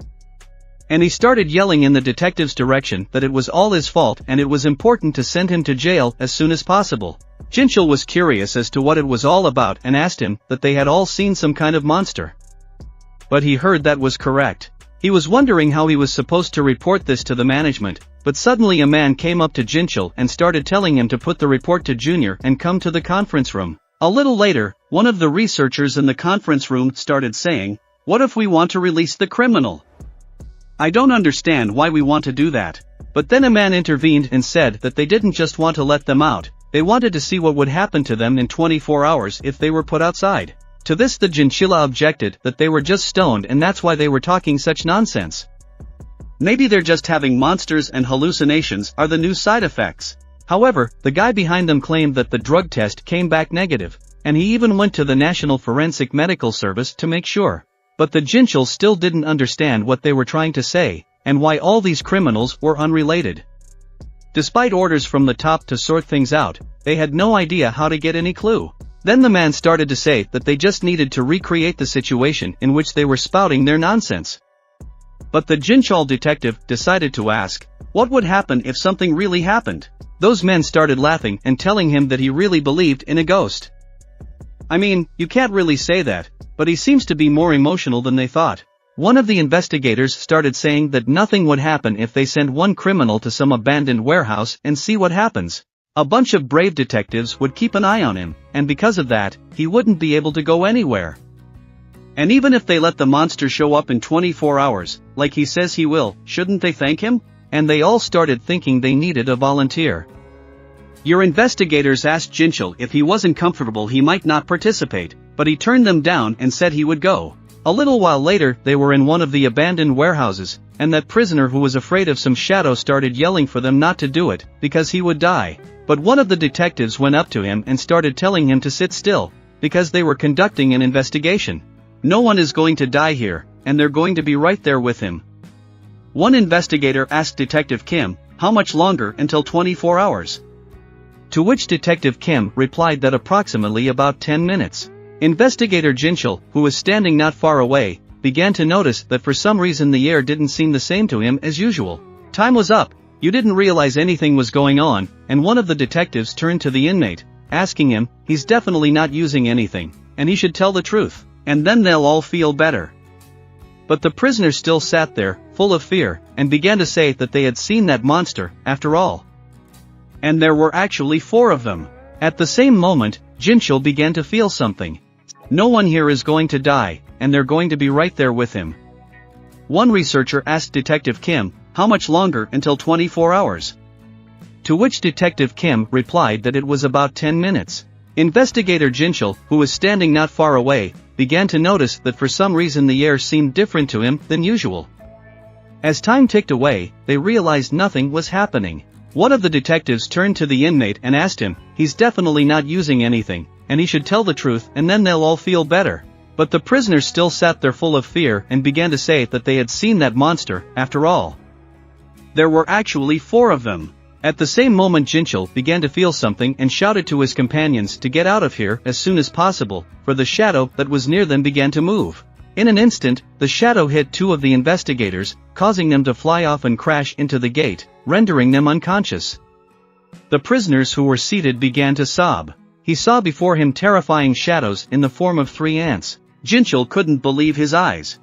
And he started yelling in the detective's direction that it was all his fault and it was important to send him to jail as soon as possible. Jinchul was curious as to what it was all about and asked him that they had all seen some kind of monster. But he heard that was correct. He was wondering how he was supposed to report this to the management, but suddenly a man came up to Jinchul and started telling him to put the report to Junior and come to the conference room. A little later, one of the researchers in the conference room started saying, "What if we want to release the criminal? I don't understand why we want to do that." But then a man intervened and said that they didn't just want to let them out, they wanted to see what would happen to them in 24 hours if they were put outside. To this the Jinchila objected that they were just stoned and that's why they were talking such nonsense. Maybe they're just having monsters and hallucinations are the new side effects. However, the guy behind them claimed that the drug test came back negative, and he even went to the National Forensic Medical Service to make sure. But the Jinchul still didn't understand what they were trying to say, and why all these criminals were unrelated. Despite orders from the top to sort things out, they had no idea how to get any clue. Then the man started to say that they just needed to recreate the situation in which they were spouting their nonsense. But the Jinchul detective decided to ask, what would happen if something really happened? Those men started laughing and telling him that he really believed in a ghost. I mean, you can't really say that, but he seems to be more emotional than they thought. One of the investigators started saying that nothing would happen if they send one criminal to some abandoned warehouse and see what happens. A bunch of brave detectives would keep an eye on him, and because of that, he wouldn't be able to go anywhere. And even if they let the monster show up in 24 hours, like he says he will, shouldn't they thank him? And they all started thinking they needed a volunteer. Your investigators asked Jinchul if he wasn't comfortable he might not participate, but he turned them down and said he would go. A little while later they were in one of the abandoned warehouses, and that prisoner who was afraid of some shadow started yelling for them not to do it, because he would die. But one of the detectives went up to him and started telling him to sit still, because they were conducting an investigation. No one is going to die here, and they're going to be right there with him. One investigator asked Detective Kim, how much longer until 24 hours? To which Detective Kim replied that approximately about 10 minutes. Investigator Jinchul, who was standing not far away, began to notice that for some reason the air didn't seem the same to him as usual. Time was up, you didn't realize anything was going on, and one of the detectives turned to the inmate, asking him, he's definitely not using anything, and he should tell the truth, and then they'll all feel better. But the prisoner still sat there, full of fear, and began to say that they had seen that monster, after all. And there were actually 4 of them. At the same moment, Jinchul began to feel something. No one here is going to die, and they're going to be right there with him. One researcher asked Detective Kim, how much longer until 24 hours? To which Detective Kim replied that it was about 10 minutes. Investigator Jinchul, who was standing not far away, began to notice that for some reason the air seemed different to him than usual. As time ticked away, they realized nothing was happening. One of the detectives turned to the inmate and asked him, he's definitely not using anything, and he should tell the truth and then they'll all feel better. But the prisoners still sat there full of fear and began to say that they had seen that monster, after all. There were actually 4 of them. At the same moment Jinchul began to feel something and shouted to his companions to get out of here as soon as possible, for the shadow that was near them began to move. In an instant, the shadow hit 2 of the investigators, causing them to fly off and crash into the gate, rendering them unconscious. The prisoners who were seated began to sob. He saw before him terrifying shadows in the form of 3 ants. Jinchul couldn't believe his eyes.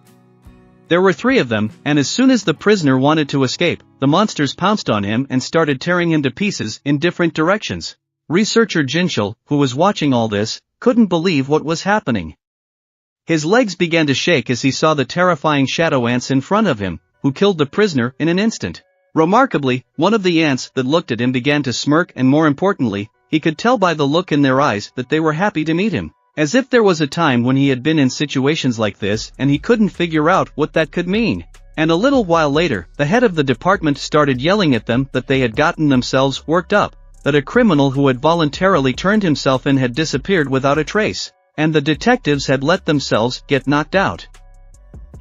There were 3 of them, and as soon as the prisoner wanted to escape, the monsters pounced on him and started tearing him to pieces in different directions. Researcher Jinchul, who was watching all this, couldn't believe what was happening. His legs began to shake as he saw the terrifying shadow ants in front of him, who killed the prisoner in an instant. Remarkably, one of the ants that looked at him began to smirk, and more importantly, he could tell by the look in their eyes that they were happy to meet him. As if there was a time when he had been in situations like this and he couldn't figure out what that could mean. And a little while later, the head of the department started yelling at them that they had gotten themselves worked up, that a criminal who had voluntarily turned himself in had disappeared without a trace, and the detectives had let themselves get knocked out.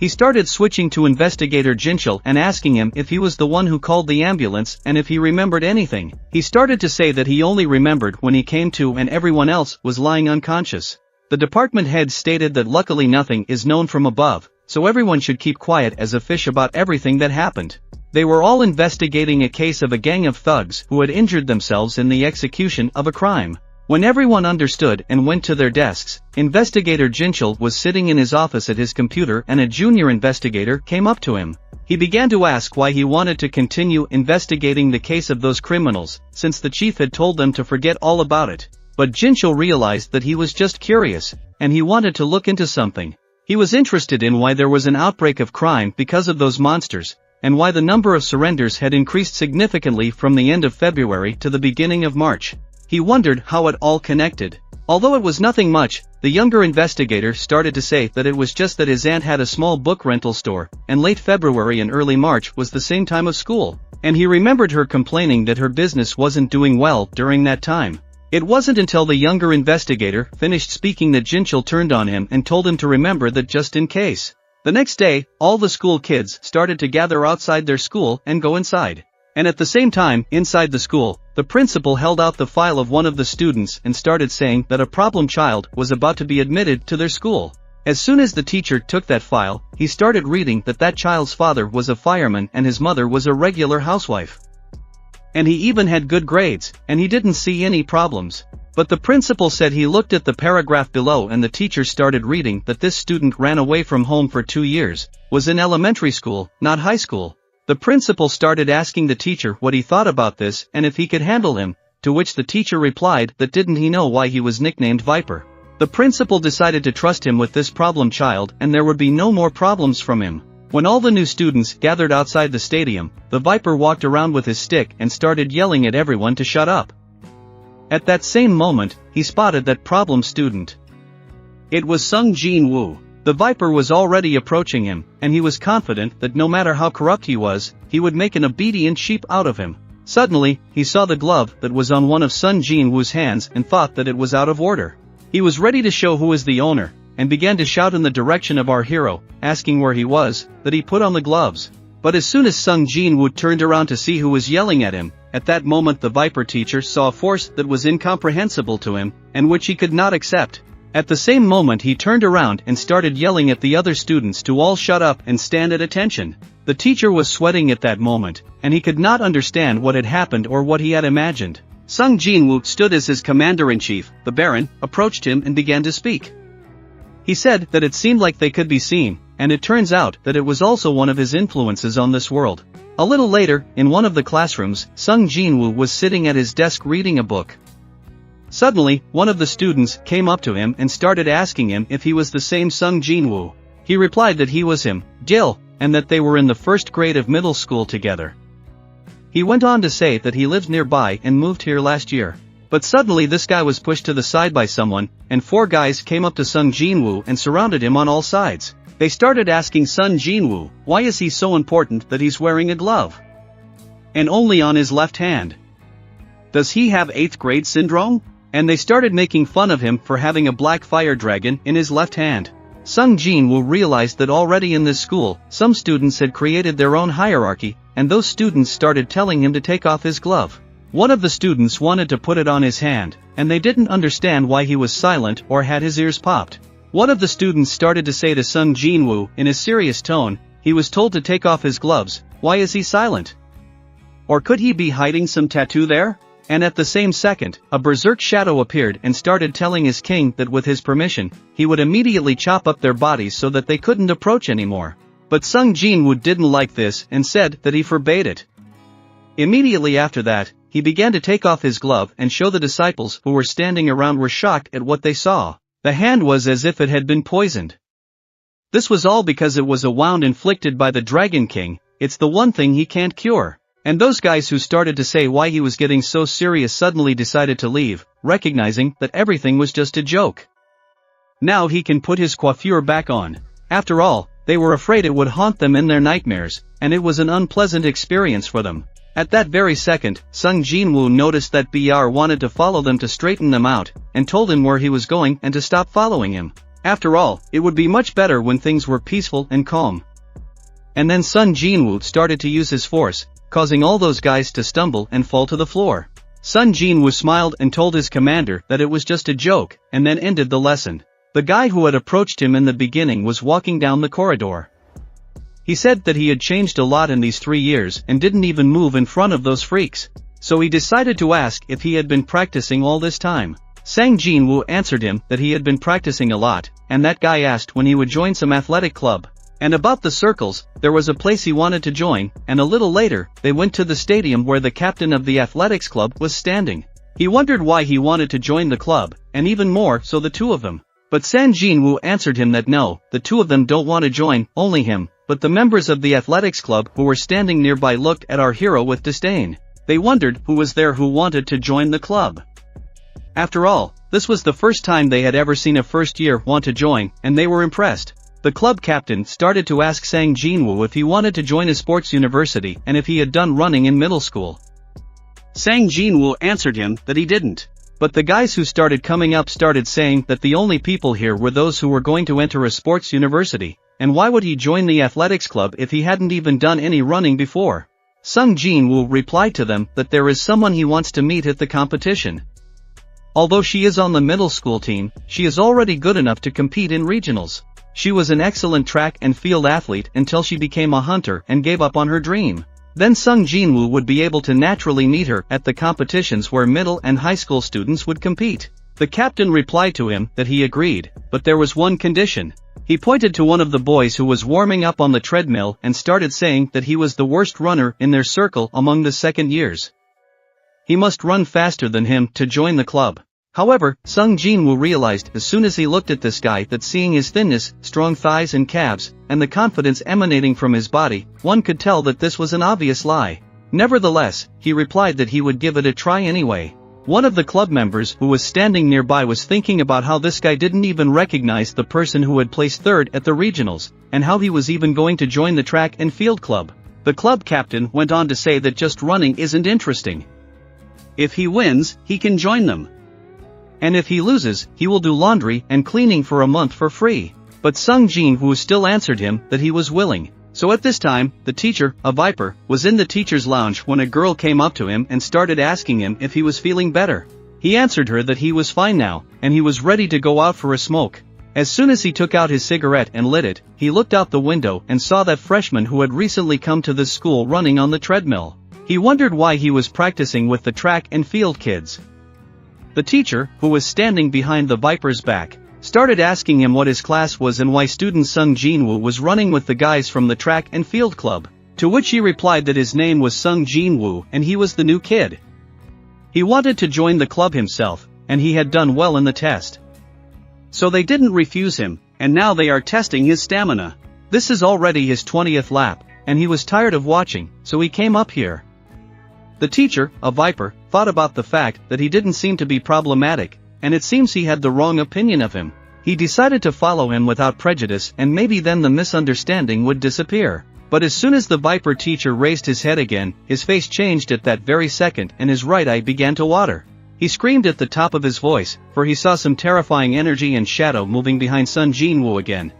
He started switching to Investigator Jinchul and asking him if he was the one who called the ambulance and if he remembered anything. He started to say that he only remembered when he came to and everyone else was lying unconscious. The department head stated that luckily nothing is known from above, so everyone should keep quiet as a fish about everything that happened. They were all investigating a case of a gang of thugs who had injured themselves in the execution of a crime. When everyone understood and went to their desks, Investigator Jinchul was sitting in his office at his computer and a junior investigator came up to him. He began to ask why he wanted to continue investigating the case of those criminals, since the chief had told them to forget all about it. But Jinchul realized that he was just curious, and he wanted to look into something. He was interested in why there was an outbreak of crime because of those monsters, and why the number of surrenders had increased significantly from the end of February to the beginning of March. He wondered how it all connected. Although it was nothing much, the younger investigator started to say that it was just that his aunt had a small book rental store, and late February and early March was the same time of school, and he remembered her complaining that her business wasn't doing well during that time. It wasn't until the younger investigator finished speaking that Jinchul turned on him and told him to remember that just in case. The next day, all the school kids started to gather outside their school and go inside. And at the same time, inside the school, the principal held out the file of one of the students and started saying that a problem child was about to be admitted to their school. As soon as the teacher took that file, he started reading that that child's father was a fireman and his mother was a regular housewife. And he even had good grades, and he didn't see any problems. But the principal said he looked at the paragraph below and the teacher started reading that this student ran away from home for 2 years, was in elementary school, not high school. The principal started asking the teacher what he thought about this and if he could handle him, to which the teacher replied that didn't he know why he was nicknamed Viper. The principal decided to trust him with this problem child and there would be no more problems from him. When all the new students gathered outside the stadium, the Viper walked around with his stick and started yelling at everyone to shut up. At that same moment, he spotted that problem student. It was Sung Jin-woo. The Viper was already approaching him, and he was confident that no matter how corrupt he was, he would make an obedient sheep out of him. Suddenly, he saw the glove that was on one of Sung Jin-woo's hands and thought that it was out of order. He was ready to show who was the owner, and began to shout in the direction of our hero, asking where he was, that he put on the gloves. But as soon as Sung Jin-woo turned around to see who was yelling at him, at that moment the Viper teacher saw a force that was incomprehensible to him, and which he could not accept. At the same moment he turned around and started yelling at the other students to all shut up and stand at attention. The teacher was sweating at that moment, and he could not understand what had happened or what he had imagined. Sung Jin-woo stood as his commander-in-chief, the Baron, approached him and began to speak. He said that it seemed like they could be seen, and it turns out that it was also one of his influences on this world. A little later, in one of the classrooms, Sung Jin-woo was sitting at his desk reading a book. Suddenly, one of the students came up to him and started asking him if he was the same Sung Jin-woo. He replied that he was him. "Jill, and that they were in the first grade of middle school together. He went on to say that he lives nearby and moved here last year. But suddenly this guy was pushed to the side by someone, and 4 guys came up to Sung Jinwoo and surrounded him on all sides. They started asking Sung Jinwoo, why is he so important that he's wearing a glove? And only on his left hand. Does he have 8th grade syndrome? And they started making fun of him for having a black fire dragon in his left hand. Sung Jinwoo realized that already in this school, some students had created their own hierarchy, and those students started telling him to take off his glove. One of the students wanted to put it on his hand, and they didn't understand why he was silent or had his ears popped. One of the students started to say to Sung Jinwoo in a serious tone, he was told to take off his gloves, why is he silent? Or could he be hiding some tattoo there? And at the same second, a berserk shadow appeared and started telling his king that with his permission, he would immediately chop up their bodies so that they couldn't approach anymore. But Sung Jinwoo didn't like this and said that he forbade it. Immediately after that, he began to take off his glove and show the disciples who were standing around were shocked at what they saw. The hand was as if it had been poisoned. This was all because it was a wound inflicted by the Dragon King. It's the one thing he can't cure. And those guys who started to say why he was getting so serious suddenly decided to leave, recognizing that everything was just a joke. Now he can put his coiffure back on. After all, they were afraid it would haunt them in their nightmares, and it was an unpleasant experience for them. At that very second, Sung Jinwoo noticed that BR wanted to follow them to straighten them out, and told him where he was going and to stop following him. After all, it would be much better when things were peaceful and calm. And then Sung Jinwoo started to use his force, causing all those guys to stumble and fall to the floor. Sung Jinwoo smiled and told his commander that it was just a joke, and then ended the lesson. The guy who had approached him in the beginning was walking down the corridor. He said that he had changed a lot in these 3 years and didn't even move in front of those freaks. So he decided to ask if he had been practicing all this time. Sung Jinwoo answered him that he had been practicing a lot, and that guy asked when he would join some athletic club. And about the circles, there was a place he wanted to join, and a little later, they went to the stadium where the captain of the athletics club was standing. He wondered why he wanted to join the club, and even more so the 2 of them. But Sung Jinwoo answered him that no, the 2 of them don't want to join, only him. But the members of the athletics club who were standing nearby looked at our hero with disdain. They wondered who was there who wanted to join the club. After all, this was the first time they had ever seen a first year want to join, and they were impressed. The club captain started to ask Sung Jinwoo if he wanted to join a sports university and if he had done running in middle school. Sung Jinwoo answered him that he didn't. But the guys who started coming up started saying that the only people here were those who were going to enter a sports university, and why would he join the athletics club if he hadn't even done any running before? Sung Jinwoo replied to them that there is someone he wants to meet at the competition. Although she is on the middle school team, she is already good enough to compete in regionals. She was an excellent track and field athlete until she became a hunter and gave up on her dream. Then Sung Jinwoo would be able to naturally meet her at the competitions where middle and high school students would compete. The captain replied to him that he agreed, but there was one condition. He pointed to one of the boys who was warming up on the treadmill and started saying that he was the worst runner in their circle among the second years. He must run faster than him to join the club. However, Sung Jinwoo realized as soon as he looked at this guy that seeing his thinness, strong thighs and calves, and the confidence emanating from his body, one could tell that this was an obvious lie. Nevertheless, he replied that he would give it a try anyway. One of the club members who was standing nearby was thinking about how this guy didn't even recognize the person who had placed 3rd at the regionals, and how he was even going to join the track and field club. The club captain went on to say that just running isn't interesting. If he wins, he can join them. And if he loses, he will do laundry and cleaning for a month for free. But Sung Jinwoo still answered him that he was willing. So at this time, the teacher, a viper, was in the teacher's lounge when a girl came up to him and started asking him if he was feeling better. He answered her that he was fine now, and he was ready to go out for a smoke. As soon as he took out his cigarette and lit it, he looked out the window and saw that freshman who had recently come to this school running on the treadmill. He wondered why he was practicing with the track and field kids. The teacher, who was standing behind the viper's back, started asking him what his class was and why student Sung Jinwoo was running with the guys from the track and field club. To which he replied that his name was Sung Jinwoo and he was the new kid. He wanted to join the club himself, and he had done well in the test. So they didn't refuse him, and now they are testing his stamina. This is already his 20th lap, and he was tired of watching, so he came up here. The teacher, a viper, thought about the fact that he didn't seem to be problematic, and it seems he had the wrong opinion of him. He decided to follow him without prejudice, and maybe then the misunderstanding would disappear. But as soon as the viper teacher raised his head again, his face changed at that very second and his right eye began to water. He screamed at the top of his voice, for he saw some terrifying energy and shadow moving behind Sun Jinwoo again.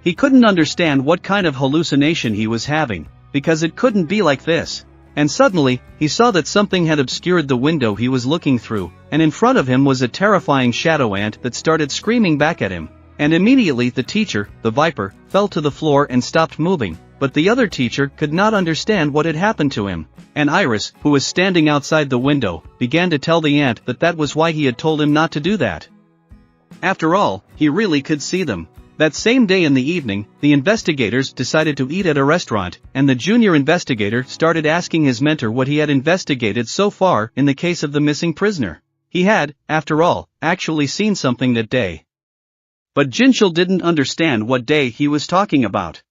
He couldn't understand what kind of hallucination he was having, because it couldn't be like this. And suddenly, he saw that something had obscured the window he was looking through, and in front of him was a terrifying shadow ant that started screaming back at him. And immediately the teacher, the viper, fell to the floor and stopped moving, but the other teacher could not understand what had happened to him. And Iris, who was standing outside the window, began to tell the ant that that was why he had told him not to do that. After all, he really could see them. That same day in the evening, the investigators decided to eat at a restaurant, and the junior investigator started asking his mentor what he had investigated so far in the case of the missing prisoner. He had, after all, actually seen something that day. But Jinchul didn't understand what day he was talking about.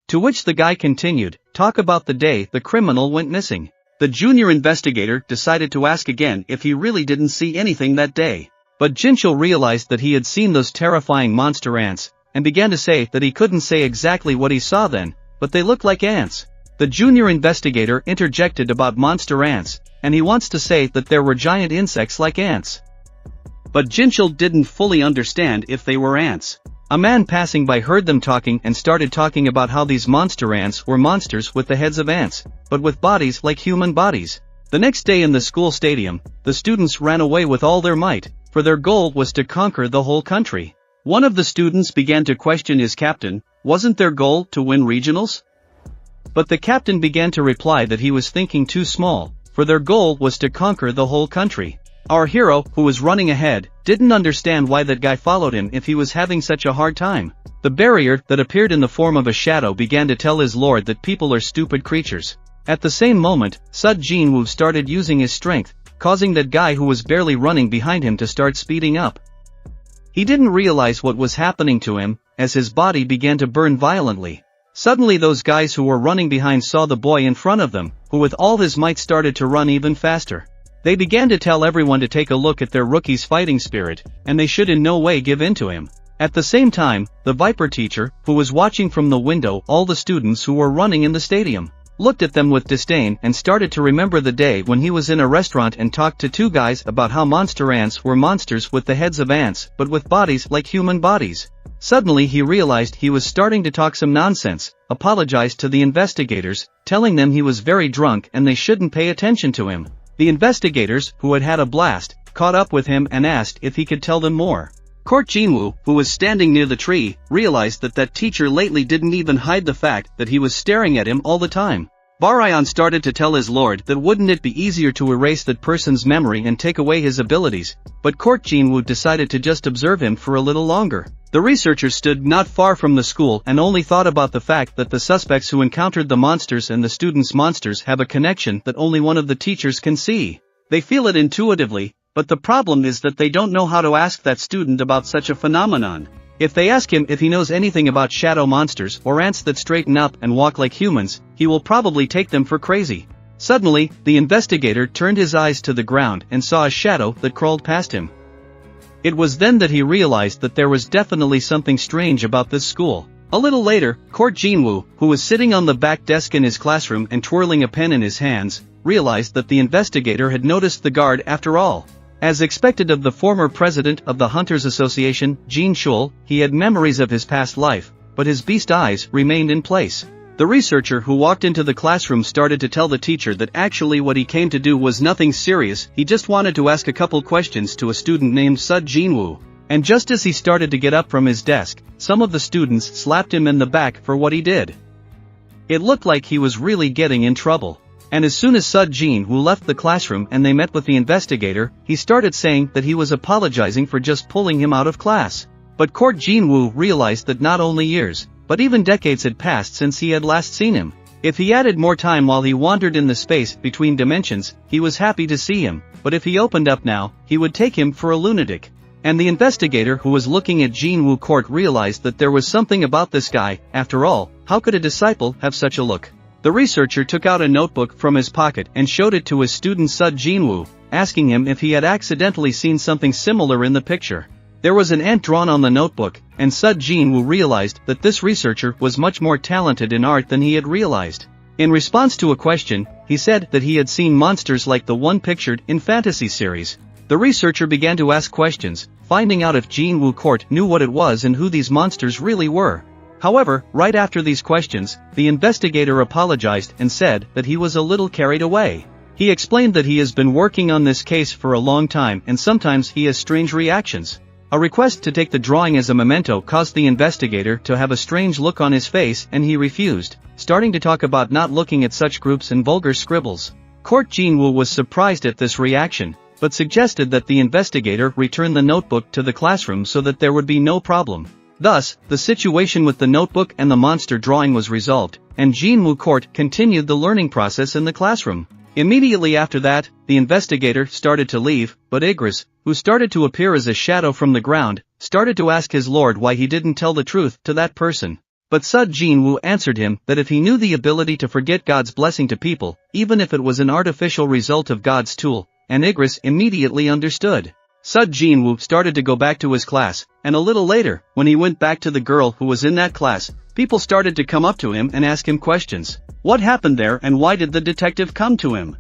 To which the guy continued, "Talk about the day the criminal went missing." The junior investigator decided to ask again if he really didn't see anything that day. But Jinchul realized that he had seen those terrifying monster ants, and began to say that he couldn't say exactly what he saw then, but they looked like ants. The junior investigator interjected about monster ants, and he wants to say that there were giant insects like ants. But Jinchul didn't fully understand if they were ants. A man passing by heard them talking and started talking about how these monster ants were monsters with the heads of ants, but with bodies like human bodies. The next day in the school stadium, the students ran away with all their might, for their goal was to conquer the whole country. One of the students began to question his captain, wasn't their goal to win regionals? But the captain began to reply that he was thinking too small, for their goal was to conquer the whole country. Our hero, who was running ahead, didn't understand why that guy followed him if he was having such a hard time. The barrier that appeared in the form of a shadow began to tell his lord that people are stupid creatures. At the same moment, Sun Jinwoo started using his strength, causing that guy who was barely running behind him to start speeding up. He didn't realize what was happening to him, as his body began to burn violently. Suddenly those guys who were running behind saw the boy in front of them, who with all his might started to run even faster. They began to tell everyone to take a look at their rookie's fighting spirit, and they should in no way give in to him. At the same time, the Viper teacher, who was watching from the window all the students who were running in the stadium, looked at them with disdain and started to remember the day when he was in a restaurant and talked to two guys about how monster ants were monsters with the heads of ants but with bodies like human bodies. Suddenly he realized he was starting to talk some nonsense, apologized to the investigators, telling them he was very drunk and they shouldn't pay attention to him. The investigators, who had had a blast, caught up with him and asked if he could tell them more. Court Jinwoo, who was standing near the tree, realized that teacher lately didn't even hide the fact that he was staring at him all the time. Baryon started to tell his lord that wouldn't it be easier to erase that person's memory and take away his abilities, but Court Jinwoo decided to just observe him for a little longer. The researchers stood not far from the school and only thought about the fact that the suspects who encountered the monsters and the students' monsters have a connection that only one of the teachers can see. They feel it intuitively, but the problem is that they don't know how to ask that student about such a phenomenon. If they ask him if he knows anything about shadow monsters or ants that straighten up and walk like humans, he will probably take them for crazy. Suddenly, the investigator turned his eyes to the ground and saw a shadow that crawled past him. It was then that he realized that there was definitely something strange about this school. A little later, Court Jinwoo, who was sitting on the back desk in his classroom and twirling a pen in his hands, realized that the investigator had noticed the guard after all. As expected of the former president of the Hunters Association, Jin Shul, he had memories of his past life, but his beast eyes remained in place. The researcher who walked into the classroom started to tell the teacher that actually what he came to do was nothing serious, he just wanted to ask a couple questions to a student named Sun Jinwoo. And just as he started to get up from his desk, some of the students slapped him in the back for what he did. It looked like he was really getting in trouble. And as soon as Sun Jinwoo left the classroom and they met with the investigator, he started saying that he was apologizing for just pulling him out of class. But Court Jinwoo realized that not only years, but even decades had passed since he had last seen him. If he added more time while he wandered in the space between dimensions, he was happy to see him, but if he opened up now, he would take him for a lunatic. And the investigator who was looking at Jinwoo Court realized that there was something about this guy. After all, how could a disciple have such a look? The researcher took out a notebook from his pocket and showed it to his student Sud Jinwoo, asking him if he had accidentally seen something similar in the picture. There was an ant drawn on the notebook, and Sud Jinwoo realized that this researcher was much more talented in art than he had realized. In response to a question, he said that he had seen monsters like the one pictured in fantasy series. The researcher began to ask questions, finding out if Jinwoo Court knew what it was and who these monsters really were. However, right after these questions, the investigator apologized and said that he was a little carried away. He explained that he has been working on this case for a long time and sometimes he has strange reactions. A request to take the drawing as a memento caused the investigator to have a strange look on his face and he refused, starting to talk about not looking at such groups and vulgar scribbles. Court Jinwoo was surprised at this reaction, but suggested that the investigator return the notebook to the classroom so that there would be no problem. Thus, the situation with the notebook and the monster drawing was resolved, and Jinwoo Court continued the learning process in the classroom. Immediately after that, the investigator started to leave, but Igris, who started to appear as a shadow from the ground, started to ask his lord why he didn't tell the truth to that person. But Sud Jinwoo answered him that if he knew the ability to forget God's blessing to people, even if it was an artificial result of God's tool, and Igris immediately understood. Sud Jinwoo started to go back to his class, and a little later, when he went back to the girl who was in that class, people started to come up to him and ask him questions. What happened there and why did the detective come to him?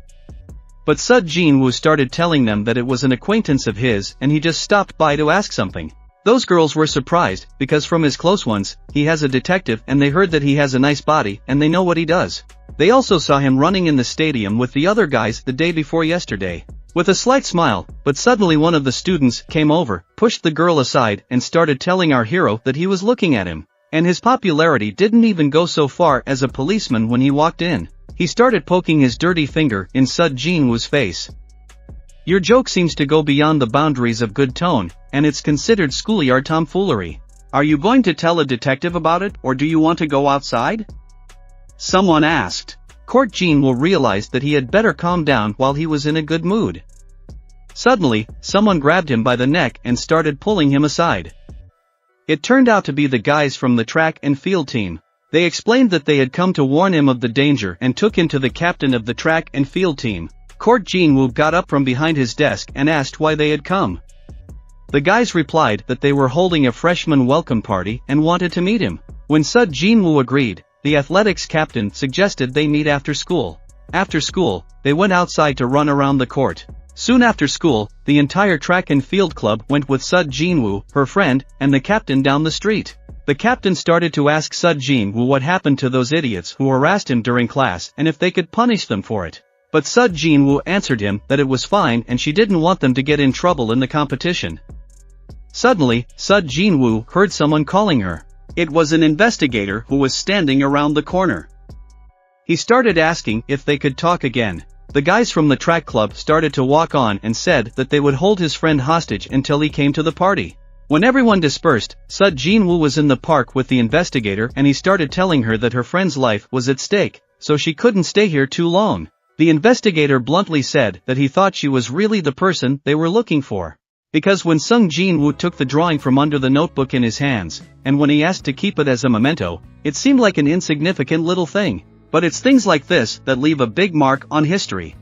But Sud Jinwoo started telling them that it was an acquaintance of his and he just stopped by to ask something. Those girls were surprised, because from his close ones, he has a detective and they heard that he has a nice body and they know what he does. They also saw him running in the stadium with the other guys the day before yesterday. With a slight smile, but suddenly one of the students came over, pushed the girl aside and started telling our hero that he was looking at him. And his popularity didn't even go so far as a policeman when he walked in. He started poking his dirty finger in Sud Jinwoo's face. Your joke seems to go beyond the boundaries of good tone, and it's considered schoolyard tomfoolery. Are you going to tell a detective about it or do you want to go outside? Someone asked. Court Jinwoo realized that he had better calm down while he was in a good mood. Suddenly, someone grabbed him by the neck and started pulling him aside. It turned out to be the guys from the track and field team. They explained that they had come to warn him of the danger and took him to the captain of the track and field team. Court Jinwoo got up from behind his desk and asked why they had come. The guys replied that they were holding a freshman welcome party and wanted to meet him. When Sud Jinwoo agreed, the athletics captain suggested they meet after school. After school, they went outside to run around the court. Soon after school, the entire track and field club went with Sud Jinwoo, her friend, and the captain down the street. The captain started to ask Sud Jinwoo what happened to those idiots who harassed him during class and if they could punish them for it. But Sud Jinwoo answered him that it was fine and she didn't want them to get in trouble in the competition. Suddenly, Sud Jinwoo heard someone calling her. It was an investigator who was standing around the corner. He started asking if they could talk again. The guys from the track club started to walk on and said that they would hold his friend hostage until he came to the party. When everyone dispersed, Sud Jinwoo was in the park with the investigator and he started telling her that her friend's life was at stake, so she couldn't stay here too long. The investigator bluntly said that he thought she was really the person they were looking for. Because when Sung Jinwoo took the drawing from under the notebook in his hands, and when he asked to keep it as a memento, it seemed like an insignificant little thing. But it's things like this that leave a big mark on history.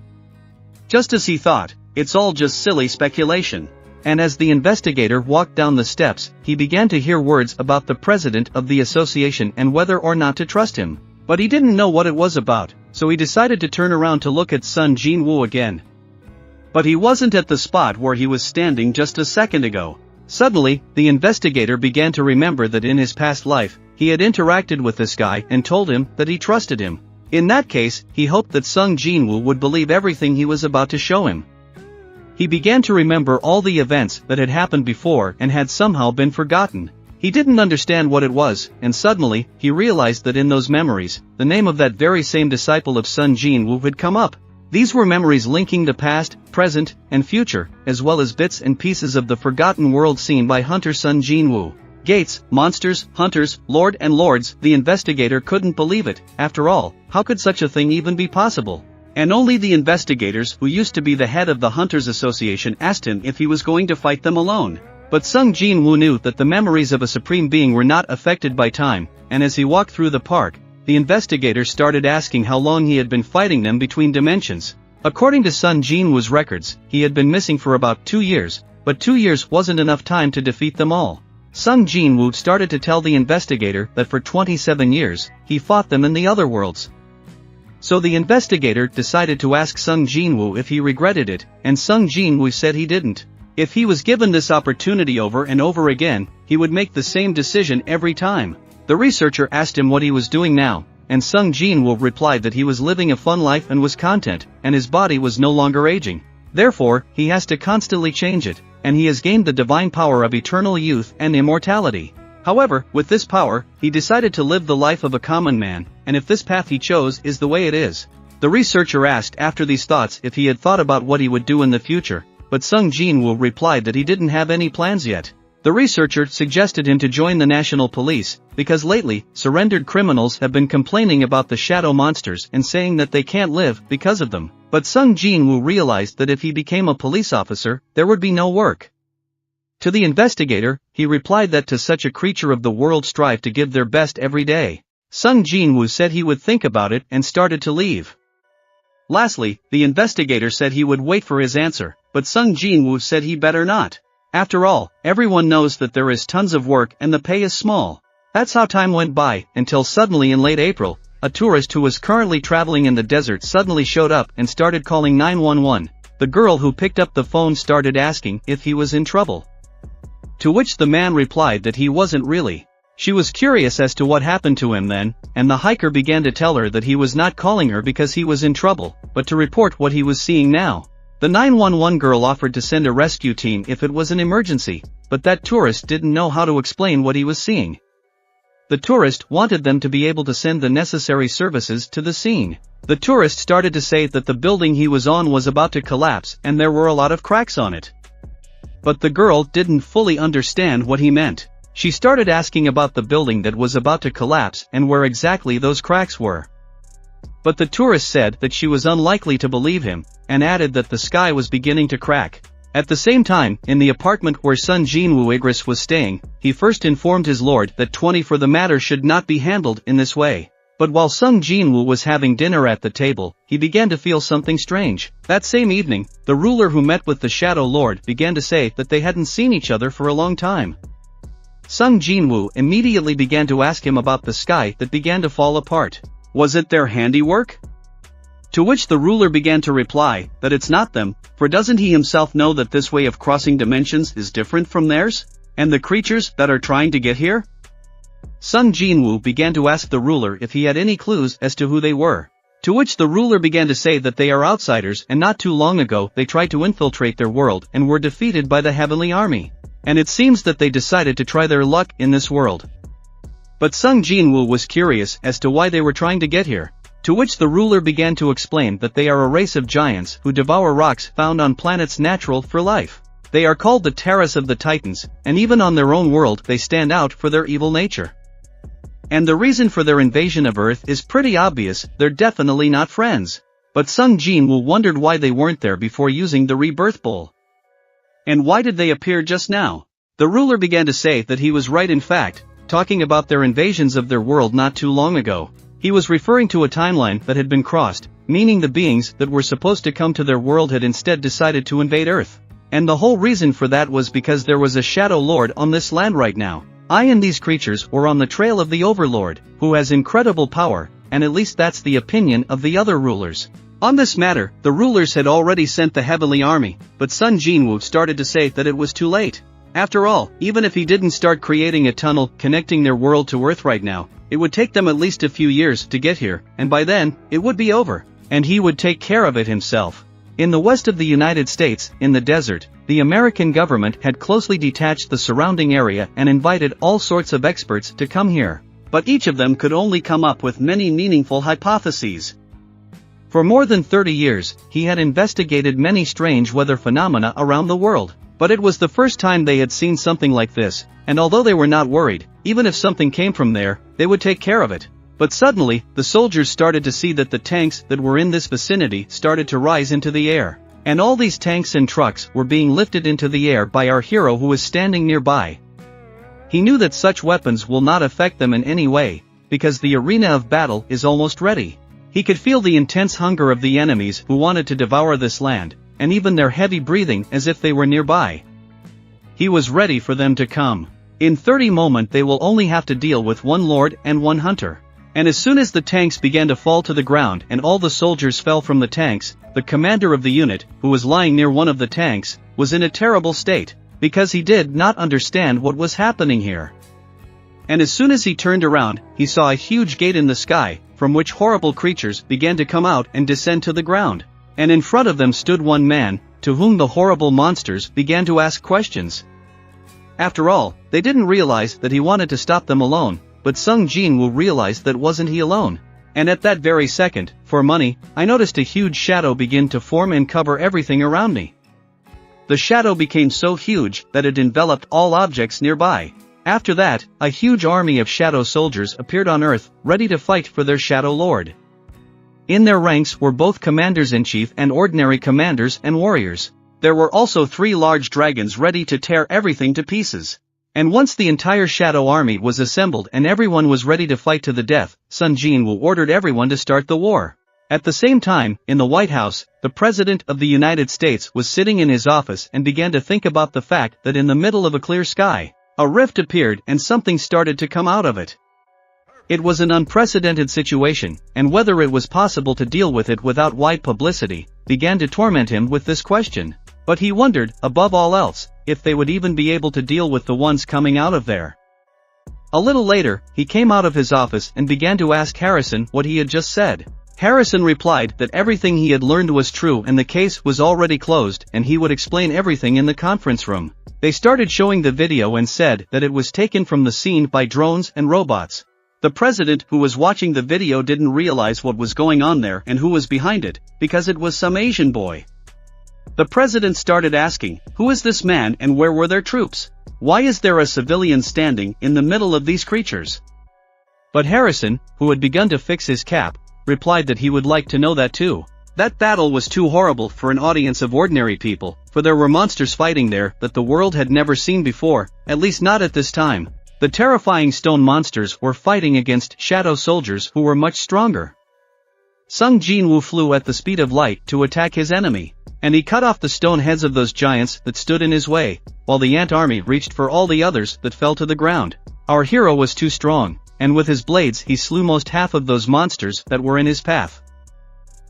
Just as he thought, it's all just silly speculation. And as the investigator walked down the steps, he began to hear words about the president of the association and whether or not to trust him. But he didn't know what it was about, so he decided to turn around to look at Sung Jinwoo again. But he wasn't at the spot where he was standing just a second ago. Suddenly, the investigator began to remember that in his past life, he had interacted with this guy and told him that he trusted him. In that case, he hoped that Sung Jinwoo would believe everything he was about to show him. He began to remember all the events that had happened before and had somehow been forgotten. He didn't understand what it was, and suddenly, he realized that in those memories, the name of that very same disciple of Sung Jinwoo had come up. These were memories linking the past, present, and future, as well as bits and pieces of the forgotten world seen by Hunter Sung Jinwoo. Gates, monsters, hunters, lord and lords. The investigator couldn't believe it. After all, how could such a thing even be possible? And only the investigators who used to be the head of the Hunters Association asked him if he was going to fight them alone. But Sung Jin-woo knew that the memories of a supreme being were not affected by time, and as he walked through the park, the investigator started asking how long he had been fighting them between dimensions. According to Sung Jin-woo's records, he had been missing for about 2 years, but 2 years wasn't enough time to defeat them all. Sung Jin-woo started to tell the investigator that for 27 years, he fought them in the other worlds. So the investigator decided to ask Sung Jin-woo if he regretted it, and Sung Jin-woo said he didn't. If he was given this opportunity over and over again, he would make the same decision every time. The researcher asked him what he was doing now, and Sung Jin-woo replied that he was living a fun life and was content, and his body was no longer aging. Therefore, he has to constantly change it, and he has gained the divine power of eternal youth and immortality. However, with this power, he decided to live the life of a common man, and if this path he chose is the way it is. The researcher asked after these thoughts if he had thought about what he would do in the future, but Sung Jin-woo replied that he didn't have any plans yet. The researcher suggested him to join the national police, because lately, surrendered criminals have been complaining about the shadow monsters and saying that they can't live because of them. But Sung Jin-woo realized that if he became a police officer, there would be no work. To the investigator, he replied that to such a creature of the world strive to give their best every day. Sung Jin-woo said he would think about it and started to leave. Lastly, the investigator said he would wait for his answer, but Sung Jin-woo said he better not. After all, everyone knows that there is tons of work and the pay is small. That's how time went by, until suddenly in late April, a tourist who was currently traveling in the desert suddenly showed up and started calling 911. The girl who picked up the phone started asking if he was in trouble. To which the man replied that he wasn't really. She was curious as to what happened to him then, and the hiker began to tell her that he was not calling her because he was in trouble, but to report what he was seeing now. The 911 girl offered to send a rescue team if it was an emergency, but that tourist didn't know how to explain what he was seeing. The tourist wanted them to be able to send the necessary services to the scene. The tourist started to say that the building he was on was about to collapse and there were a lot of cracks on it. But the girl didn't fully understand what he meant. She started asking about the building that was about to collapse and where exactly those cracks were. But the tourist said that she was unlikely to believe him, and added that the sky was beginning to crack. At the same time, in the apartment where Sung Jin-woo Igris was staying, he first informed his lord that 20 for the matter should not be handled in this way. But while Sung Jin-woo was having dinner at the table, he began to feel something strange. That same evening, the ruler who met with the Shadow Lord began to say that they hadn't seen each other for a long time. Sung Jin-woo immediately began to ask him about the sky that began to fall apart. Was it their handiwork? To which the ruler began to reply that it's not them, for doesn't he himself know that this way of crossing dimensions is different from theirs? And the creatures that are trying to get here? Sung Jin-woo began to ask the ruler if he had any clues as to who they were. To which the ruler began to say that they are outsiders and not too long ago they tried to infiltrate their world and were defeated by the heavenly army. And it seems that they decided to try their luck in this world. But Sung Jin-woo was curious as to why they were trying to get here. To which the ruler began to explain that they are a race of giants who devour rocks found on planets natural for life. They are called the Terrace of the Titans, and even on their own world they stand out for their evil nature. And the reason for their invasion of Earth is pretty obvious, they're definitely not friends. But Sung Jin-woo wondered why they weren't there before using the rebirth bowl. And why did they appear just now? The ruler began to say that he was right in fact, talking about their invasions of their world not too long ago. He was referring to a timeline that had been crossed, meaning the beings that were supposed to come to their world had instead decided to invade Earth. And the whole reason for that was because there was a Shadow Lord on this land right now. I and these creatures were on the trail of the Overlord, who has incredible power, and at least that's the opinion of the other rulers. On this matter, the rulers had already sent the heavenly army, but Sung Jin-woo started to say that it was too late. After all, even if he didn't start creating a tunnel connecting their world to Earth right now, it would take them at least a few years to get here, and by then, it would be over. And he would take care of it himself. In the west of the United States, in the desert, the American government had closely detached the surrounding area and invited all sorts of experts to come here. But each of them could only come up with many meaningful hypotheses. For more than 30 years, he had investigated many strange weather phenomena around the world. But it was the first time they had seen something like this, and although they were not worried, even if something came from there, they would take care of it. But suddenly, the soldiers started to see that the tanks that were in this vicinity started to rise into the air. And all these tanks and trucks were being lifted into the air by our hero who was standing nearby. He knew that such weapons will not affect them in any way, because the arena of battle is almost ready. He could feel the intense hunger of the enemies who wanted to devour this land, and even their heavy breathing as if they were nearby. He was ready for them to come. In 30 moments they will only have to deal with one lord and one hunter. And as soon as the tanks began to fall to the ground and all the soldiers fell from the tanks, the commander of the unit, who was lying near one of the tanks, was in a terrible state, because he did not understand what was happening here. And as soon as he turned around, he saw a huge gate in the sky, from which horrible creatures began to come out and descend to the ground. And in front of them stood one man, to whom the horrible monsters began to ask questions. After all, they didn't realize that he wanted to stop them alone, but Sung Jin-woo realized that wasn't he alone. And at that very second, for money, I noticed a huge shadow begin to form and cover everything around me. The shadow became so huge that it enveloped all objects nearby. After that, a huge army of shadow soldiers appeared on Earth, ready to fight for their shadow lord. In their ranks were both commanders-in-chief and ordinary commanders and warriors. There were also 3 large dragons ready to tear everything to pieces. And once the entire shadow army was assembled and everyone was ready to fight to the death, Sung Jin-woo ordered everyone to start the war. At the same time, in the White House, the President of the United States was sitting in his office and began to think about the fact that in the middle of a clear sky, a rift appeared and something started to come out of it. It was an unprecedented situation, and whether it was possible to deal with it without wide publicity, began to torment him with this question. But he wondered, above all else, if they would even be able to deal with the ones coming out of there. A little later, he came out of his office and began to ask Harrison what he had just said. Harrison replied that everything he had learned was true and the case was already closed and he would explain everything in the conference room. They started showing the video and said that it was taken from the scene by drones and robots. The president who was watching the video didn't realize what was going on there and who was behind it, because it was some Asian boy. The president started asking, who is this man and where were their troops? Why is there a civilian standing in the middle of these creatures? But Harrison, who had begun to fix his cap, replied that he would like to know that too. That battle was too horrible for an audience of ordinary people, for there were monsters fighting there that the world had never seen before, at least not at this time. The terrifying stone monsters were fighting against shadow soldiers who were much stronger. Sung Jin-woo flew at the speed of light to attack his enemy, and he cut off the stone heads of those giants that stood in his way, while the ant army reached for all the others that fell to the ground. Our hero was too strong, and with his blades he slew most half of those monsters that were in his path.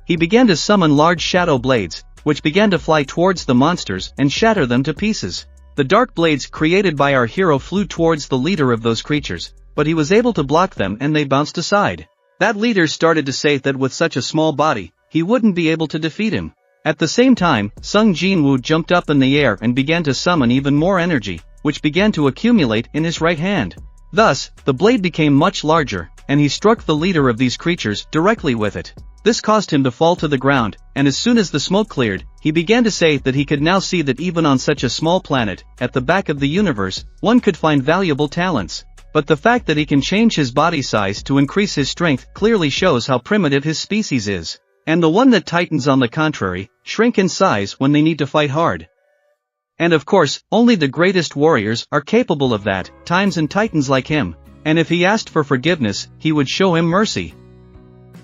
He began to summon large shadow blades, which began to fly towards the monsters and shatter them to pieces. The dark blades created by our hero flew towards the leader of those creatures, but he was able to block them and they bounced aside. That leader started to say that with such a small body, he wouldn't be able to defeat him. At the same time, Sung Jin-woo jumped up in the air and began to summon even more energy, which began to accumulate in his right hand. Thus, the blade became much larger, and he struck the leader of these creatures directly with it. This caused him to fall to the ground, and as soon as the smoke cleared, he began to say that he could now see that even on such a small planet, at the back of the universe, one could find valuable talents. But the fact that he can change his body size to increase his strength clearly shows how primitive his species is. And the one that Titans on the contrary, shrink in size when they need to fight hard. And of course, only the greatest warriors are capable of that, times and Titans like him, and if he asked for forgiveness, he would show him mercy.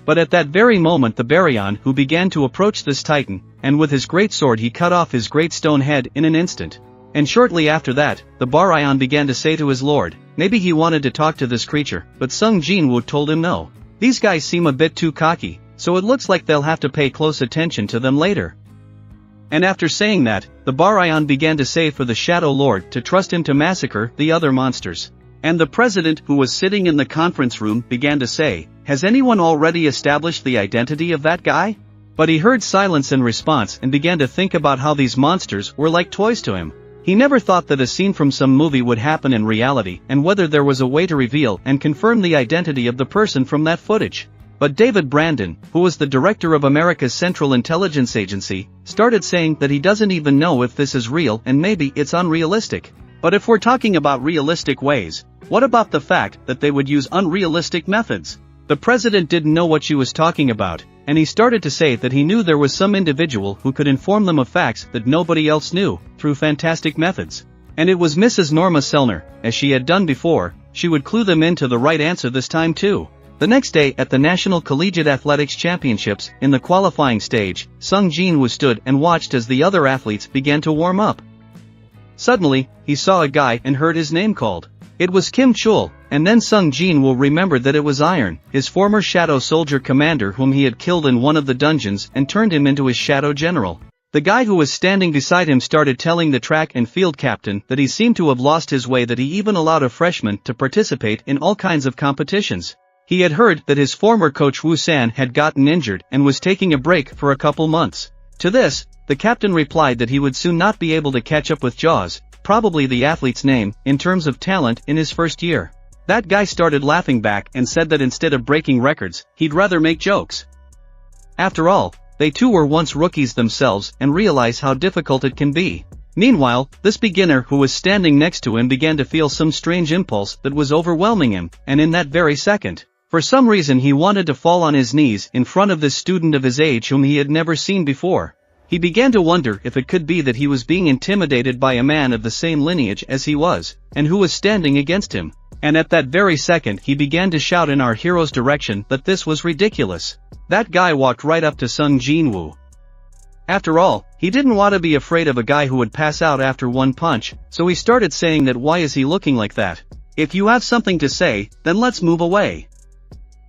But at that very moment the Baryon who began to approach this Titan, and with his great sword he cut off his great stone head in an instant. And shortly after that, the Baryon began to say to his lord, maybe he wanted to talk to this creature, but Sung Jin-woo told him no. These guys seem a bit too cocky, so it looks like they'll have to pay close attention to them later. And after saying that, the Baryon began to say for the Shadow Lord to trust him to massacre the other monsters. And the president who was sitting in the conference room began to say, has anyone already established the identity of that guy? But he heard silence in response and began to think about how these monsters were like toys to him. He never thought that a scene from some movie would happen in reality and whether there was a way to reveal and confirm the identity of the person from that footage. But David Brandon, who was the director of America's Central Intelligence Agency, started saying that he doesn't even know if this is real and maybe it's unrealistic. But if we're talking about realistic ways, what about the fact that they would use unrealistic methods? The president didn't know what she was talking about, and he started to say that he knew there was some individual who could inform them of facts that nobody else knew, through fantastic methods. And it was Mrs. Norma Selner. As she had done before, she would clue them into the right answer this time too. The next day at the National Collegiate Athletics Championships, in the qualifying stage, Sung Jin-woo stood and watched as the other athletes began to warm up. Suddenly, he saw a guy and heard his name called. It was Kim Chul, and then Sung Jin-woo remembered that it was Iron, his former shadow soldier commander whom he had killed in one of the dungeons and turned him into his shadow general. The guy who was standing beside him started telling the track and field captain that he seemed to have lost his way, that he even allowed a freshman to participate in all kinds of competitions. He had heard that his former coach Woo San had gotten injured and was taking a break for a couple months. To this, the captain replied that he would soon not be able to catch up with Jaws, probably the athlete's name, in terms of talent in his first year. That guy started laughing back and said that instead of breaking records, he'd rather make jokes. After all, they too were once rookies themselves and realize how difficult it can be. Meanwhile, this beginner who was standing next to him began to feel some strange impulse that was overwhelming him, and in that very second, for some reason he wanted to fall on his knees in front of this student of his age whom he had never seen before. He began to wonder if it could be that he was being intimidated by a man of the same lineage as he was, and who was standing against him. And at that very second he began to shout in our hero's direction that this was ridiculous. That guy walked right up to Sung Jin-woo. After all, he didn't want to be afraid of a guy who would pass out after one punch, so he started saying that why is he looking like that? If you have something to say, then let's move away.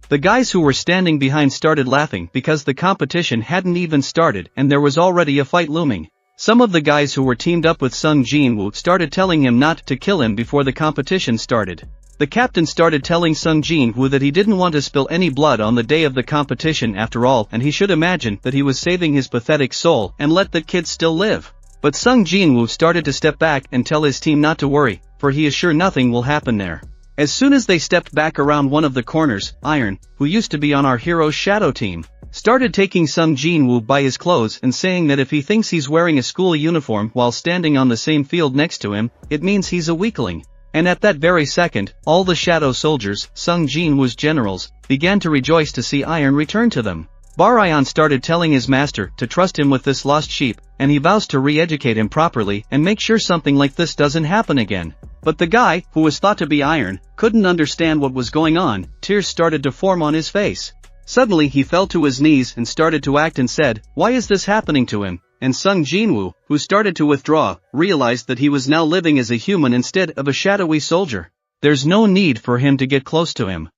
The guys who were standing behind started laughing because the competition hadn't even started and there was already a fight looming. Some of the guys who were teamed up with Sung Jin-woo started telling him not to kill him before the competition started. The captain started telling Sung Jin-woo that he didn't want to spill any blood on the day of the competition after all, and he should imagine that he was saving his pathetic soul and let the kid still live. But Sung Jin-woo started to step back and tell his team not to worry, for he is sure nothing will happen there. As soon as they stepped back around one of the corners, Iron, who used to be on our hero's shadow team, started taking Sung Jin-woo by his clothes and saying that if he thinks he's wearing a school uniform while standing on the same field next to him, it means he's a weakling. And at that very second, all the shadow soldiers, Sung Jin-woo's generals, began to rejoice to see Iron return to them. Barayan started telling his master to trust him with this lost sheep, and he vows to re-educate him properly and make sure something like this doesn't happen again. But the guy, who was thought to be Iron, couldn't understand what was going on. Tears started to form on his face. Suddenly he fell to his knees and started to act and said, "Why is this happening to him?" And Sung Jin-woo, who started to withdraw, realized that he was now living as a human instead of a shadowy soldier. There's no need for him to get close to him.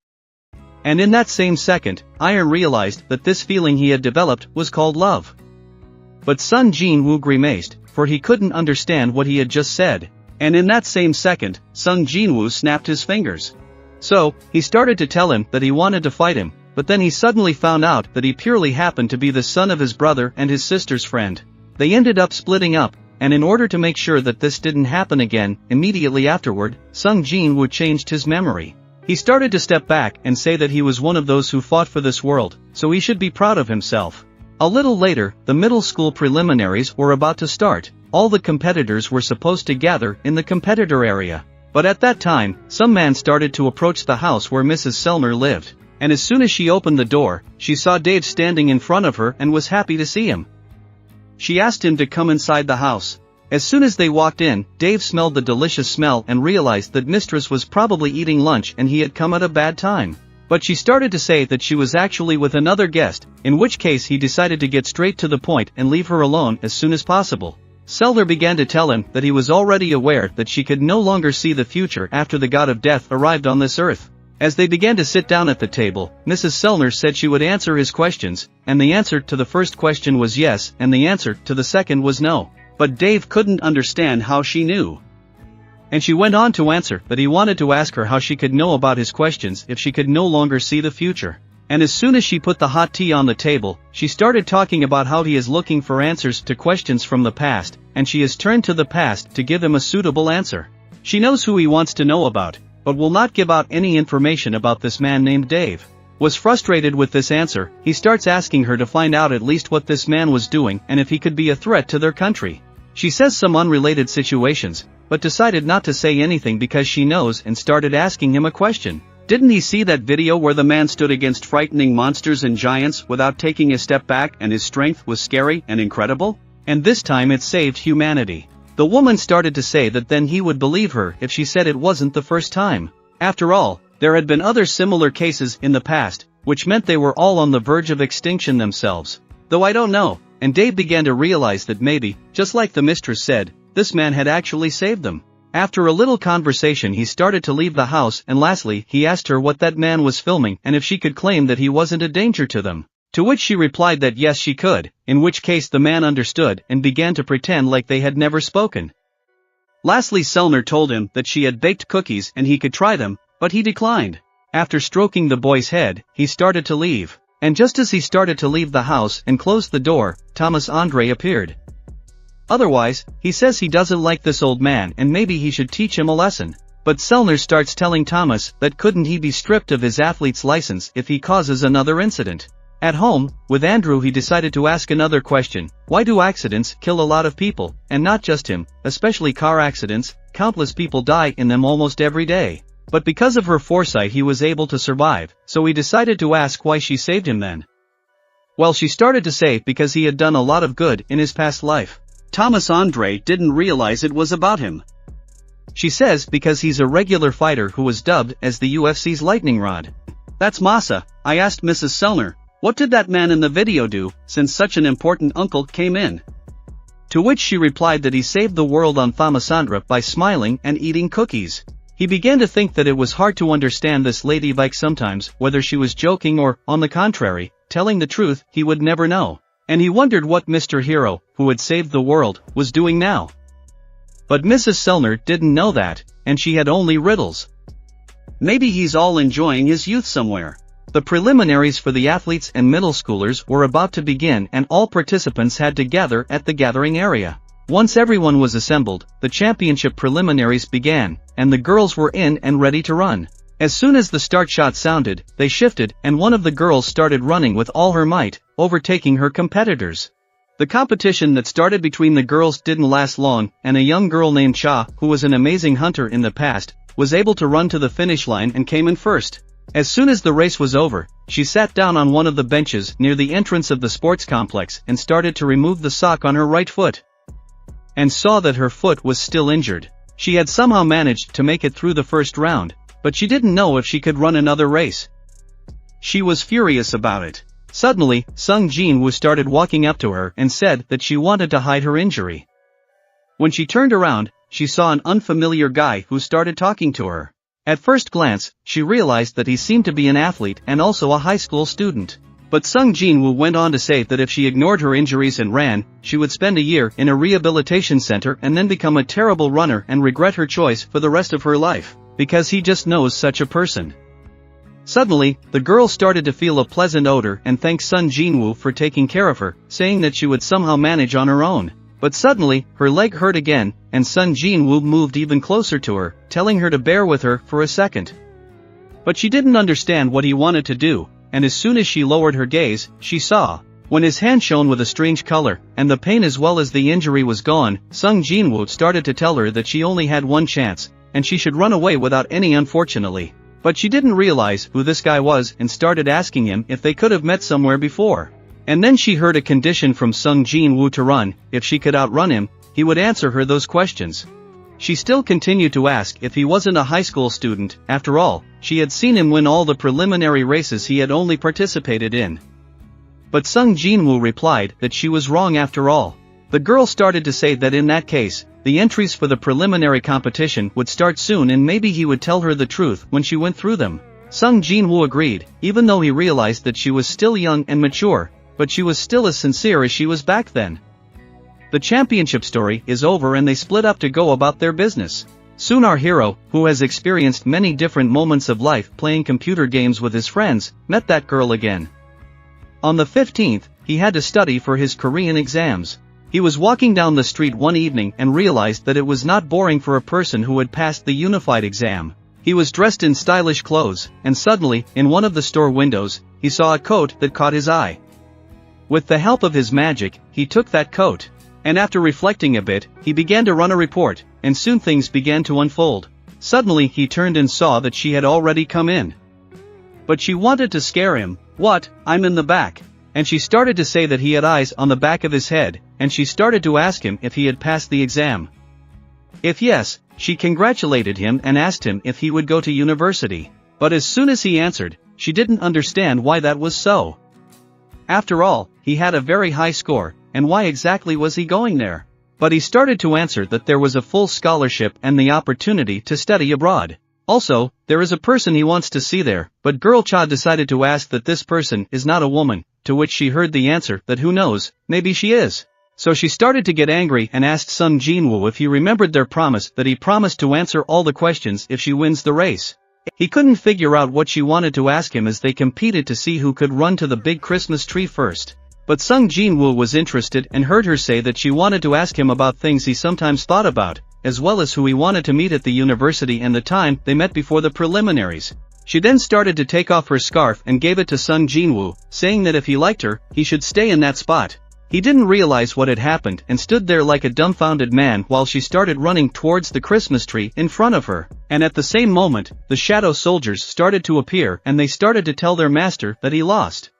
And in that same second, Iron realized that this feeling he had developed was called love. But Sung Jin-woo grimaced, for he couldn't understand what he had just said. And in that same second, Sung Jin-woo snapped his fingers. So, he started to tell him that he wanted to fight him, but then he suddenly found out that he purely happened to be the son of his brother and his sister's friend. They ended up splitting up, and in order to make sure that this didn't happen again, immediately afterward, Sung Jin-woo changed his memory. He started to step back and say that he was one of those who fought for this world, so he should be proud of himself. A little later, the middle school preliminaries were about to start. All the competitors were supposed to gather in the competitor area. But at that time, some man started to approach the house where Mrs. Selmer lived. And as soon as she opened the door, she saw Dave standing in front of her and was happy to see him. She asked him to come inside the house. As soon as they walked in, Dave smelled the delicious smell and realized that Mistress was probably eating lunch and he had come at a bad time. But she started to say that she was actually with another guest, in which case he decided to get straight to the point and leave her alone as soon as possible. Selder began to tell him that he was already aware that she could no longer see the future after the god of death arrived on this earth. As they began to sit down at the table, Mrs. Selner said she would answer his questions, and the answer to the first question was yes, and the answer to the second was no. But Dave couldn't understand how she knew. And she went on to answer that he wanted to ask her how she could know about his questions if she could no longer see the future. And as soon as she put the hot tea on the table, she started talking about how he is looking for answers to questions from the past, and she has turned to the past to give him a suitable answer. She knows who he wants to know about, but will not give out any information about this man named Dave. Was frustrated with this answer, he starts asking her to find out at least what this man was doing and if he could be a threat to their country. She says some unrelated situations, but decided not to say anything because she knows and started asking him a question. Didn't he see that video where the man stood against frightening monsters and giants without taking a step back, and his strength was scary and incredible? And this time it saved humanity. The woman started to say that then he would believe her if she said it wasn't the first time. After all, there had been other similar cases in the past, which meant they were all on the verge of extinction themselves. Though I don't know, and Dave began to realize that maybe, just like the mistress said, this man had actually saved them. After a little conversation he started to leave the house, and lastly he asked her what that man was filming and if she could claim that he wasn't a danger to them. To which she replied that yes she could, in which case the man understood and began to pretend like they had never spoken. Lastly Selner told him that she had baked cookies and he could try them, but he declined. After stroking the boy's head, he started to leave. And just as he started to leave the house and closed the door, Thomas Andre appeared. Otherwise, he says he doesn't like this old man and maybe he should teach him a lesson. But Selner starts telling Thomas that couldn't he be stripped of his athlete's license if he causes another incident. At home, with Andrew he decided to ask another question: why do accidents kill a lot of people, and not just him, especially car accidents? Countless people die in them almost every day. But because of her foresight he was able to survive, so he decided to ask why she saved him then. Well, she started to say because he had done a lot of good in his past life. Thomas Andre didn't realize it was about him. She says because he's a regular fighter who was dubbed as the UFC's lightning rod. That's massa. I asked Mrs. Selner, what did that man in the video do, since such an important uncle came in? To which she replied that he saved the world on Thomasandra by smiling and eating cookies. He began to think that it was hard to understand this lady like sometimes, whether she was joking or, on the contrary, telling the truth, he would never know. And he wondered what Mr. Hero, who had saved the world, was doing now. But Mrs. Selner didn't know that, and she had only riddles. Maybe he's all enjoying his youth somewhere. The preliminaries for the athletes and middle schoolers were about to begin and all participants had to gather at the gathering area. Once everyone was assembled, the championship preliminaries began, and the girls were in and ready to run. As soon as the start shot sounded, they shifted and one of the girls started running with all her might, overtaking her competitors. The competition that started between the girls didn't last long, and a young girl named Cha, who was an amazing hunter in the past, was able to run to the finish line and came in first. As soon as the race was over, she sat down on one of the benches near the entrance of the sports complex and started to remove the sock on her right foot. And saw that her foot was still injured. She had somehow managed to make it through the first round, but she didn't know if she could run another race. She was furious about it. Suddenly, Sung Jin-woo started walking up to her and said that she wanted to hide her injury. When she turned around, she saw an unfamiliar guy who started talking to her. At first glance, she realized that he seemed to be an athlete and also a high school student. But Sung Jin-woo went on to say that if she ignored her injuries and ran, she would spend a year in a rehabilitation center and then become a terrible runner and regret her choice for the rest of her life, because he just knows such a person. Suddenly, the girl started to feel a pleasant odor and thanked Sung Jin-woo for taking care of her, saying that she would somehow manage on her own. But suddenly, her leg hurt again, and Sung Jin-woo moved even closer to her, telling her to bear with her for a second. But she didn't understand what he wanted to do, and as soon as she lowered her gaze, she saw, when his hand shone with a strange color, and the pain as well as the injury was gone, Sung Jin-woo started to tell her that she only had one chance, and she should run away without any unfortunately. But she didn't realize who this guy was and started asking him if they could have met somewhere before. And then she heard a condition from Sung Jin-woo to run. If she could outrun him, he would answer her those questions. She still continued to ask if he wasn't a high school student. After all, she had seen him win all the preliminary races he had only participated in. But Sung Jin-woo replied that she was wrong after all. The girl started to say that in that case, the entries for the preliminary competition would start soon and maybe he would tell her the truth when she went through them. Sung Jin-woo agreed, even though he realized that she was still young and mature, but she was still as sincere as she was back then. The championship story is over and they split up to go about their business. Soon our hero, who has experienced many different moments of life playing computer games with his friends, met that girl again. On the 15th, he had to study for his Korean exams. He was walking down the street one evening and realized that it was not boring for a person who had passed the unified exam. He was dressed in stylish clothes, and suddenly, in one of the store windows, he saw a coat that caught his eye. With the help of his magic, he took that coat. And after reflecting a bit, he began to run a report, and soon things began to unfold. Suddenly he turned and saw that she had already come in. But she wanted to scare him. "What, I'm in the back?" And she started to say that he had eyes on the back of his head, and she started to ask him if he had passed the exam. If yes, she congratulated him and asked him if he would go to university. But as soon as he answered, she didn't understand why that was so. After all, he had a very high score, and why exactly was he going there? But he started to answer that there was a full scholarship and the opportunity to study abroad. Also, there is a person he wants to see there, but Girl Cha decided to ask that this person is not a woman, to which she heard the answer that who knows, maybe she is. So she started to get angry and asked Sung Jinwoo if he remembered their promise that he promised to answer all the questions if she wins the race. He couldn't figure out what she wanted to ask him as they competed to see who could run to the big Christmas tree first. But Sung Jinwoo was interested and heard her say that she wanted to ask him about things he sometimes thought about, as well as who he wanted to meet at the university and the time they met before the preliminaries. She then started to take off her scarf and gave it to Sung Jinwoo, saying that if he liked her, he should stay in that spot. He didn't realize what had happened and stood there like a dumbfounded man while she started running towards the Christmas tree in front of her, and at the same moment, the shadow soldiers started to appear and they started to tell their master that he lost.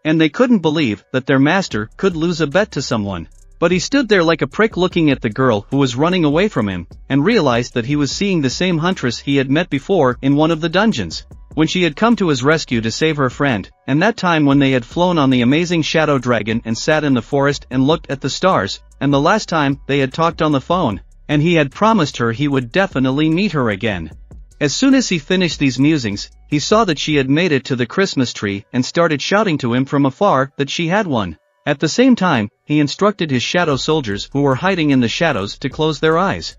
And they couldn't believe that their master could lose a bet to someone. But he stood there like a prick looking at the girl who was running away from him, and realized that he was seeing the same huntress he had met before in one of the dungeons, when she had come to his rescue to save her friend, and that time when they had flown on the amazing shadow dragon and sat in the forest and looked at the stars, and the last time they had talked on the phone, and he had promised her he would definitely meet her again. As soon as he finished these musings, he saw that she had made it to the Christmas tree and started shouting to him from afar that she had won. At the same time, he instructed his shadow soldiers who were hiding in the shadows to close their eyes.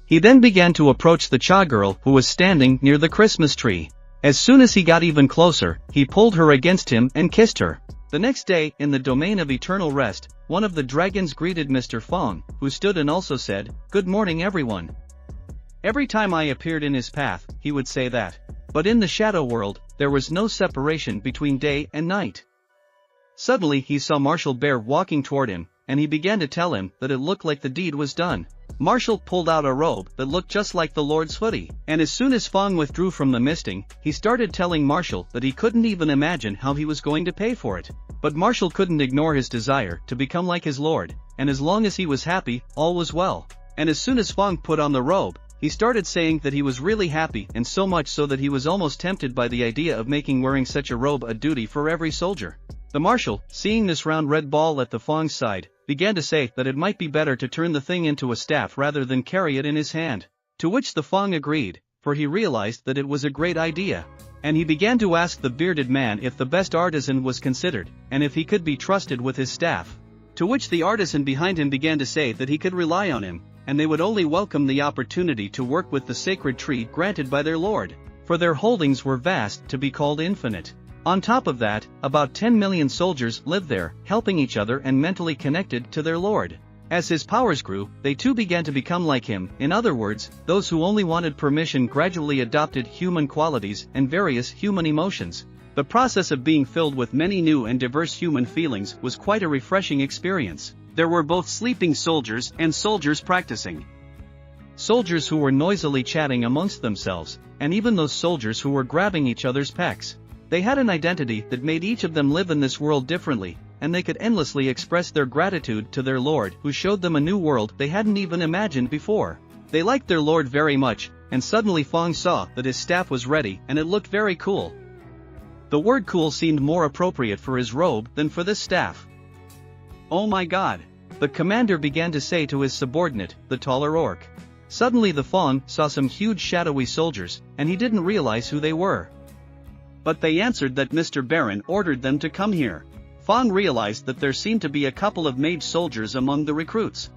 He then began to approach the Cha girl who was standing near the Christmas tree. As soon as he got even closer, he pulled her against him and kissed her. The next day, in the domain of eternal rest, one of the dragons greeted Mr. Fong, who stood and also said, "Good morning everyone." Every time I appeared in his path, he would say that. But in the shadow world, there was no separation between day and night. Suddenly he saw Marshall Bear walking toward him, and he began to tell him that it looked like the deed was done. Marshall pulled out a robe that looked just like the Lord's hoodie, and as soon as Fong withdrew from the misting, he started telling Marshall that he couldn't even imagine how he was going to pay for it. But Marshall couldn't ignore his desire to become like his Lord, and as long as he was happy, all was well. And as soon as Fong put on the robe, he started saying that he was really happy, and so much so that he was almost tempted by the idea of making wearing such a robe a duty for every soldier. The marshal, seeing this round red ball at the Fong's side, began to say that it might be better to turn the thing into a staff rather than carry it in his hand. To which the Fong agreed, for he realized that it was a great idea. And he began to ask the bearded man if the best artisan was considered, and if he could be trusted with his staff. To which the artisan behind him began to say that he could rely on him, and they would only welcome the opportunity to work with the sacred tree granted by their lord, for their holdings were vast to be called infinite. On top of that, about 10 million soldiers lived there, helping each other and mentally connected to their lord. As his powers grew, they too began to become like him. In other words, those who only wanted permission gradually adopted human qualities and various human emotions. The process of being filled with many new and diverse human feelings was quite a refreshing experience. There were both sleeping soldiers and soldiers practicing. Soldiers who were noisily chatting amongst themselves, and even those soldiers who were grabbing each other's pecs. They had an identity that made each of them live in this world differently, and they could endlessly express their gratitude to their lord who showed them a new world they hadn't even imagined before. They liked their lord very much, and suddenly Fong saw that his staff was ready and it looked very cool. The word cool seemed more appropriate for his robe than for this staff. "Oh my god," the commander began to say to his subordinate, the taller orc. Suddenly the Fong saw some huge shadowy soldiers, and he didn't realize who they were. But they answered that Mr. Baron ordered them to come here. Fong realized that there seemed to be a couple of mage soldiers among the recruits.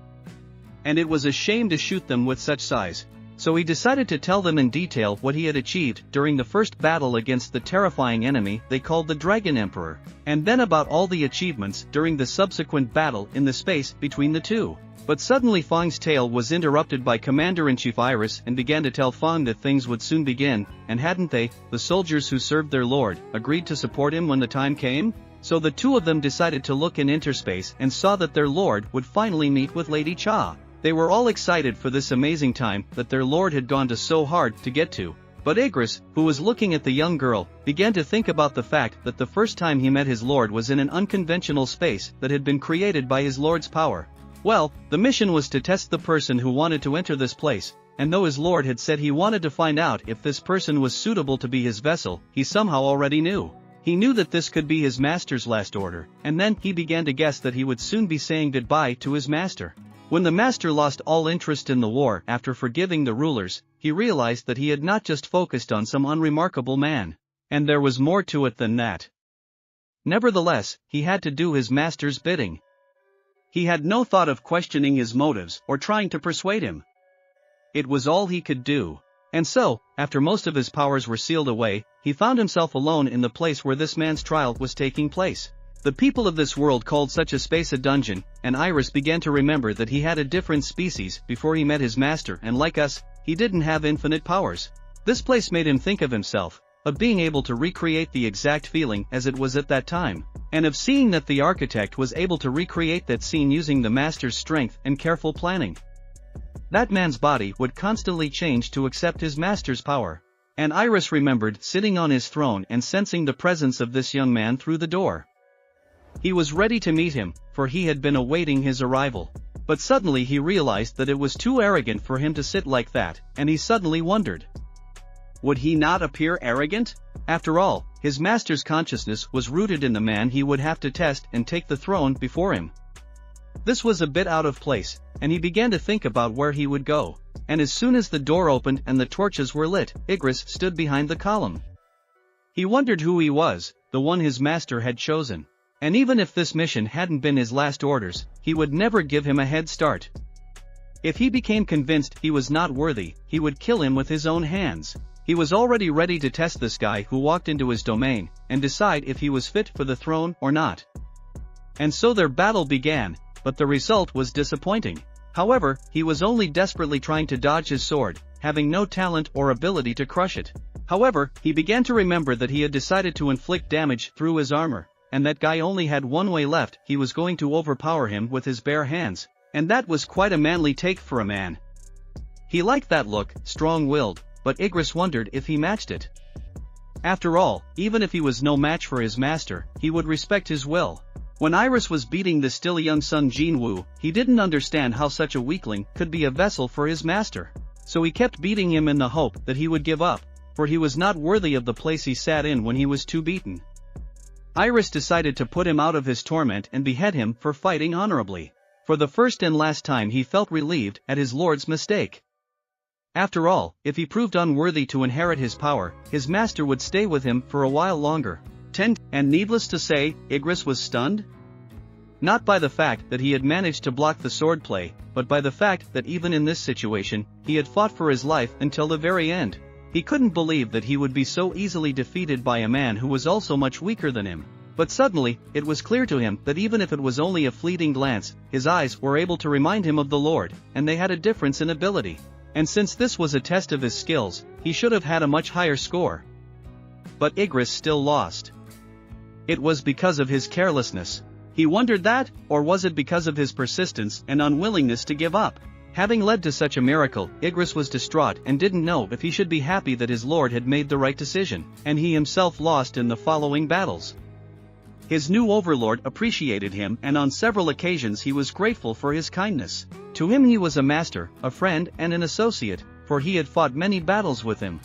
And it was a shame to shoot them with such size. So he decided to tell them in detail what he had achieved during the first battle against the terrifying enemy they called the Dragon Emperor, and then about all the achievements during the subsequent battle in the space between the two. But suddenly Fong's tale was interrupted by Commander-in-Chief Iris and began to tell Fong that things would soon begin, and hadn't they, the soldiers who served their lord, agreed to support him when the time came? So the two of them decided to look in interspace and saw that their lord would finally meet with Lady Cha. They were all excited for this amazing time that their lord had gone to so hard to get to. But Igris, who was looking at the young girl, began to think about the fact that the first time he met his lord was in an unconventional space that had been created by his lord's power. Well, the mission was to test the person who wanted to enter this place, and though his lord had said he wanted to find out if this person was suitable to be his vessel, he somehow already knew. He knew that this could be his master's last order, and then he began to guess that he would soon be saying goodbye to his master. When the master lost all interest in the war after forgiving the rulers, he realized that he had not just focused on some unremarkable man. And there was more to it than that. Nevertheless, he had to do his master's bidding. He had no thought of questioning his motives or trying to persuade him. It was all he could do. And so, after most of his powers were sealed away, he found himself alone in the place where this man's trial was taking place. The people of this world called such a space a dungeon, and Iris began to remember that he had a different species before he met his master, and like us, he didn't have infinite powers. This place made him think of himself, of being able to recreate the exact feeling as it was at that time, and of seeing that the architect was able to recreate that scene using the master's strength and careful planning. That man's body would constantly change to accept his master's power. And Iris remembered sitting on his throne and sensing the presence of this young man through the door. He was ready to meet him, for he had been awaiting his arrival. But suddenly he realized that it was too arrogant for him to sit like that, and he suddenly wondered. Would he not appear arrogant? After all, his master's consciousness was rooted in the man he would have to test and take the throne before him. This was a bit out of place, and he began to think about where he would go. And as soon as the door opened and the torches were lit, Igris stood behind the column. He wondered who he was, the one his master had chosen. And even if this mission hadn't been his last orders, he would never give him a head start. If he became convinced he was not worthy, he would kill him with his own hands. He was already ready to test this guy who walked into his domain, and decide if he was fit for the throne or not. And so their battle began, but the result was disappointing. However, he was only desperately trying to dodge his sword, having no talent or ability to crush it. However, he began to remember that he had decided to inflict damage through his armor. And that guy only had one way left, he was going to overpower him with his bare hands, and that was quite a manly take for a man. He liked that look, strong-willed, but Igris wondered if he matched it. After all, even if he was no match for his master, he would respect his will. When Iris was beating the still young son Jinwoo, he didn't understand how such a weakling could be a vessel for his master. So he kept beating him in the hope that he would give up, for he was not worthy of the place he sat in when he was too beaten. Iris decided to put him out of his torment and behead him for fighting honorably. For the first and last time he felt relieved at his lord's mistake. After all, if he proved unworthy to inherit his power, his master would stay with him for a while longer. And needless to say, Igris was stunned? Not by the fact that he had managed to block the swordplay, but by the fact that even in this situation, he had fought for his life until the very end. He couldn't believe that he would be so easily defeated by a man who was also much weaker than him. But suddenly, it was clear to him that even if it was only a fleeting glance, his eyes were able to remind him of the Lord, and they had a difference in ability. And since this was a test of his skills, he should have had a much higher score. But Igris still lost. It was because of his carelessness. He wondered that, or was it because of his persistence and unwillingness to give up? Having led to such a miracle, Igris was distraught and didn't know if he should be happy that his lord had made the right decision, and he himself lost in the following battles. His new overlord appreciated him, and on several occasions he was grateful for his kindness. To him he was a master, a friend and an associate, for he had fought many battles with him.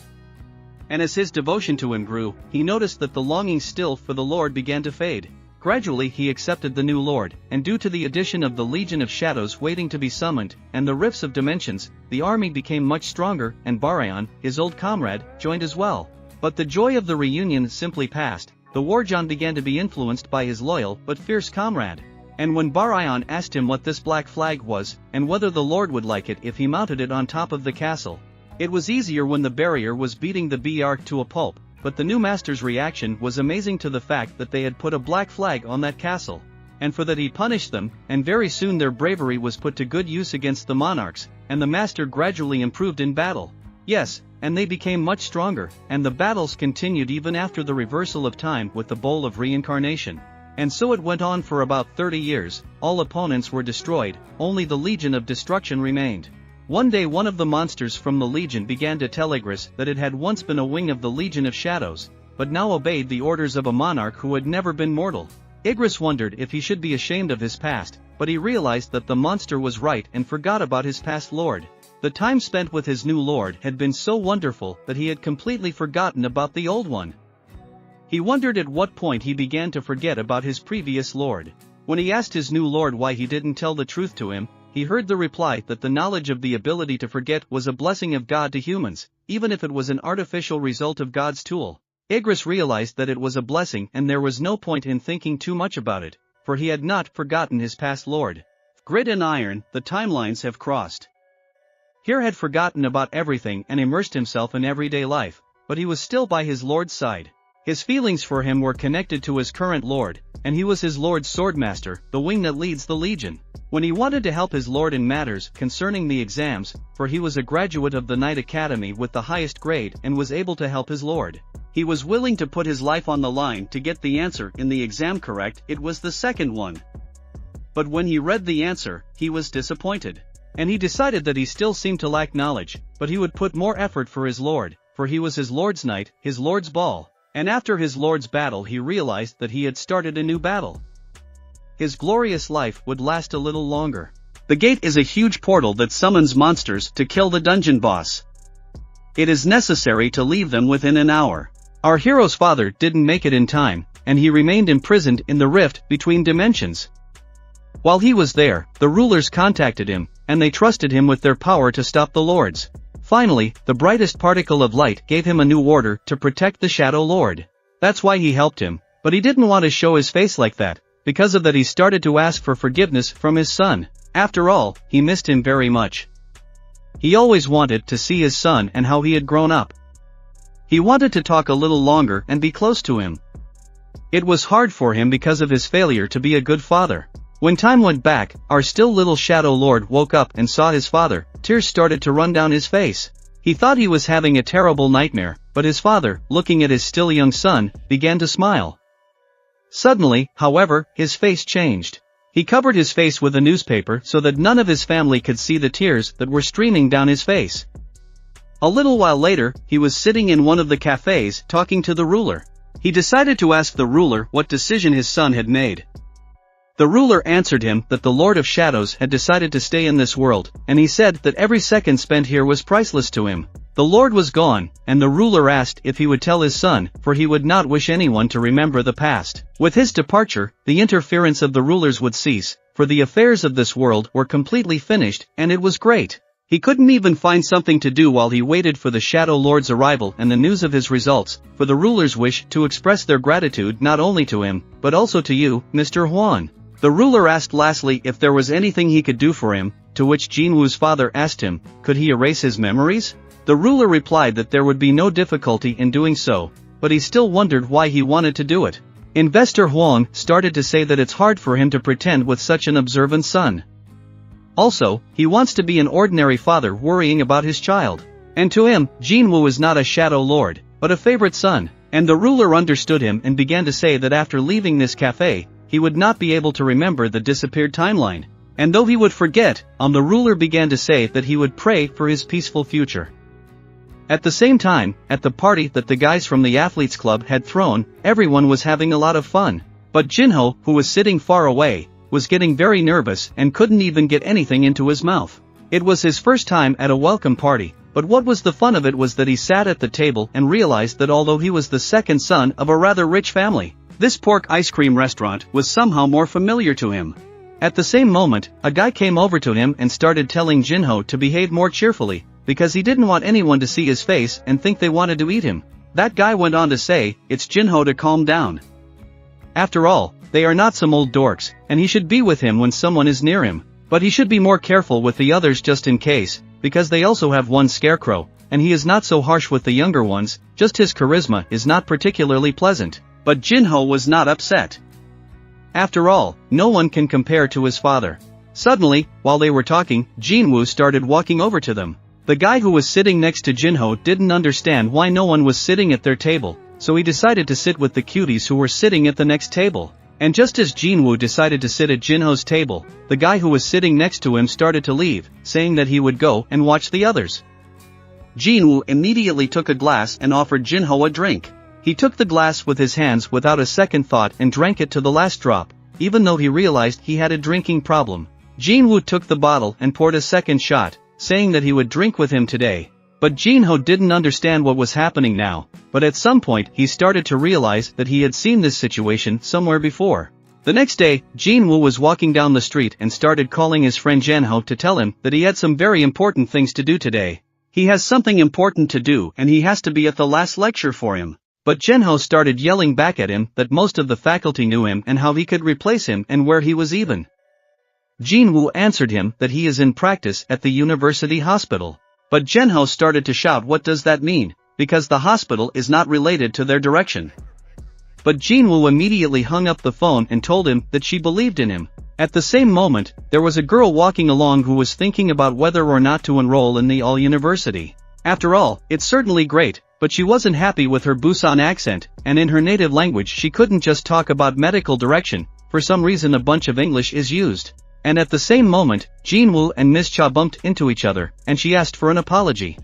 And as his devotion to him grew, he noticed that the longing still for the Lord began to fade. Gradually he accepted the new Lord, and due to the addition of the Legion of Shadows waiting to be summoned, and the rifts of dimensions, the army became much stronger, and Barayan, his old comrade, joined as well. But the joy of the reunion simply passed. The Warjan began to be influenced by his loyal but fierce comrade. And when Barayan asked him what this black flag was, and whether the Lord would like it if he mounted it on top of the castle, it was easier when the barrier was beating the B'arc to a pulp. But the new master's reaction was amazing to the fact that they had put a black flag on that castle. And for that he punished them, and very soon their bravery was put to good use against the monarchs, and the master gradually improved in battle. Yes, and they became much stronger, and the battles continued even after the reversal of time with the bowl of reincarnation. And so it went on for about 30 years, all opponents were destroyed, only the Legion of Destruction remained. One day one of the monsters from the Legion began to tell Igris that it had once been a wing of the Legion of Shadows, but now obeyed the orders of a monarch who had never been mortal. Igris wondered if he should be ashamed of his past, but he realized that the monster was right and forgot about his past lord. The time spent with his new lord had been so wonderful that he had completely forgotten about the old one. He wondered at what point he began to forget about his previous lord. When he asked his new lord why he didn't tell the truth to him, he heard the reply that the knowledge of the ability to forget was a blessing of God to humans, even if it was an artificial result of God's tool. Igris realized that it was a blessing and there was no point in thinking too much about it, for he had not forgotten his past lord. Grit and iron, the timelines have crossed. Here had forgotten about everything and immersed himself in everyday life, but he was still by his lord's side. His feelings for him were connected to his current lord, and he was his lord's swordmaster, the wing that leads the Legion. When he wanted to help his lord in matters concerning the exams, for he was a graduate of the Knight Academy with the highest grade and was able to help his lord, he was willing to put his life on the line to get the answer in the exam correct. It was the second one. But when he read the answer, he was disappointed. And he decided that he still seemed to lack knowledge, but he would put more effort for his lord, for he was his lord's knight, his lord's ball. And after his lord's battle he realized that he had started a new battle. His glorious life would last a little longer. The gate is a huge portal that summons monsters to kill the dungeon boss. It is necessary to leave them within an hour. Our hero's father didn't make it in time, and he remained imprisoned in the rift between dimensions. While he was there, the rulers contacted him, and they trusted him with their power to stop the lords. Finally, the brightest particle of light gave him a new order to protect the Shadow Lord. That's why he helped him, but he didn't want to show his face like that. Because of that he started to ask for forgiveness from his son. After all, he missed him very much. He always wanted to see his son and how he had grown up. He wanted to talk a little longer and be close to him. It was hard for him because of his failure to be a good father. When time went back, our still little Shadow Lord woke up and saw his father. Tears started to run down his face. He thought he was having a terrible nightmare, but his father, looking at his still young son, began to smile. Suddenly, however, his face changed. He covered his face with a newspaper so that none of his family could see the tears that were streaming down his face. A little while later, he was sitting in one of the cafes talking to the ruler. He decided to ask the ruler what decision his son had made. The ruler answered him that the Lord of Shadows had decided to stay in this world, and he said that every second spent here was priceless to him. The Lord was gone, and the ruler asked if he would tell his son, for he would not wish anyone to remember the past. With his departure, the interference of the rulers would cease, for the affairs of this world were completely finished, and it was great. He couldn't even find something to do while he waited for the Shadow Lord's arrival and the news of his results, for the rulers wished to express their gratitude not only to him, but also to you, Mr. Huan. The ruler asked lastly if there was anything he could do for him, to which Jinwoo's father asked him, could he erase his memories? The ruler replied that there would be no difficulty in doing so, but he still wondered why he wanted to do it. Investor Huang started to say that it's hard for him to pretend with such an observant son. Also, he wants to be an ordinary father worrying about his child. And to him, Jinwoo is not a Shadow Lord, but a favorite son. And the ruler understood him and began to say that after leaving this cafe, he would not be able to remember the disappeared timeline. And though he would forget, the ruler began to say that he would pray for his peaceful future. At the same time, at the party that the guys from the athletes club had thrown, everyone was having a lot of fun. But Jinho, who was sitting far away, was getting very nervous and couldn't even get anything into his mouth. It was his first time at a welcome party, but what was the fun of it was that he sat at the table and realized that although he was the second son of a rather rich family, this pork ice cream restaurant was somehow more familiar to him. At the same moment, a guy came over to him and started telling Jinho to behave more cheerfully, because he didn't want anyone to see his face and think they wanted to eat him. That guy went on to say, it's Jinho to calm down. After all, they are not some old dorks, and he should be with him when someone is near him, but he should be more careful with the others just in case, because they also have one scarecrow, and he is not so harsh with the younger ones, just his charisma is not particularly pleasant. But Jinho was not upset. After all, no one can compare to his father. Suddenly, while they were talking, Jinwoo started walking over to them. The guy who was sitting next to Jinho didn't understand why no one was sitting at their table, so he decided to sit with the cuties who were sitting at the next table. And just as Jinwoo decided to sit at Jinho's table, the guy who was sitting next to him started to leave, saying that he would go and watch the others. Jinwoo immediately took a glass and offered Jinho a drink. He took the glass with his hands without a second thought and drank it to the last drop, even though he realized he had a drinking problem. Jinwoo took the bottle and poured a second shot, saying that he would drink with him today. But Jinho didn't understand what was happening now, but at some point he started to realize that he had seen this situation somewhere before. The next day, Jinwoo was walking down the street and started calling his friend Jinho to tell him that he had some very important things to do today. He has something important to do and he has to be at the last lecture for him. But Jinho started yelling back at him that most of the faculty knew him and how he could replace him and where he was even. Jinwoo answered him that he is in practice at the university hospital. But Jinho started to shout, "What does that mean? Because the hospital is not related to their direction." But Jinwoo immediately hung up the phone and told him that she believed in him. At the same moment, there was a girl walking along who was thinking about whether or not to enroll in the All University. After all, it's certainly great, but she wasn't happy with her Busan accent, and in her native language she couldn't just talk about medical direction. For some reason a bunch of English is used. And at the same moment, Jinwoo and Miss Cha bumped into each other, and she asked for an apology.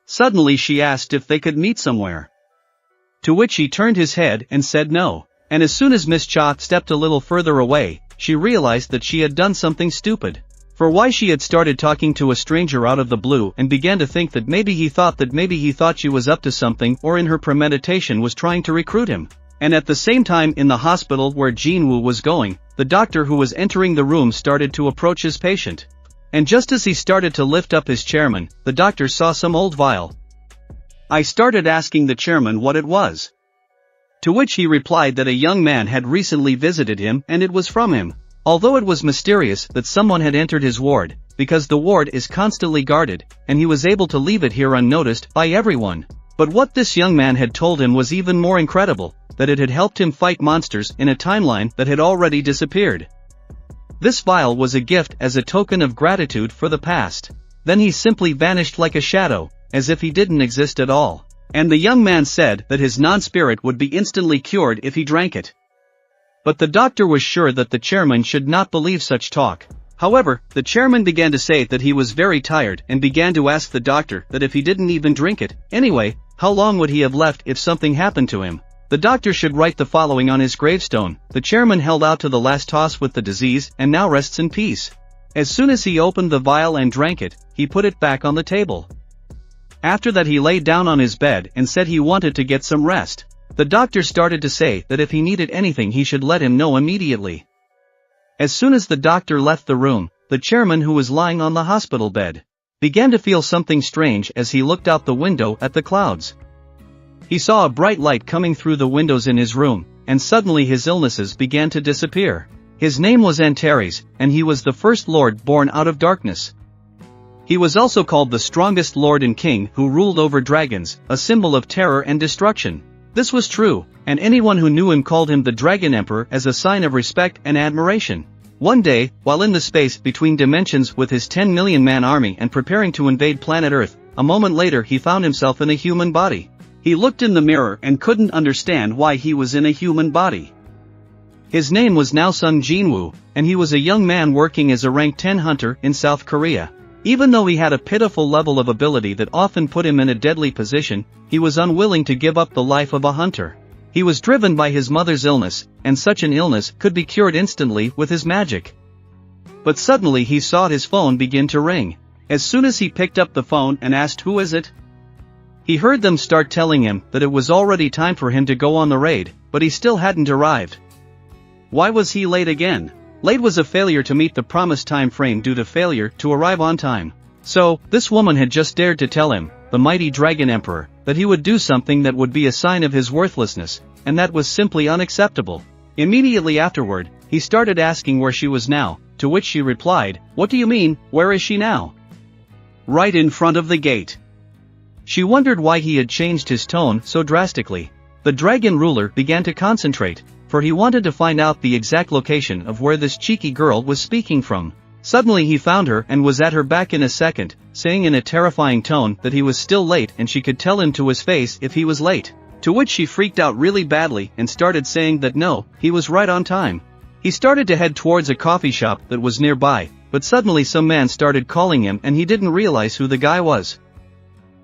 Suddenly she asked if they could meet somewhere. To which he turned his head and said no. And as soon as Miss Cha stepped a little further away, she realized that she had done something stupid. For why she had started talking to a stranger out of the blue and began to think that maybe he thought she was up to something, or in her premeditation was trying to recruit him. And at the same time in the hospital where Jinwoo was going, the doctor who was entering the room started to approach his patient. And just as he started to lift up his chairman, the doctor saw some old vial. I started asking the chairman what it was. To which he replied that a young man had recently visited him and it was from him. Although it was mysterious that someone had entered his ward, because the ward is constantly guarded, and he was able to leave it here unnoticed by everyone. But what this young man had told him was even more incredible, that it had helped him fight monsters in a timeline that had already disappeared. This vial was a gift as a token of gratitude for the past. Then he simply vanished like a shadow, as if he didn't exist at all. And the young man said that his non-spirit would be instantly cured if he drank it. But the doctor was sure that the chairman should not believe such talk. However, the chairman began to say that he was very tired and began to ask the doctor that if he didn't even drink it, anyway, how long would he have left if something happened to him? The doctor should write the following on his gravestone: the chairman held out to the last toss with the disease and now rests in peace. As soon as he opened the vial and drank it, he put it back on the table. After that he lay down on his bed and said he wanted to get some rest. The doctor started to say that if he needed anything he should let him know immediately. As soon as the doctor left the room, the chairman, who was lying on the hospital bed, began to feel something strange as he looked out the window at the clouds. He saw a bright light coming through the windows in his room, and suddenly his illnesses began to disappear. His name was Antares, and he was the first lord born out of darkness. He was also called the strongest lord and king who ruled over dragons, a symbol of terror and destruction. This was true, and anyone who knew him called him the Dragon Emperor as a sign of respect and admiration. One day, while in the space between dimensions with his 10 million man army and preparing to invade planet Earth, a moment later he found himself in a human body. He looked in the mirror and couldn't understand why he was in a human body. His name was now Sun Jinwoo, and he was a young man working as a rank 10 hunter in South Korea. Even though he had a pitiful level of ability that often put him in a deadly position, he was unwilling to give up the life of a hunter. He was driven by his mother's illness, and such an illness could be cured instantly with his magic. But suddenly he saw his phone begin to ring. As soon as he picked up the phone and asked who is it, he heard them start telling him that it was already time for him to go on the raid, but he still hadn't arrived. Why was he late again? Late was a failure to meet the promised time frame due to failure to arrive on time. So, this woman had just dared to tell him, the mighty Dragon Emperor, that he would do something that would be a sign of his worthlessness, and that was simply unacceptable. Immediately afterward, he started asking where she was now, to which she replied, "What do you mean, where is she now?" "Right in front of the gate." She wondered why he had changed his tone so drastically. The dragon ruler began to concentrate, for he wanted to find out the exact location of where this cheeky girl was speaking from. Suddenly he found her and was at her back in a second, saying in a terrifying tone that he was still late and she could tell him to his face if he was late. To which she freaked out really badly and started saying that no, he was right on time. He started to head towards a coffee shop that was nearby, but suddenly some man started calling him and he didn't realize who the guy was.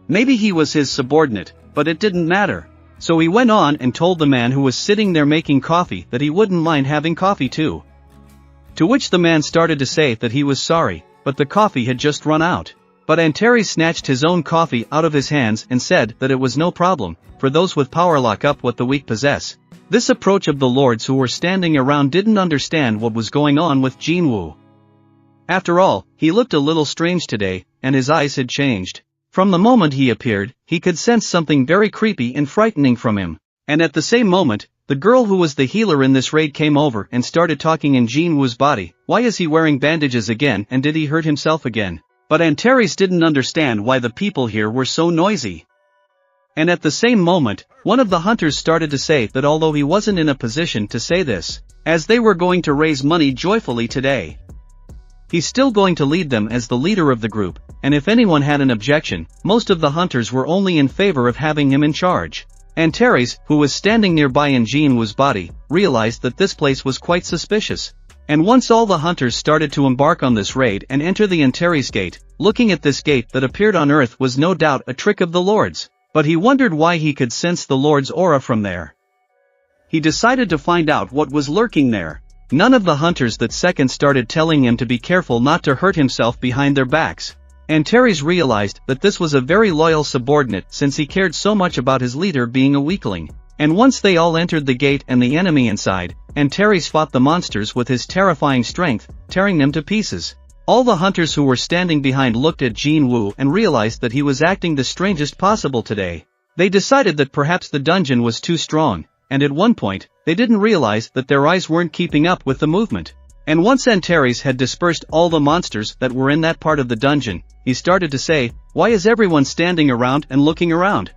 Maybe he was his subordinate, but it didn't matter. So he went on and told the man who was sitting there making coffee that he wouldn't mind having coffee too. To which the man started to say that he was sorry, but the coffee had just run out. But Antares snatched his own coffee out of his hands and said that it was no problem, for those with power lock up what the weak possess. This approach of the lords who were standing around didn't understand what was going on with Jinwoo. After all, he looked a little strange today, and his eyes had changed. From the moment he appeared, he could sense something very creepy and frightening from him. And at the same moment, the girl who was the healer in this raid came over and started talking in Jinwoo's body. Why is he wearing bandages again, and did he hurt himself again? But Antares didn't understand why the people here were so noisy. And at the same moment, one of the hunters started to say that although he wasn't in a position to say this, as they were going to raise money joyfully today, he's still going to lead them as the leader of the group, and if anyone had an objection, most of the hunters were only in favor of having him in charge. Antares, who was standing nearby in Jinwoo's body, realized that this place was quite suspicious. And once all the hunters started to embark on this raid and enter the Antares gate, looking at this gate that appeared on Earth was no doubt a trick of the Lord's, but he wondered why he could sense the Lord's aura from there. He decided to find out what was lurking there. None of the hunters that second started telling him to be careful not to hurt himself behind their backs. Antares realized that this was a very loyal subordinate since he cared so much about his leader being a weakling. And once they all entered the gate and the enemy inside, Antares fought the monsters with his terrifying strength, tearing them to pieces. All the hunters who were standing behind looked at Jinwoo and realized that he was acting the strangest possible today. They decided that perhaps the dungeon was too strong, and at one point, they didn't realize that their eyes weren't keeping up with the movement. And once Antares had dispersed all the monsters that were in that part of the dungeon, he started to say, "Why is everyone standing around and looking around?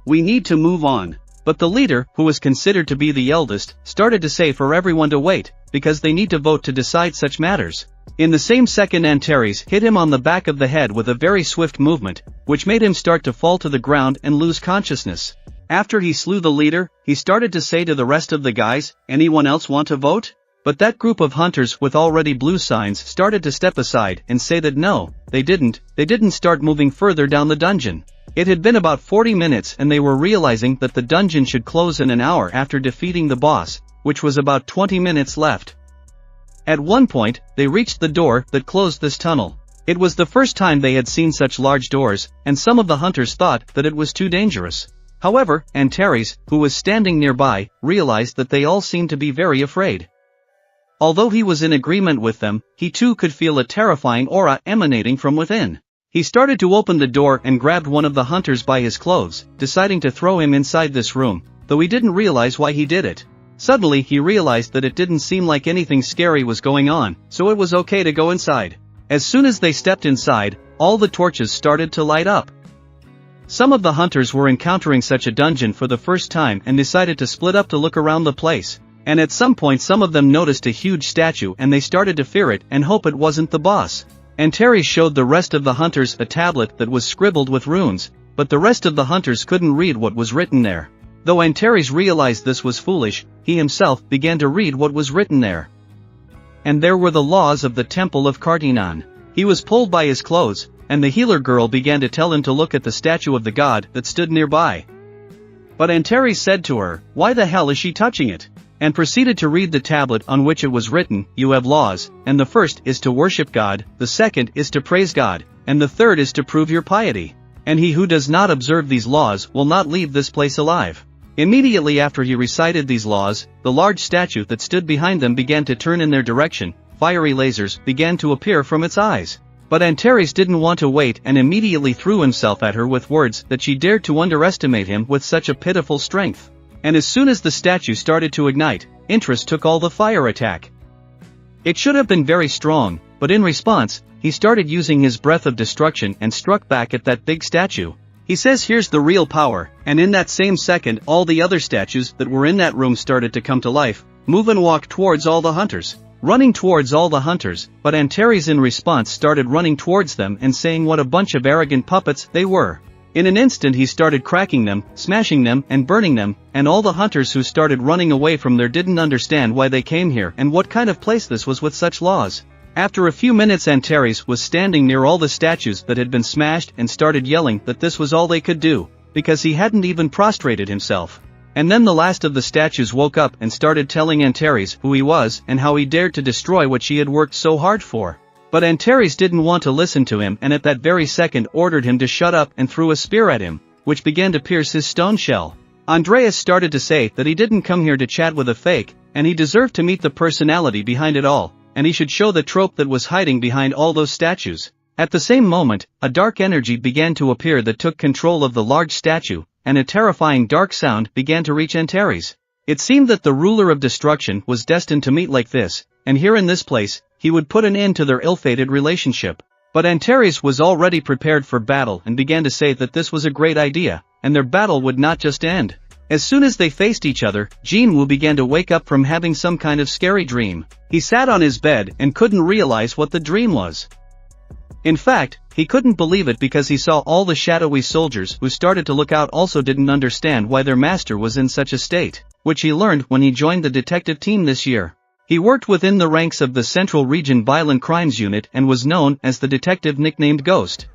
We need to move on." But the leader, who was considered to be the eldest, started to say for everyone to wait, because they need to vote to decide such matters. In the same second Antares hit him on the back of the head with a very swift movement, which made him start to fall to the ground and lose consciousness. After he slew the leader, he started to say to the rest of the guys, "Anyone else want to vote?" But that group of hunters with already blue signs started to step aside and say that no, they didn't start moving further down the dungeon. It had been about 40 minutes and they were realizing that the dungeon should close in an hour after defeating the boss, which was about 20 minutes left. At one point, they reached the door that closed this tunnel. It was the first time they had seen such large doors, and some of the hunters thought that it was too dangerous. However, Antares, who was standing nearby, realized that they all seemed to be very afraid. Although he was in agreement with them, he too could feel a terrifying aura emanating from within. He started to open the door and grabbed one of the hunters by his clothes, deciding to throw him inside this room, though he didn't realize why he did it. Suddenly he realized that it didn't seem like anything scary was going on, so it was okay to go inside. As soon as they stepped inside, all the torches started to light up. Some of the hunters were encountering such a dungeon for the first time and decided to split up to look around the place. And at some point some of them noticed a huge statue and they started to fear it and hope it wasn't the boss. Antares showed the rest of the hunters a tablet that was scribbled with runes, but the rest of the hunters couldn't read what was written there. Though Antares realized this was foolish, he himself began to read what was written there. And there were the laws of the Temple of Cardinan. He was pulled by his clothes, and the healer girl began to tell him to look at the statue of the god that stood nearby. But Antares said to her, "Why the hell is she touching it?" and proceeded to read the tablet on which it was written, "You have laws, and the first is to worship God, the second is to praise God, and the third is to prove your piety. And he who does not observe these laws will not leave this place alive." Immediately after he recited these laws, the large statue that stood behind them began to turn in their direction, fiery lasers began to appear from its eyes. But Antares didn't want to wait and immediately threw himself at her with words that she dared to underestimate him with such a pitiful strength. And as soon as the statue started to ignite, interest took all the fire attack. It should have been very strong, but in response, he started using his breath of destruction and struck back at that big statue. He says here's the real power, and in that same second all the other statues that were in that room started to come to life, move and walk towards all the hunters. Running towards all the hunters, but Antares in response started running towards them and saying what a bunch of arrogant puppets they were. In an instant he started cracking them, smashing them and burning them, and all the hunters who started running away from there didn't understand why they came here and what kind of place this was with such laws. After a few minutes Antares was standing near all the statues that had been smashed and started yelling that this was all they could do, because he hadn't even prostrated himself. And then the last of the statues woke up and started telling Antares who he was and how he dared to destroy what she had worked so hard for. But Antares didn't want to listen to him and at that very second ordered him to shut up and threw a spear at him, which began to pierce his stone shell. Andreas started to say that he didn't come here to chat with a fake, and he deserved to meet the personality behind it all, and he should show the trope that was hiding behind all those statues. At the same moment, a dark energy began to appear that took control of the large statue, and a terrifying dark sound began to reach Antares. It seemed that the ruler of destruction was destined to meet like this, and here in this place, he would put an end to their ill-fated relationship. But Antares was already prepared for battle and began to say that this was a great idea, and their battle would not just end. As soon as they faced each other, Jinwoo began to wake up from having some kind of scary dream. He sat on his bed and couldn't realize what the dream was. In fact, he couldn't believe it because he saw all the shadowy soldiers who started to look out also didn't understand why their master was in such a state, which he learned when he joined the detective team this year. He worked within the ranks of the Central Region Violent Crimes Unit and was known as the detective nicknamed Ghost.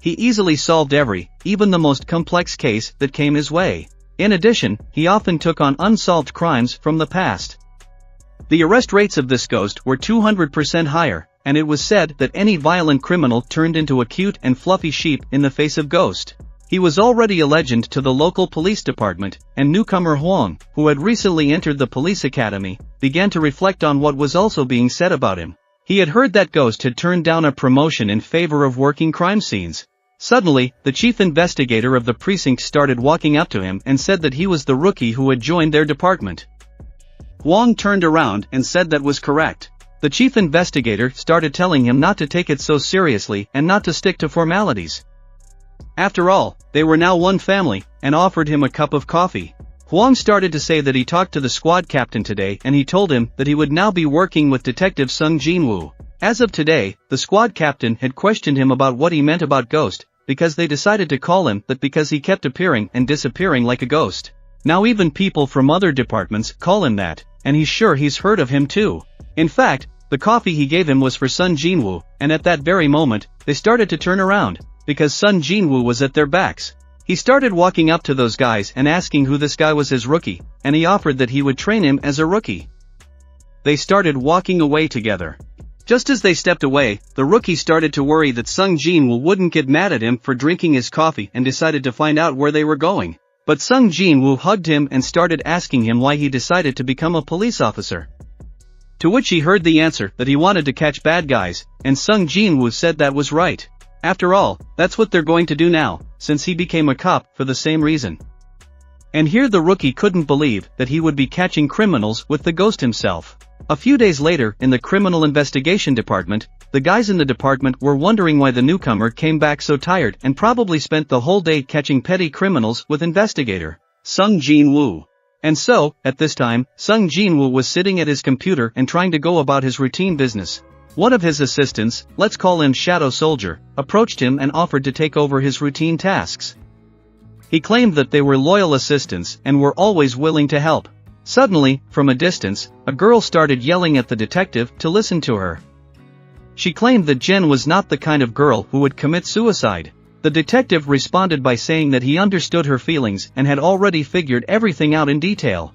He easily solved every, even the most complex case that came his way. In addition, he often took on unsolved crimes from the past. The arrest rates of this Ghost were 200% higher, and it was said that any violent criminal turned into a cute and fluffy sheep in the face of Ghost. He was already a legend to the local police department, and newcomer Huang, who had recently entered the police academy, began to reflect on what was also being said about him. He had heard that Ghost had turned down a promotion in favor of working crime scenes. Suddenly, the chief investigator of the precinct started walking up to him and said that he was the rookie who had joined their department. Huang turned around and said that was correct. The chief investigator started telling him not to take it so seriously and not to stick to formalities. After all, they were now one family, and offered him a cup of coffee. Huang started to say that he talked to the squad captain today and he told him that he would now be working with Detective Sung Jinwoo. As of today, the squad captain had questioned him about what he meant about Ghost, because they decided to call him that because he kept appearing and disappearing like a ghost. Now even people from other departments call him that, and he's sure he's heard of him too. In fact, the coffee he gave him was for Sun Jinwoo, and at that very moment, they started to turn around, because Sun Jinwoo was at their backs. He started walking up to those guys and asking who this guy was his rookie, and he offered that he would train him as a rookie. They started walking away together. Just as they stepped away, the rookie started to worry that Sung Jinwoo wouldn't get mad at him for drinking his coffee and decided to find out where they were going. But Sung Jinwoo hugged him and started asking him why he decided to become a police officer. To which he heard the answer that he wanted to catch bad guys, and Sung Jinwoo said that was right. After all, that's what they're going to do now, since he became a cop for the same reason. And here the rookie couldn't believe that he would be catching criminals with the Ghost himself. A few days later in the criminal investigation department, the guys in the department were wondering why the newcomer came back so tired and probably spent the whole day catching petty criminals with investigator Sung Jinwoo. And so, at this time, Sung Jinwoo was sitting at his computer and trying to go about his routine business. One of his assistants, let's call him Shadow Soldier, approached him and offered to take over his routine tasks. He claimed that they were loyal assistants and were always willing to help. Suddenly, from a distance, a girl started yelling at the detective to listen to her. She claimed that Jen was not the kind of girl who would commit suicide. The detective responded by saying that he understood her feelings and had already figured everything out in detail.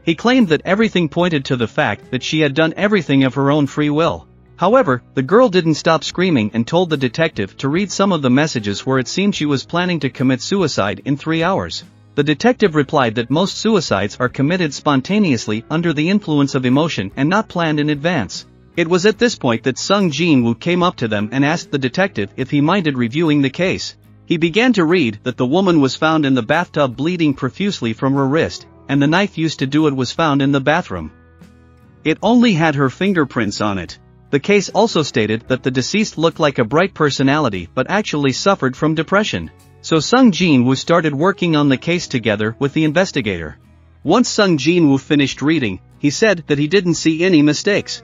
He claimed that everything pointed to the fact that she had done everything of her own free will. However, the girl didn't stop screaming and told the detective to read some of the messages where it seemed she was planning to commit suicide in 3 hours. The detective replied that most suicides are committed spontaneously under the influence of emotion and not planned in advance. It was at this point that Sung Jinwoo came up to them and asked the detective if he minded reviewing the case. He began to read that the woman was found in the bathtub bleeding profusely from her wrist, and the knife used to do it was found in the bathroom. It only had her fingerprints on it. The case also stated that the deceased looked like a bright personality but actually suffered from depression. So Sung Jinwoo started working on the case together with the investigator. Once Sung Jinwoo finished reading, he said that he didn't see any mistakes.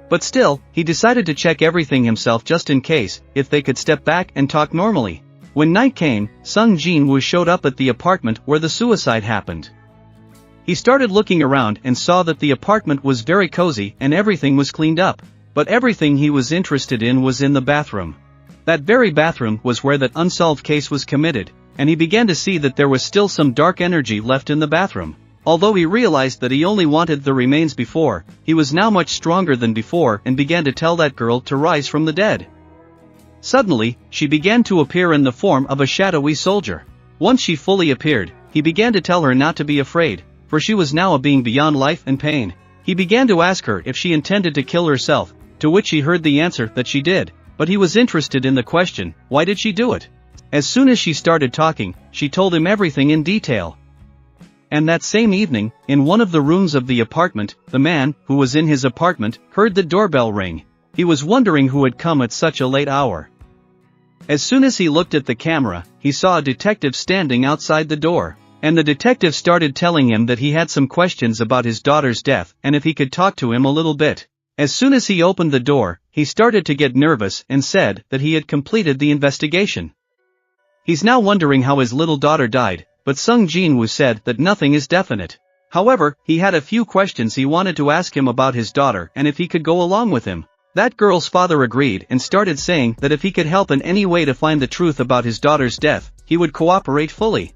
But still, he decided to check everything himself just in case, if they could step back and talk normally. When night came, Sung Jin-woo showed up at the apartment where the suicide happened. He started looking around and saw that the apartment was very cozy and everything was cleaned up, but everything he was interested in was in the bathroom. That very bathroom was where that unsolved case was committed, and he began to see that there was still some dark energy left in the bathroom. Although he realized that he only wanted the remains before, he was now much stronger than before and began to tell that girl to rise from the dead. Suddenly, she began to appear in the form of a shadowy soldier. Once she fully appeared, he began to tell her not to be afraid, for she was now a being beyond life and pain. He began to ask her if she intended to kill herself, to which he heard the answer that she did, but he was interested in the question, why did she do it? As soon as she started talking, she told him everything in detail. And that same evening, in one of the rooms of the apartment, the man, who was in his apartment, heard the doorbell ring. He was wondering who had come at such a late hour. As soon as he looked at the camera, he saw a detective standing outside the door, and the detective started telling him that he had some questions about his daughter's death and if he could talk to him a little bit. As soon as he opened the door, he started to get nervous and said that he had completed the investigation. He's now wondering how his little daughter died, but Sung Jin-woo said that nothing is definite. However, he had a few questions he wanted to ask him about his daughter and if he could go along with him. That girl's father agreed and started saying that if he could help in any way to find the truth about his daughter's death, he would cooperate fully.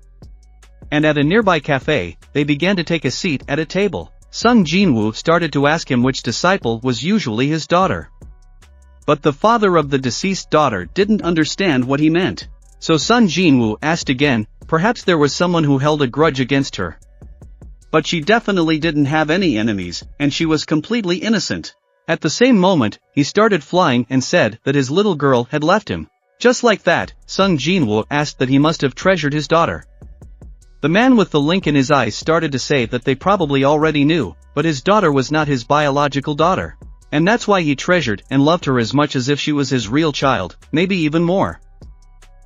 And at a nearby cafe, they began to take a seat at a table. Sung Jin-woo started to ask him which disciple was usually his daughter. But the father of the deceased daughter didn't understand what he meant. So Sung Jin-woo asked again, perhaps there was someone who held a grudge against her. But she definitely didn't have any enemies, and she was completely innocent. At the same moment, he started flying and said that his little girl had left him. Just like that, Sung Jin-woo asked that he must have treasured his daughter. The man with the link in his eyes started to say that they probably already knew, but his daughter was not his biological daughter. And that's why he treasured and loved her as much as if she was his real child, maybe even more.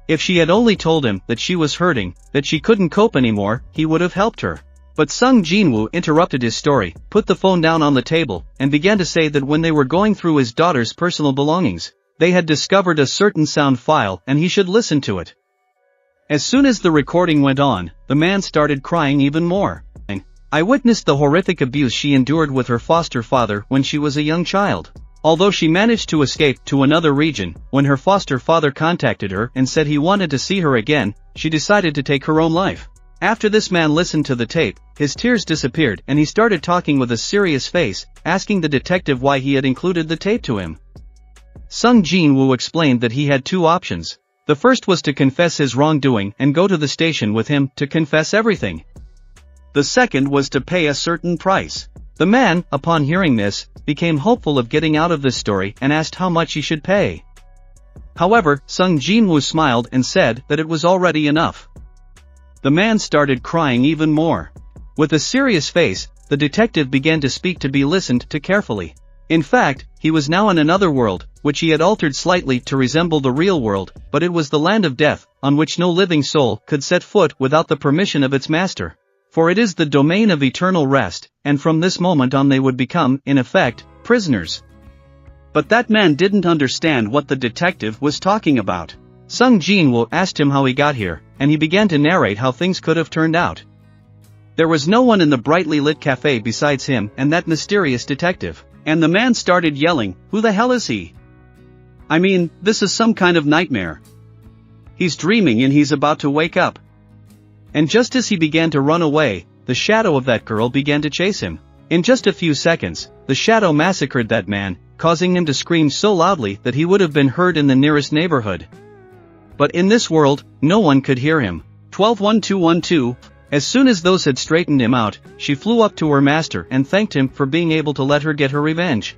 If she had only told him that she was hurting, that she couldn't cope anymore, he would have helped her. But Sung Jin-woo interrupted his story, put the phone down on the table, and began to say that when they were going through his daughter's personal belongings, they had discovered a certain sound file and he should listen to it. As soon as the recording went on, the man started crying even more. I witnessed the horrific abuse she endured with her foster father when she was a young child. Although she managed to escape to another region, when her foster father contacted her and said he wanted to see her again, she decided to take her own life. After this man listened to the tape, his tears disappeared and he started talking with a serious face, asking the detective why he had included the tape to him. Sung Jin-woo explained that he had two options. The first was to confess his wrongdoing and go to the station with him to confess everything. The second was to pay a certain price. The man, upon hearing this, became hopeful of getting out of this story and asked how much he should pay. However, Sung Jin-woo smiled and said that it was already enough. The man started crying even more. With a serious face, the detective began to speak to be listened to carefully. In fact, he was now in another world, which he had altered slightly to resemble the real world, but it was the land of death, on which no living soul could set foot without the permission of its master. For it is the domain of eternal rest, and from this moment on they would become, in effect, prisoners. But that man didn't understand what the detective was talking about. Sung Jin-woo asked him how he got here, and he began to narrate how things could have turned out. There was no one in the brightly lit cafe besides him and that mysterious detective, and the man started yelling, "Who the hell is he? I mean, this is some kind of nightmare. He's dreaming and he's about to wake up." And just as he began to run away, the shadow of that girl began to chase him. In just a few seconds, the shadow massacred that man, causing him to scream so loudly that he would have been heard in the nearest neighborhood. But in this world, no one could hear him. 12-1212. As soon as those had straightened him out, she flew up to her master and thanked him for being able to let her get her revenge.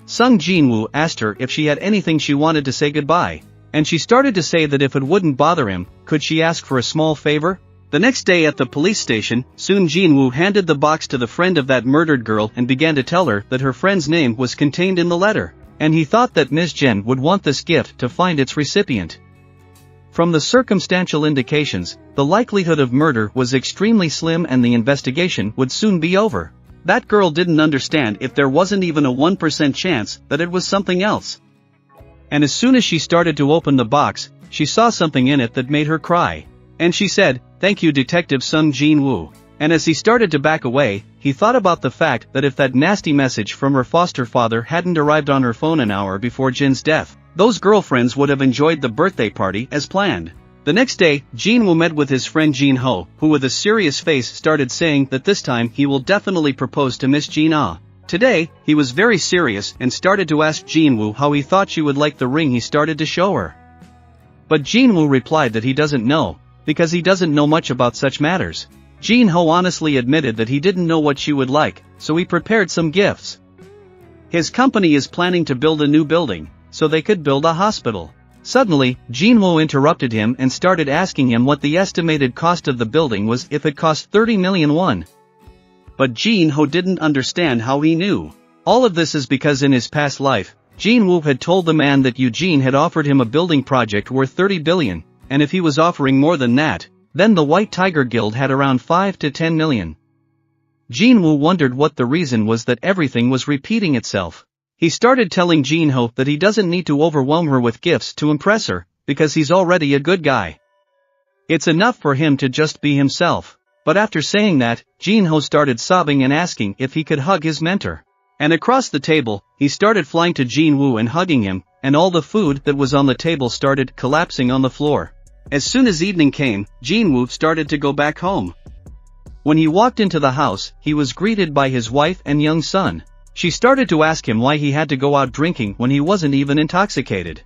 Sung Jin-woo asked her if she had anything she wanted to say goodbye, and she started to say that if it wouldn't bother him, could she ask for a small favor? The next day at the police station, Sung Jin-woo handed the box to the friend of that murdered girl and began to tell her that her friend's name was contained in the letter, and he thought that Ms. Jen would want this gift to find its recipient. From the circumstantial indications, the likelihood of murder was extremely slim and the investigation would soon be over. That girl didn't understand if there wasn't even a 1% chance that it was something else. And as soon as she started to open the box, she saw something in it that made her cry. And she said, "Thank you, Detective Sung Jin-woo." And as he started to back away, he thought about the fact that if that nasty message from her foster father hadn't arrived on her phone an hour before Jin's death, those girlfriends would have enjoyed the birthday party as planned. The next day, Jin-woo met with his friend Jin-ho, who with a serious face started saying that this time he will definitely propose to Miss Jin-ah. Today, he was very serious and started to ask Jin-woo how he thought she would like the ring he started to show her. But Jin-woo replied that he doesn't know, because he doesn't know much about such matters. Jin-ho honestly admitted that he didn't know what she would like, so he prepared some gifts. His company is planning to build a new building, so they could build a hospital. Suddenly, Jin-woo interrupted him and started asking him what the estimated cost of the building was if it cost 30 million won. But Jin-ho didn't understand how he knew. All of this is because in his past life, Jin-woo had told the man that Eugene had offered him a building project worth 30 billion, and if he was offering more than that, then the White Tiger Guild had around 5 to 10 million. Jin-woo wondered what the reason was that everything was repeating itself. He started telling Jin-ho that he doesn't need to overwhelm her with gifts to impress her, because he's already a good guy. It's enough for him to just be himself. But after saying that, Jin-ho started sobbing and asking if he could hug his mentor. And across the table, he started flying to Jin-woo and hugging him, and all the food that was on the table started collapsing on the floor. As soon as evening came, Jin-woo started to go back home. When he walked into the house, he was greeted by his wife and young son. She started to ask him why he had to go out drinking when he wasn't even intoxicated.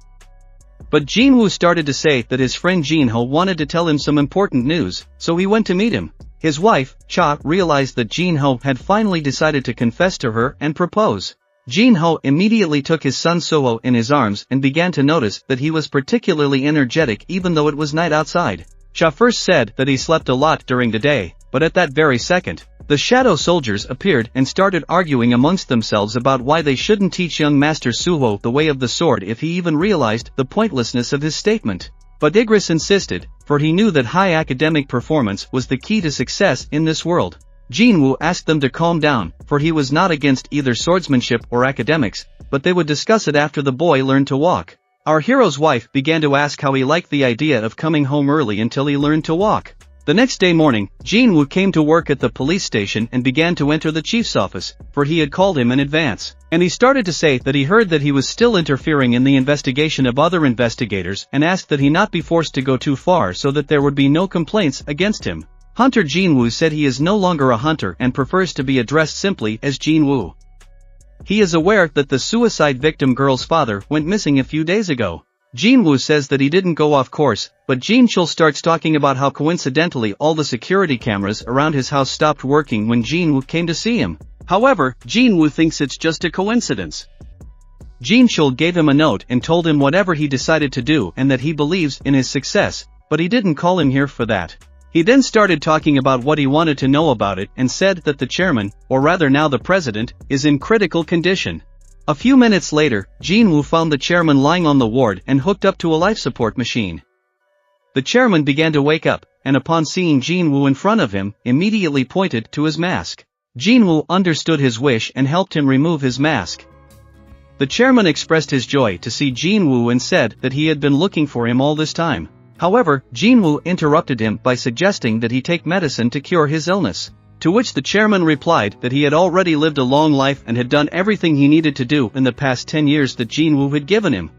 But Jin-woo started to say that his friend Jin-ho wanted to tell him some important news, so he went to meet him. His wife, Cha, realized that Jin-ho had finally decided to confess to her and propose. Jin-ho immediately took his son Soho in his arms and began to notice that he was particularly energetic even though it was night outside. Cha first said that he slept a lot during the day, but at that very second, the shadow soldiers appeared and started arguing amongst themselves about why they shouldn't teach young Master Suho the way of the sword if he even realized the pointlessness of his statement. But Igris insisted, for he knew that high academic performance was the key to success in this world. Jin-woo asked them to calm down, for he was not against either swordsmanship or academics, but they would discuss it after the boy learned to walk. Our hero's wife began to ask how he liked the idea of coming home early until he learned to walk. The next day morning, Jin-woo came to work at the police station and began to enter the chief's office, for he had called him in advance. And he started to say that he heard that he was still interfering in the investigation of other investigators and asked that he not be forced to go too far so that there would be no complaints against him. Hunter Jin-woo said he is no longer a hunter and prefers to be addressed simply as Jin-woo. He is aware that the suicide victim girl's father went missing a few days ago. Jin-woo says that he didn't go off course, but Jin-chul starts talking about how coincidentally all the security cameras around his house stopped working when Jin-woo came to see him. However, Jin-woo thinks it's just a coincidence. Jin-chul gave him a note and told him whatever he decided to do and that he believes in his success, but he didn't call him here for that. He then started talking about what he wanted to know about it and said that the chairman, or rather now the president, is in critical condition. A few minutes later, Jin-woo found the chairman lying on the ward and hooked up to a life support machine. The chairman began to wake up, and upon seeing Jin-woo in front of him, immediately pointed to his mask. Jin-woo understood his wish and helped him remove his mask. The chairman expressed his joy to see Jin-woo and said that he had been looking for him all this time. However, Jin-woo interrupted him by suggesting that he take medicine to cure his illness. To which the chairman replied that he had already lived a long life and had done everything he needed to do in the past 10 years that Jin-woo had given him.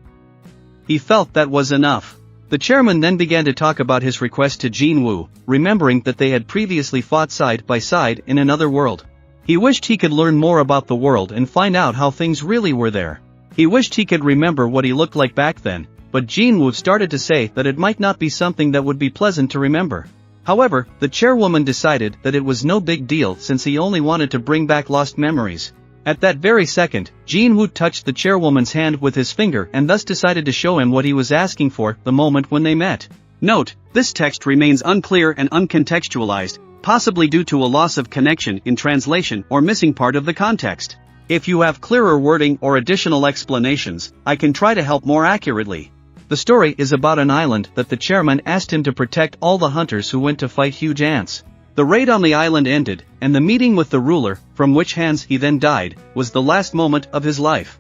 He felt that was enough. The chairman then began to talk about his request to Jin-woo, remembering that they had previously fought side by side in another world. He wished he could learn more about the world and find out how things really were there. He wished he could remember what he looked like back then, but Jin-woo started to say that it might not be something that would be pleasant to remember. However, the chairwoman decided that it was no big deal since he only wanted to bring back lost memories. At that very second, Jin-woo touched the chairwoman's hand with his finger and thus decided to show him what he was asking for the moment when they met. Note, this text remains unclear and uncontextualized, possibly due to a loss of connection in translation or missing part of the context. If you have clearer wording or additional explanations, I can try to help more accurately. The story is about an island that the chairman asked him to protect all the hunters who went to fight huge ants. The raid on the island ended, and the meeting with the ruler, from which hands he then died, was the last moment of his life.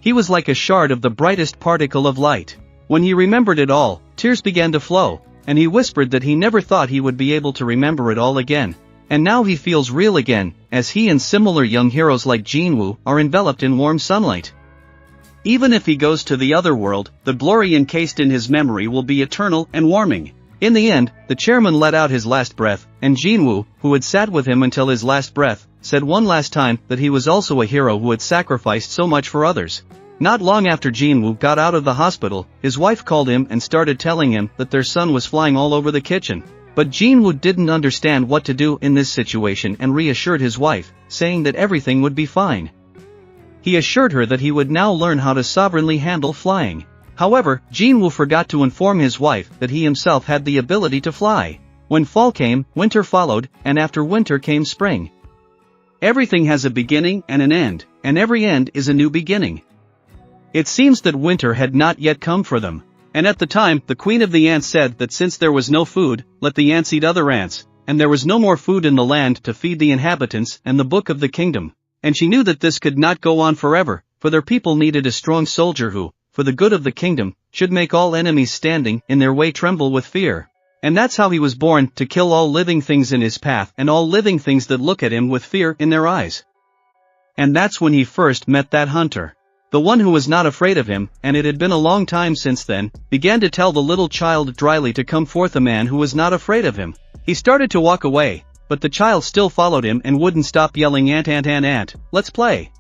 He was like a shard of the brightest particle of light. When he remembered it all, tears began to flow, and he whispered that he never thought he would be able to remember it all again. And now he feels real again, as he and similar young heroes like Jinwoo are enveloped in warm sunlight. Even if he goes to the other world, the glory encased in his memory will be eternal and warming. In the end, the chairman let out his last breath, and Jinwoo, who had sat with him until his last breath, said one last time that he was also a hero who had sacrificed so much for others. Not long after Jinwoo got out of the hospital, his wife called him and started telling him that their son was flying all over the kitchen. But Jinwoo didn't understand what to do in this situation and reassured his wife, saying that everything would be fine. He assured her that he would now learn how to sovereignly handle flying. However, Jinwoo forgot to inform his wife that he himself had the ability to fly. When fall came, winter followed, and after winter came spring. Everything has a beginning and an end, and every end is a new beginning. It seems that winter had not yet come for them. And at the time, the queen of the ants said that since there was no food, let the ants eat other ants, and there was no more food in the land to feed the inhabitants and the book of the kingdom. And she knew that this could not go on forever, for their people needed a strong soldier who, for the good of the kingdom, should make all enemies standing in their way tremble with fear. And that's how he was born, to kill all living things in his path and all living things that look at him with fear in their eyes. And that's when he first met that hunter. The one who was not afraid of him, and it had been a long time since then, began to tell the little child dryly to come forth a man who was not afraid of him. He started to walk away, but the child still followed him and wouldn't stop yelling ant ant ant ant, let's play.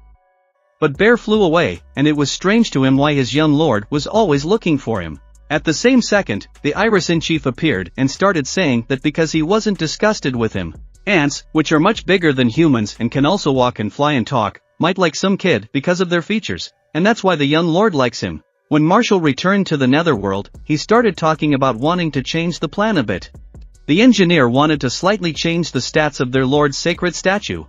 But Bear flew away, and it was strange to him why his young lord was always looking for him. At the same second, the Iris-in-Chief appeared and started saying that because he wasn't disgusted with him. Ants, which are much bigger than humans and can also walk and fly and talk, might like some kid because of their features, and that's why the young lord likes him. When Marshall returned to the netherworld, he started talking about wanting to change the plan a bit. The engineer wanted to slightly change the stats of their lord's sacred statue.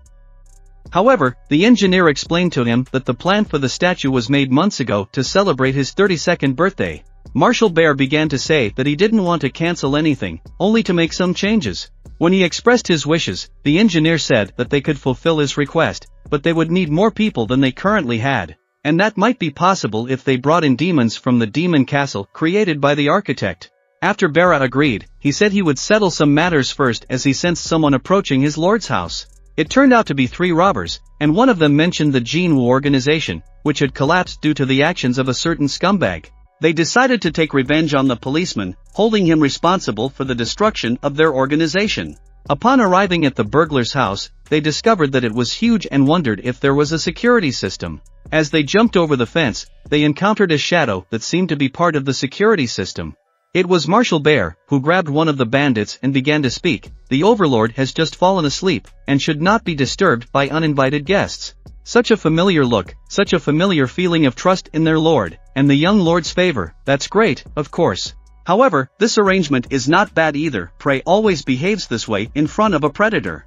However, the engineer explained to him that the plan for the statue was made months ago to celebrate his 32nd birthday. Marshall Bear began to say that he didn't want to cancel anything, only to make some changes. When he expressed his wishes, the engineer said that they could fulfill his request, but they would need more people than they currently had. And that might be possible if they brought in demons from the demon castle created by the architect. After Bara agreed, he said he would settle some matters first as he sensed someone approaching his lord's house. It turned out to be 3 robbers, and one of them mentioned the Jinwoo organization, which had collapsed due to the actions of a certain scumbag. They decided to take revenge on the policeman, holding him responsible for the destruction of their organization. Upon arriving at the burglar's house, they discovered that it was huge and wondered if there was a security system. As they jumped over the fence, they encountered a shadow that seemed to be part of the security system. It was Marshall Bear, who grabbed one of the bandits and began to speak. The overlord has just fallen asleep, and should not be disturbed by uninvited guests. Such a familiar look, such a familiar feeling of trust in their lord, and the young lord's favor, that's great, of course. However, this arrangement is not bad either. Prey always behaves this way in front of a predator.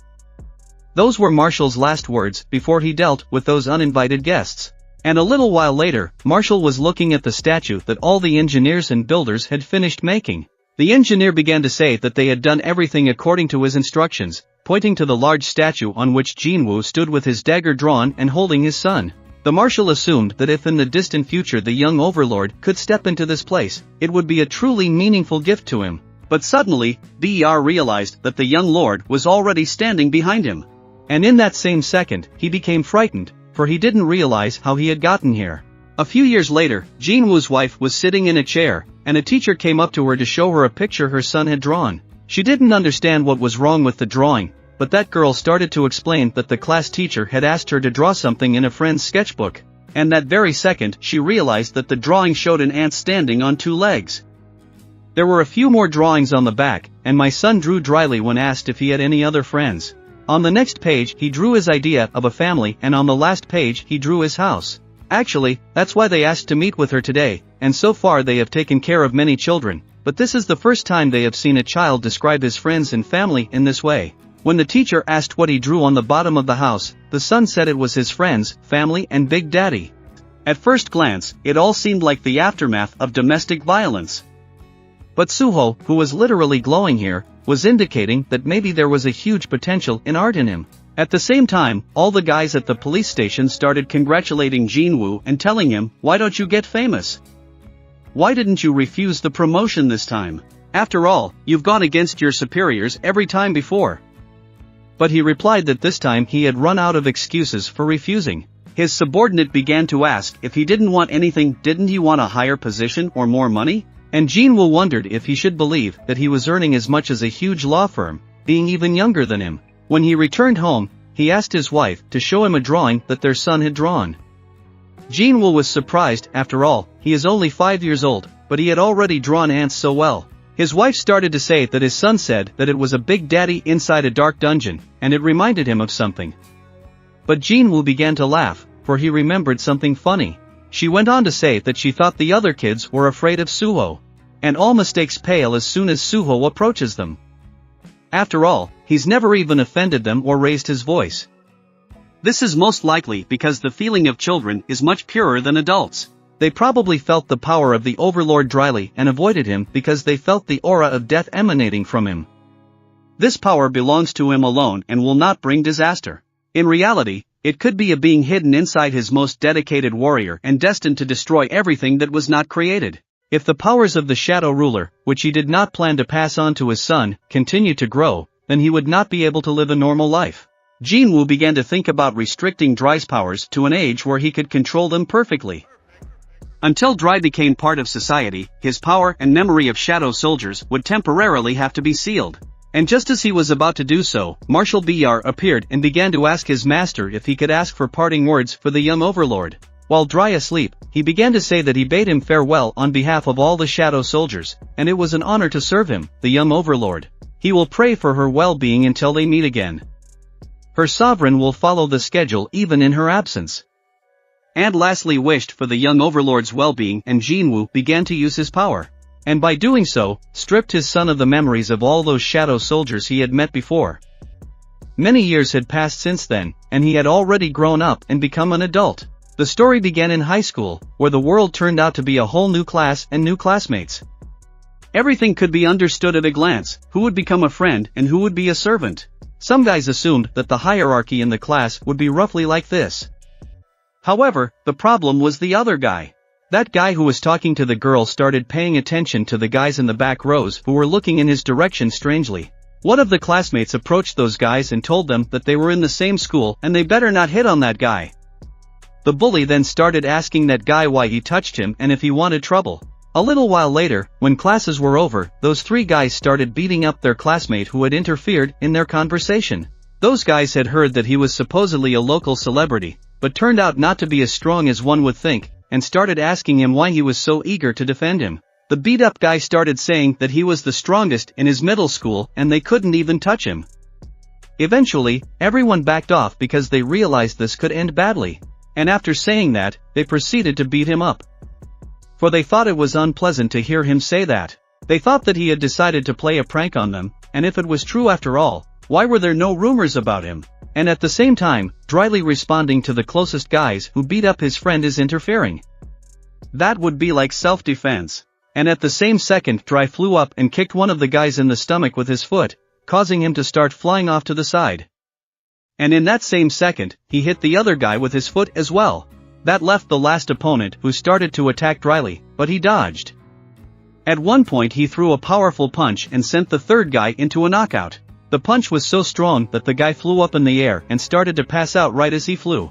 Those were Marshall's last words before he dealt with those uninvited guests. And a little while later, Marshall was looking at the statue that all the engineers and builders had finished making. The engineer began to say that they had done everything according to his instructions, pointing to the large statue on which Jinwoo stood with his dagger drawn and holding his son. The marshal assumed that if in the distant future the young overlord could step into this place, it would be a truly meaningful gift to him. But suddenly, Ber realized that the young lord was already standing behind him. And in that same second, he became frightened, for he didn't realize how he had gotten here. A few years later, Jinwoo's wife was sitting in a chair, and a teacher came up to her to show her a picture her son had drawn. She didn't understand what was wrong with the drawing, but that girl started to explain that the class teacher had asked her to draw something in a friend's sketchbook. And that very second, she realized that the drawing showed an ant standing on 2 legs. There were a few more drawings on the back, and my son drew dryly when asked if he had any other friends. On the next page he drew his idea of a family, and on the last page he drew his house. Actually, that's why they asked to meet with her today, and so far they have taken care of many children, but this is the first time they have seen a child describe his friends and family in this way. When the teacher asked what he drew on the bottom of the house, the son said it was his friends, family and Big Daddy. At first glance, it all seemed like the aftermath of domestic violence. But Suho, who was literally glowing here, was indicating that maybe there was a huge potential in art in him. At the same time, all the guys at the police station started congratulating Jinwoo and telling him, "Why don't you get famous?" Why didn't you refuse the promotion this time? After all, you've gone against your superiors every time before." But he replied that this time he had run out of excuses for refusing. His subordinate began to ask if he didn't want anything. Didn't he want a higher position or more money? And Jinwoo wondered if he should believe that he was earning as much as a huge law firm, being even younger than him. When he returned home, he asked his wife to show him a drawing that their son had drawn. Jinwoo was surprised. After all, he is only 5 years old, but he had already drawn ants so well. His wife started to say that his son said that it was a big daddy inside a dark dungeon, and it reminded him of something. But Jinwoo began to laugh, for he remembered something funny. She went on to say that she thought the other kids were afraid of Suho. And all mistakes pale as soon as Suho approaches them. After all, he's never even offended them or raised his voice. This is most likely because the feeling of children is much purer than adults. They probably felt the power of the overlord dryly and avoided him because they felt the aura of death emanating from him. This power belongs to him alone and will not bring disaster. In reality, it could be a being hidden inside his most dedicated warrior and destined to destroy everything that was not created. If the powers of the Shadow Ruler, which he did not plan to pass on to his son, continued to grow, then he would not be able to live a normal life. Jinwoo began to think about restricting Dry's powers to an age where he could control them perfectly. Until Dry became part of society, his power and memory of shadow soldiers would temporarily have to be sealed. And just as he was about to do so, Marshal Br appeared and began to ask his master if he could ask for parting words for the young overlord. While Dry asleep, he began to say that he bade him farewell on behalf of all the shadow soldiers, and it was an honor to serve him, the young overlord. He will pray for her well-being until they meet again. Her sovereign will follow the schedule even in her absence. And lastly wished for the young overlord's well-being, and Jinwoo began to use his power. And by doing so, stripped his son of the memories of all those shadow soldiers he had met before. Many years had passed since then, and he had already grown up and become an adult. The story began in high school, where the world turned out to be a whole new class and new classmates. Everything could be understood at a glance: who would become a friend and who would be a servant. Some guys assumed that the hierarchy in the class would be roughly like this. However, the problem was the other guy. That guy who was talking to the girl started paying attention to the guys in the back rows who were looking in his direction strangely. One of the classmates approached those guys and told them that they were in the same school and they better not hit on that guy. The bully then started asking that guy why he touched him and if he wanted trouble. A little while later, when classes were over, those three guys started beating up their classmate who had interfered in their conversation. Those guys had heard that he was supposedly a local celebrity, but turned out not to be as strong as one would think, and started asking him why he was so eager to defend him. The beat-up guy started saying that he was the strongest in his middle school and they couldn't even touch him. Eventually, everyone backed off because they realized this could end badly. And after saying that, they proceeded to beat him up. For they thought it was unpleasant to hear him say that. They thought that he had decided to play a prank on them, and if it was true after all, why were there no rumors about him? And at the same time, dryly responding to the closest guys who beat up his friend is interfering. That would be like self-defense. And at the same second, Dry flew up and kicked one of the guys in the stomach with his foot, causing him to start flying off to the side. And in that same second, he hit the other guy with his foot as well. That left the last opponent who started to attack dryly, but he dodged. At one point he threw a powerful punch and sent the third guy into a knockout. The punch was so strong that the guy flew up in the air and started to pass out right as he flew.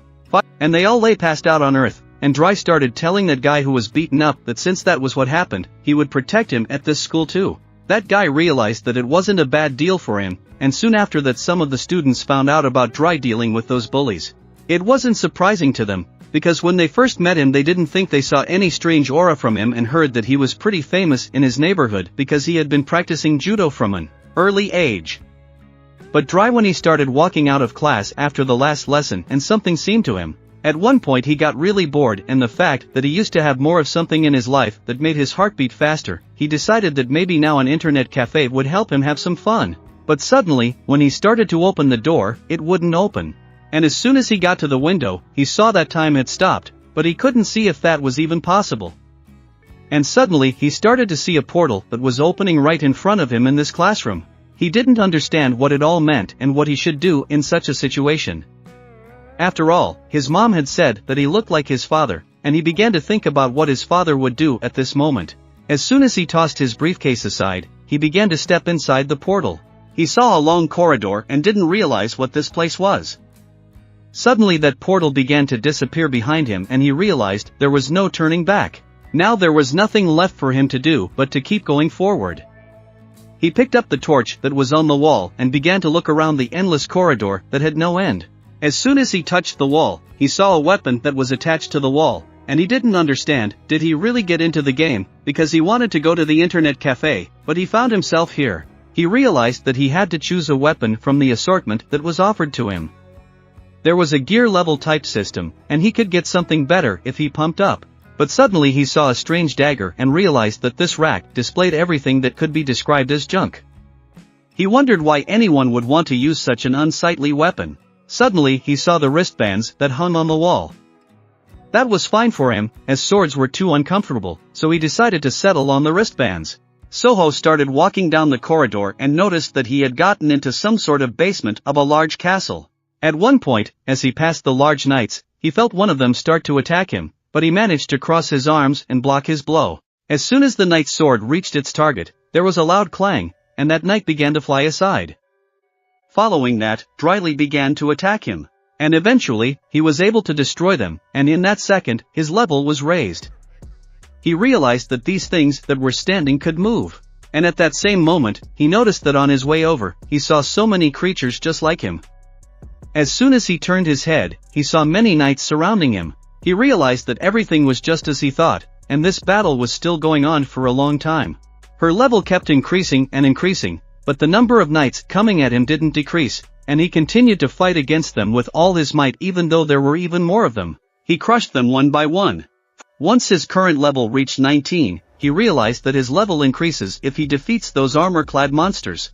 And they all lay passed out on earth, and Dry started telling that guy who was beaten up that since that was what happened, he would protect him at this school too. That guy realized that it wasn't a bad deal for him, and soon after that some of the students found out about Dry dealing with those bullies. It wasn't surprising to them, because when they first met him they didn't think they saw any strange aura from him and heard that he was pretty famous in his neighborhood because he had been practicing judo from an early age. But Dry, when he started walking out of class after the last lesson, and something seemed to him. At one point he got really bored, and the fact that he used to have more of something in his life that made his heartbeat faster, he decided that maybe now an internet cafe would help him have some fun. But suddenly, when he started to open the door, it wouldn't open. And as soon as he got to the window, he saw that time had stopped, but he couldn't see if that was even possible. And suddenly he started to see a portal that was opening right in front of him in this classroom. He didn't understand what it all meant and what he should do in such a situation. After all, his mom had said that he looked like his father, and he began to think about what his father would do at this moment. As soon as he tossed his briefcase aside, he began to step inside the portal. He saw a long corridor and didn't realize what this place was. Suddenly that portal began to disappear behind him and he realized there was no turning back. Now there was nothing left for him to do but to keep going forward. He picked up the torch that was on the wall and began to look around the endless corridor that had no end. As soon as he touched the wall, he saw a weapon that was attached to the wall, and he didn't understand, did he really get into the game, because he wanted to go to the internet cafe, but he found himself here. He realized that he had to choose a weapon from the assortment that was offered to him. There was a gear level type system, and he could get something better if he pumped up. But suddenly he saw a strange dagger and realized that this rack displayed everything that could be described as junk. He wondered why anyone would want to use such an unsightly weapon. Suddenly he saw the wristbands that hung on the wall. That was fine for him, as swords were too uncomfortable, so he decided to settle on the wristbands. Soho started walking down the corridor and noticed that he had gotten into some sort of basement of a large castle. At one point, as he passed the large knights, he felt one of them start to attack him, but he managed to cross his arms and block his blow. As soon as the knight's sword reached its target, there was a loud clang, and that knight began to fly aside. Following that, Dryly began to attack him. And eventually, he was able to destroy them, and in that second, his level was raised. He realized that these things that were standing could move. And at that same moment, he noticed that on his way over, he saw so many creatures just like him. As soon as he turned his head, he saw many knights surrounding him. He realized that everything was just as he thought, and this battle was still going on for a long time. Her level kept increasing and increasing, but the number of knights coming at him didn't decrease, and he continued to fight against them with all his might even though there were even more of them. He crushed them one by one. Once his current level reached 19, he realized that his level increases if he defeats those armor-clad monsters.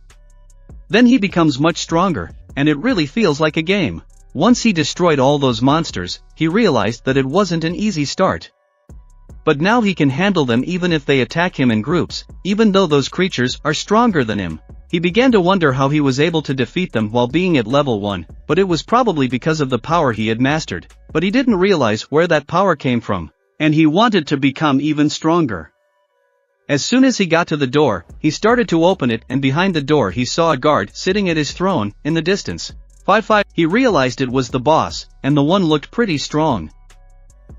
Then he becomes much stronger, and it really feels like a game. Once he destroyed all those monsters, he realized that it wasn't an easy start. But now he can handle them even if they attack him in groups, even though those creatures are stronger than him. He began to wonder how he was able to defeat them while being at level 1, but it was probably because of the power he had mastered, but he didn't realize where that power came from, and he wanted to become even stronger. As soon as he got to the door, he started to open it and behind the door he saw a guard sitting at his throne, in the distance. 5-5. He realized it was the boss, and the one looked pretty strong.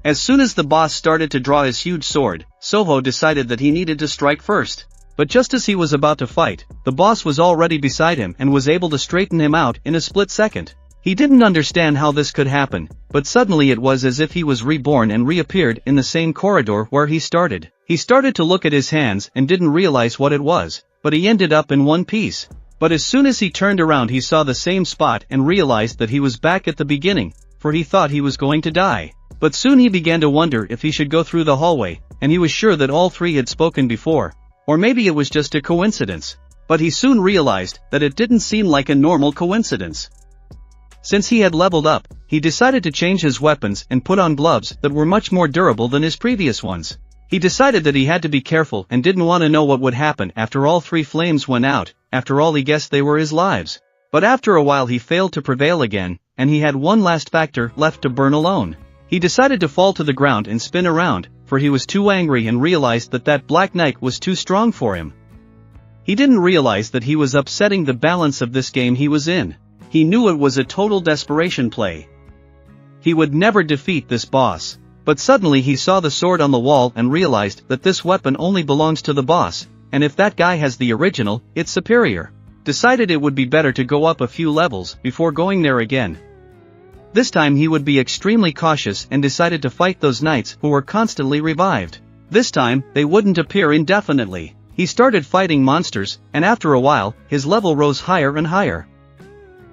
As soon as the boss started to draw his huge sword, Soho decided that he needed to strike first. But just as he was about to fight, the boss was already beside him and was able to straighten him out in a split second. He didn't understand how this could happen, but suddenly it was as if he was reborn and reappeared in the same corridor where he started. He started to look at his hands and didn't realize what it was, but he ended up in one piece. But as soon as he turned around he saw the same spot and realized that he was back at the beginning, for he thought he was going to die. But soon he began to wonder if he should go through the hallway, and he was sure that all three had spoken before. Or maybe it was just a coincidence. But he soon realized that it didn't seem like a normal coincidence. Since he had leveled up, he decided to change his weapons and put on gloves that were much more durable than his previous ones. He decided that he had to be careful and didn't want to know what would happen after all three flames went out. After all, he guessed they were his lives. But after a while he failed to prevail again, and he had one last factor left to burn alone. He decided to fall to the ground and spin around, for he was too angry and realized that that Black Knight was too strong for him. He didn't realize that he was upsetting the balance of this game he was in. He knew it was a total desperation play. He would never defeat this boss. But suddenly he saw the sword on the wall and realized that this weapon only belongs to the boss, and if that guy has the original, it's superior. Decided it would be better to go up a few levels before going there again. This time he would be extremely cautious and decided to fight those knights who were constantly revived. This time, they wouldn't appear indefinitely. He started fighting monsters, and after a while, his level rose higher and higher.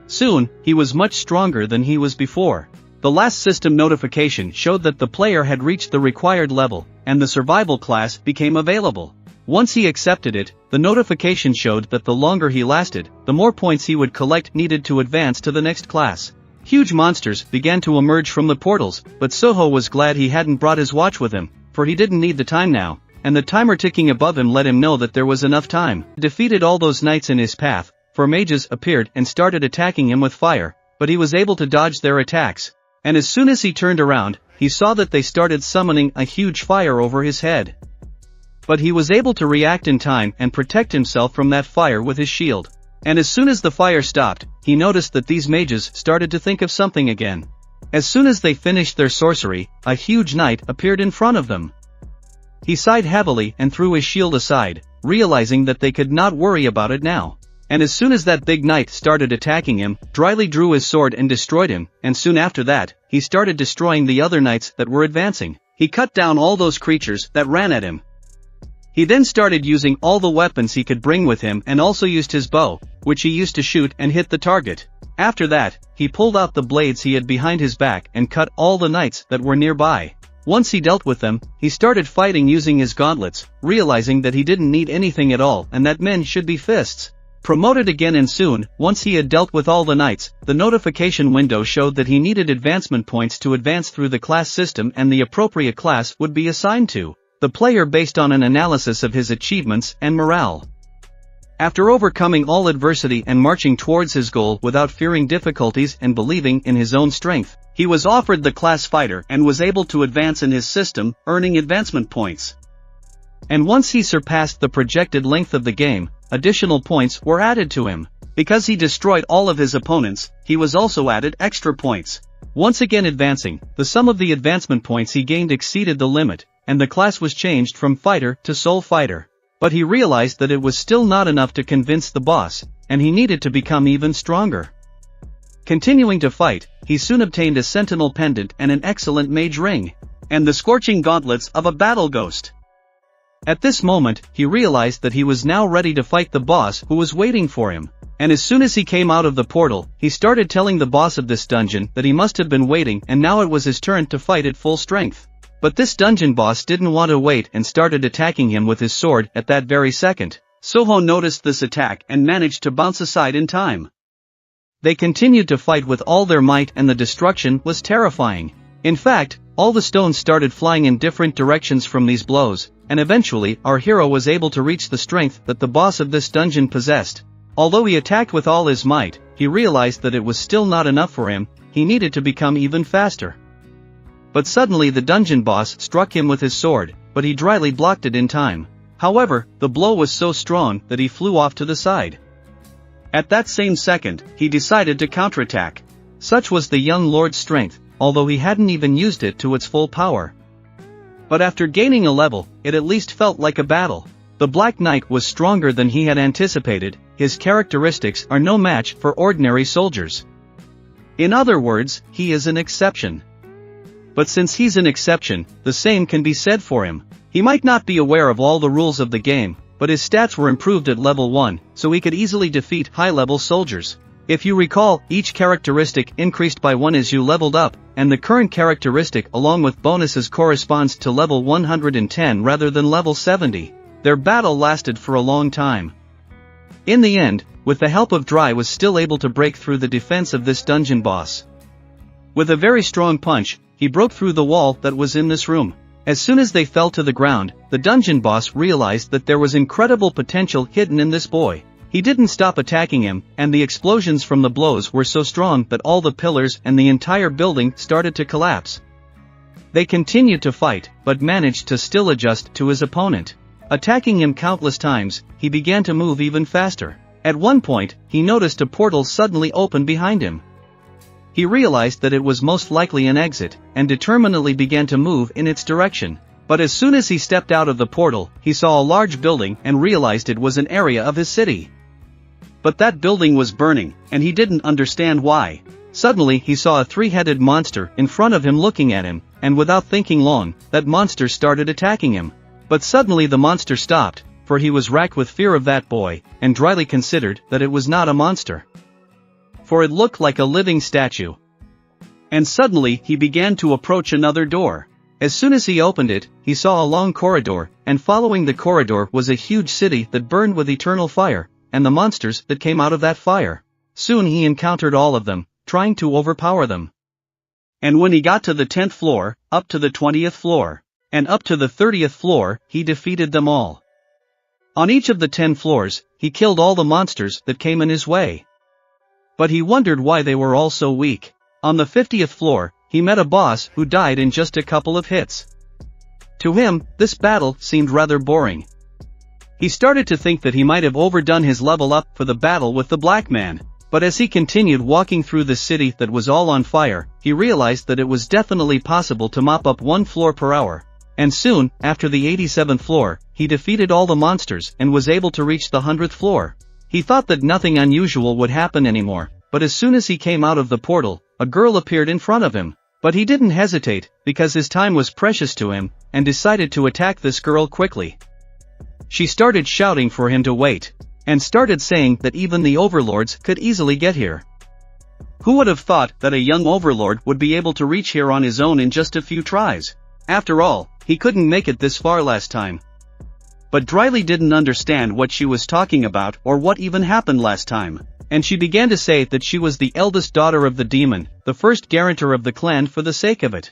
Soon, he was much stronger than he was before. The last system notification showed that the player had reached the required level, and the survival class became available. Once he accepted it, the notification showed that the longer he lasted, the more points he would collect needed to advance to the next class. Huge monsters began to emerge from the portals, but Soho was glad he hadn't brought his watch with him, for he didn't need the time now, and the timer ticking above him let him know that there was enough time. He defeated all those knights in his path, for mages appeared and started attacking him with fire, but he was able to dodge their attacks. And as soon as he turned around, he saw that they started summoning a huge fire over his head. But he was able to react in time and protect himself from that fire with his shield. And as soon as the fire stopped, he noticed that these mages started to think of something again. As soon as they finished their sorcery, a huge knight appeared in front of them. He sighed heavily and threw his shield aside, realizing that they could not worry about it now. And as soon as that big knight started attacking him, dryly drew his sword and destroyed him, and soon after that, he started destroying the other knights that were advancing. He cut down all those creatures that ran at him. He then started using all the weapons he could bring with him and also used his bow, which he used to shoot and hit the target. After that, he pulled out the blades he had behind his back and cut all the knights that were nearby. Once he dealt with them, he started fighting using his gauntlets, realizing that he didn't need anything at all and that men should be fists. Promoted again, and soon, once he had dealt with all the knights, the notification window showed that he needed advancement points to advance through the class system, and the appropriate class would be assigned to the player based on an analysis of his achievements and morale. After overcoming all adversity and marching towards his goal without fearing difficulties and believing in his own strength, he was offered the class fighter and was able to advance in his system, earning advancement points. And once he surpassed the projected length of the game, additional points were added to him. Because he destroyed all of his opponents, he was also added extra points. Once again advancing, the sum of the advancement points he gained exceeded the limit, and the class was changed from fighter to soul fighter. But he realized that it was still not enough to convince the boss, and he needed to become even stronger. Continuing to fight, he soon obtained a sentinel pendant and an excellent mage ring, and the scorching gauntlets of a battle ghost. At this moment, he realized that he was now ready to fight the boss who was waiting for him. And as soon as he came out of the portal, he started telling the boss of this dungeon that he must have been waiting, and now it was his turn to fight at full strength. But this dungeon boss didn't want to wait and started attacking him with his sword at that very second. Soho noticed this attack and managed to bounce aside in time. They continued to fight with all their might, and the destruction was terrifying. In fact, all the stones started flying in different directions from these blows, and eventually our hero was able to reach the strength that the boss of this dungeon possessed. Although he attacked with all his might, he realized that it was still not enough for him, he needed to become even faster. But suddenly the dungeon boss struck him with his sword, but he dryly blocked it in time. However, the blow was so strong that he flew off to the side. At that same second, he decided to counterattack. Such was the young lord's strength, although he hadn't even used it to its full power. But after gaining a level, it at least felt like a battle. The Black Knight was stronger than he had anticipated. His characteristics are no match for ordinary soldiers. In other words, he is an exception. But since he's an exception, the same can be said for him. He might not be aware of all the rules of the game, but his stats were improved at level 1, so he could easily defeat high-level soldiers. If you recall, each characteristic increased by 1 as you leveled up, and the current characteristic along with bonuses corresponds to level 110 rather than level 70. Their battle lasted for a long time. In the end, with the help of Dry was still able to break through the defense of this dungeon boss. With a very strong punch, he broke through the wall that was in this room. As soon as they fell to the ground, the dungeon boss realized that there was incredible potential hidden in this boy. He didn't stop attacking him, and the explosions from the blows were so strong that all the pillars and the entire building started to collapse. They continued to fight, but managed to still adjust to his opponent. Attacking him countless times, he began to move even faster. At one point, he noticed a portal suddenly open behind him. He realized that it was most likely an exit, and determinedly began to move in its direction. But as soon as he stepped out of the portal, he saw a large building and realized it was an area of his city. But that building was burning, and he didn't understand why. Suddenly he saw a three-headed monster in front of him looking at him, and without thinking long, that monster started attacking him. But suddenly the monster stopped, for he was racked with fear of that boy, and dryly considered that it was not a monster. For it looked like a living statue. And suddenly he began to approach another door. As soon as he opened it, he saw a long corridor, and following the corridor was a huge city that burned with eternal fire, and the monsters that came out of that fire. Soon he encountered all of them, trying to overpower them. And when he got to the 10th floor, up to the 20th floor, and up to the 30th floor, he defeated them all. On each of the 10 floors, he killed all the monsters that came in his way. But he wondered why they were all so weak. On the 50th floor, he met a boss who died in just a couple of hits. To him, this battle seemed rather boring. He started to think that he might have overdone his level up for the battle with the black man, but as he continued walking through the city that was all on fire, he realized that it was definitely possible to mop up 1 floor per hour. And soon, after the 87th floor, he defeated all the monsters and was able to reach the 100th floor. He thought that nothing unusual would happen anymore, but as soon as he came out of the portal, a girl appeared in front of him. But he didn't hesitate, because his time was precious to him, and decided to attack this girl quickly. She started shouting for him to wait, and started saying that even the overlords could easily get here. Who would have thought that a young overlord would be able to reach here on his own in just a few tries? After all, he couldn't make it this far last time. But Dryly didn't understand what she was talking about or what even happened last time, and she began to say that she was the eldest daughter of the demon, the first guarantor of the clan for the sake of it.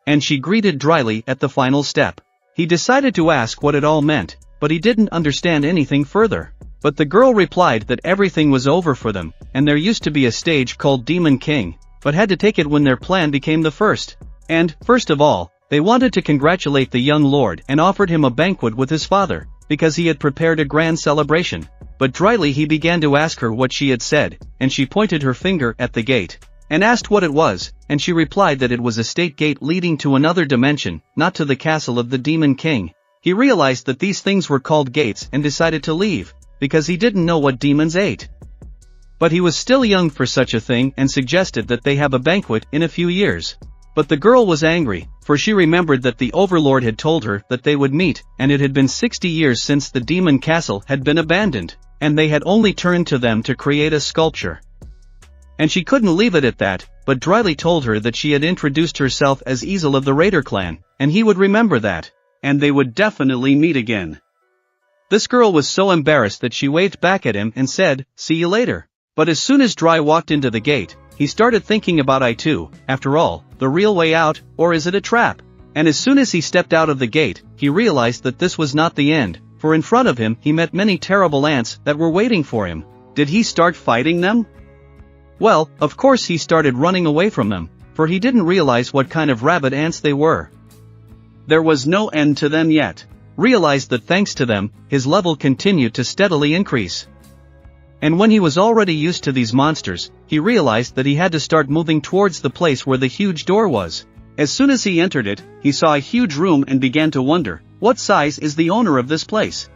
And she greeted Dryly at the final step. He decided to ask what it all meant, but he didn't understand anything further. But the girl replied that everything was over for them, and there used to be a stage called Demon King, but had to take it when their plan became the first. And, first of all, they wanted to congratulate the young lord and offered him a banquet with his father, because he had prepared a grand celebration. But dryly he began to ask her what she had said, and she pointed her finger at the gate, and asked what it was, and she replied that it was a state gate leading to another dimension, not to the castle of the Demon King. He realized that these things were called gates and decided to leave, because he didn't know what demons ate. But he was still young for such a thing and suggested that they have a banquet in a few years. But the girl was angry, for she remembered that the overlord had told her that they would meet, and it had been 60 years since the demon castle had been abandoned, and they had only turned to them to create a sculpture. And she couldn't leave it at that, but dryly told her that she had introduced herself as Easel of the Raider clan, and he would remember that, and they would definitely meet again. This girl was so embarrassed that she waved back at him and said, "See you later." But as soon as Dry walked into the gate, he started thinking about I2, after all, the real way out, or is it a trap? And as soon as he stepped out of the gate, he realized that this was not the end, for in front of him he met many terrible ants that were waiting for him. Did he start fighting them? Well, of course he started running away from them, for he didn't realize what kind of rabid ants they were. There was no end to them yet. Realized that thanks to them, his level continued to steadily increase. And when he was already used to these monsters, he realized that he had to start moving towards the place where the huge door was. As soon as he entered it, he saw a huge room and began to wonder, what size is the owner of this place?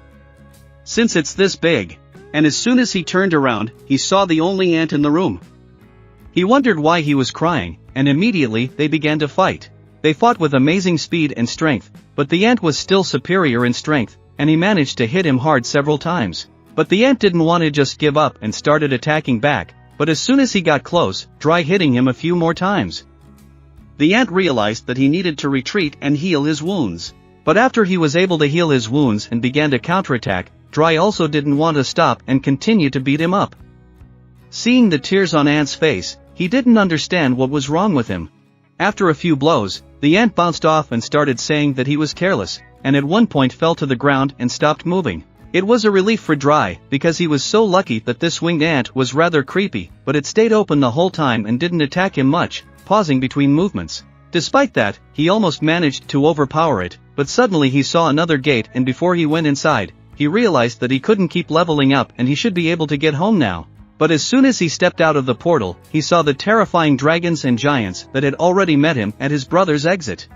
Since it's this big. And as soon as he turned around, he saw the only ant in the room. He wondered why he was crying, and immediately they began to fight. They fought with amazing speed and strength, but the ant was still superior in strength, and he managed to hit him hard several times. But the ant didn't want to just give up and started attacking back, but as soon as he got close, Dry hitting him a few more times. The ant realized that he needed to retreat and heal his wounds. But after he was able to heal his wounds and began to counterattack, Dry also didn't want to stop and continue to beat him up. Seeing the tears on Ant's face, he didn't understand what was wrong with him. After a few blows, the ant bounced off and started saying that he was careless, and at one point fell to the ground and stopped moving. It was a relief for Dry, because he was so lucky that this winged ant was rather creepy, but it stayed open the whole time and didn't attack him much, pausing between movements. Despite that, he almost managed to overpower it, but suddenly he saw another gate and before he went inside, he realized that he couldn't keep leveling up and he should be able to get home now. But as soon as he stepped out of the portal, he saw the terrifying dragons and giants that had already met him at his brother's exit.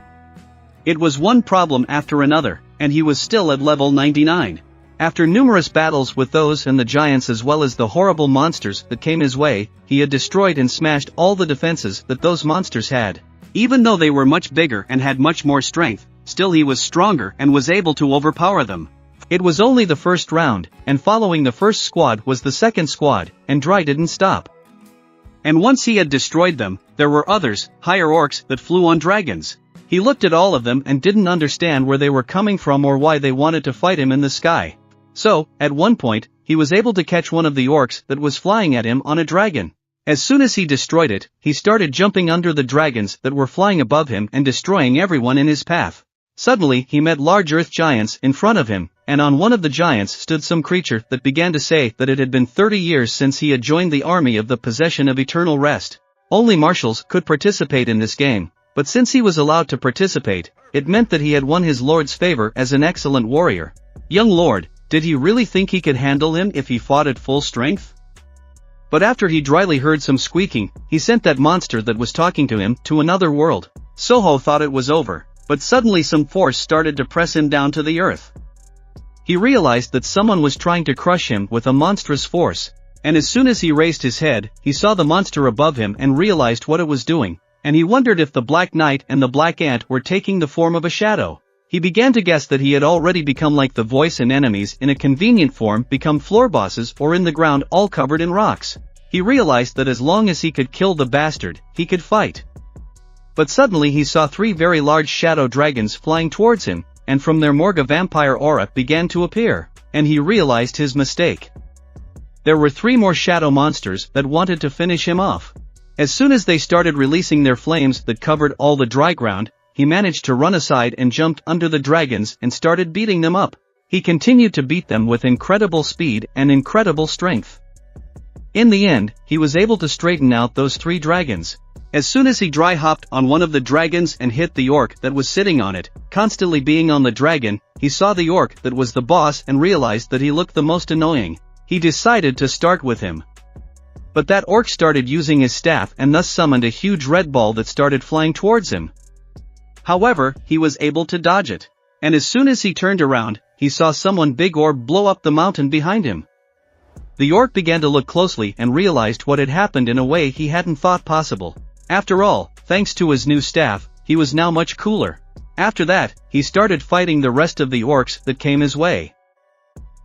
It was one problem after another, and he was still at level 99. After numerous battles with those and the giants as well as the horrible monsters that came his way, he had destroyed and smashed all the defenses that those monsters had. Even though they were much bigger and had much more strength, still he was stronger and was able to overpower them. It was only the first round, and following the first squad was the second squad, and Dry didn't stop. And once he had destroyed them, there were others, higher orcs, that flew on dragons. He looked at all of them and didn't understand where they were coming from or why they wanted to fight him in the sky. So, at one point, he was able to catch one of the orcs that was flying at him on a dragon. As soon as he destroyed it, he started jumping under the dragons that were flying above him and destroying everyone in his path. Suddenly he met large earth giants in front of him, and on one of the giants stood some creature that began to say that it had been 30 years since he had joined the army of the possession of eternal rest. Only marshals could participate in this game, but since he was allowed to participate, it meant that he had won his lord's favor as an excellent warrior. Young lord, did he really think he could handle him if he fought at full strength? But after he dryly heard some squeaking, he sent that monster that was talking to him to another world. Soho thought it was over, but suddenly some force started to press him down to the earth. He realized that someone was trying to crush him with a monstrous force, and as soon as he raised his head, he saw the monster above him and realized what it was doing, and he wondered if the Black Knight and the Black Ant were taking the form of a shadow. He began to guess that he had already become like the voice, and enemies in a convenient form become floor bosses or in the ground all covered in rocks. He realized that as long as he could kill the bastard, he could fight. But suddenly he saw 3 very large shadow dragons flying towards him, and from their Morga vampire aura began to appear, and he realized his mistake. There were 3 more shadow monsters that wanted to finish him off. As soon as they started releasing their flames that covered all the dry ground, he managed to run aside and jumped under the dragons and started beating them up. He continued to beat them with incredible speed and incredible strength. In the end, he was able to straighten out those 3 dragons. As soon as he dry hopped on one of the dragons and hit the orc that was sitting on it, constantly being on the dragon, he saw the orc that was the boss and realized that he looked the most annoying. He decided to start with him. But that orc started using his staff and thus summoned a huge red ball that started flying towards him. However, he was able to dodge it. And as soon as he turned around, he saw someone big orb blow up the mountain behind him. The orc began to look closely and realized what had happened in a way he hadn't thought possible. After all, thanks to his new staff, he was now much cooler. After that, he started fighting the rest of the orcs that came his way.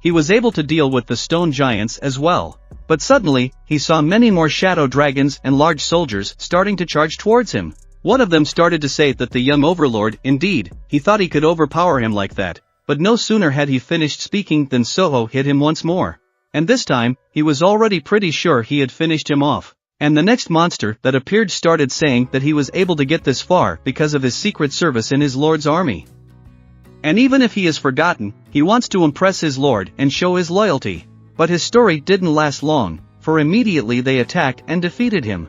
He was able to deal with the stone giants as well. But suddenly, he saw many more shadow dragons and large soldiers starting to charge towards him. One of them started to say that the young overlord, indeed, he thought he could overpower him like that, but no sooner had he finished speaking than Soho hit him once more. And this time, he was already pretty sure he had finished him off. And the next monster that appeared started saying that he was able to get this far because of his secret service in his lord's army. And even if he has forgotten, he wants to impress his lord and show his loyalty. But his story didn't last long, for immediately they attacked and defeated him.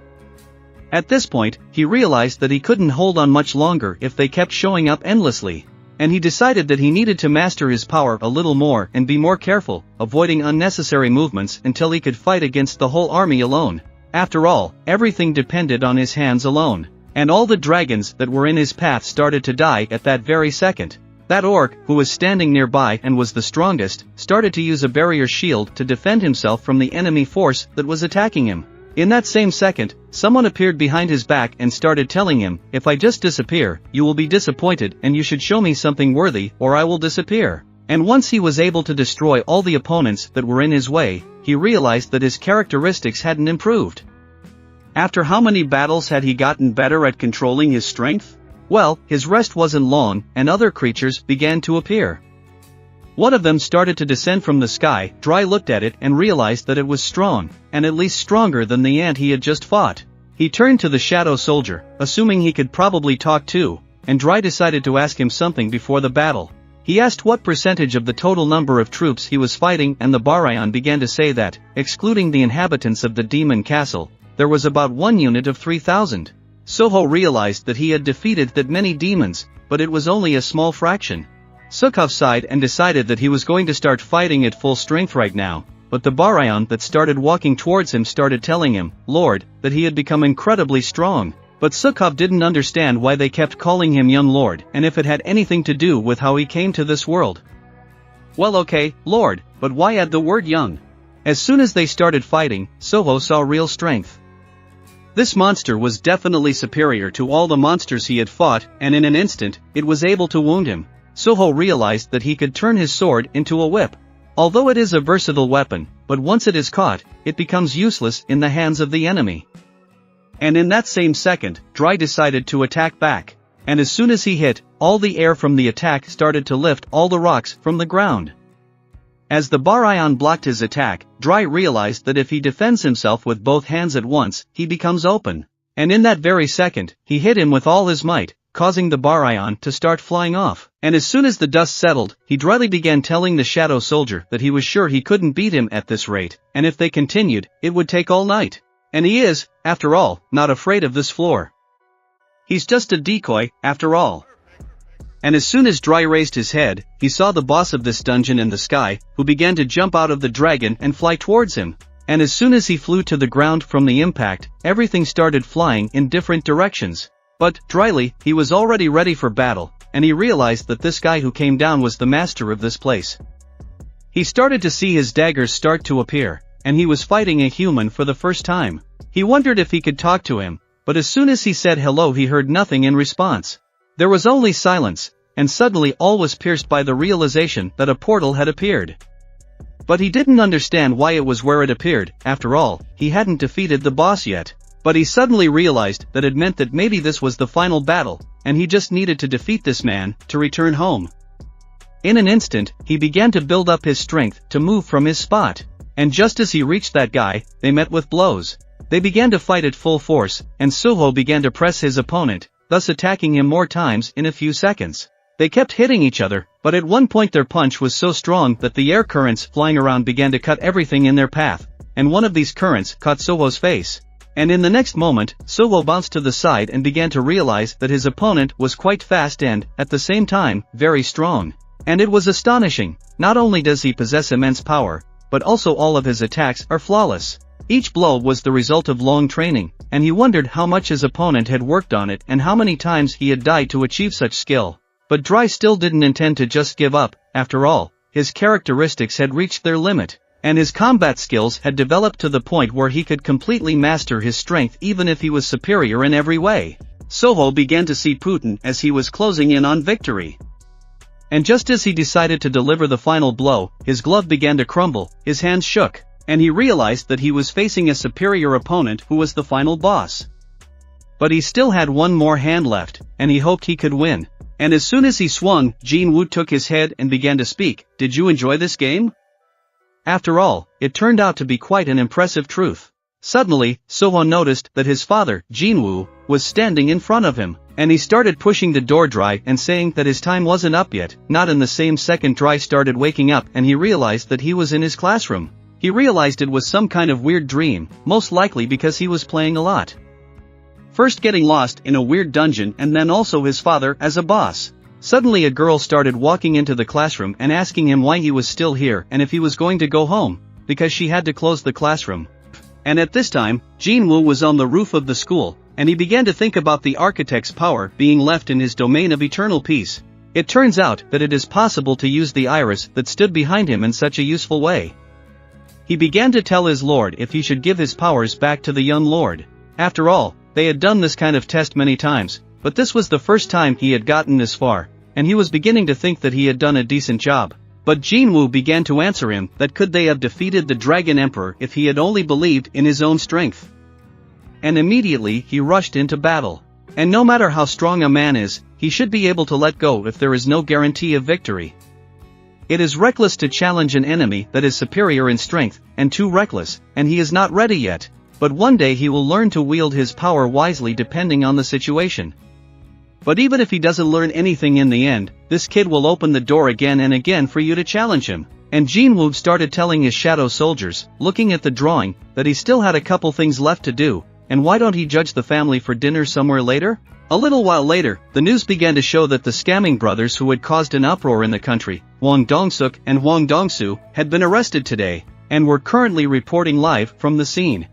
At this point, he realized that he couldn't hold on much longer if they kept showing up endlessly, and he decided that he needed to master his power a little more and be more careful, avoiding unnecessary movements until he could fight against the whole army alone. After all, everything depended on his hands alone, and all the dragons that were in his path started to die at that very second. That orc, who was standing nearby and was the strongest, started to use a barrier shield to defend himself from the enemy force that was attacking him. In that same second, someone appeared behind his back and started telling him, "If I just disappear, you will be disappointed and you should show me something worthy or I will disappear." And once he was able to destroy all the opponents that were in his way, he realized that his characteristics hadn't improved. After how many battles had he gotten better at controlling his strength? Well, his rest wasn't long, and other creatures began to appear. One of them started to descend from the sky. Dry looked at it and realized that it was strong, and at least stronger than the ant he had just fought. He turned to the shadow soldier, assuming he could probably talk too, and Dry decided to ask him something before the battle. He asked what percentage of the total number of troops he was fighting, and the Baryon began to say that, excluding the inhabitants of the demon castle, there was about 1 unit of 3,000. Soho realized that he had defeated that many demons, but it was only a small fraction. Sukhov sighed and decided that he was going to start fighting at full strength right now, but the Baryon that started walking towards him started telling him, "Lord," that he had become incredibly strong. But Sukhov didn't understand why they kept calling him young lord and if it had anything to do with how he came to this world. "Well, okay, lord, but why add the word young?" As soon as they started fighting, Soho saw real strength. This monster was definitely superior to all the monsters he had fought, and in an instant, it was able to wound him. Soho realized that he could turn his sword into a whip. Although it is a versatile weapon, but once it is caught, it becomes useless in the hands of the enemy. And in that same second, Dry decided to attack back. And as soon as he hit, all the air from the attack started to lift all the rocks from the ground. As the Baryon blocked his attack, Dry realized that if he defends himself with both hands at once, he becomes open. And in that very second, he hit him with all his might, causing the Baryon to start flying off. And as soon as the dust settled, he dryly began telling the shadow soldier that he was sure he couldn't beat him at this rate, and if they continued, it would take all night. And he is, after all, not afraid of this floor. He's just a decoy, after all. And as soon as Dry raised his head, he saw the boss of this dungeon in the sky, who began to jump out of the dragon and fly towards him. And as soon as he flew to the ground from the impact, everything started flying in different directions. But, dryly, he was already ready for battle, and he realized that this guy who came down was the master of this place. He started to see his daggers start to appear, and he was fighting a human for the first time. He wondered if he could talk to him, but as soon as he said hello he heard nothing in response. There was only silence, and suddenly all was pierced by the realization that a portal had appeared. But he didn't understand why it was where it appeared. After all, he hadn't defeated the boss yet. But he suddenly realized that it meant that maybe this was the final battle, and he just needed to defeat this man to return home. In an instant, he began to build up his strength to move from his spot. And just as he reached that guy, they met with blows. They began to fight at full force, and Suho began to press his opponent, thus attacking him more times in a few seconds. They kept hitting each other, but at one point their punch was so strong that the air currents flying around began to cut everything in their path, and one of these currents caught Suho's face. And in the next moment, Suho bounced to the side and began to realize that his opponent was quite fast and, at the same time, very strong. And it was astonishing. Not only does he possess immense power, but also all of his attacks are flawless. Each blow was the result of long training, and he wondered how much his opponent had worked on it and how many times he had died to achieve such skill. But Dry still didn't intend to just give up. After all, his characteristics had reached their limit, and his combat skills had developed to the point where he could completely master his strength even if he was superior in every way. Suho began to see Putin as he was closing in on victory. And just as he decided to deliver the final blow, his glove began to crumble, his hands shook, and he realized that he was facing a superior opponent who was the final boss. But he still had one more hand left, and he hoped he could win. And as soon as he swung, Jin-Woo took his head and began to speak. "Did you enjoy this game?" After all, it turned out to be quite an impressive truth. Suddenly, Suho noticed that his father, Jin-Woo, was standing in front of him, and he started pushing the door Dry and saying that his time wasn't up yet. Not in the same second Dry started waking up and he realized that he was in his classroom. He realized it was some kind of weird dream, most likely because he was playing a lot. First getting lost in a weird dungeon and then also his father as a boss. Suddenly a girl started walking into the classroom and asking him why he was still here and if he was going to go home, because she had to close the classroom. And at this time, Jin-Woo was on the roof of the school, and he began to think about the architect's power being left in his domain of eternal peace. It turns out that it is possible to use the iris that stood behind him in such a useful way. He began to tell his lord if he should give his powers back to the young lord. After all, they had done this kind of test many times, but this was the first time he had gotten this far, and he was beginning to think that he had done a decent job. But Jin-Woo began to answer him that could they have defeated the Dragon Emperor if he had only believed in his own strength. And immediately he rushed into battle. And no matter how strong a man is, he should be able to let go if there is no guarantee of victory. It is reckless to challenge an enemy that is superior in strength, and too reckless, and he is not ready yet. But one day he will learn to wield his power wisely depending on the situation. But even if he doesn't learn anything in the end, this kid will open the door again and again for you to challenge him. And Jin-Woo started telling his shadow soldiers, looking at the drawing, that he still had a couple things left to do, and why don't he judge the family for dinner somewhere later? A little while later, the news began to show that the scamming brothers who had caused an uproar in the country, Hwang Dong-suk and Hwang Dong-soo, had been arrested today, and were currently reporting live from the scene.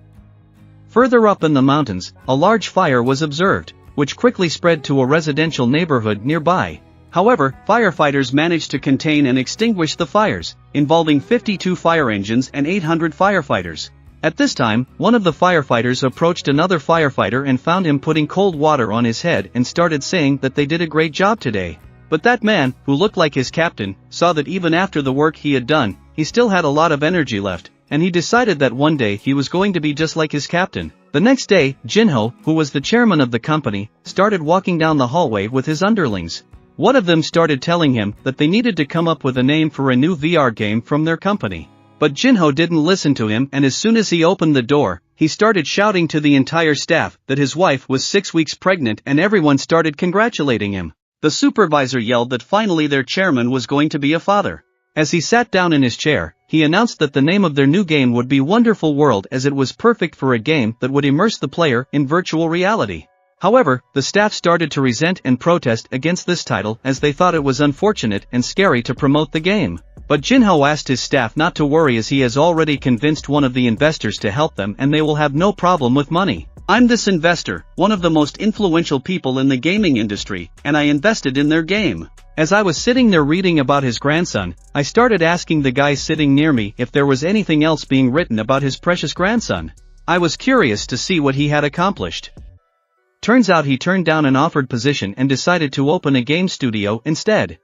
Further up in the mountains, a large fire was observed, which quickly spread to a residential neighborhood nearby. However, firefighters managed to contain and extinguish the fires, involving 52 fire engines and 800 firefighters. At this time, one of the firefighters approached another firefighter and found him putting cold water on his head and started saying that they did a great job today. But that man, who looked like his captain, saw that even after the work he had done, he still had a lot of energy left, and he decided that one day he was going to be just like his captain. The next day, Jinho, who was the chairman of the company, started walking down the hallway with his underlings. One of them started telling him that they needed to come up with a name for a new VR game from their company. But Jinho didn't listen to him, and as soon as he opened the door, he started shouting to the entire staff that his wife was 6 weeks pregnant, and everyone started congratulating him. The supervisor yelled that finally their chairman was going to be a father. As he sat down in his chair, he announced that the name of their new game would be Wonderful World, as it was perfect for a game that would immerse the player in virtual reality. However, the staff started to resent and protest against this title as they thought it was unfortunate and scary to promote the game. But Jinho asked his staff not to worry, as he has already convinced one of the investors to help them and they will have no problem with money. I'm this investor, one of the most influential people in the gaming industry, and I invested in their game. As I was sitting there reading about his grandson, I started asking the guy sitting near me if there was anything else being written about his precious grandson. I was curious to see what he had accomplished. Turns out he turned down an offered position and decided to open a game studio instead.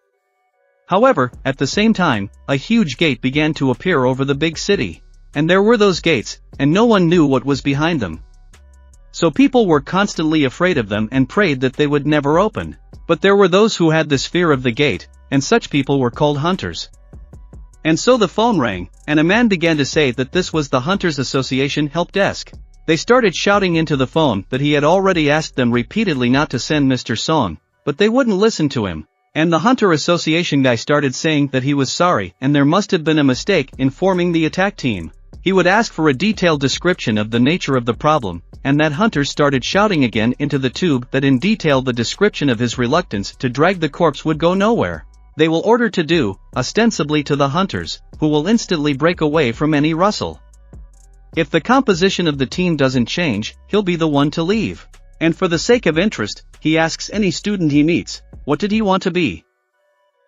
However, at the same time, a huge gate began to appear over the big city. And there were those gates, and no one knew what was behind them. So people were constantly afraid of them and prayed that they would never open. But there were those who had this fear of the gate, and such people were called hunters. And so the phone rang, and a man began to say that this was the Hunters Association help desk. They started shouting into the phone that he had already asked them repeatedly not to send Mr. Song, but they wouldn't listen to him. And the Hunter Association guy started saying that he was sorry and there must have been a mistake in forming the attack team. He would ask for a detailed description of the nature of the problem, and that Hunter started shouting again into the tube that in detail the description of his reluctance to drag the corpse would go nowhere. They will order to do, ostensibly to the hunters, who will instantly break away from any rustle. If the composition of the team doesn't change, he'll be the one to leave. And for the sake of interest, he asks any student he meets, what did he want to be?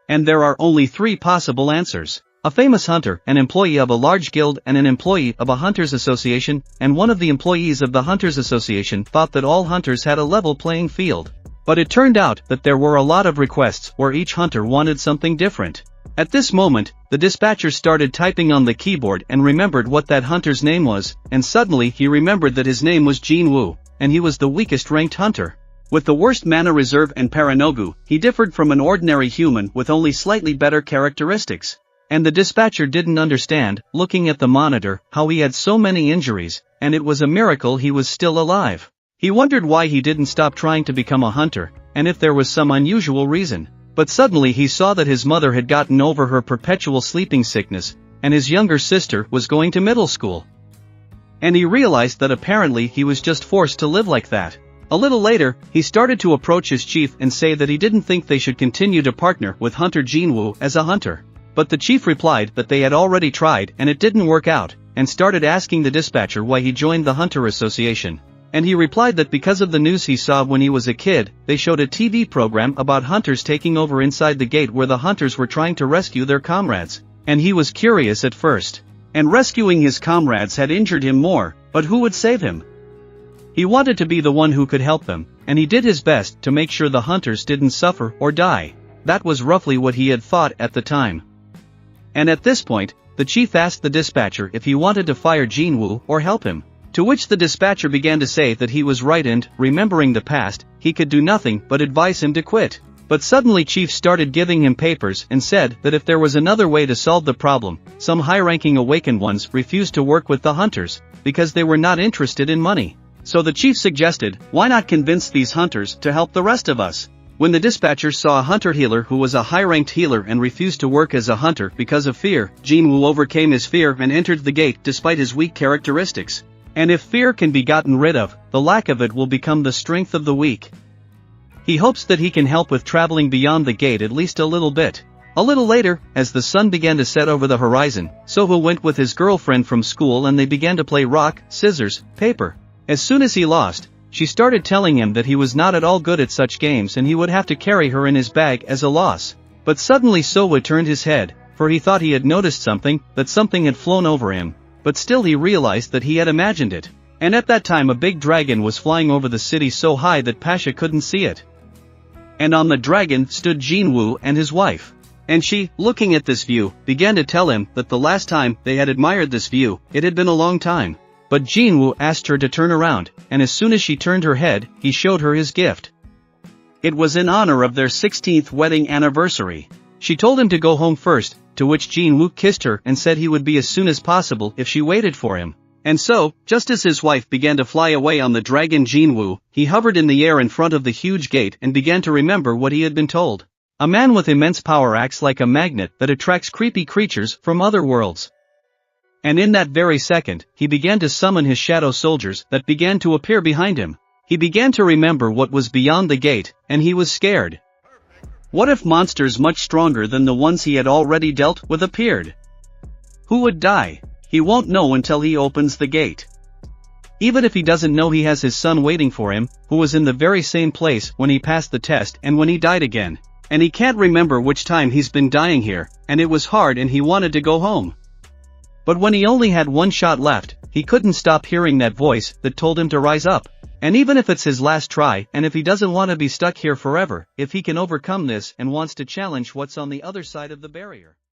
And there are only 3 possible answers. A famous hunter, an employee of a large guild, and an employee of a hunters association, and one of the employees of the hunters association thought that all hunters had a level playing field. But it turned out that there were a lot of requests where each hunter wanted something different. At this moment, the dispatcher started typing on the keyboard and remembered what that hunter's name was, and suddenly he remembered that his name was Jin Woo, and he was the weakest ranked hunter. With the worst mana reserve and paranogu, he differed from an ordinary human with only slightly better characteristics. And the dispatcher didn't understand, looking at the monitor, how he had so many injuries, and it was a miracle he was still alive. He wondered why he didn't stop trying to become a hunter, and if there was some unusual reason. But suddenly he saw that his mother had gotten over her perpetual sleeping sickness, and his younger sister was going to middle school. And he realized that apparently he was just forced to live like that. A little later, he started to approach his chief and say that he didn't think they should continue to partner with Hunter Jinwoo as a hunter. But the chief replied that they had already tried and it didn't work out, and started asking the dispatcher why he joined the Hunter Association. And he replied that because of the news he saw when he was a kid, they showed a TV program about hunters taking over inside the gate where the hunters were trying to rescue their comrades. And he was curious at first. And rescuing his comrades had injured him more, but who would save him? He wanted to be the one who could help them, and he did his best to make sure the hunters didn't suffer or die. That was roughly what he had thought at the time. And at this point, the chief asked the dispatcher if he wanted to fire Jinwoo or help him. To which the dispatcher began to say that he was right and, remembering the past, he could do nothing but advise him to quit. But suddenly Chief started giving him papers and said that if there was another way to solve the problem, some high-ranking awakened ones refused to work with the hunters, because they were not interested in money. So the chief suggested, why not convince these hunters to help the rest of us? When the dispatcher saw a hunter healer who was a high-ranked healer and refused to work as a hunter because of fear, Jinwoo overcame his fear and entered the gate despite his weak characteristics. And if fear can be gotten rid of, the lack of it will become the strength of the weak. He hopes that he can help with traveling beyond the gate at least a little bit. A little later, as the sun began to set over the horizon, Soho went with his girlfriend from school and they began to play rock, scissors, paper. As soon as he lost, she started telling him that he was not at all good at such games and he would have to carry her in his bag as a loss. But suddenly Soho turned his head, for he thought he had noticed something, that something had flown over him. But still he realized that he had imagined it. And at that time a big dragon was flying over the city so high that Pasha couldn't see it. And on the dragon stood Jinwoo and his wife. And she, looking at this view, began to tell him that the last time they had admired this view, it had been a long time. But Jinwoo asked her to turn around, and as soon as she turned her head, he showed her his gift. It was in honor of their 16th wedding anniversary. She told him to go home first, to which Jinwoo kissed her and said he would be as soon as possible if she waited for him. And so, just as his wife began to fly away on the dragon Jinwoo, he hovered in the air in front of the huge gate and began to remember what he had been told. A man with immense power acts like a magnet that attracts creepy creatures from other worlds. And in that very second, he began to summon his shadow soldiers that began to appear behind him. He began to remember what was beyond the gate, and he was scared. What if monsters much stronger than the ones he had already dealt with appeared? Who would die? He won't know until he opens the gate. Even if he doesn't know he has his son waiting for him, who was in the very same place when he passed the test and when he died again. And he can't remember which time he's been dying here, and it was hard and he wanted to go home. But when he only had one shot left, he couldn't stop hearing that voice that told him to rise up. And even if it's his last try, and if he doesn't want to be stuck here forever, if he can overcome this and wants to challenge what's on the other side of the barrier.